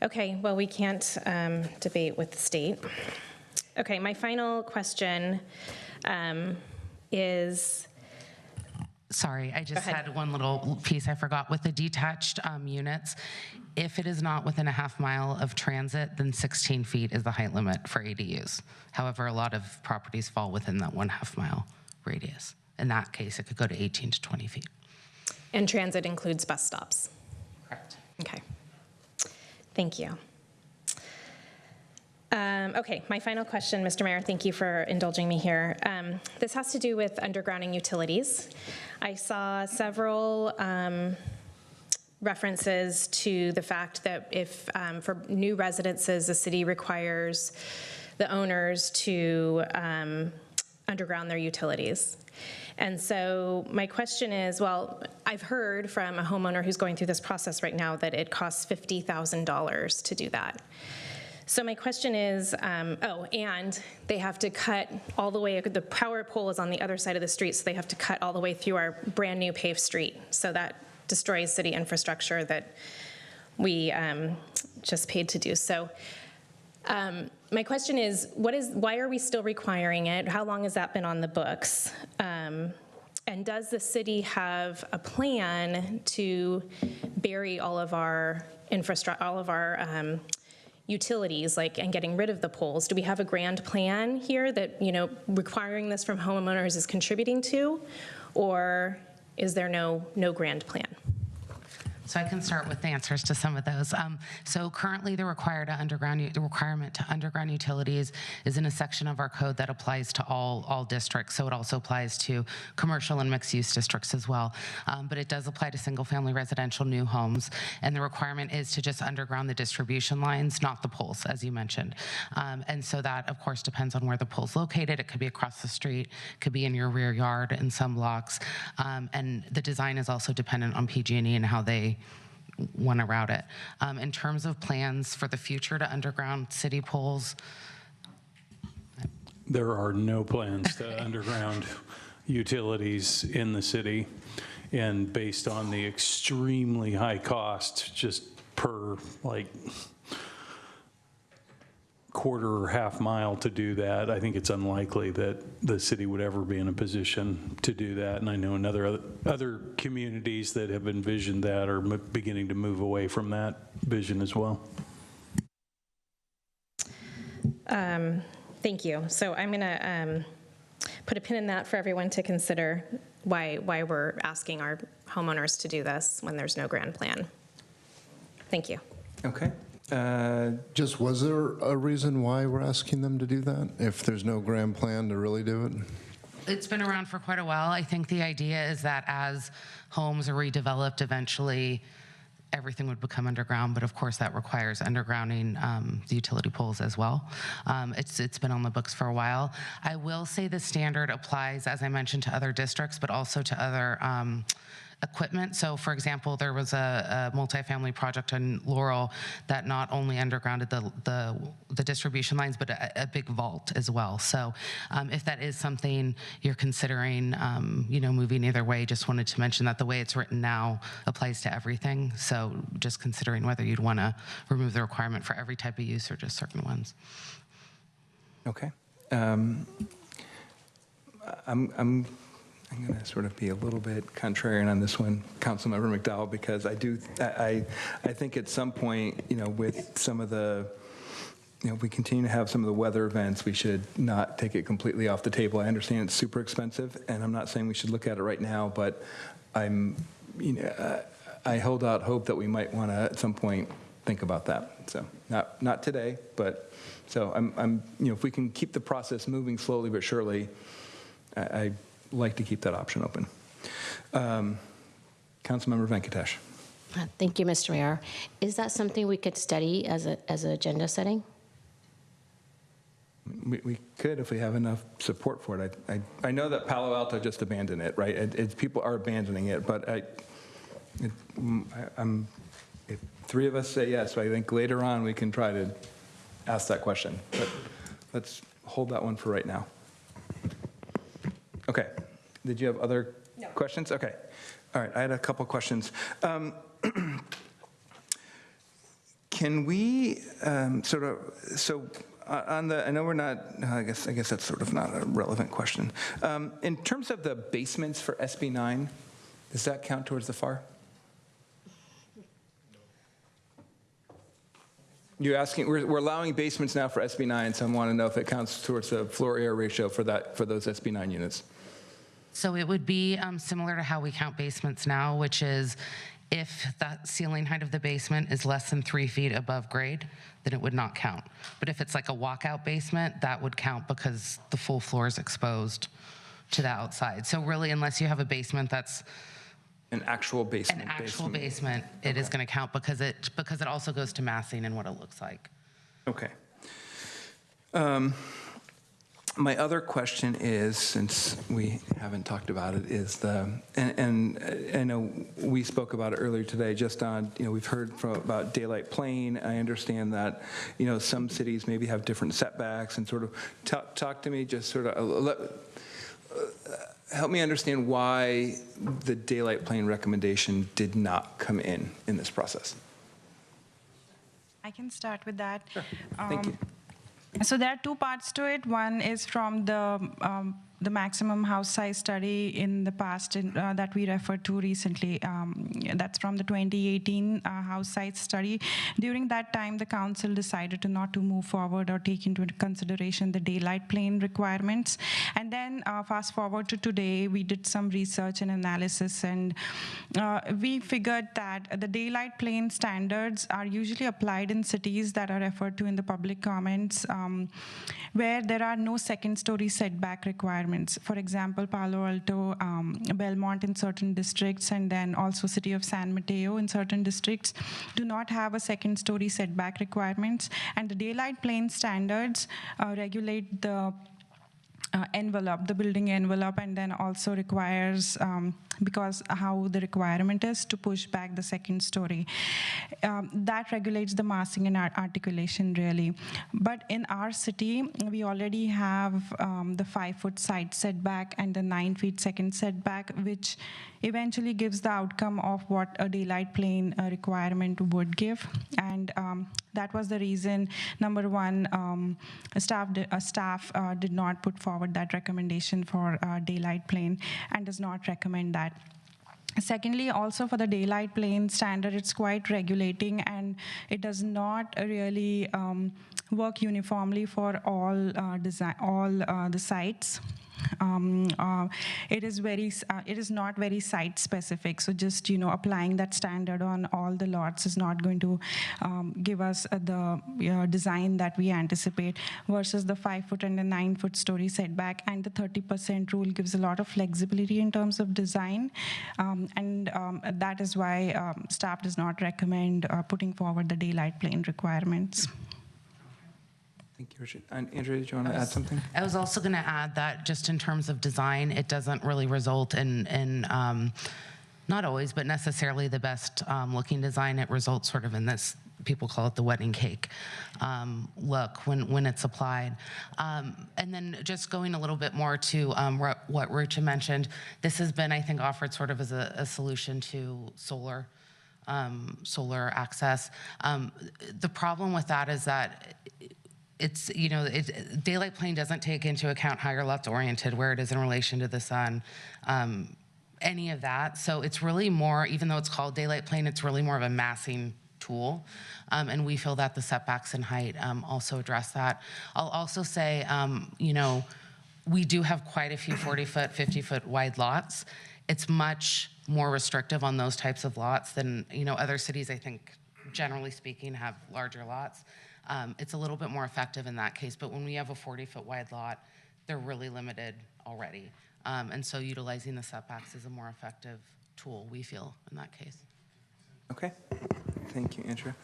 Okay, well, we can't debate with the state. Okay, my final question is... Sorry, I just had one little piece I forgot. With the detached units, if it is not within a half mile of transit, then 16 feet is the height limit for ADUs. However, a lot of properties fall within that 1/2 mile radius. In that case, it could go to 18 to 20 feet. And transit includes bus stops? Correct. Okay. Thank you. Okay, my final question, Mr. Mayor, thank you for indulging me here. This has to do with undergrounding utilities. I saw several references to the fact that if, for new residences, the city requires the owners to underground their utilities. And so my question is, well, I've heard from a homeowner who's going through this process right now that it costs $50,000 to do that. So my question is, and they have to cut all the way, the power pole is on the other side of the street, so they have to cut all the way through our brand new paved street. So that destroys city infrastructure that we just paid to do. So my question is, why are we still requiring it? How long has that been on the books? And does the city have a plan to bury all of our infrastructure, all of our utilities, and getting rid of the poles? Do we have a grand plan here that, requiring this from homeowners is contributing to, or is there no grand plan? So I can start with the answers to some of those. So currently the requirement to underground utilities is in a section of our code that applies to all districts. So it also applies to commercial and mixed use districts as well. But it does apply to single family residential new homes. And the requirement is to just underground the distribution lines, not the poles, as you mentioned. And so that of course depends on where the pole's located. It could be across the street, could be in your rear yard in some blocks. And the design is also dependent on PG&E and how they want to route it. In terms of plans for the future to underground city poles, there are no plans to underground utilities in the city. And based on the extremely high cost, just per quarter or half mile to do that, I think it's unlikely that the city would ever be in a position to do that. And I know in other communities that have envisioned that are beginning to move away from that vision as well. Thank you. So I'm going to put a pin in that for everyone to consider why we're asking our homeowners to do this when there's no grand plan. Thank you. Okay. Just was there a reason why we're asking them to do that, if there's no grand plan to really do it? it's been around for quite a while. I think the idea is that as homes are redeveloped, eventually everything would become underground, but of course that requires undergrounding the utility poles as well. It's been on the books for a while. I will say the standard applies, as I mentioned, to other districts, but also to other equipment. So for example, there was a multifamily project in Laurel that not only undergrounded the distribution lines, but a big vault as well. So if that is something you're considering, moving either way, just wanted to mention that the way it's written now applies to everything. So just considering whether you'd want to remove the requirement for every type of use or just certain ones. Okay. I'm going to sort of be a little bit contrarian on this one, Councilmember McDowell, because I think at some point, with some of the, if we continue to have some of the weather events, we should not take it completely off the table. I understand it's super expensive, and I'm not saying we should look at it right now, but I hold out hope that we might want to at some point think about that. So not today, but so I'm if we can keep the process moving slowly but surely, I like to keep that option open. Councilmember Venkatesh. Thank you, Mr. Mayor. Is that something we could study as an agenda setting? We could if we have enough support for it. I know that Palo Alto just abandoned it, right? People are abandoning it, but if three of us say yes, I think later on we can try to ask that question. But let's hold that one for right now. Okay. Did you have other questions? Okay. All right. I had a couple questions. Can we on the, I know we're not, I guess that's sort of not a relevant question. In terms of the basements for SB 9, does that count towards the FAR? You're asking, we're allowing basements now for SB 9, so I want to know if it counts towards the floor area ratio for those SB 9 units. So it would be similar to how we count basements now, which is if the ceiling height of the basement is less than 3 feet above grade, then it would not count. But if it's like a walkout basement, that would count because the full floor is exposed to the outside. So really, unless you have a basement that's an actual basement. It is going to count because it also goes to massing and what it looks like. Okay. My other question is, since we haven't talked about it, is and I know we spoke about it earlier today, just on, we've heard about daylight plane. I understand that, some cities maybe have different setbacks, and sort of talk to me, just sort of help me understand why the daylight plane recommendation did not come in this process. I can start with that. Sure. Thank you. So there are two parts to it. One is from the maximum house size study in the past that we referred to recently. That's from the 2018 house size study. During that time, the council decided not to move forward or take into consideration the daylight plane requirements. And then fast forward to today, we did some research and analysis, and we figured that the daylight plane standards are usually applied in cities that are referred to in the public comments, where there are no second-story setback requirements. For example, Palo Alto, Belmont in certain districts, and then also City of San Mateo in certain districts do not have a second-story setback requirements. And the daylight plane standards regulate the envelope, the building envelope, and then also requires, because how the requirement is to push back the second story. That regulates the massing and articulation, really. But in our city, we already have the 5-foot side setback and the 9 feet second setback, which eventually gives the outcome of what a daylight plane requirement would give. And that was the reason, number one, staff did not put forward that recommendation for daylight plane and does not recommend that. Secondly, also for the daylight plane standard, it's quite regulating, and it does not really work uniformly for all the sites. It is not very site specific. So just applying that standard on all the lots is not going to give us the design that we anticipate. Versus the 5-foot and the 9-foot story setback, and the 30% rule gives a lot of flexibility in terms of design, and that is why staff does not recommend putting forward the daylight plane requirements. Thank you, Richard. And Andrea, did you want to add something? I was also going to add that just in terms of design, it doesn't really result in not always, but necessarily the best looking design. It results sort of in this, people call it the wedding cake look when it's applied. And then just going a little bit more to what Rucha mentioned, this has been, I think, offered sort of as a solution to solar access. The problem with that is that it's, daylight plane doesn't take into account how your lot's oriented, where it is in relation to the sun, any of that. So it's really more, even though it's called daylight plane, it's really more of a massing tool. And we feel that the setbacks and height also address that. I'll also say, we do have quite a few 40-foot, 50-foot wide lots. It's much more restrictive on those types of lots than, other cities, I think, generally speaking, have larger lots. It's a little bit more effective in that case, but when we have a 40-foot wide lot, they're really limited already. And so utilizing the setbacks is a more effective tool, we feel, in that case. Okay. Thank you, Andrea.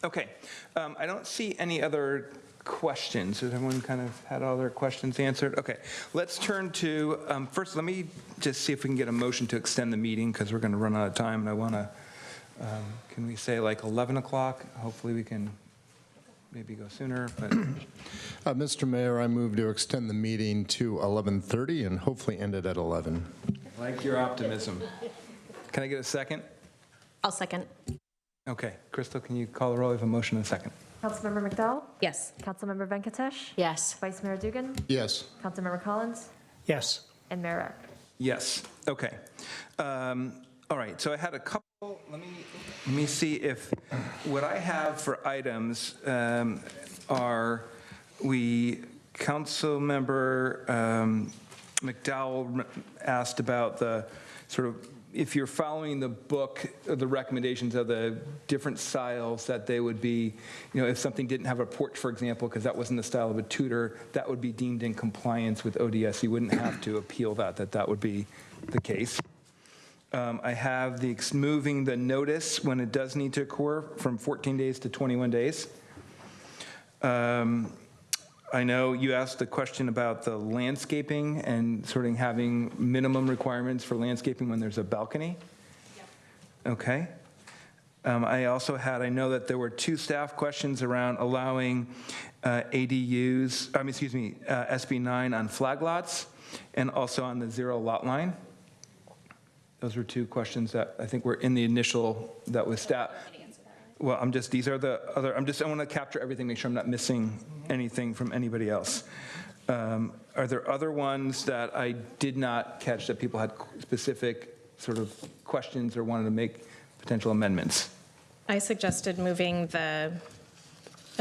Okay. I don't see any other questions. Has everyone kind of had all their questions answered? Okay. Let's turn to, first, let me just see if we can get a motion to extend the meeting because we're going to run out of time. And I want to, can we say like 11 o'clock? Hopefully we can maybe go sooner. But Mr. Mayor, I move to extend the meeting to 11:30 and hopefully end it at 11. I like your optimism. Can I get a second? I'll second. Okay. Crystal, can you call the roll? We have a motion and a second. Councilmember McDowell? Yes. Councilmember Venkatesh? Yes. Vice Mayor Dugan? Yes. Councilmember Collins? Yes. And Mayor Eck? Yes. Okay. All right. So I had a couple. Let me see if what I have for items are Councilmember McDowell asked about the sort of if you're following the book, the recommendations of the different styles that they would be, if something didn't have a porch, for example, because that wasn't the style of a Tudor, that would be deemed in compliance with ODS. You wouldn't have to appeal that would be the case. I have moving the notice when it does need to occur from 14 days to 21 days. I know you asked the question about the landscaping and sort of having minimum requirements for landscaping when there's a balcony. Yep. Okay. I also I know that there were 2 staff questions around allowing ADUs, SB9 on flag lots and also on the 0 lot line. Those were 2 questions that I think were in the initial that was staff. Well, I want to capture everything, make sure I'm not missing anything from anybody else. Are there other ones that I did not catch that people had specific sort of questions or wanted to make potential amendments? I suggested moving at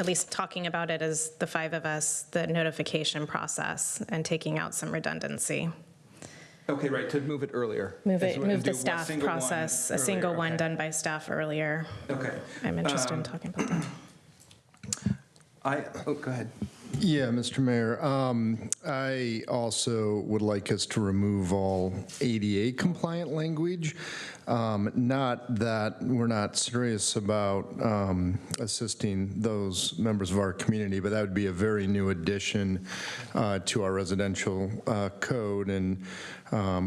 least talking about it as the 5 of us, the notification process and taking out some redundancy. Okay, right, to move it earlier. Move the staff process, a single one done by staff earlier. Okay. I'm interested in talking about that. Go ahead. Yeah, Mr. Mayor, I also would like us to remove all ADA compliant language. Not that we're not serious about assisting those members of our community, but that would be a very new addition to our residential code and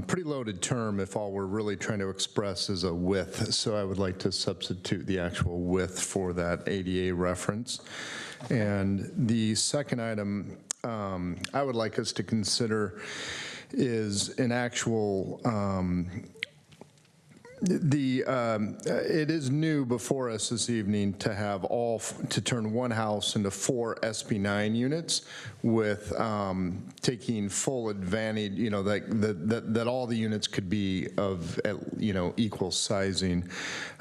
pretty loaded term if all we're really trying to express is a width. So I would like to substitute the actual width for that ADA reference. And the second item I would like us to consider is an actual it is new before us this evening to have to turn one house into 4 SB9 units with taking full advantage, that all the units could be of, equal sizing.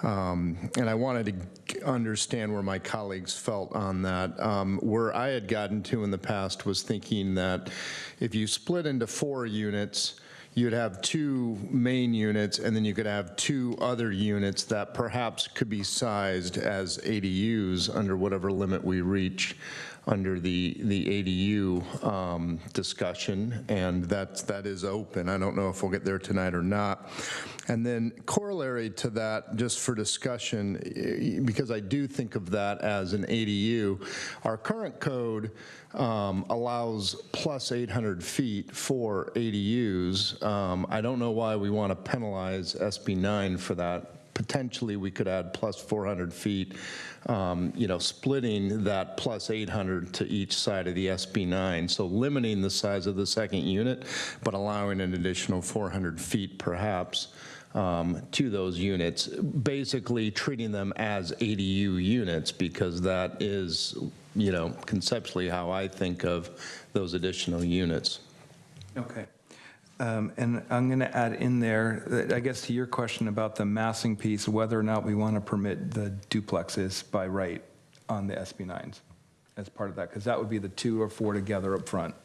And I wanted to understand where my colleagues felt on that. Where I had gotten to in the past was thinking that if you split into 4 units, you'd have 2 main units, and then you could have 2 other units that perhaps could be sized as ADUs under whatever limit we reach under the ADU discussion, and that is open. I don't know if we'll get there tonight or not. And then corollary to that, just for discussion, because I do think of that as an ADU, our current code allows plus 800 feet for ADUs. I don't know why we want to penalize SB 9 for that. Potentially, we could add plus 400 feet, splitting that plus 800 to each side of the SB 9, so limiting the size of the second unit, but allowing an additional 400 feet perhaps to those units, basically treating them as ADU units, because that is, conceptually how I think of those additional units. Okay. And I'm going to add in there, I guess to your question about the massing piece, whether or not we want to permit the duplexes by right on the SB9s as part of that, because that would be the 2 or 4 together up front.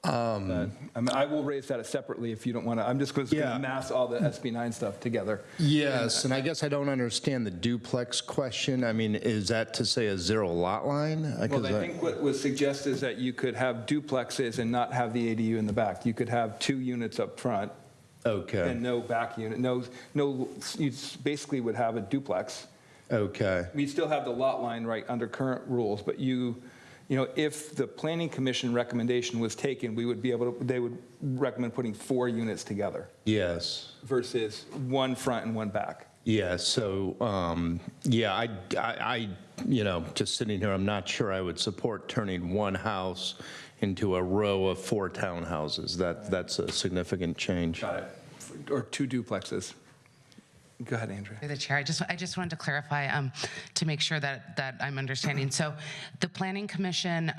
I will raise that separately if you don't want to. I'm just going to mass all the SB9 stuff together. Yes, and I guess I don't understand the duplex question. I mean, is that to say a 0 lot line? Well, I think what was suggested is that you could have duplexes and not have the ADU in the back. You could have 2 units up front. Okay. And no back unit. No. You basically would have a duplex. Okay. We still have the lot line right under current rules, but if the Planning Commission recommendation was taken, we would be able to, they would recommend putting 4 units together. Yes. Versus 1 front and 1 back. Yeah, so, I just sitting here, I'm not sure I would support turning one house into a row of 4 townhouses. That's a significant change. Got it. Or 2 duplexes. Go ahead, Andrea. Through the chair, I just wanted to clarify to make sure that I'm understanding. So the Planning Commission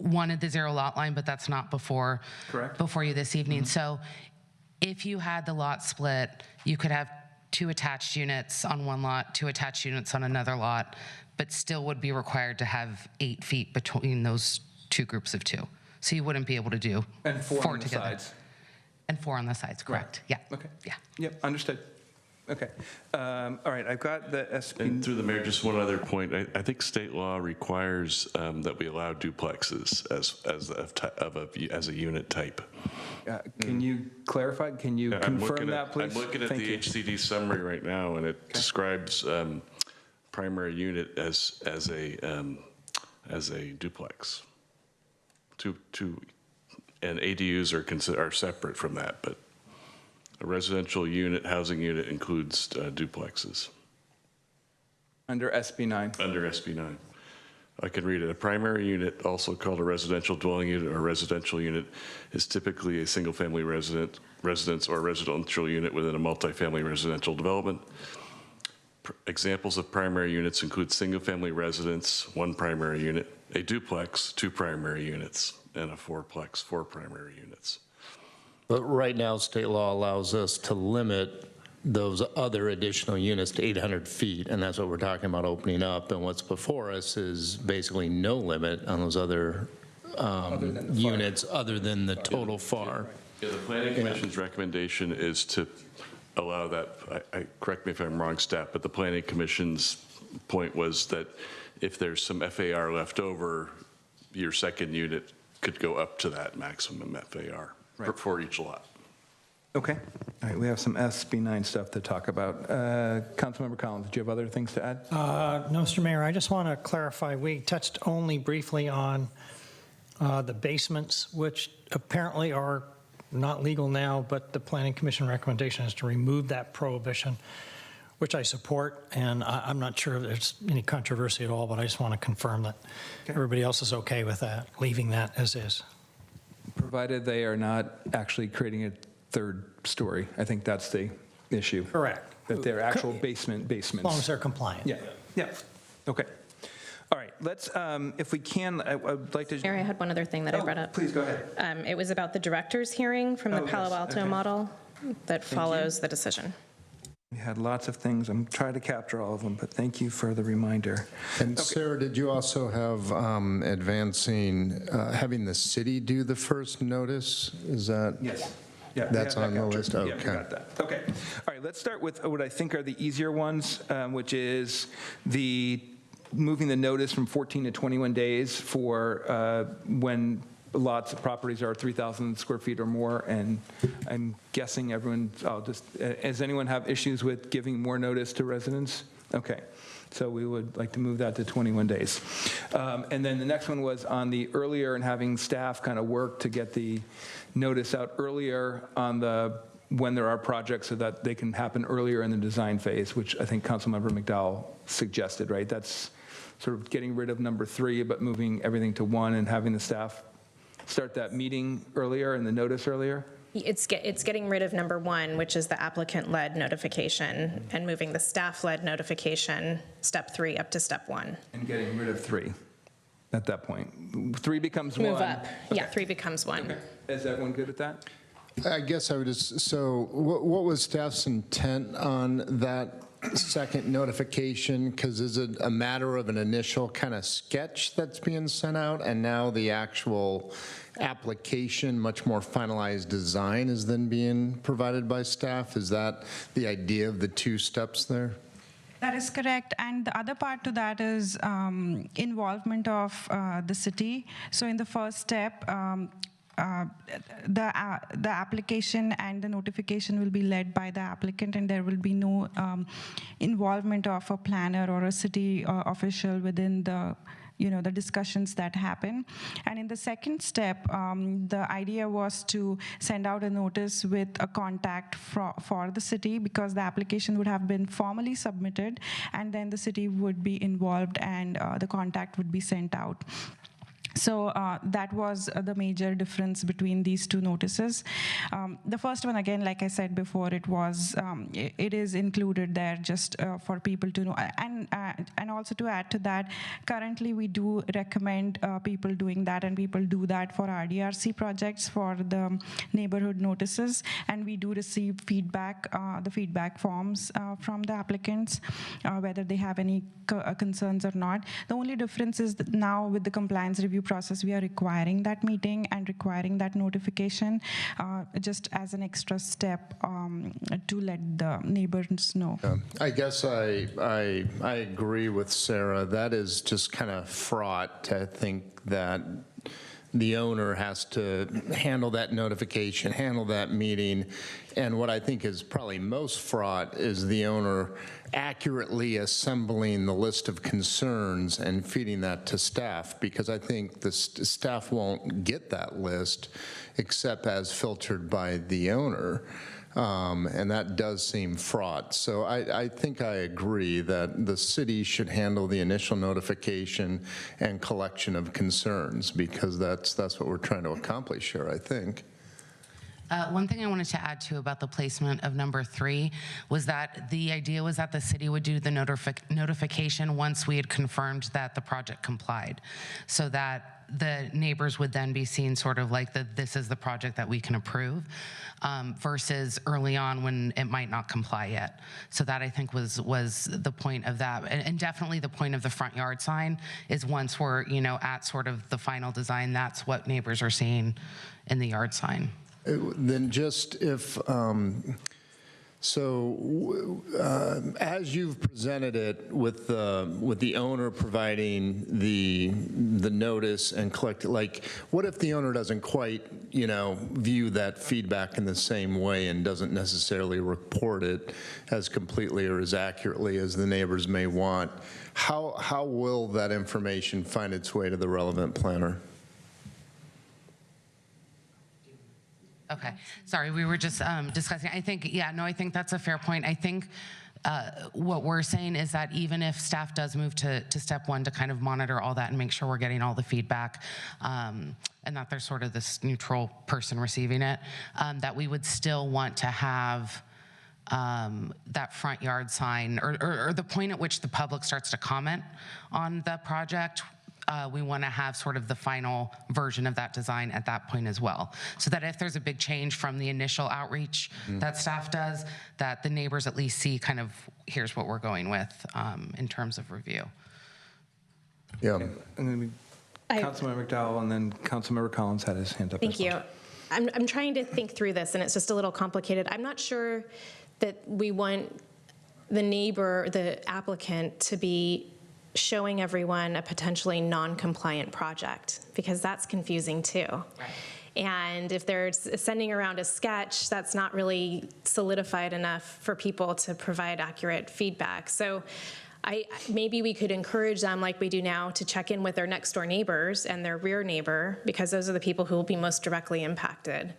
wanted the 0 lot line, but that's not before you this evening. So if you had the lot split, you could have 2 attached units on one lot, 2 attached units on another lot, but still would be required to have 8 feet between those 2 groups of 2. So you wouldn't be able to do and 4 on together. The sides. And 4 on the sides, correct? Right. Yeah. Okay. Yeah. Yep, understood. Okay. All right, I've got the SP. And through the mayor, just one other point. I think state law requires that we allow duplexes as a unit type. Can you clarify? Can you confirm that, please? I'm looking at the HCD summary right now, and it describes primary unit as a duplex. And ADUs are separate from that, but a residential unit, housing unit includes duplexes. Under SB9? Under SB9. I can read it. A primary unit, also called a residential dwelling unit or residential unit, is typically a single-family residence or residential unit within a multifamily residential development. Examples of primary units include single-family residence, 1 primary unit, a duplex, 2 primary units, and a fourplex, 4 primary units. But right now, state law allows us to limit those other additional units to 800 feet, and that's what we're talking about opening up. And what's before us is basically no limit on those other units other than the total FAR. Yeah, the Planning Commission's recommendation is to allow that. Correct me if I'm wrong, staff, but the Planning Commission's point was that if there's some FAR left over, your second unit could go up to that maximum FAR. Right. For each lot. Okay. All right, we have some SB9 stuff to talk about. Councilmember Collins, do you have other things to add? No, Mr. Mayor, I just want to clarify, we touched only briefly on the basements, which apparently are not legal now, but the Planning Commission recommendation is to remove that prohibition, which I support, and I'm not sure if there's any controversy at all, but I just want to confirm that everybody else is okay with that, leaving that as is. Provided they are not actually creating a 3rd story. I think that's the issue. Correct. That they're actual basements. As long as they're compliant. Yeah. Okay. All right. Let's, if we can, I would like to. Mary, I had one other thing that I brought up. Please go ahead. It was about the director's hearing from the Palo Alto model that follows the decision. We had lots of things. I'm trying to capture all of them, but thank you for the reminder. And Sarah, did you also have having the city do the first notice? Is that? Yes. Yeah, that's on the list? Okay. Okay. Yeah, we got that. Okay. All right, let's start with what I think are the easier ones, which is the moving the notice from 14 to 21 days for when lots of properties are 3,000 square feet or more, and I'm guessing everyone, does anyone have issues with giving more notice to residents? Okay, so we would like to move that to 21 days. And then the next one was on the earlier and having staff kind of work to get the notice out earlier on when there are projects so that they can happen earlier in the design phase, which I think Councilmember McDowell suggested, right? That's sort of getting rid of number 3, but moving everything to 1 and having the staff start that meeting earlier and the notice earlier? It's getting rid of number 1, which is the applicant-led notification, and moving the staff-led notification, step 3, up to step 1. And getting rid of 3 at that point. 3 becomes 1. Move up. Okay. Yeah, 3 becomes 1. Okay. Is everyone good with that? I guess I would just, so what was staff's intent on that second notification? Because is it a matter of an initial kind of sketch that's being sent out, and now the actual application, much more finalized design, is then being provided by staff? Is that the idea of the 2 steps there? That is correct. And the other part to that is involvement of the city. So in the first step, the application and the notification will be led by the applicant, and there will be no involvement of a planner or a city official within the the discussions that happen. And in the second step, the idea was to send out a notice with a contact for the city, because the application would have been formally submitted, and then the city would be involved, and the contact would be sent out. So that was the major difference between these 2 notices. The first one, again, like I said before, it is included there just for people to know. And also to add to that, currently we do recommend people doing that, and people do that for RDRC projects for the neighborhood notices. And we do receive feedback, the feedback forms from the applicants, whether they have any concerns or not. The only difference is that now with the compliance review process, we are requiring that meeting and requiring that notification just as an extra step to let the neighbors know. I guess I agree with Sarah. That is just kind of fraught to think that the owner has to handle that notification, handle that meeting. And what I think is probably most fraught is the owner accurately assembling the list of concerns and feeding that to staff, because I think the staff won't get that list except as filtered by the owner. And that does seem fraught. So I think I agree that the city should handle the initial notification and collection of concerns, because that's what we're trying to accomplish here, I think. One thing I wanted to add to about the placement of number 3 was that the idea was that the city would do the notification once we had confirmed that the project complied, so that the neighbors would then be seen sort of like this is the project that we can approve, versus early on when it might not comply yet. So that, I think, was the point of that. And definitely the point of the front yard sign is once we're at sort of the final design, that's what neighbors are seeing in the yard sign. Then just if, as you've presented it with the owner providing the notice and collect, like, what if the owner doesn't quite, view that feedback in the same way and doesn't necessarily report it as completely or as accurately as the neighbors may want? How will that information find its way to the relevant planner? Okay, sorry, we were just discussing. I think that's a fair point. I think what we're saying is that even if staff does move to step 1 to kind of monitor all that and make sure we're getting all the feedback, and that there's sort of this neutral person receiving it, that we would still want to have that front yard sign, or the point at which the public starts to comment on the project. We want to have sort of the final version of that design at that point as well, so that if there's a big change from the initial outreach that staff does, that the neighbors at least see kind of, here's what we're going with in terms of review. Yeah. Okay. And then Councilmember McDowell, and then Councilmember Collins had his hand up. Thank you. I'm trying to think through this, and it's just a little complicated. I'm not sure that we want the neighbor, the applicant, to be showing everyone a potentially non-compliant project, because that's confusing too. And if they're sending around a sketch, that's not really solidified enough for people to provide accurate feedback. So maybe we could encourage them, like we do now, to check in with their next door neighbors and their rear neighbor, because those are the people who will be most directly impacted.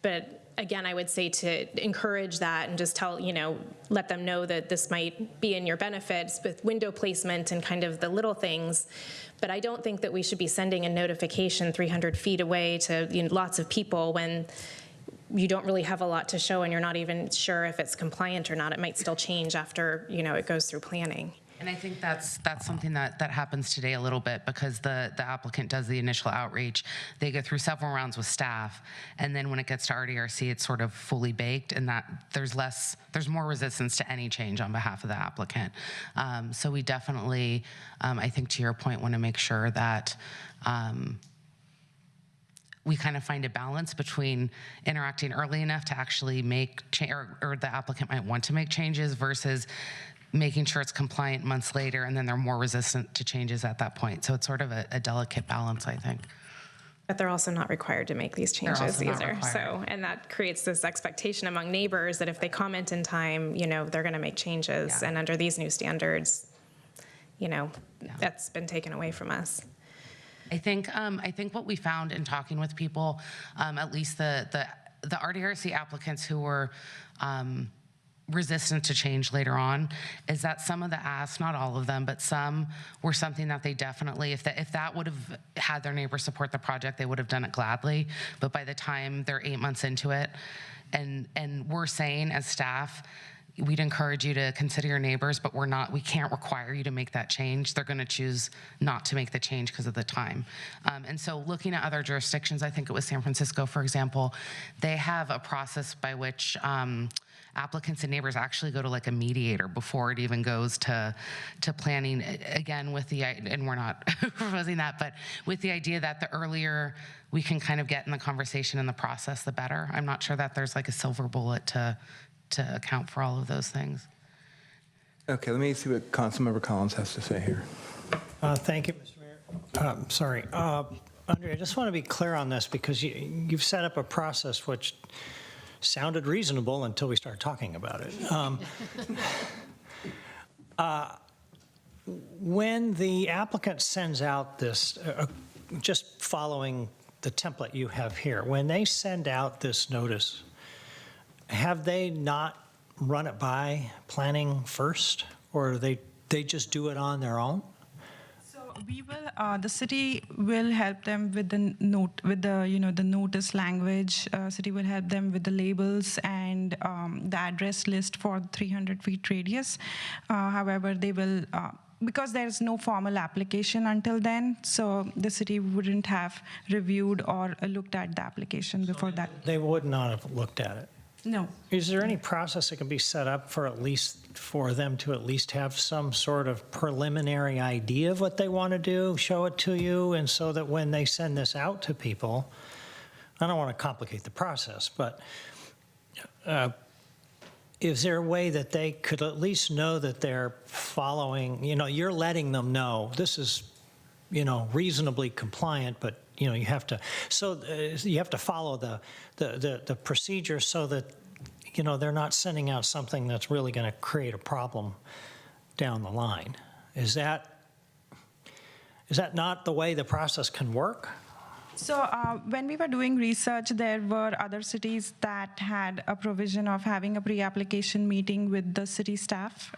But again, I would say to encourage that and just let them know that this might be in your benefits with window placement and kind of the little things. But I don't think that we should be sending a notification 300 feet away to lots of people when you don't really have a lot to show and you're not even sure if it's compliant or not. It might still change after it goes through planning. And I think that's something that happens today a little bit, because the applicant does the initial outreach. They go through several rounds with staff, and then when it gets to RDRC, it's sort of fully baked, and that there's more resistance to any change on behalf of the applicant. So we definitely, I think to your point, want to make sure that we kind of find a balance between interacting early enough to actually make or the applicant might want to make changes, versus making sure it's compliant months later, and then they're more resistant to changes at that point. So it's sort of a delicate balance, I think. But they're also not required to make these changes either. So, and that creates this expectation among neighbors that if they comment in time, they're going to make changes. Yeah. And under these new standards, that's been taken away from us. I think what we found in talking with people, at least the RDRC applicants who were resistant to change later on, is that some of the asks, not all of them, but some were something that they definitely, if that would have had their neighbors support the project, they would have done it gladly. But by the time they're 8 months into it, and we're saying as staff, we'd encourage you to consider your neighbors, but we can't require you to make that change. They're going to choose not to make the change because of the time. And so looking at other jurisdictions, I think it was San Francisco, for example, they have a process by which applicants and neighbors actually go to like a mediator before it even goes to planning, again, and we're not proposing that, but with the idea that the earlier we can kind of get in the conversation and the process, the better. I'm not sure that there's like a silver bullet to account for all of those things. Okay, let me see what Councilmember Collins has to say here. Thank you, Mr. Mayor. Sorry. Andre, I just want to be clear on this, because you've set up a process which sounded reasonable until we started talking about it. When the applicant sends out this, just following the template you have here, when they send out this notice, have they not run it by planning first, or they just do it on their own? We will. The city will help them with the the notice language. City will help them with the labels and the address list for the 300 feet radius. However, they will. Because there's no formal application until then, so the city wouldn't have reviewed or looked at the application before that. They would not have looked at it. No. Is there any process that can be set up for them to at least have some sort of preliminary idea of what they want to do, show it to you, and so that when they send this out to people, I don't want to complicate the process, but is there a way that they could at least know that they're following, you're letting them know this is, reasonably compliant, but you have to follow the procedure so that they're not sending out something that's really going to create a problem down the line. Is that not the way the process can work? So when we were doing research, there were other cities that had a provision of having a pre-application meeting with the city staff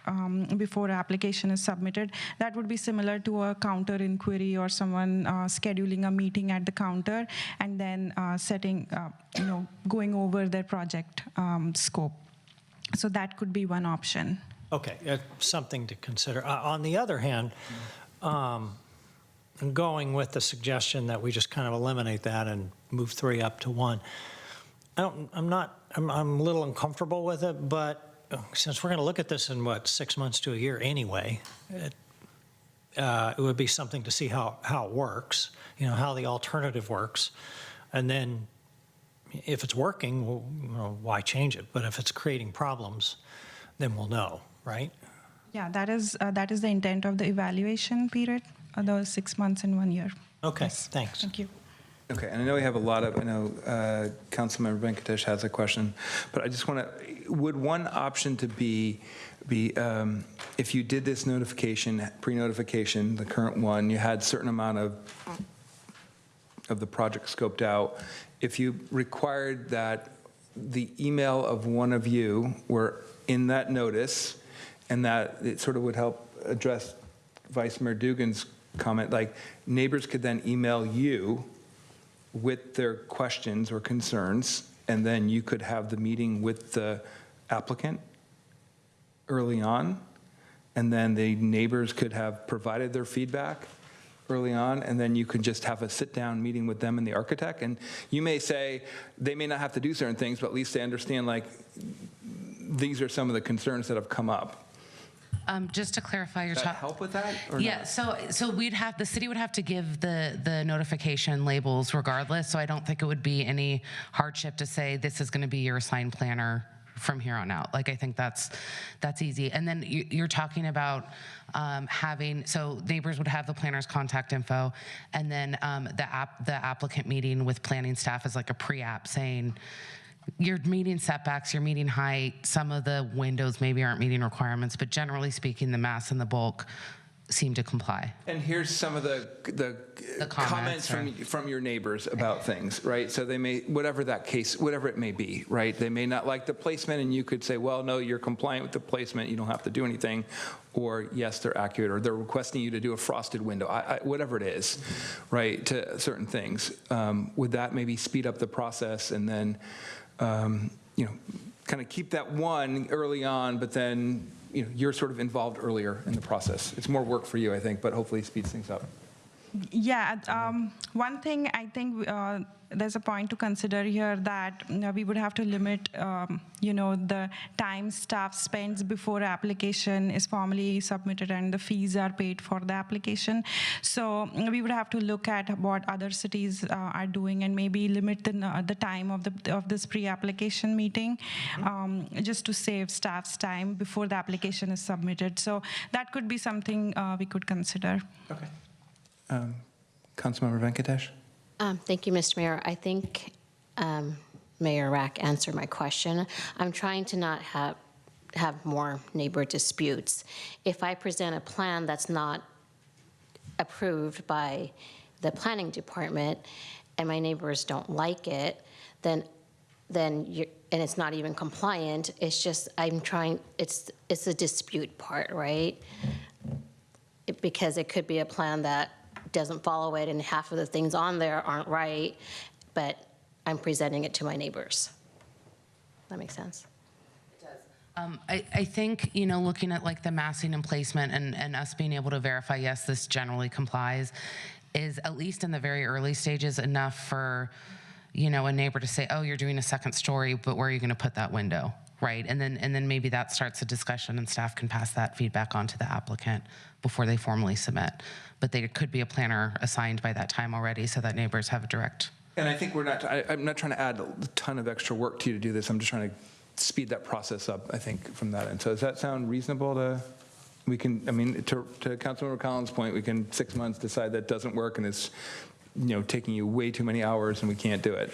before the application is submitted. That would be similar to a counter inquiry or someone scheduling a meeting at the counter and then going over their project scope. So that could be one option. Okay, something to consider. On the other hand, and going with the suggestion that we just kind of eliminate that and move 3 up to 1. I'm a little uncomfortable with it, but since we're going to look at this in 6 months to a year anyway, it would be something to see how it works, how the alternative works, and then if it's working, why change it? But if it's creating problems, then we'll know, right? Yeah, that is the intent of the evaluation period, those 6 months and 1 year. Okay, thanks. Thank you. Okay, and I know we have a lot of, I know Councilmember Venkatesh has a question, but I just want to, would one option to be if you did this notification, pre-notification, the current one, you had certain amount of the project scoped out, if you required that the email of one of you were in that notice, and that it sort of would help address Vice Mayor Dugan's comment, like neighbors could then email you with their questions or concerns, and then you could have the meeting with the applicant early on, and then the neighbors could have provided their feedback early on, and then you could just have a sit-down meeting with them and the architect. And you may say, they may not have to do certain things, but at least they understand, like, these are some of the concerns that have come up. Just to clarify, Does that help with that? Or Yeah, not? so the city would have to give the notification labels regardless, so I don't think it would be any hardship to say this is going to be your assigned planner from here on out. Like, I think that's easy. And then you're talking about so neighbors would have the planner's contact info, and then the applicant meeting with planning staff is like a pre-app saying, you're meeting setbacks, you're meeting height, some of the windows maybe aren't meeting requirements, but generally speaking, the mass and the bulk seem to comply. And here's some of the comments from your neighbors about things, right? So they may, whatever it may be, right? They may not like the placement, and you could say, well, no, you're compliant with the placement, you don't have to do anything. Or yes, they're accurate, or they're requesting you to do a frosted window, whatever it is, right, to certain things. Would that maybe speed up the process, and then kind of keep that one early on, but then you're sort of involved earlier in the process. It's more work for you, I think, but hopefully it speeds things up. Yeah, one thing I think there's a point to consider here that we would have to limit, the time staff spends before application is formally submitted and the fees are paid for the application. So we would have to look at what other cities are doing and maybe limit the time of this pre-application meeting, just to save staff's time before the application is submitted. So that could be something we could consider. Okay. Councilmember Venkatesh? Thank you, Mr. Mayor. I think Mayor Rack answered my question. I'm trying to not have more neighbor disputes. If I present a plan that's not approved by the planning department and my neighbors don't like it, then and it's not even compliant, it's just, it's a dispute part, right? Because it could be a plan that doesn't follow it and half of the things on there aren't right, but I'm presenting it to my neighbors. That makes sense? It does. I think, looking at like the massing and placement and us being able to verify, yes, this generally complies, is at least in the very early stages enough for, a neighbor to say, oh, you're doing a second story, but where are you going to put that window? Right, and then maybe that starts a discussion and staff can pass that feedback on to the applicant before they formally submit. But there could be a planner assigned by that time already so that neighbors have a direct. And I think I'm not trying to add a ton of extra work to you to do this. I'm just trying to speed that process up, I think, from that end. So does that sound reasonable to Councilmember Collins' point, we can 6 months decide that doesn't work and it's, taking you way too many hours and we can't do it.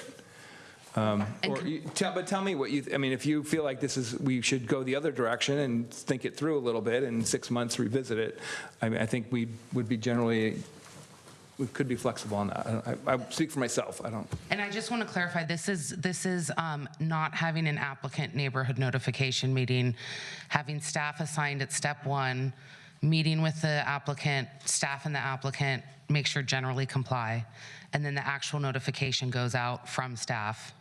But tell me what if you feel like we should go the other direction and think it through a little bit and 6 months revisit it, I think we could be flexible on that. I speak for myself, I don't. And I just want to clarify, this is not having an applicant neighborhood notification meeting, having staff assigned at step one, meeting with the applicant, staff and the applicant, make sure generally comply, and then the actual notification goes out from staff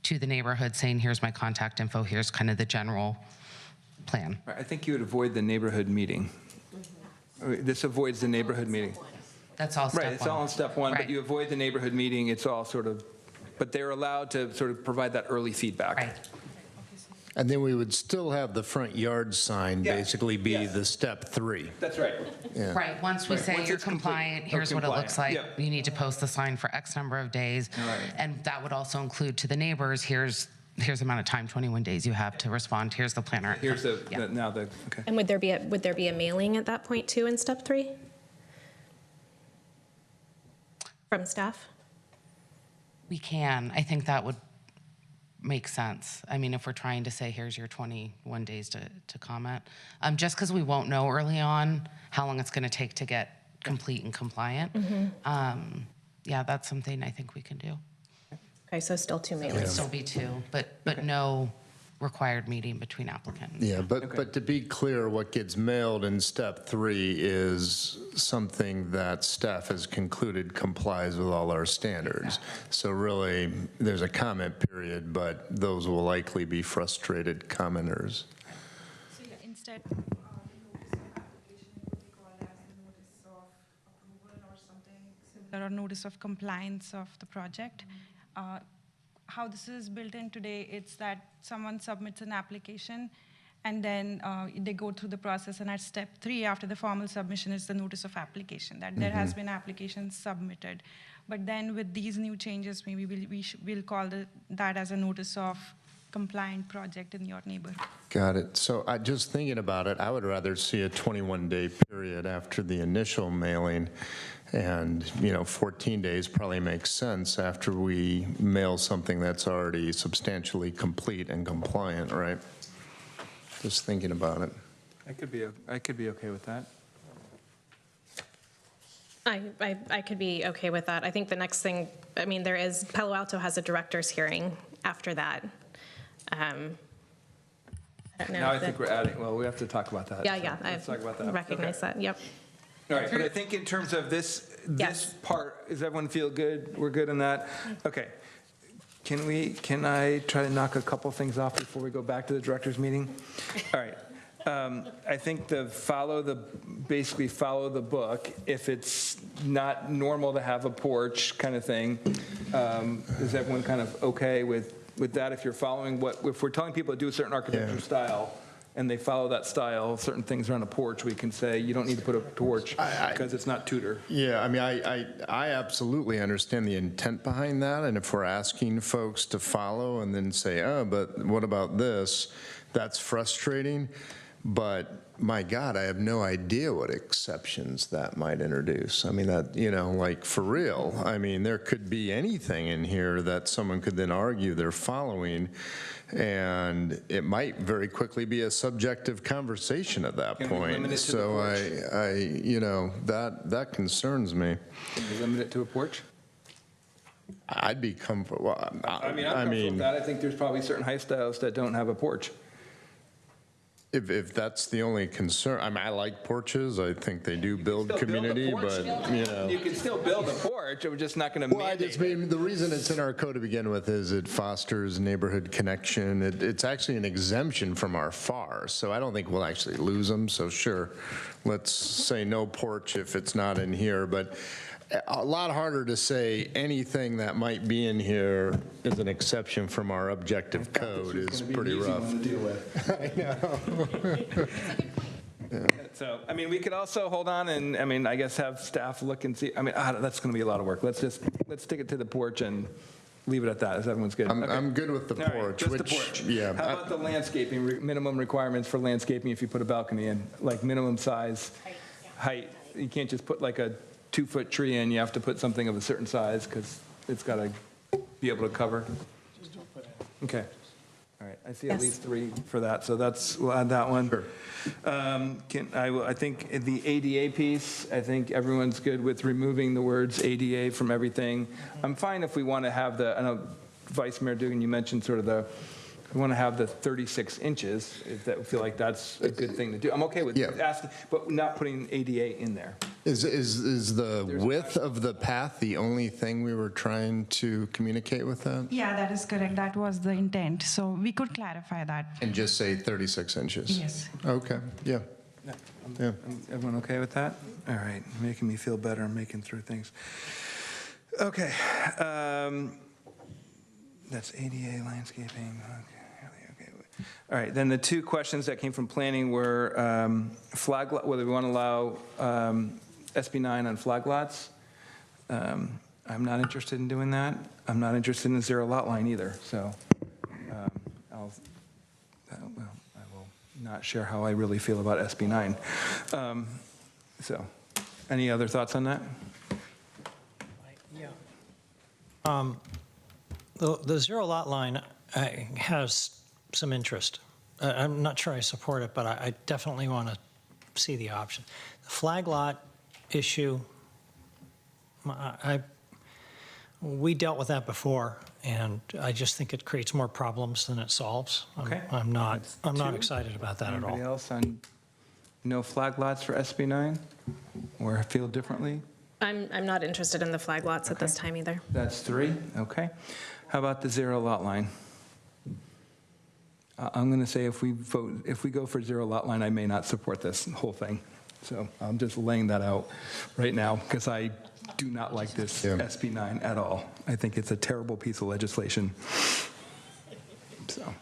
to the neighborhood saying, here's my contact info, here's kind of the general plan. I think you would avoid the neighborhood meeting. This avoids the neighborhood meeting. That's all step one. Right, it's all in step one, right. But you avoid the neighborhood meeting, it's all but they're allowed to sort of provide that early feedback. Right. And then we would still have the front yard sign basically be the step 3. That's right. Yeah. Right, once we say you're compliant, here's what it looks like. You need to post the sign for X number of days. Right. And that would also include to the neighbors, here's here's the amount of time, 21 days you have to respond. Here's the planner. Here's Yeah. okay. And would there be a mailing at that point too in step 3? From staff? We can. I think that would make sense. I mean, if we're trying to say, here's your 21 days to comment, just because we won't know early on how long it's going to take to get complete and compliant. Yeah, that's something I think we can do. Okay, so still 2 It would mailings. still be 2, but no required meeting between applicant. Yeah, but to be clear, what gets mailed in step 3 is something that staff has concluded complies with all our standards. So really, there's a comment period, but those will likely be frustrated commenters. So yeah, instead, or notice of compliance of the project. How this is built in today, it's that someone submits an application and then they go through the process, and at step 3, after the formal submission, is the notice of application, that there has been applications submitted. But then with these new changes, maybe we'll call that as a notice of compliant project in your neighborhood. Got it. So just thinking about it, I would rather see a 21-day period after the initial mailing. And, 14 days probably makes sense after we mail something that's already substantially complete and compliant, right? Just thinking about it. I could be okay with that. I could be okay with that. I think the next thing, Palo Alto has a director's hearing after that. I don't know. Now I think we're adding, well, we have to talk about that. Yeah, Let's talk about that. I recognize that, yep. All right, but I think in terms of this part, does everyone feel good? We're good on that? Okay. Can I try to knock a couple things off before we go back to the director's meeting? All right. I think basically follow the book. If it's not normal to have a porch kind of thing, is everyone kind of okay with that? If you're following if we're telling people to do a certain architectural style, and they follow that style, certain things are on a porch, we can say, you don't need to put a porch because it's not Tudor. Yeah, I absolutely understand the intent behind that, and if we're asking folks to follow and then say, oh, but what about this, that's frustrating, but my God, I have no idea what exceptions that might introduce. I mean, that, like for real, there could be anything in here that someone could then argue they're following, and it might very quickly be a subjective conversation at that point. So that concerns me. Can we limit it to a porch? I'd be comfortable. I'm comfortable with that. I think there's probably certain house styles that don't have a porch. If that's the only concern, I like porches. I think they do build community, but, You can still build a porch, we're just not going to mandate it. The reason it's in our code to begin with is it fosters neighborhood connection. It's actually an exemption from our FAR, so I don't think we'll actually lose them. So sure, let's say no porch if it's not in here, but a lot harder to say anything that might be in here is an exception from our objective code is pretty rough. I know. So, we could also hold on and, I guess have staff look and see. That's going to be a lot of work. Let's stick it to the porch and leave it at that. Is everyone's good? I'm good with the porch. Just the porch. Yeah. How about the landscaping, minimum requirements for landscaping if you put a balcony in, like minimum size, height? You can't just put like a 2-foot tree in, you have to put something of a certain size because it's got to be able to cover. Okay. All right. I see at least 3 for that, so we'll add that one. Sure. I think the ADA piece, I think everyone's good with removing the words ADA from everything. I'm fine if we want to have I know Vice Mayor Dugan, you mentioned sort of we want to have the 36 inches, if that feel like that's a good thing to do. I'm okay with asking, but not putting ADA in there. Is the width of the path the only thing we were trying to communicate with that? Yeah, that is correct. That was the intent. So we could clarify that. And just say 36 inches? Yes. Okay, yeah. Everyone okay with that? All right, making me feel better. I'm making through things. Okay. That's ADA landscaping. Okay. All right, then the 2 questions that came from planning were whether we want to allow SB9 on flag lots. I'm not interested in doing that. I'm not interested in a 0 lot line either, so well, I will not share how I really feel about SB 9. So, any other thoughts on that? The zero lot line has some interest. I'm not sure I support it, but I definitely want to see the option. The flag lot issue, we dealt with that before, and I just think it creates more problems than it solves. Okay. I'm not excited about that at all. Anybody else on no flag lots for SB 9, or feel differently? I'm not interested in the flag lots at this time either. That's 3, okay. How about the zero lot line? I'm going to say if we go for zero lot line, I may not support this whole thing. So I'm just laying that out right now because I do not like this SB 9 at all. I think it's a terrible piece of legislation. So.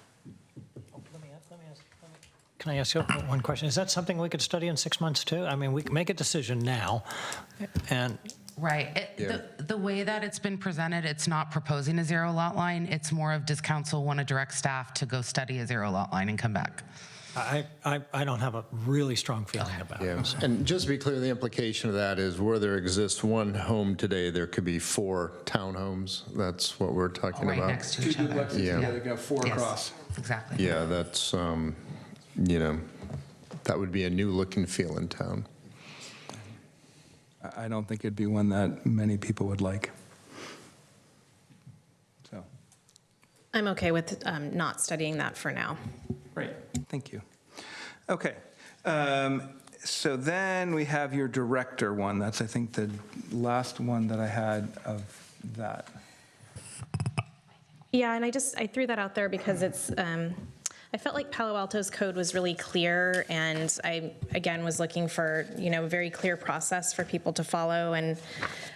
Can I ask you one question? Is that something we could study in 6 months too? I mean, we can make a decision now, and right. The way that it's been presented, it's not proposing a zero lot line. It's more of, does council want to direct staff to go study a zero lot line and come back? I don't have a really strong feeling about it. So. And just to be clear, the implication of that is where there exists one home today, there could be 4 townhomes. That's what we're talking about. Right next to each other. Yeah, they got 4 across. Exactly. Yeah, that's, that would be a new look and feel in town. I don't think it'd be one that many people would like. So. I'm okay with not studying that for now. Great, thank you. Okay, so then we have your director one. That's, I think, the last one that I had of that. Yeah, and I threw that out there because it's, I felt like Palo Alto's code was really clear, and I, again, was looking for, a very clear process for people to follow, and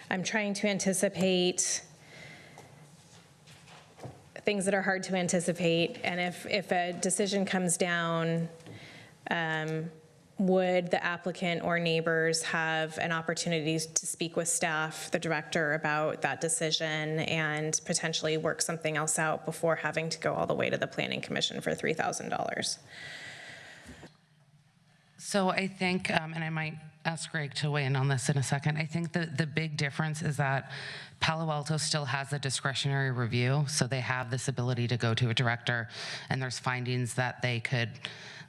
I'm trying to anticipate things that are hard to anticipate, and if a decision comes down, would the applicant or neighbors have an opportunity to speak with staff, the director, about that decision and potentially work something else out before having to go all the way to the Planning Commission for $3,000? So I think, and I might ask Greg to weigh in on this in a second, I think the big difference is that Palo Alto still has a discretionary review, so they have this ability to go to a director, and there's findings that they could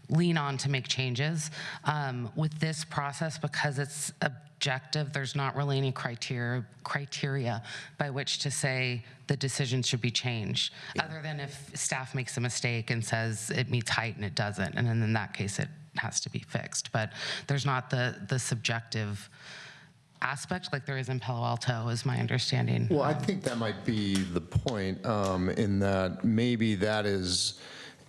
lean on to make changes. With this process, because it's objective, there's not really any criteria by which to say the decision should be changed, other than if staff makes a mistake and says it meets height and it doesn't, and then in that case it has to be fixed. But there's not the subjective aspect like there is in Palo Alto, is my understanding. Well, I think that might be the point, in that maybe that is,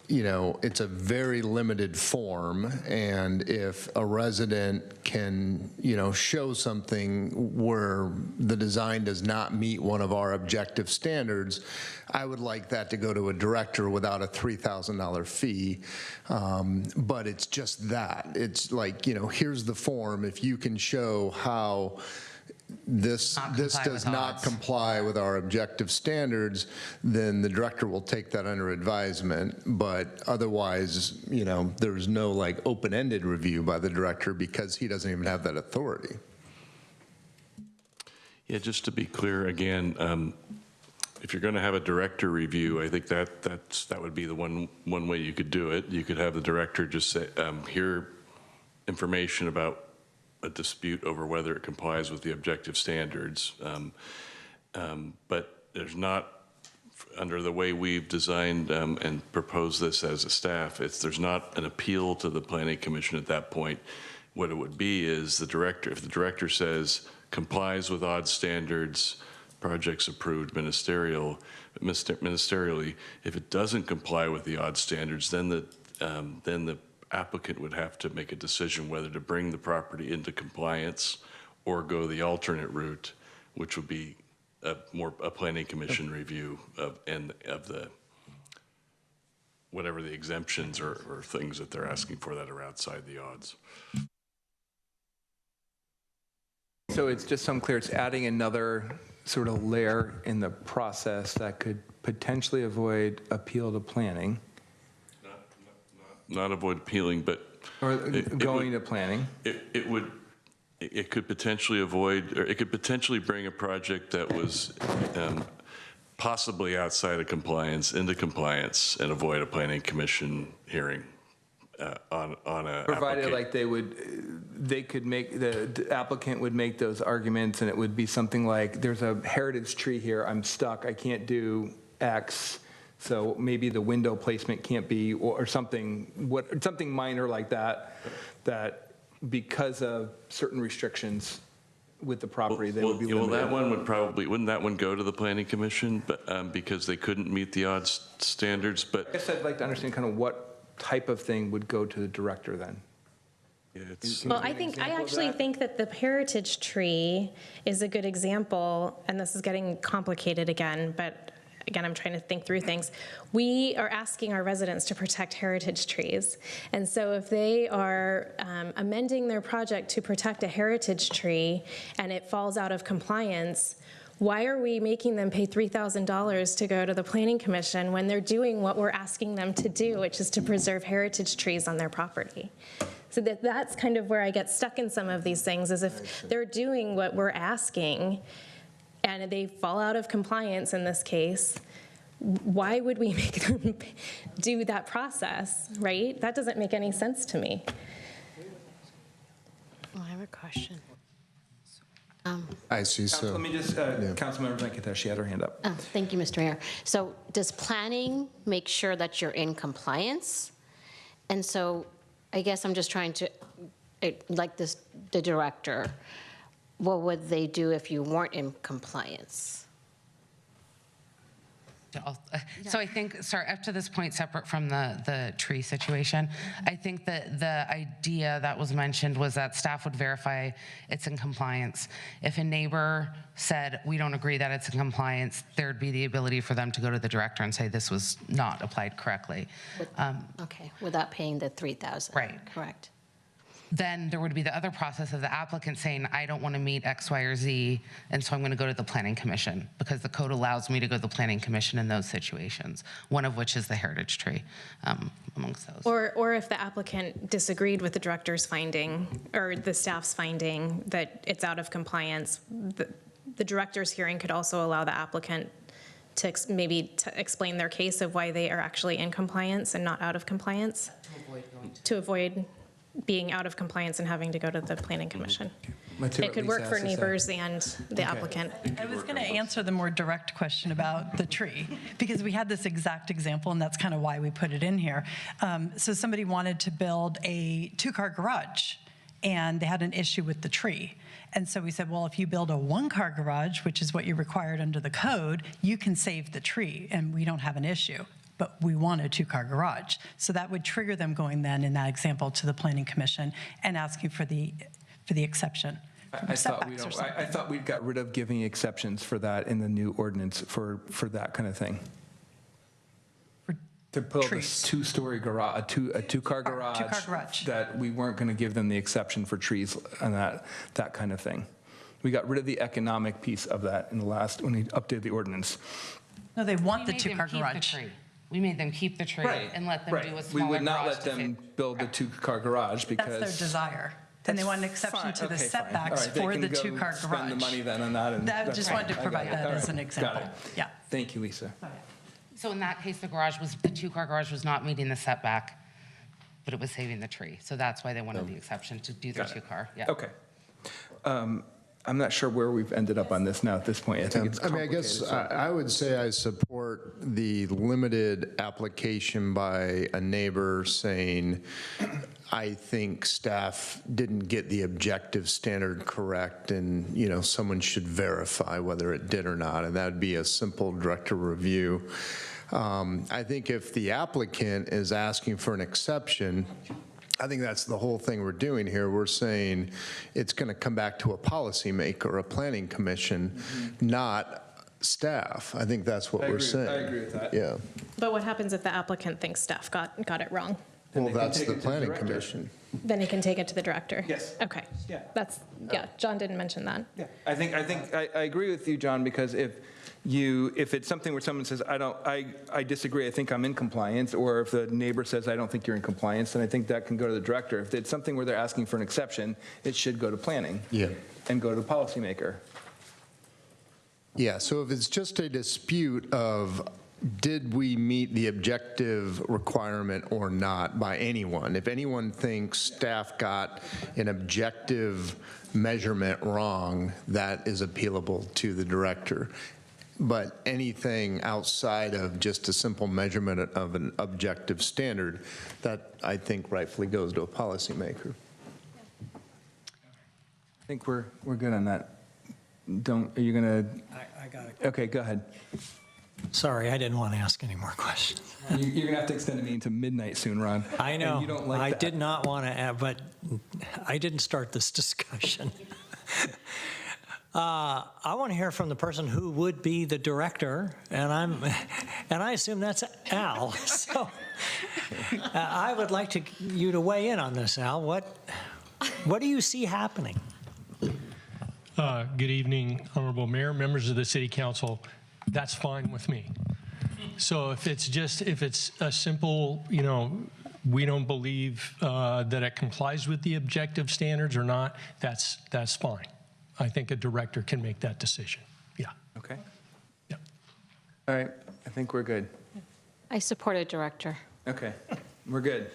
it's a very limited form, and if a resident can, show something where the design does not meet one of our objective standards, I would like that to go to a director without a $3,000 fee. But it's just that. It's like, here's the form. If you can show how this does not comply with our objective standards, then the director will take that under advisement. But otherwise, there's no open-ended review by the director because he doesn't even have that authority. Yeah, just to be clear again, if you're going to have a director review, I think that would be the one way you could do it. You could have the director just say, hear information about a dispute over whether it complies with the objective standards. But there's not, under the way we've designed and proposed this as a staff, there's not an appeal to the Planning Commission at that point. What it would be is if the director says complies with odd standards, projects approved ministerially, if it doesn't comply with the odd standards, then the applicant would have to make a decision whether to bring the property into compliance or go the alternate route, which would be a Planning Commission review of the whatever the exemptions or things that they're asking for that are outside the odds. So it's just so I'm clear, it's adding another sort of layer in the process that could potentially avoid appeal to planning not avoid appealing, but. Or going to planning. It could potentially avoid, or it could potentially bring a project that was possibly outside of compliance into compliance and avoid a planning commission hearing on a. Provided like they could make, the applicant would make those arguments and it would be something like, there's a heritage tree here, I'm stuck, I can't do X. So maybe the window placement can't be, or something, something minor like that, that because of certain restrictions with the property, they would be limited. Well, that one would probably, wouldn't that one go to the planning commission, but because they couldn't meet the odds standards, but. I guess I'd like to understand kind of what type of thing would go to the director then. Well, I actually think that the heritage tree is a good example, and this is getting complicated again, but again, I'm trying to think through things. We are asking our residents to protect heritage trees. And so if they are amending their project to protect a heritage tree and it falls out of compliance, why are we making them pay $3,000 to go to the Planning Commission when they're doing what we're asking them to do, which is to preserve heritage trees on their property? So that's kind of where I get stuck in some of these things, is if they're doing what we're asking and they fall out of compliance in this case, why would we make them do that process, right? That doesn't make any sense to me. Oh, I have a question. I see, so. Let me just, Councilmember Blankenship, she had her hand up. Thank you, Mr. Mayor. So does planning make sure that you're in compliance? And so I guess I'm just trying to, like the director, what would they do if you weren't in compliance? So I think, sorry, up to this point, separate from the tree situation, I think that the idea that was mentioned was that staff would verify it's in compliance. If a neighbor said, we don't agree that it's in compliance, there'd be the ability for them to go to the director and say this was not applied correctly. Okay, without paying the $3,000. Right. Correct. Then there would be the other process of the applicant saying, I don't want to meet X, Y, or Z, and so I'm going to go to the Planning Commission, because the code allows me to go to the Planning Commission in those situations, one of which is the heritage tree, amongst those. Or if the applicant disagreed with the director's finding or the staff's finding that it's out of compliance, the director's hearing could also allow the applicant to maybe explain their case of why they are actually in compliance and not out of compliance. To avoid being out of compliance and having to go to the Planning Commission. It could work for neighbors and the applicant. I was going to answer the more direct question about the tree, because we had this exact example, and that's kind of why we put it in here. So somebody wanted to build a two-car garage, and they had an issue with the tree. And so we said, well, if you build a one-car garage, which is what you're required under the code, you can save the tree, and we don't have an issue. But we want a two-car garage. So that would trigger them going then, in that example, to the Planning Commission and asking for the exception. I thought we got rid of giving exceptions for that in the new ordinance for that kind of thing. To build a two-story garage, a two-car garage, that we weren't going to give them the exception for trees and that kind of thing. We got rid of the economic piece of that in the last, when we updated the ordinance. No, they want the two-car garage. We made them keep the tree and let them do a smaller garage. We would not let them build a two-car garage because. That's their desire. And they want an exception to the setbacks for the two-car garage. Spend the money then on that. And I just wanted to provide that as an example. Yeah. Thank you, Lisa. So in that case, the two-car garage was not meeting the setback, but it was saving the tree. So that's why they wanted the exception to do the two-car. Yeah. Okay. I'm not sure where we've ended up on this now at this point. I think it's complicated. I guess I would say I support the limited application by a neighbor saying, I think staff didn't get the objective standard correct, and someone should verify whether it did or not, and that'd be a simple director review. I think if the applicant is asking for an exception, I think that's the whole thing we're doing here. We're saying it's going to come back to a policymaker, a planning commission, not staff. I think that's what we're saying. I agree with that. Yeah. But what happens if the applicant thinks staff got it wrong? Well, that's the planning commission. Then he can take it to the director? Yes. Okay. Yeah. John didn't mention that. Yeah. I agree with you, John, because if if it's something where someone says, I disagree, I think I'm in compliance, or if the neighbor says, I don't think you're in compliance, then I think that can go to the director. If it's something where they're asking for an exception, it should go to planning. Yeah. And go to the policymaker. Yeah, so if it's just a dispute of did we meet the objective requirement or not by anyone, if anyone thinks staff got an objective measurement wrong, that is appealable to the director. But anything outside of just a simple measurement of an objective standard, that I think rightfully goes to a policymaker. I think we're good on that. Are you gonna? I got it. Okay, go ahead. Sorry, I didn't want to ask any more questions. You're gonna have to extend the meeting to midnight soon, Ron. I know. And you don't like I that. did not want to add, but I didn't start this discussion. I want to hear from the person who would be the director, and I assume that's Al. So I would like you to weigh in on this, Al. What do you see happening? Good evening, Honorable Mayor, members of the City Council. That's fine with me. So if it's a simple, we don't believe that it complies with the objective standards or not, that's fine. I think a director can make that decision. Yeah. Okay. Yep. All right, I think we're good. I support a director. Okay, we're good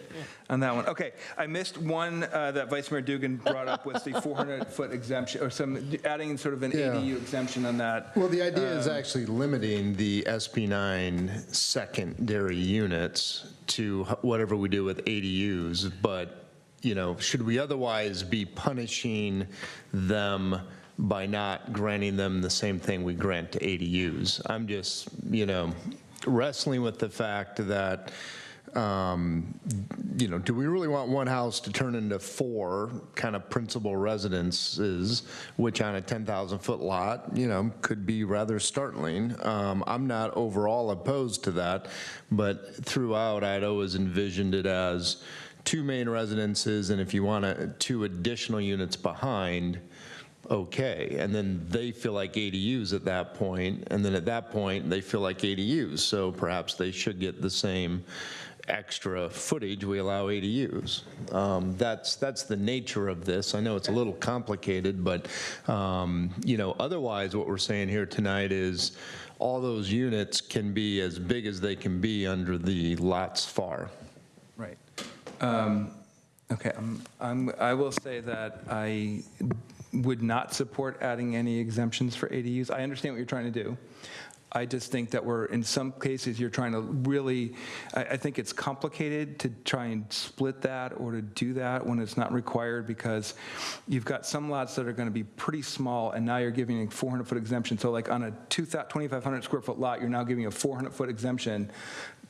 on that one. Okay, I missed one that Vice Mayor Dugan brought up was the 400-foot exemption, or adding sort of an ADU exemption on that. Well, the idea is actually limiting the SB9 secondary units to whatever we do with ADUs, but should we otherwise be punishing them by not granting them the same thing we grant to ADUs? I'm just, wrestling with the fact that, do we really want one house to turn into 4 kind of principal residences, which on a 10,000-foot lot, could be rather startling. I'm not overall opposed to that, but throughout, I'd always envisioned it as 2 main residences, and if you want 2 additional units behind, okay. And then they feel like ADUs at that point, and then at that point, they feel like ADUs. So perhaps they should get the same extra footage we allow ADUs. That's the nature of this. I know it's a little complicated, but otherwise what we're saying here tonight is all those units can be as big as they can be under the lots FAR. Right. Okay, I will say that I would not support adding any exemptions for ADUs. I understand what you're trying to do. I just think that in some cases, you're trying to really, I think it's complicated to try and split that or to do that when it's not required, because you've got some lots that are going to be pretty small, and now you're giving a 400-foot exemption. So like on a 2,500 square foot lot, you're now giving a 400-foot exemption.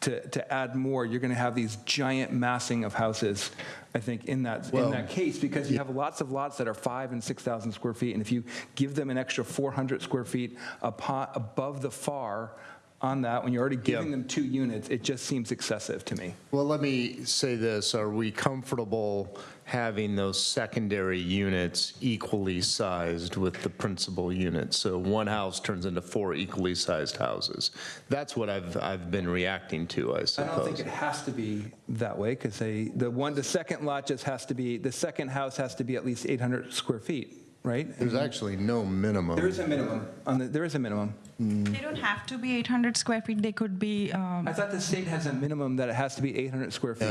To add more, you're going to have these giant massing of houses, I think, in that case, because you have lots of lots that are 5,000 and 6,000 square feet, and if you give them an extra 400 square feet above the FAR on that, when you're already giving them 2 units, it just seems excessive to me. Well, let me say this. Are we comfortable having those secondary units equally sized with the principal units? So one house turns into 4 equally sized houses. That's what I've been reacting to, I suppose. I don't think it has to be that way, because the second lot just has to be, the second house has to be at least 800 square feet, right? There's actually no minimum. There is a minimum. There is a minimum. They don't have to be 800 square feet. They could be. I thought the state has a minimum that it has to be 800 square feet.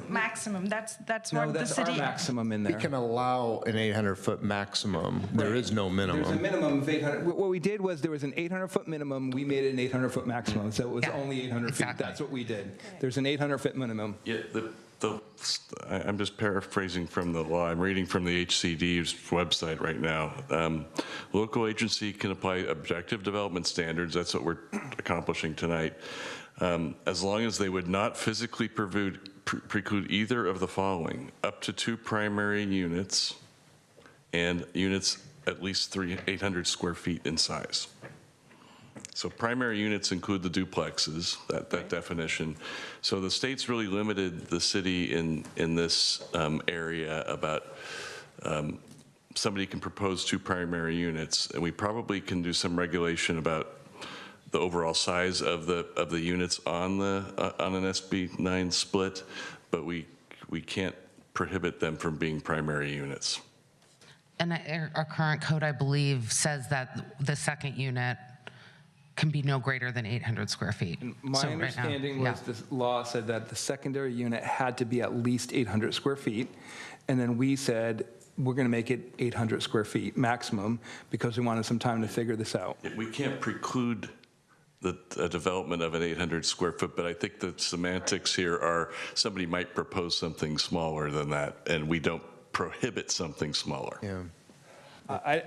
Maximum. That's No, what that's the city. our maximum in there. We can allow an 800-foot maximum. There is no minimum. There's a minimum of 800. What we did was there was an 800-foot minimum. We made it an 800-foot maximum, so it was only 800 feet. That's what we did. There's an 800-foot minimum. Yeah, I'm just paraphrasing from the law. I'm reading from the HCD's website right now. Local agency can apply objective development standards. That's what we're accomplishing tonight. As long as they would not physically preclude either of the following: up to 2 primary units and units at least 800 square feet in size. So primary units include the duplexes, that definition. So the state's really limited the city in this area about somebody can propose 2 primary units, and we probably can do some regulation about the overall size of the units on an SB 9 split, but we can't prohibit them from being primary units. And our current code, I believe, says that the second unit can be no greater than 800 square feet. My So right now- understanding yeah. was the law said that the secondary unit had to be at least 800 square feet. And then we said, we're going to make it 800 square feet maximum because we wanted some time to figure this out. We can't preclude the development of an 800 square foot, but I think the semantics here are somebody might propose something smaller than that, and we don't prohibit something smaller. Yeah.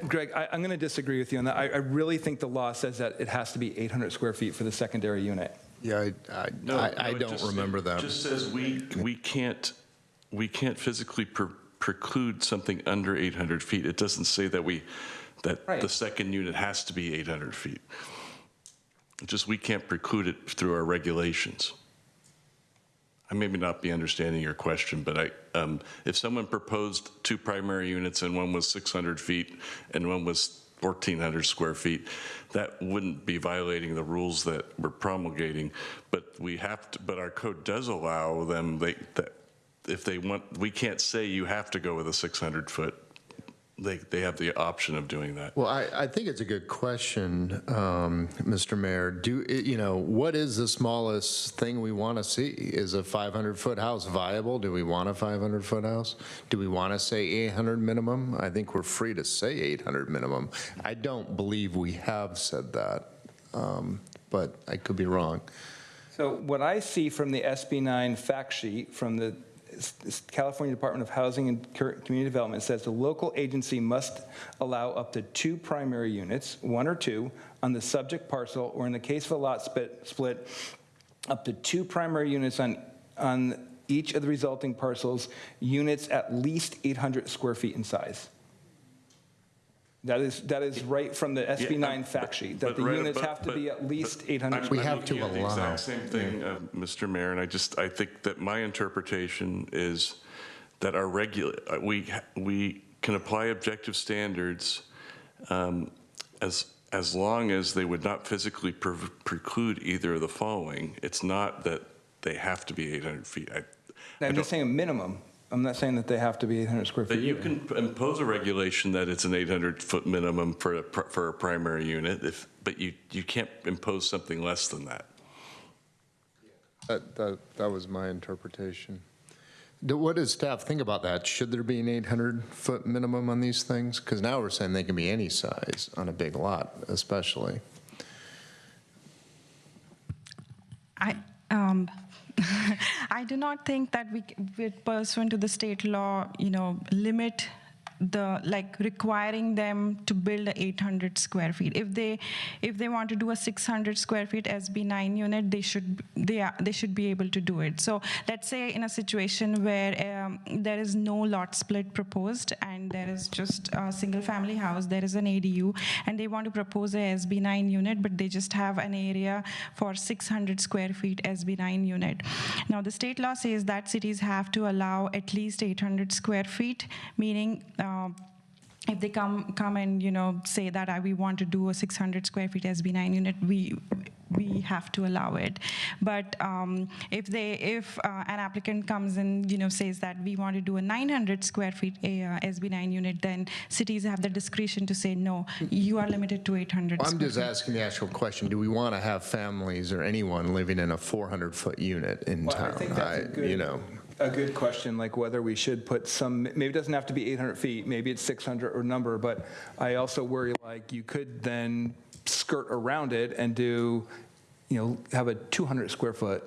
Greg, I'm going to disagree with you on that. I really think the law says that it has to be 800 square feet for the secondary unit. Yeah, I don't remember that. It just says we can't physically preclude something under 800 feet. It doesn't say that the second unit has to be 800 feet. It's just we can't preclude it through our regulations. I may not be understanding your question, but if someone proposed 2 primary units and one was 600 feet and one was 1,400 square feet, that wouldn't be violating the rules that we're promulgating. But but our code does allow them that if they want, we can't say you have to go with a 600 foot. They have the option of doing that. Well, I think it's a good question, Mr. Mayor. What is the smallest thing we want to see? Is a 500-foot house viable? Do we want a 500-foot house? Do we want to say 800 minimum? I think we're free to say 800 minimum. I don't believe we have said that, but I could be wrong. So what I see from the SB 9 fact sheet from the California Department of Housing and Community Development says the local agency must allow up to 2 primary units, 1 or 2, on the subject parcel, or in the case of a lot split, up to 2 primary units on each of the resulting parcels, units at least 800 square feet in size. That is right from the SB 9 fact sheet, that the units have to be at least 800 square feet. have to the allow. exact same thing, Mr. Mayor, and I think that my interpretation is that we can apply objective standards as long as they would not physically preclude either of the following. It's not that they have to be 800 feet. I'm just saying a minimum. I'm not saying that they have to be 800 square feet. But you can impose a regulation that it's an 800-foot minimum for a primary unit, but you can't impose something less than that. That was my interpretation. What does staff think about that? Should there be an 800-foot minimum on these things? Because now we're saying they can be any size on a big lot, especially. I do not think that we pursuant to the state law, limit requiring them to build a 800 square feet. If they want to do a 600 square feet SB 9 unit, they should be able to do it. So let's say in a situation where there is no lot split proposed and there is just a single family house, there is an ADU, and they want to propose a SB 9 unit, but they just have an area for 600 square feet SB 9 unit. Now the state law says that cities have to allow at least 800 square feet, meaning if they come and say that we want to do a 600 square feet SB 9 unit, we have to allow it. But if an applicant comes and says that we want to do a 900 square feet SB 9 unit, then cities have the discretion to say no, you are limited to 800. I'm just asking the actual question: do we want to have families or anyone living in a 400-foot unit in town? I think that's a good question, like whether we should put some, maybe it doesn't have to be 800 feet, maybe it's 600 or number, but I also worry like you could then skirt around it and do, have a 200 square foot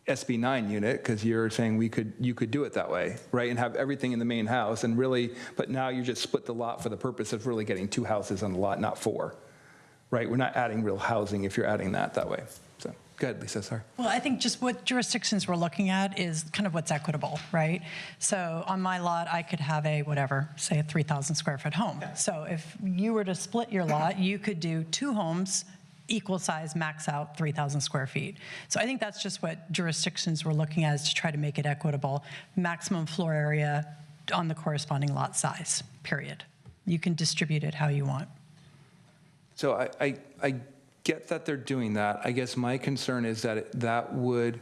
SB 9 unit, because you're saying you could do it that way, right? And have everything in the main house and really, but now you just split the lot for the purpose of really getting 2 houses on the lot, not 4, right? We're not adding real housing if you're adding that way. So. Go ahead, Lisa, sorry. Well, I think just what jurisdictions we're looking at is kind of what's equitable, right? So on my lot, I could have say a 3,000 square foot home. So if you were to split your lot, you could do 2 homes, equal size, max out 3,000 square feet. So I think that's just what jurisdictions we're looking at, is to try to make it equitable. Maximum floor area on the corresponding lot size, period. You can distribute it how you want. So I get that they're doing that. I guess my concern is that that would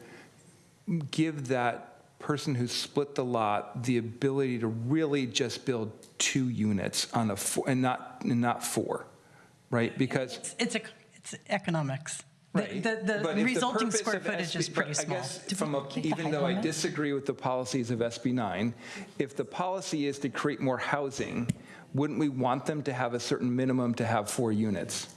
give that person who split the lot the ability to really just build 2 units on a and not 4, right? Because it's economics. Right. The But if resulting purpose square of footage is SB pretty but small. I guess even though I disagree with the policies of SB 9, if the policy is to create more housing, wouldn't we want them to have a certain minimum to have 4 units?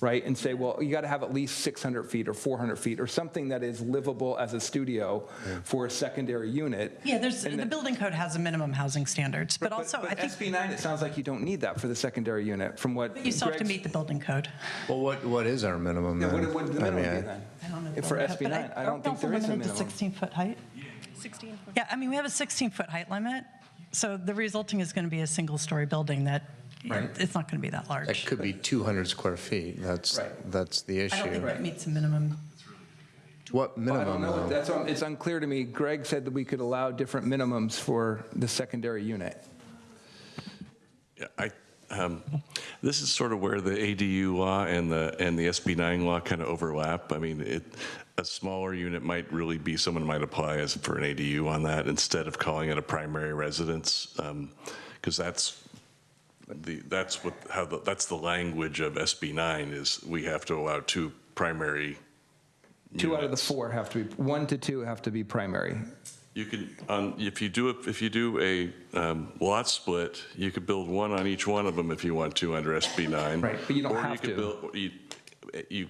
Right, and say, well, you got to have at least 600 feet or 400 feet or something that is livable as a studio for a secondary unit. Yeah, the building code has a minimum housing standards, but also I think SB 9, it sounds like you don't need that for the secondary unit. From what you still have to meet the building code. Well, what is our minimum then? What would the minimum be then? I don't know For SB 9, I don't think there is a minimum. 16-foot height. 16 foot. Yeah, I mean we have a 16-foot height limit, so the resulting is going to be a single-story building that. Right. It's not going to be that large. It could be 200 square feet. That's the issue. I don't think that meets a minimum. What minimum? I don't know. It's unclear to me. Greg said that we could allow different minimums for the secondary unit. Yeah, this is sort of where the ADU law and the SB 9 law kind of overlap. I mean, a smaller unit might really be, someone might apply as for an ADU on that instead of calling it a primary residence, because that's the language of SB 9 is we have to allow 2 primary. 2 out of the 4 have to be 1 to 2 have to be primary. You could if you do a lot split, you could build 1 on each one of them if you want to under SB 9. Right, but you don't or have you could to.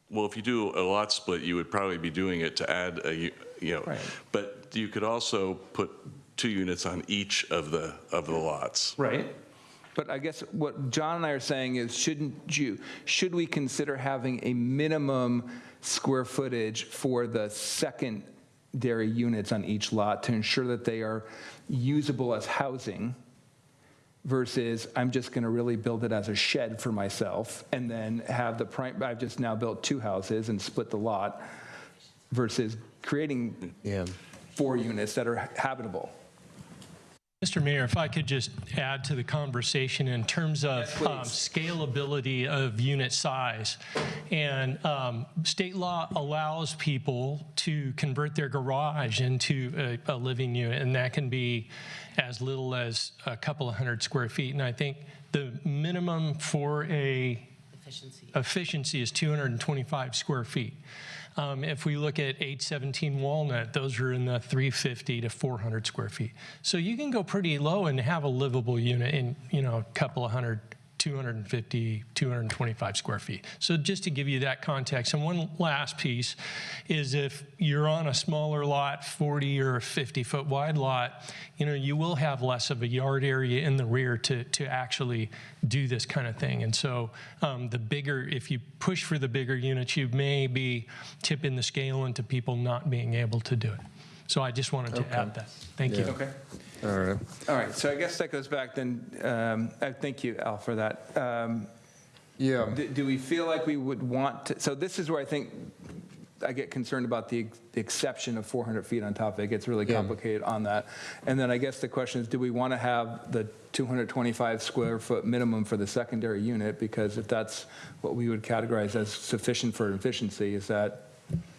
Well, if you do a lot split, you would probably be doing it to add Right. But you could also put 2 units on each of the lots. Right. But I guess what John and I are saying is, should we consider having a minimum square footage for the secondary units on each lot to ensure that they are usable as housing versus I'm just going to really build it as a shed for myself and then have I've just now built 2 houses and split the lot versus creating 4 units that are habitable. Mr. Mayor, if I could just add to the conversation in terms of scalability of unit size. And state law allows people to convert their garage into a living unit, and that can be as little as a couple of 100 square feet. And I think the minimum for a efficiency is 225 square feet. If we look at 817 Walnut, those are in the 350 to 400 square feet. So you can go pretty low and have a livable unit in, a couple of 100, 250, 225 square feet. So just to give you that context. And one last piece is if you're on a smaller lot, 40 or 50 foot wide lot, you will have less of a yard area in the rear to actually do this kind of thing. And so if you push for the bigger units, you may be tipping the scale into people not being able to do it. So I just wanted to add that. Thank you. Okay. All right. So I guess that goes back then. Thank you, Al, for that. Yeah. Do we feel like we would want to? So this is where I think I get concerned about the exception of 400 feet on top of it. It gets really complicated on that. And then I guess the question is, do we want to have the 225 square foot minimum for the secondary unit? Because if that's what we would categorize as sufficient for efficiency, is that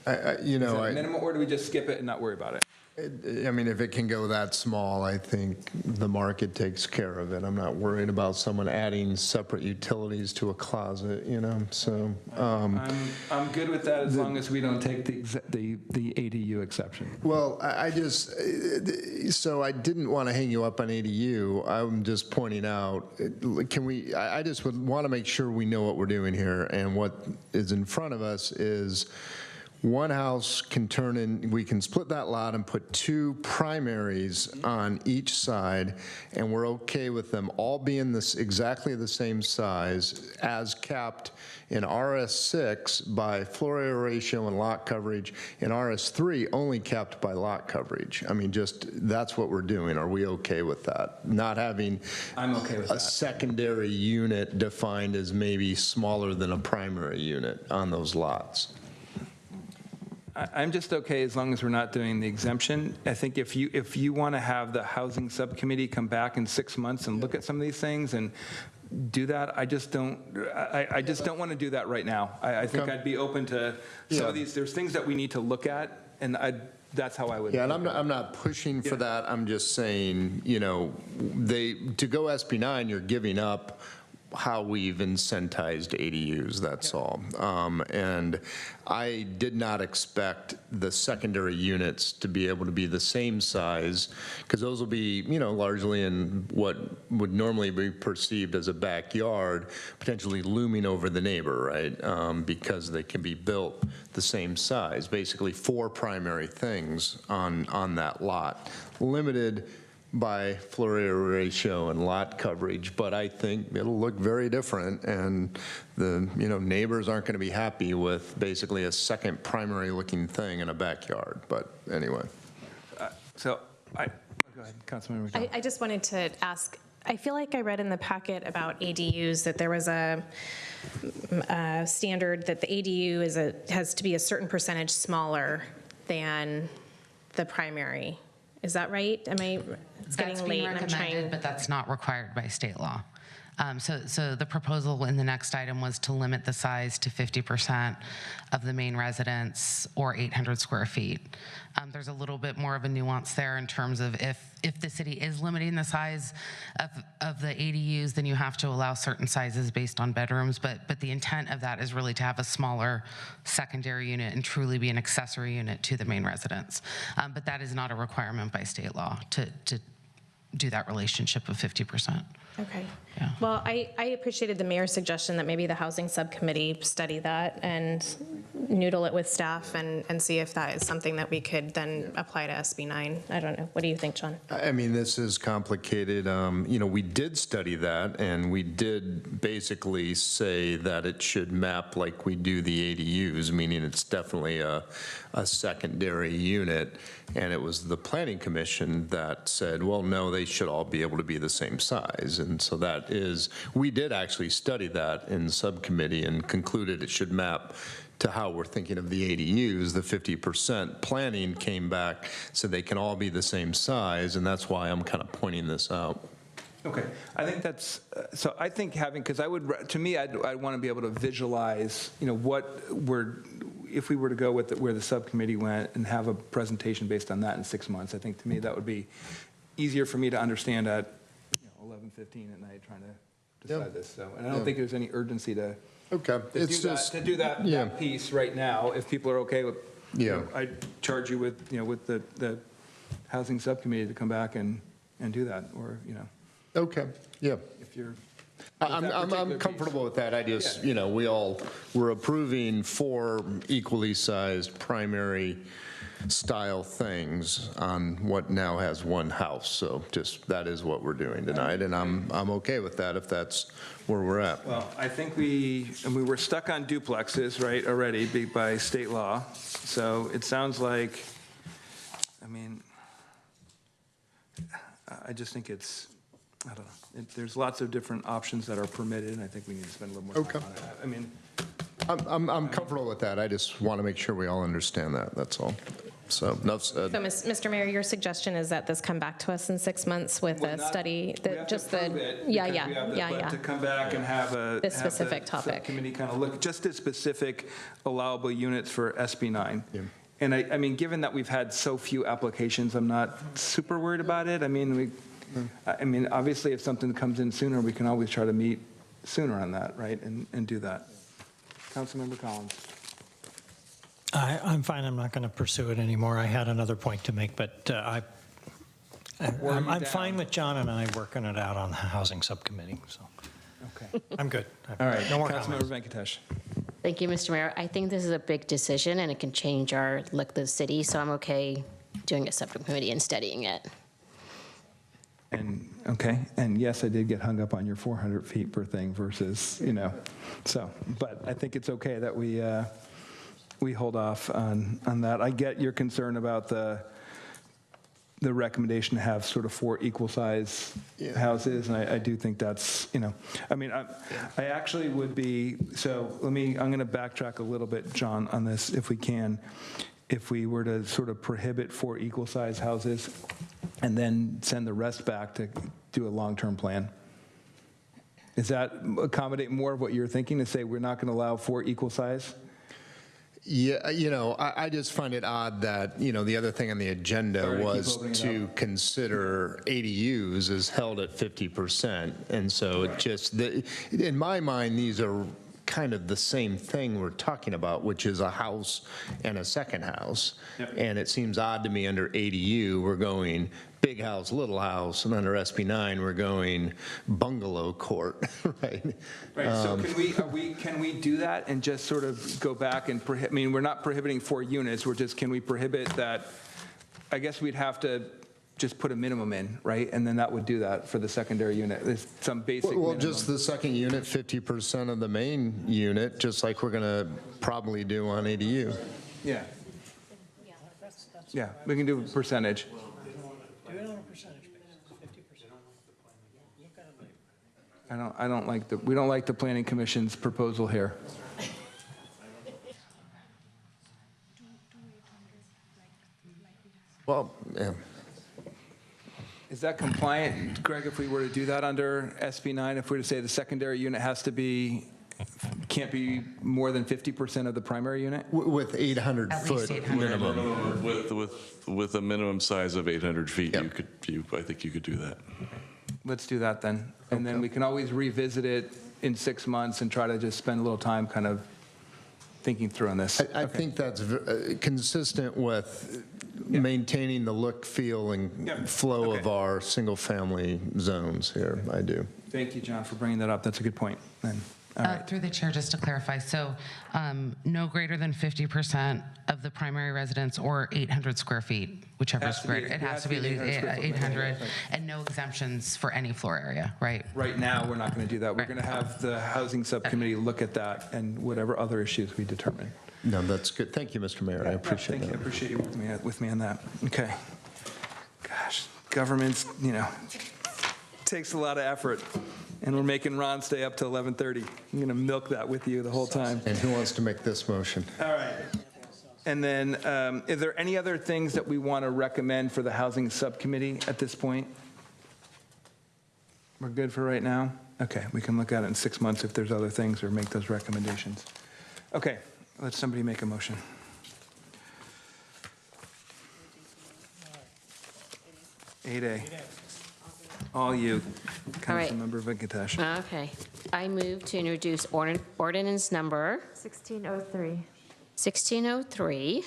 minimum, or do we just skip it and not worry about it? I mean, if it can go that small, I think the market takes care of it. I'm not worried about someone adding separate utilities to a closet, so. I'm good with that as long as we don't take the ADU exception. Well, so I didn't want to hang you up on ADU. I'm just pointing out, I just would want to make sure we know what we're doing here, and what is in front of us is one house we can split that lot and put 2 primaries on each side, and we're okay with them all being exactly the same size as capped in RS6 by floor area ratio and lot coverage, in RS3 only capped by lot coverage. I mean, that's what we're doing. Are we okay with that? Not having I'm okay with a secondary unit defined as maybe smaller than a primary unit on those lots. I'm just okay as long as we're not doing the exemption. I think if you want to have the housing subcommittee come back in 6 months and look at some of these things and do that. I just don't want to do that right now. I think I'd be open to some of these. There's things that we need to look at, and that's how I would. Yeah, and I'm not pushing for that. I'm just saying, you know, to go SB9, you're giving up how we've incentivized ADUs, that's all. And I did not expect the secondary units to be able to be the same size, because those will be, you know, largely in what would normally be perceived as a backyard, potentially looming over the neighbor, right? Because they can be built the same size, basically 4 primary things on that lot, limited by floor area ratio and lot coverage, but I think it'll look very different, and the neighbors aren't going to be happy with basically a second primary looking thing in a backyard. But anyway. Go ahead, Councilmember. I just wanted to ask, I feel like I read in the packet about ADUs that there was a standard that the ADU has to be a certain percentage smaller than the primary. Is that right? It's getting late and I'm trying. But that's not required by state law. So the proposal in the next item was to limit the size to 50% of the main residence or 800 square feet. There's a little bit more of a nuance there in terms of if the city is limiting the size of the ADUs, then you have to allow certain sizes based on bedrooms. But the intent of that is really to have a smaller secondary unit and truly be an accessory unit to the main residence. But that is not a requirement by state law to do that relationship of 50%. Okay. Yeah. Well, I appreciated the mayor's suggestion that maybe the housing subcommittee study that and noodle it with staff and see if that is something that we could then apply to SB9. I don't know. What do you think, John? I mean, this is complicated. We did study that, and we did basically say that it should map like we do the ADUs, meaning it's definitely a secondary unit. And it was the Planning Commission that said, well, no, they should all be able to be the same size. And so we did actually study that in subcommittee and concluded it should map to how we're thinking of the ADUs. The 50% planning came back, so they can all be the same size, and that's why I'm kind of pointing this out. Okay, I think that's, so I think because I'd want to be able to visualize, if we were to go with where the subcommittee went and have a presentation based on that in 6 months. I think to me that would be easier for me to understand at 11:15 at night trying to decide this. So, and I don't think there's any urgency to do that piece right now. If people are okay with, I'd charge you with the housing subcommittee to come back and do that, or Okay. Yeah. If you're. I'm comfortable with that. I just, we're approving 4 equally sized primary style things on what now has 1 house. So just, that is what we're doing tonight. And I'm okay with that if that's where we're at. Well, I think we were stuck on duplexes, right, already by state law. So it sounds like, I just think it's, I don't know. There's lots of different options that are permitted, and I think we need to spend a little more time on it. I'm comfortable with that. I just want to make sure we all understand that. That's all. So enough said. So, Mr. Mayor, your suggestion is that this come back to us in 6 months with a study that just the to come back and have this specific topic. Committee kind of look just at specific allowable units for SB9. Yeah. And I mean, given that we've had so few applications, I'm not super worried about it. I mean, obviously, if something comes in sooner, we can always try to meet sooner on that, right, and do that. Councilmember Collins. I'm fine. I'm not going to pursue it anymore. I had another point to make, but I'm fine with John and I working it out on the housing subcommittee. So, okay, I'm good. All right, no more Councilmember comments. Venkatesh. Thank you, Mr. Mayor. I think this is a big decision, and it can change our look of the city. So I'm okay doing a subcommittee and studying it. And okay, and yes, I did get hung up on your 400 feet per thing versus, so, but I think it's okay that we hold off on that. I get your concern about the recommendation to have sort of 4 equal size houses, and I do think that's, I actually would be, so I'm going to backtrack a little bit, John, on this if we can. If we were to sort of prohibit 4 equal size houses and then send the rest back to do a long-term plan. Does that accommodate more of what you're thinking, to say we're not going to allow 4 equal size? Yeah, I just find it odd that, the other thing on the agenda Sorry to keep was opening it to consider ADUs as held at 50%. And so it just, in my mind, these are kind of the same thing we're talking about, which is a house and a second house. Yep. And it seems odd to me under ADU, we're going big house, little house, and under SB9, we're going bungalow court, right? Right, so can we do that and just sort of go back and prohibit, we're not prohibiting 4 units, can we prohibit that? I guess we'd have to just put a minimum in, right? And then that would do that for the secondary unit. There's some basic Well, minimum. just the second unit, 50% of the main unit, just like we're going to probably do on ADU. Yeah. Yeah, we can do a percentage. Do it on a percentage basis, 50%. I don't like we don't like the Planning Commission's proposal here. Well, yeah. Is that compliant, Greg, if we were to do that under SB 9, if we were to say the secondary unit can't be more than 50% of the primary unit? With 800 foot minimum. With a minimum size of 800 feet, I think you could do that. Let's do that then. And then we can always revisit it in 6 months and try to just spend a little time kind of thinking through on this. I think that's consistent with maintaining the look, feel, and flow of our single-family zones here. I do. Thank you, John, for bringing that up. That's a good point. Then, all right. Through the chair, just to clarify, so no greater than 50% of the primary residence or 800 square feet, whichever is greater. It has to be 800, and no exemptions for any floor area, right? Right now, we're not going to do that. We're going to have the housing subcommittee look at that and whatever other issues we determine. No, that's good. Thank you, Mr. Mayor. I appreciate that. I appreciate you with me on that. Okay. Gosh, government's, takes a lot of effort. And we're making Ron stay up till 11:30. I'm going to milk that with you the whole time. And who wants to make this motion? All right. And then, is there any other things that we want to recommend for the housing subcommittee at this point? We're good for right now? Okay, we can look at it in 6 months if there's other things or make those recommendations. Okay, let somebody make a motion. Eight A. All you, Councilmember Venkatesh. Okay. I move to introduce ordinance number 1603. 1603,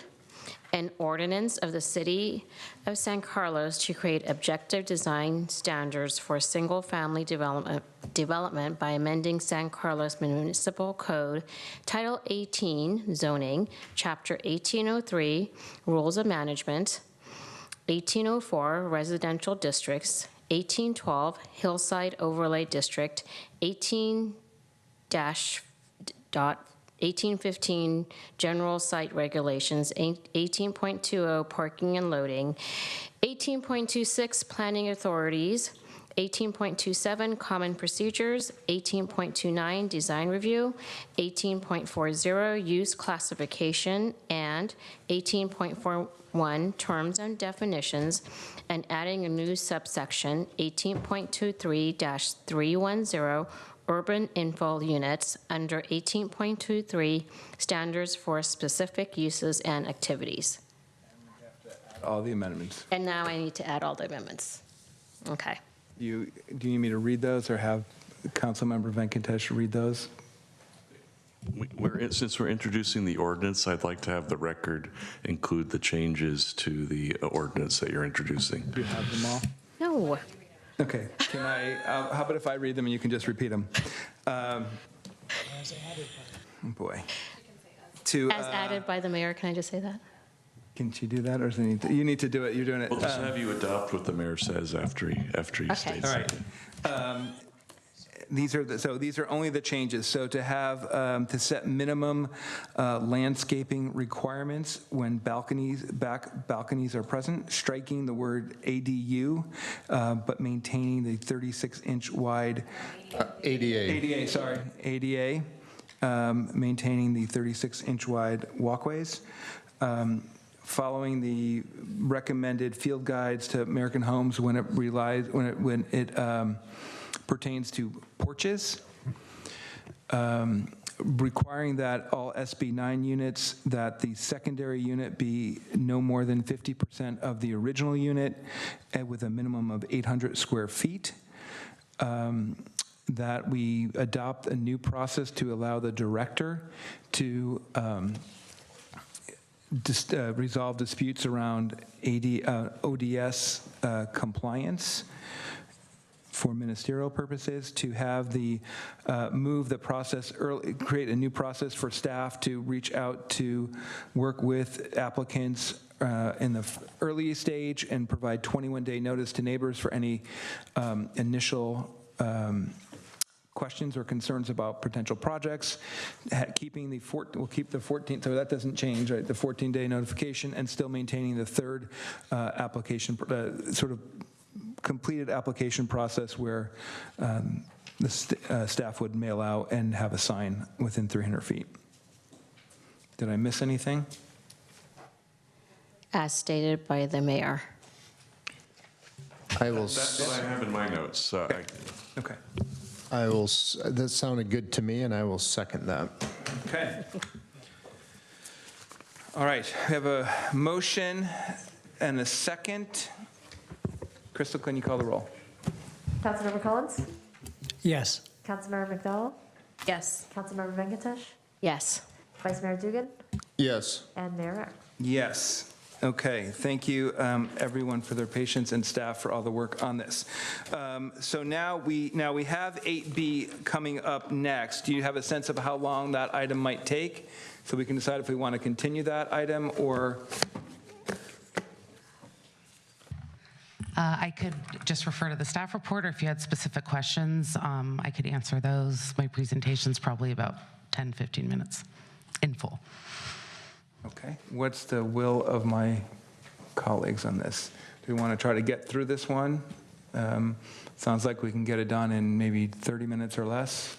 an ordinance of the City of San Carlos to create objective design standards for single-family development by amending San Carlos Municipal Code, Title 18, Zoning, Chapter 1803, Rules of Management, 1804, Residential Districts, 1812, Hillside Overlay District, 18-1815, General Site Regulations, 18.20, Parking and Loading, 18.26, Planning Authorities, 18.27, Common Procedures, 18.29, Design Review, 18.40, Use Classification, and 18.41, Terms and Definitions, and adding a new subsection, 18.23-310, Urban Infill Units, under 18.23, Standards for Specific Uses and Activities. All the amendments. And now I need to add all the amendments. Okay. Do you need me to read those or have Councilmember Venkatesh read those? Since we're introducing the ordinance, I'd like to have the record include the changes to the ordinance that you're introducing. Do you have them all? No. Okay. Can I? How about if I read them and you can just repeat them? Oh boy. As added by the mayor, can I just say that? Can she do that, or does it need to, you need to do it? You're doing it. We'll just have you adopt what the mayor says after he states All it. right. These are only the changes. So to have to set minimum landscaping requirements when balconies are present, striking the word ADU, but maintaining the 36-inch wide ADA, maintaining the 36-inch wide walkways. Following the recommended field guides to American Homes when it pertains to porches, requiring that all SB 9 units, that the secondary unit be no more than 50% of the original unit with a minimum of 800 square feet. That we adopt a new process to allow the director to resolve disputes around ODS compliance for ministerial purposes, to have the move the process early, create a new process for staff to reach out to work with applicants in the early stage and provide 21-day notice to neighbors for any initial questions or concerns about potential projects. We'll keep the 14, so that doesn't change, right? The 14-day notification, and still maintaining the third application, sort of completed application process where the staff would mail out and have a sign within 300 feet. Did I miss anything? As stated by the mayor. That's what I have in my notes. Okay. That sounded good to me, and I will second that. Okay. All right, we have a motion and a second. Crystal, can you call the roll? Councilmember Collins? Yes. Councilmember McDowell? Yes. Councilmember Venkatesh? Yes. Vice Mayor Dugan? Yes. And Mayor Rack. Yes. Okay, thank you, everyone, for their patience, and staff for all the work on this. So now we have 8B coming up next. Do you have a sense of how long that item might take? So we can decide if we want to continue that item or... I could just refer to the staff report, or if you had specific questions, I could answer those. My presentation's probably about 10, 15 minutes in full. Okay, what's the will of my colleagues on this? Do we want to try to get through this one? Sounds like we can get it done in maybe 30 minutes or less.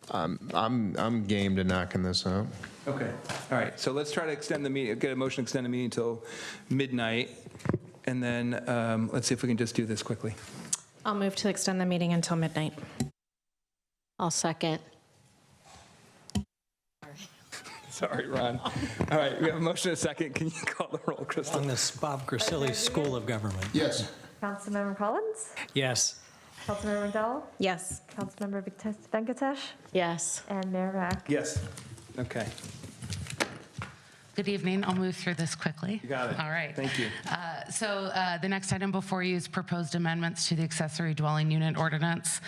I'm game to knocking this out. Okay, all right, so let's try to extend the meeting, get a motion to extend the meeting until midnight, and then let's see if we can just do this quickly. I'll move to extend the meeting until midnight. I'll second. Sorry, Ron. All right, we have a motion and a second. Can you call the roll, Crystal? On this Bob Grisilli School of Government. Yes. Councilmember Collins? Yes. Councilmember McDowell? Yes. Councilmember Venkatesh? Yes. And Mayor Rack. Yes. Okay. Good evening. I'll move through this quickly. You got it. All right. Thank you. So the next item before you is proposed amendments to the accessory dwelling unit ordinance.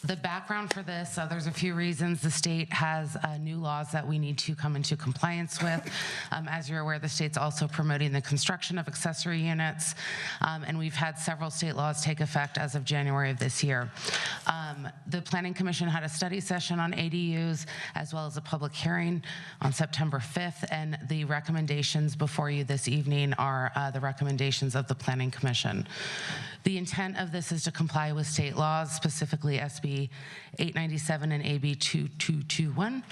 The background for this, there's a few reasons. The state has new laws that we need to come into compliance with. As you're aware, the state's also promoting the construction of accessory units, and we've had several state laws take effect as of January of this year. The Planning Commission had a study session on ADUs as well as a public hearing on September 5th, and the recommendations before you this evening are the recommendations of the Planning Commission. The intent of this is to comply with state laws, specifically SB 897 and AB 2221.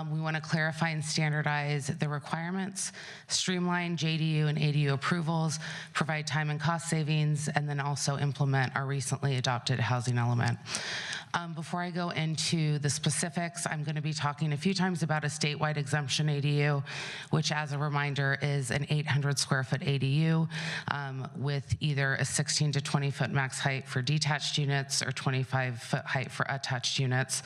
We want to clarify and standardize the requirements, streamline JDU and ADU approvals, provide time and cost savings, and then also implement our recently adopted housing element. Before I go into the specifics, I'm going to be talking a few times about a statewide exemption ADU, which, as a reminder, is an 800 square foot ADU with either a 16 to 20 foot max height for detached units or 25 foot height for attached units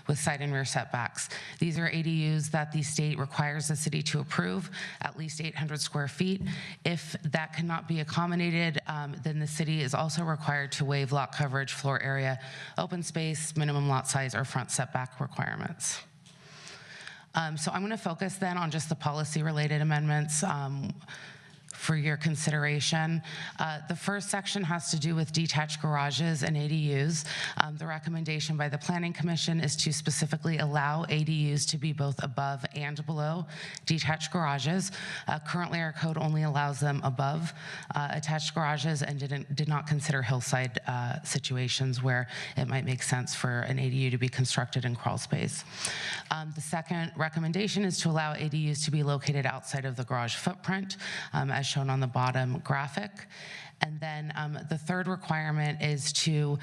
with side and rear setbacks. These are ADUs that the state requires the city to approve, at least 800 square feet. If that cannot be accommodated, then the city is also required to waive lot coverage, floor area, open space, minimum lot size, or front setback requirements. So I'm going to focus then on just the policy-related amendments for your consideration. The first section has to do with detached garages and ADUs. The recommendation by the Planning Commission is to specifically allow ADUs to be both above and below detached garages. Currently, our code only allows them above attached garages and did not consider hillside situations where it might make sense for an ADU to be constructed in crawl space. The second recommendation is to allow ADUs to be located outside of the garage footprint, as shown on the bottom graphic. And then the third requirement is to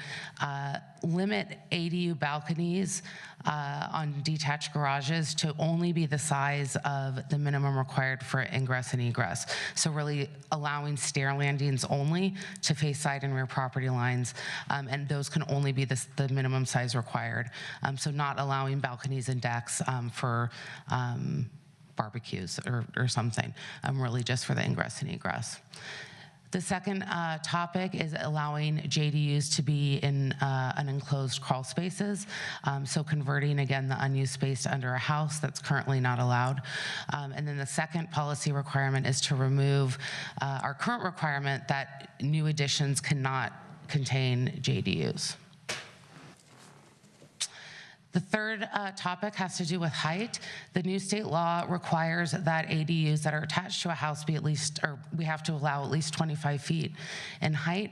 limit ADU balconies on detached garages to only be the size of the minimum required for ingress and egress. So really allowing stair landings only to face side and rear property lines, and those can only be the minimum size required. So not allowing balconies and decks for barbecues or something, really just for the ingress and egress. The second topic is allowing JDUs to be in unenclosed crawl spaces. So converting, again, the unused space under a house that's currently not allowed. And then the second policy requirement is to remove our current requirement that new additions cannot contain JDUs. The third topic has to do with height. The new state law requires that ADUs that are attached to a house be at least, or we have to allow at least 25 feet in height.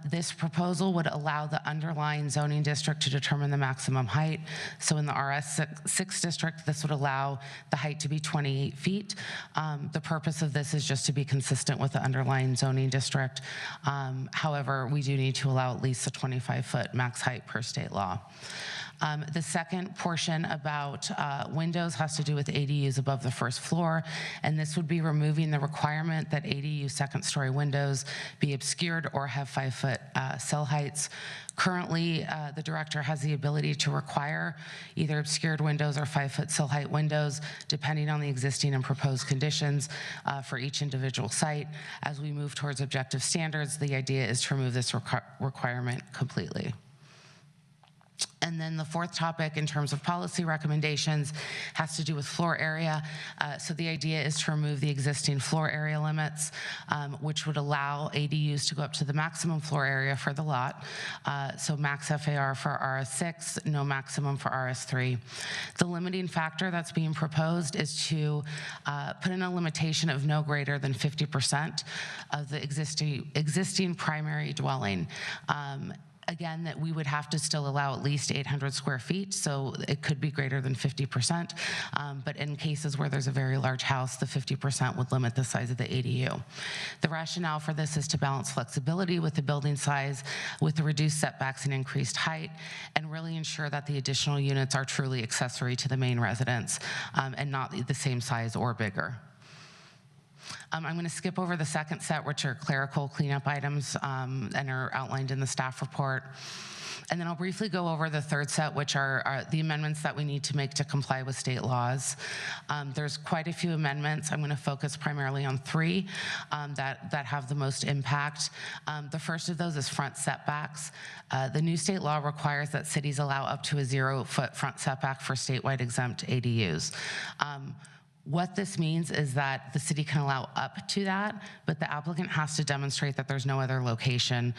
This proposal would allow the underlying zoning district to determine the maximum height. So in the RS6 district, this would allow the height to be 28 feet. The purpose of this is just to be consistent with the underlying zoning district. However, we do need to allow at least a 25-foot max height per state law. The second portion about windows has to do with ADUs above the first floor, and this would be removing the requirement that ADU second-story windows be obscured or have 5-foot sill heights. Currently, the director has the ability to require either obscured windows or 5-foot sill height windows, depending on the existing and proposed conditions for each individual site. As we move towards objective standards, the idea is to remove this requirement completely. And then the fourth topic in terms of policy recommendations has to do with floor area. So the idea is to remove the existing floor area limits, which would allow ADUs to go up to the maximum floor area for the lot. So max FAR for RS6, no maximum for RS3. The limiting factor that's being proposed is to put in a limitation of no greater than 50% of the existing primary dwelling. Again, that we would have to still allow at least 800 square feet, so it could be greater than 50%. But in cases where there's a very large house, the 50% would limit the size of the ADU. The rationale for this is to balance flexibility with the building size, with the reduced setbacks and increased height, and really ensure that the additional units are truly accessory to the main residence and not the same size or bigger. I'm going to skip over the second set, which are clerical cleanup items and are outlined in the staff report. And then I'll briefly go over the third set, which are the amendments that we need to make to comply with state laws. There's quite a few amendments. I'm going to focus primarily on three that have the most impact. The first of those is front setbacks. The new state law requires that cities allow up to a 0-foot front setback for statewide exempt ADUs. What this means is that the city can allow up to that, but the applicant has to demonstrate that there's no other location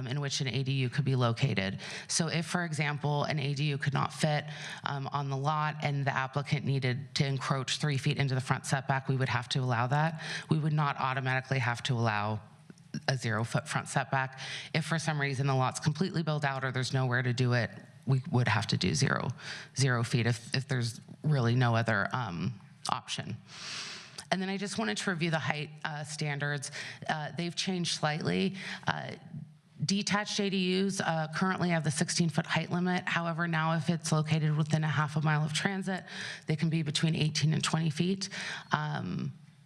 in which an ADU could be located. So if, for example, an ADU could not fit on the lot and the applicant needed to encroach 3 feet into the front setback, we would have to allow that. We would not automatically have to allow a 0-foot front setback. If for some reason the lot's completely built out or there's nowhere to do it, we would have to do 0 feet if there's really no other option. And then I just wanted to review the height standards. They've changed slightly. Detached ADUs currently have the 16-foot height limit. However, now if it's located within a half a mile of transit, they can be between 18 and 20 feet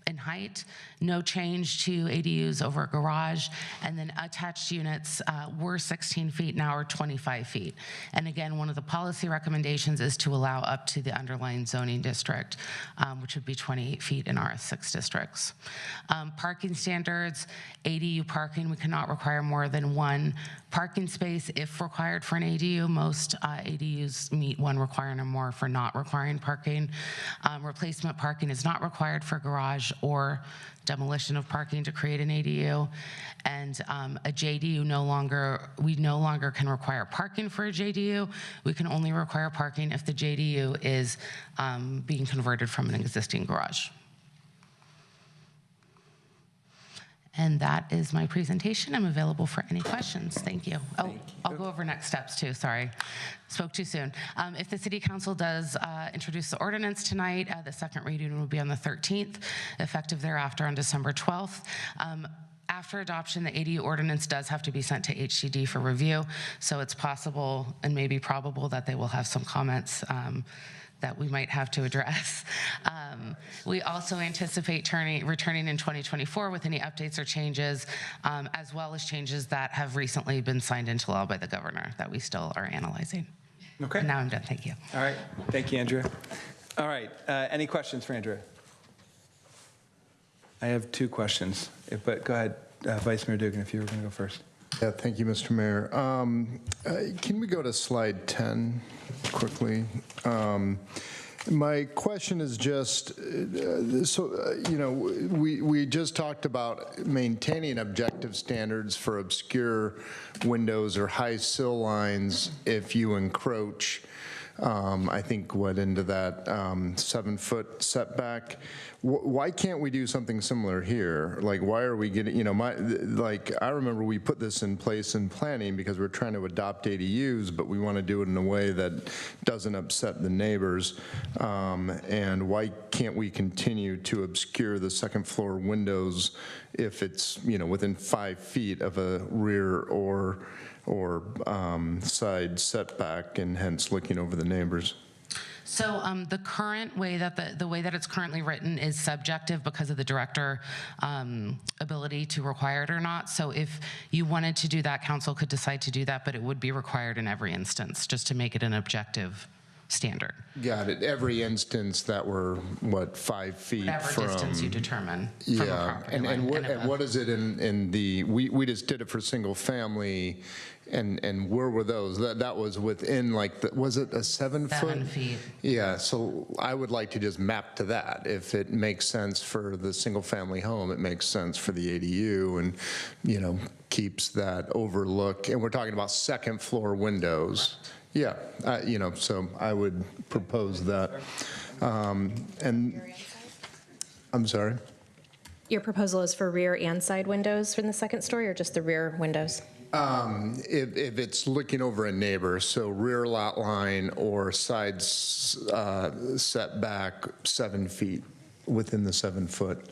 in height. No change to ADUs over a garage. And then attached units were 16 feet, now are 25 feet. And again, one of the policy recommendations is to allow up to the underlying zoning district, which would be 28 feet in RS6 districts. Parking standards, ADU parking, we cannot require more than 1 parking space if required for an ADU. Most ADUs meet 1 requirement or more for not requiring parking. Replacement parking is not required for garage or demolition of parking to create an ADU. And a JDU we no longer can require parking for a JDU. We can only require parking if the JDU is being converted from an existing garage. And that is my presentation. I'm available for any questions. Thank you. Oh, I'll go over next steps too, sorry. Spoke too soon. If the City Council does introduce the ordinance tonight, the second reading will be on the 13th, effective thereafter on December 12th. After adoption, the ADU ordinance does have to be sent to HCD for review, so it's possible and maybe probable that they will have some comments that we might have to address. We also anticipate returning in 2024 with any updates or changes, as well as changes that have recently been signed into law by the governor that we still are analyzing. Okay. And now I'm done, thank you. All right, thank you, Andrea. All right, any questions for Andrea? I have two questions, but go ahead, Vice Mayor Dugan, if you were going to go first. Yeah, thank you, Mr. Mayor. Can we go to slide 10 quickly? My question is just, we just talked about maintaining objective standards for obscure windows or high sill lines if you encroach, I think, into that 7-foot setback. Why can't we do something similar here? Like, why are we getting, I remember we put this in place in planning because we're trying to adopt ADUs, but we want to do it in a way that doesn't upset the neighbors. And why can't we continue to obscure the second floor windows if it's, within 5 feet of a rear or side setback and hence looking over the neighbors? So the current way that the way that it's currently written is subjective because of the director ability to require it or not. So if you wanted to do that, council could decide to do that, but it would be required in every instance just to make it an objective standard. Got it. Every instance that we're, 5 feet Whatever from? distance you determine from a property line. And what is it in the, we just did it for single family, and where were those? That was within was it a 7 foot? 7 feet. Yeah, so I would like to just map to that. If it makes sense for the single family home, it makes sense for the ADU and, keeps that overlook. And we're talking about second floor windows. Yeah, so I would propose that. And I'm sorry? Your proposal is for rear and side windows from the second story, or just the rear windows? If it's looking over a neighbor, so rear lot line or side setback 7 feet within the 7 foot.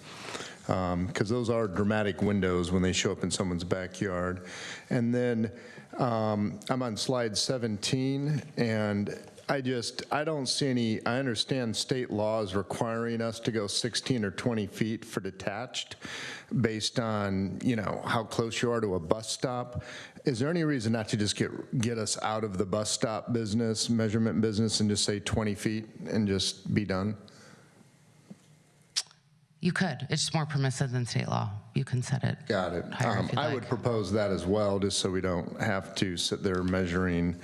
Because those are dramatic windows when they show up in someone's backyard. And then I'm on slide 17, and I don't see any, I understand state laws requiring us to go 16 or 20 feet for detached based on, how close you are to a bus stop. Is there any reason not to just get us out of the bus stop business, measurement business, and just say 20 feet and just be done? You could. It's more permissive than state law. You can set it. Got it. Higher if you'd I would propose that as well, just so we don't have to sit there measuring,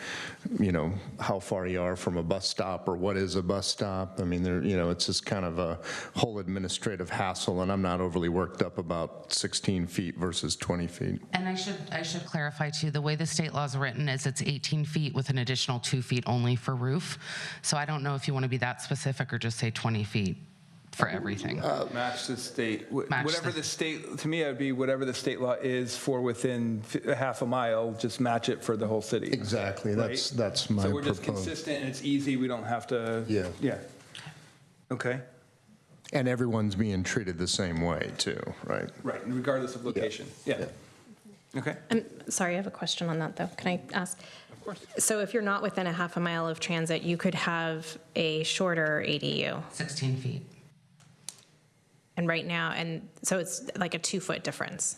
how far you are from a bus stop or what is a bus stop. I mean, it's just kind of a whole administrative hassle, and I'm not overly worked up about 16 feet versus 20 feet. And I should clarify too, the way the state law is written is it's 18 feet with an additional 2 feet only for roof. So I don't know if you want to be that specific or just say 20 feet. For everything. Match the state. Match Whatever the state, to me, it would be whatever the state law is for within a half a mile, just match it for the whole city. Exactly. Right? That's my So we're just proposal. consistent and it's easy. We don't have to. Yeah. Okay. And everyone's being treated the same way too, right? Right, regardless of location. Yeah. Okay. I'm sorry, I have a question on that, though. Can I ask? Of course. So if you're not within a half a mile of transit, you could have a shorter ADU. 16 feet. And right now, and so it's like a 2 foot difference.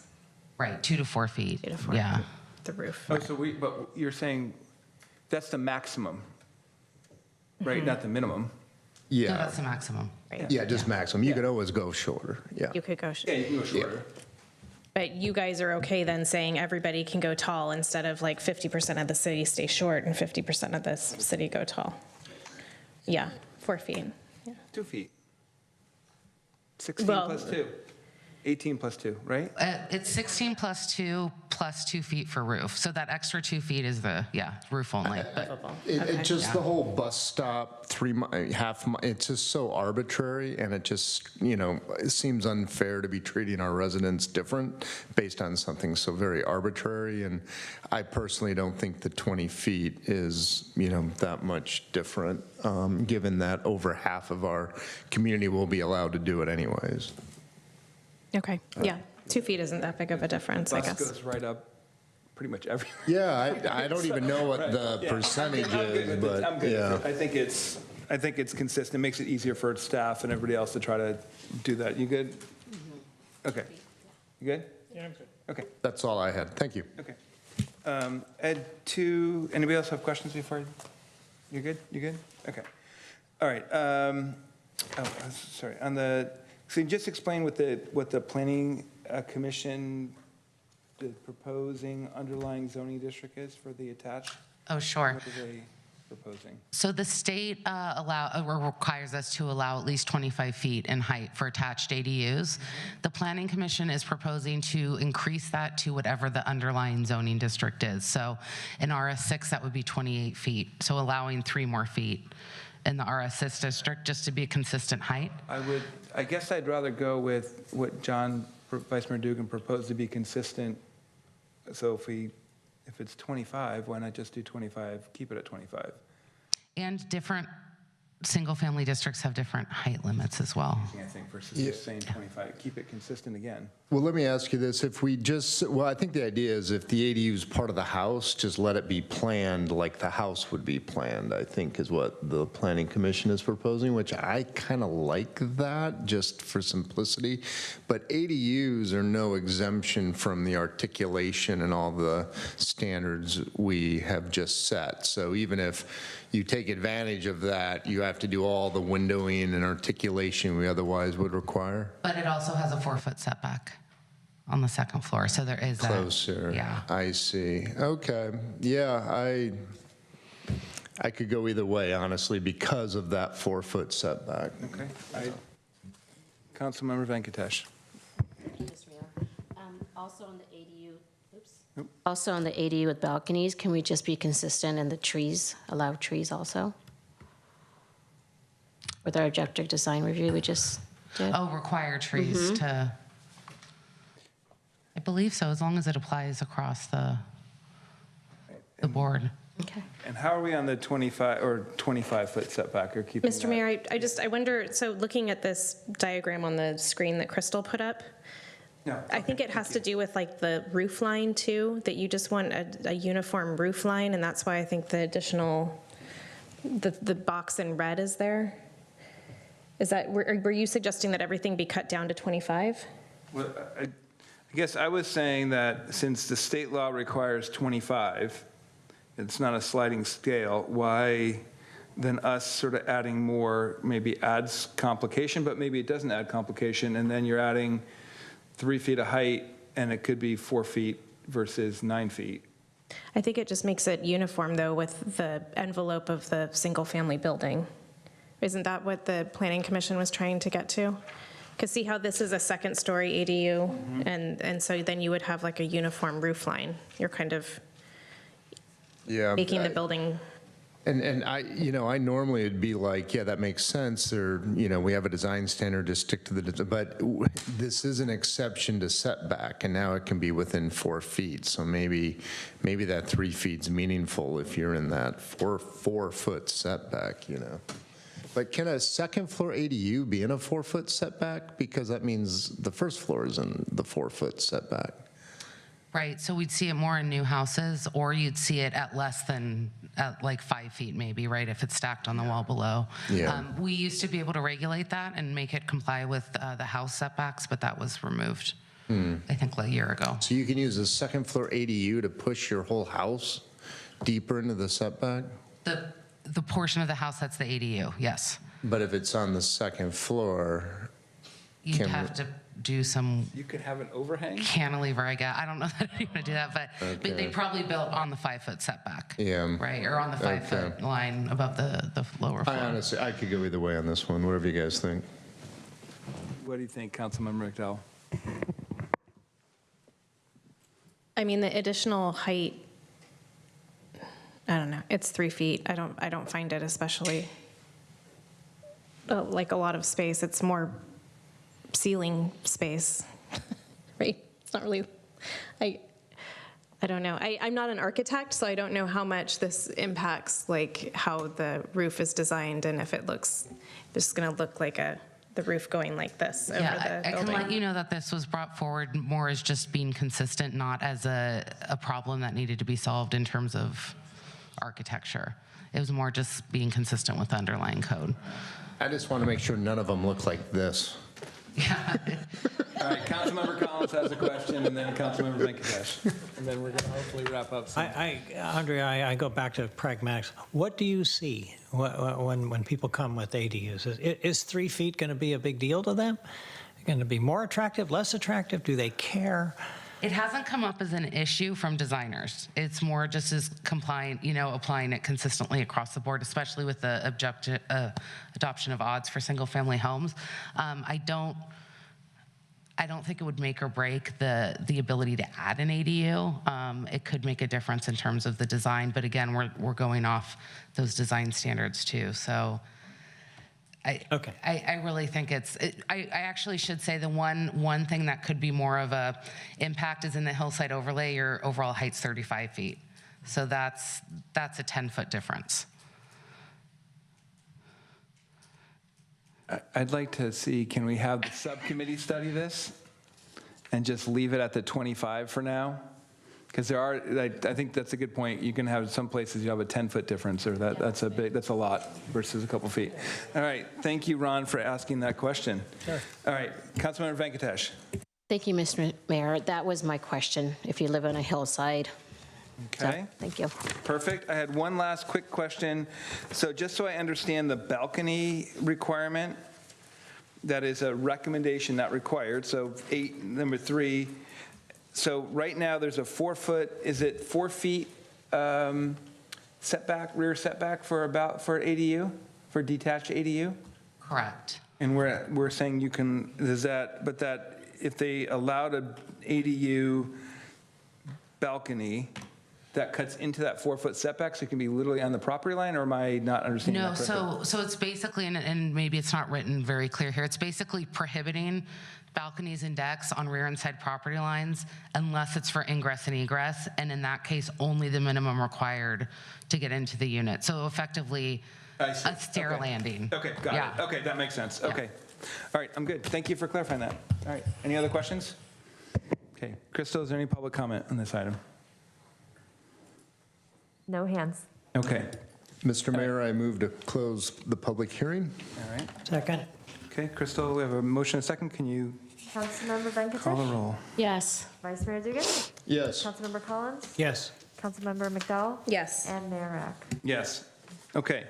Right, 2 to 4 feet. 2 to 4 Yeah. feet, the roof. Oh, but you're saying that's the maximum, right? Not the minimum. Yeah. No, that's the maximum. Right. Yeah, just maximum. You could always go shorter. Yeah. You could go. Yeah, you can go shorter. But you guys are okay then saying everybody can go tall instead of like 50% of the city stay short and 50% of the city go tall? Yeah, 4 feet. Yeah. 2 feet. 16 Well, plus 2. 18 plus 2, right? It's 16 plus 2 plus 2 feet for roof. So that extra 2 feet is the, roof only. It just, the whole bus stop, half, it's just so arbitrary, and it just, it seems unfair to be treating our residents different based on something so very arbitrary, and I personally don't think the 20 feet is, that much different, given that over half of our community will be allowed to do it anyways. Okay, yeah, 2 feet isn't that big of a difference, I Bus guess. goes right up pretty much everywhere. Yeah, I don't even know what the percentage is, but I'm good. yeah. I think it's consistent. It makes it easier for staff and everybody else to try to do that. You good? Okay. You good? Yeah, I'm good. Okay. That's all I had. Thank you. Okay. Ed, anybody else have questions before? You're good? You good? Okay. All right. Sorry. So you just explain what the planning commission, the proposing underlying zoning district is for the attached? Oh, sure. What are they proposing? So the state requires us to allow at least 25 feet in height for attached ADUs. The Planning Commission is proposing to increase that to whatever the underlying zoning district is. So in RS6, that would be 28 feet, so allowing 3 more feet in the RS6 district just to be a consistent height. I guess I'd rather go with what Vice Mayor Dugan proposed to be consistent. So if it's 25, why not just do 25, keep it at 25? And different single-family districts have different height limits as well. I think versus just saying 25, keep it consistent again. Well, let me ask you this. If we I think the idea is if the ADU is part of the house, just let it be planned like the house would be planned, I think is what the Planning Commission is proposing, which I kind of like that just for simplicity. But ADUs are no exemption from the articulation and all the standards we have just set. So even if you take advantage of that, you have to do all the windowing and articulation we otherwise would require. But it also has a 4-foot setback on the second floor, so there is Closer. Yeah. I see. Okay. Yeah, I could go either way, honestly, because of that 4-foot setback. Okay. Councilmember Venkatesh. Also on the ADU, Also on the ADU with balconies, can we just be consistent in the trees, allow trees also? With our objective design review we just did? Oh, require trees to, I believe so, as long as it applies across the board. Okay. And how are we on the 25-foot setback, or keeping Mr. that? Mayor, I wonder, so looking at this diagram on the screen that Crystal put up, I think it has to do with like the roof line too, that you just want a uniform roof line, and that's why I think the additional, the box in red is there. Is that, were you suggesting that everything be cut down to 25? Well, I guess I was saying that since the state law requires 25, it's not a sliding scale, why then us sort of adding more maybe adds complication, but maybe it doesn't add complication, and then you're adding 3 feet of height, and it could be 4 feet versus 9 feet. I think it just makes it uniform, though, with the envelope of the single-family building. Isn't that what the Planning Commission was trying to get to? Because see how this is a second-story ADU, and so then you would have like a uniform roof line. You're kind of making the building. And I normally would be like, yeah, that makes sense, or, we have a design standard to stick to but this is an exception to setback, and now it can be within 4 feet, so maybe that 3 feet's meaningful if you're in that 4-foot setback, But can a second floor ADU be in a 4-foot setback? Because that means the first floor is in the 4-foot setback. Right, so we'd see it more in new houses, or you'd see it at less than, at like 5 feet maybe, right, if it's stacked on the wall below. Yeah. We used to be able to regulate that and make it comply with the house setbacks, but that was removed, I think, a year ago. So you can use a second floor ADU to push your whole house deeper into the setback? The portion of the house that's the ADU, yes. But if it's on the second floor, You'd have to do some You could have an overhang? cantilever, I guess. I don't know that you're going to do that, but they probably built on the 5-foot setback. Yeah. Right, or on the 5-foot line above the lower floor. I could go either way on this one, whatever you guys think. What do you think, Councilmember McDowell? I mean, the additional height, I don't know, it's 3 feet. I don't find it especially like a lot of space. It's more ceiling space, right? It's not really, I don't know. I'm not an architect, so I don't know how much this impacts like how the roof is designed and if it's going to look like the roof going like this over the I can building. let you know that this was brought forward more as just being consistent, not as a problem that needed to be solved in terms of architecture. It was more just being consistent with the underlying code. I just want to make sure none of them look like this. All right, Councilmember Collins has a question, and then Councilmember Venkatesh. And then we're going to hopefully wrap up soon. Andre, I go back to pragmatics. What do you see when people come with ADUs? Is 3 feet going to be a big deal to them? Going to be more attractive, less attractive? Do they care? It hasn't come up as an issue from designers. It's more just as compliant, applying it consistently across the board, especially with the adoption of odds for single-family homes. I don't think it would make or break the ability to add an ADU. It could make a difference in terms of the design, but again, we're going off those design standards too. So I really think I actually should say the one thing that could be more of a impact is in the hillside overlay, your overall height's 35 feet. So that's a 10-foot difference. I'd like to see, can we have the subcommittee study this and just leave it at the 25 for now? Because I think that's a good point. You can have some places you have a 10-foot difference, or that's a lot versus a couple feet. All right, thank you, Ron, for asking that question. Sure. All right, Councilmember Venkatesh. Thank you, Mr. Mayor. That was my question, if you live on a hillside. Okay. So, thank you. Perfect. I had one last quick question. So just so I understand the balcony requirement, that is a recommendation, not required. So number 3. So right now there's a 4-foot, is it 4 feet setback, rear setback for ADU, for detached ADU? Correct. And we're saying you can, but that if they allowed an ADU balcony, that cuts into that 4-foot setback, so it can be literally on the property line, or am I not understanding that correctly? No, so it's basically, and maybe it's not written very clear here, it's basically prohibiting balconies and decks on rear and side property lines unless it's for ingress and egress, and in that case, only the minimum required to get into the unit. So effectively, a stair landing. Okay, got it. Okay, that makes sense. Okay. All right, I'm good. Thank you for clarifying that. All right, any other questions? Okay, Crystal, is there any public comment on this item? No hands. Okay. Mr. Mayor, I move to close the public hearing. All right. Second. Okay, Crystal, we have a motion and a second. Can you Councilmember Venkatesh? call the roll? Yes. Vice Mayor Dugan? Yes. Councilmember Collins? Yes. Councilmember McDowell? Yes. And Mayor Rack? Yes. Okay.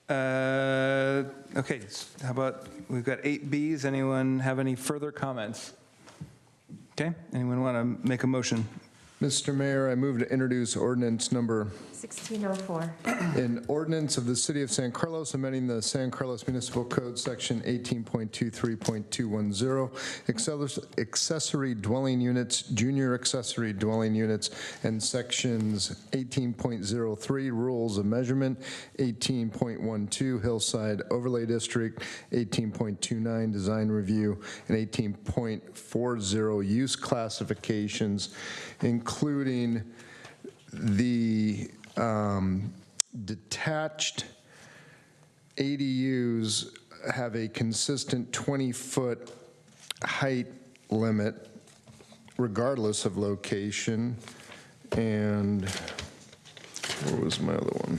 Okay, how about, we've got 8Bs. Anyone have any further comments? Okay, anyone want to make a motion? Mr. Mayor, I move to introduce ordinance number 1604. An ordinance of the City of San Carlos amending the San Carlos Municipal Code, Section 18.23.210, accessory dwelling units, junior accessory dwelling units, and Sections 18.03, rules of measurement, 18.12, hillside overlay district, 18.29, design review, and 18.40, use classifications, including the detached ADUs have a consistent 20-foot height limit regardless of location. And where was my other one?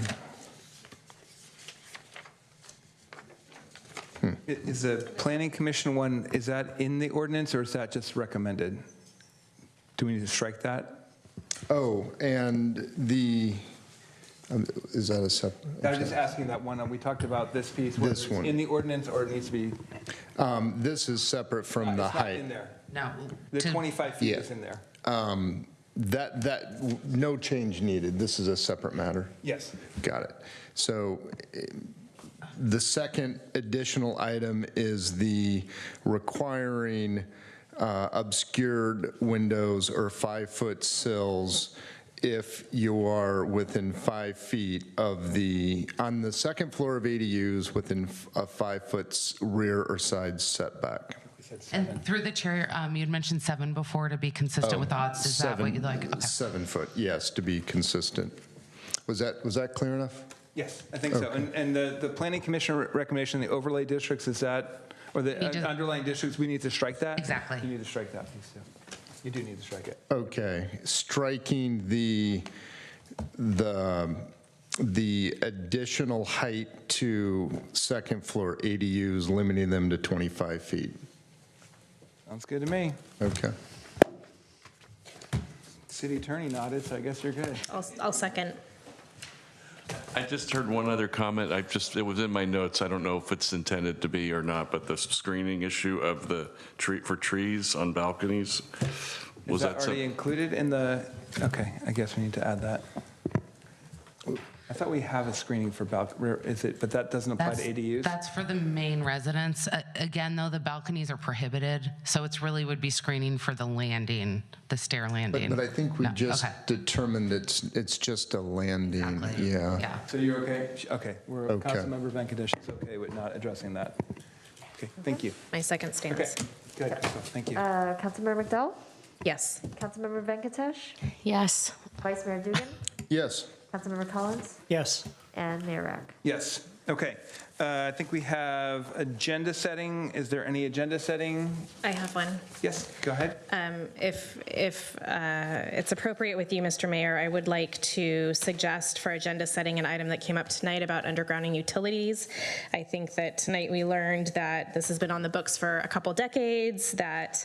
Is the Planning Commission one, is that in the ordinance, or is that just recommended? Do we need to strike that? Oh, and the, is that a separate? I was just asking that one. We talked about this piece. This whether it's one. in the ordinance, or it needs to be. This is separate from the It's not height. in there. No. The 25 feet Yeah. is in there. No change needed. This is a separate matter. Yes. Got it. So the second additional item is the requiring obscured windows or 5-foot sills if you are within 5 feet of on the second floor of ADUs within a 5-foot rear or side setback. And through the chair, you'd mentioned 7 before to be consistent with odds. Is that what you'd like? Okay. 7 foot, yes, to be consistent. Was that clear enough? Yes, I think so. Okay. And the planning commission recommendation, the overlay districts, is that, or the underlying districts, we need to strike that? Exactly. You need to strike that piece too. You do need to strike it. Okay, striking the additional height to second floor ADUs, limiting them to 25 feet. Sounds good to me. Okay. City attorney nodded, so I guess you're good. I'll second. I just heard one other comment. It was in my notes. I don't know if it's intended to be or not, but the screening issue of the tree for trees on balconies. Was that already included in the, okay, I guess we need to add that. I thought we have a screening for but that doesn't apply to ADUs? That's for the main residence. Again, though, the balconies are prohibited, so it's really would be screening for the landing, the stair landing. But I think we determined it's just a landing. Exactly. Yeah. So you're okay? Okay. Councilmember Venkatesh is okay with not addressing that. Okay, thank you. My second stance. Okay, good. Thank you. Councilmember McDowell? Yes. Councilmember Venkatesh? Yes. Vice Mayor Dugan? Yes. Councilmember Collins? Yes. And Mayor Rack? Yes. Okay. I think we have agenda setting. Is there any agenda setting? I have one. Yes, go ahead. If it's appropriate with you, Mr. Mayor, I would like to suggest for agenda setting an item that came up tonight about undergrounding utilities. I think that tonight we learned that this has been on the books for a couple decades, that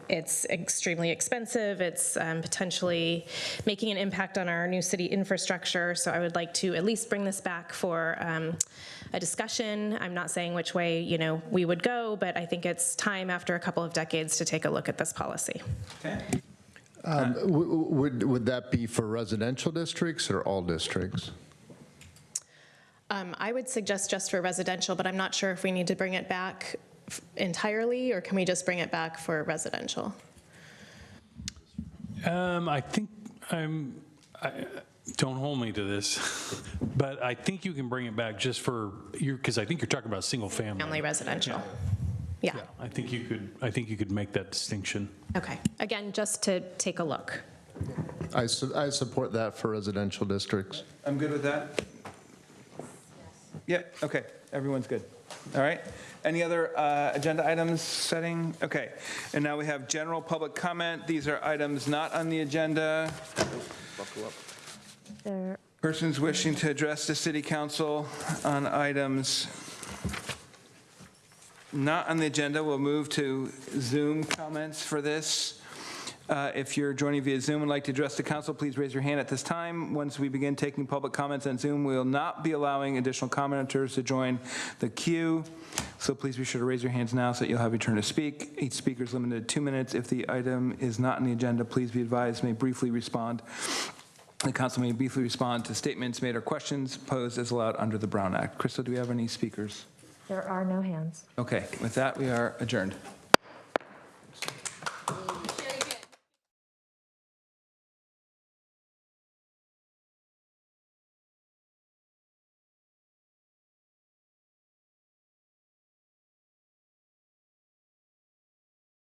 it's extremely expensive, it's potentially making an impact on our new city infrastructure, so I would like to at least bring this back for a discussion. I'm not saying which way, we would go, but I think it's time after a couple of decades to take a look at this policy. Okay. Would that be for residential districts or all districts? I would suggest just for residential, but I'm not sure if we need to bring it back entirely, or can we just bring it back for residential? I think don't hold me to this, but I think you can bring it back just for because I think you're talking about single family. Family residential. Yeah. I think you could make that distinction. Okay. Again, just to take a look. I support that for residential districts. I'm good with that. Yeah, okay, everyone's good. All right, any other agenda items setting? Okay, and now we have general public comment. These are items not on the agenda. Buckle up. Persons wishing to address the city council on items not on the agenda will move to Zoom comments for this. If you're joining via Zoom and would like to address the council, please raise your hand at this time. Once we begin taking public comments on Zoom, we will not be allowing additional commenters to join the queue. So please be sure to raise your hands now so that you'll have your turn to speak. Each speaker is limited to 2 minutes. If the item is not on the agenda, please be advised, may briefly respond. The council may briefly respond to statements made or questions posed as allowed under the Brown Act. Crystal, do we have any speakers? There are no hands. Okay, with that, we are adjourned.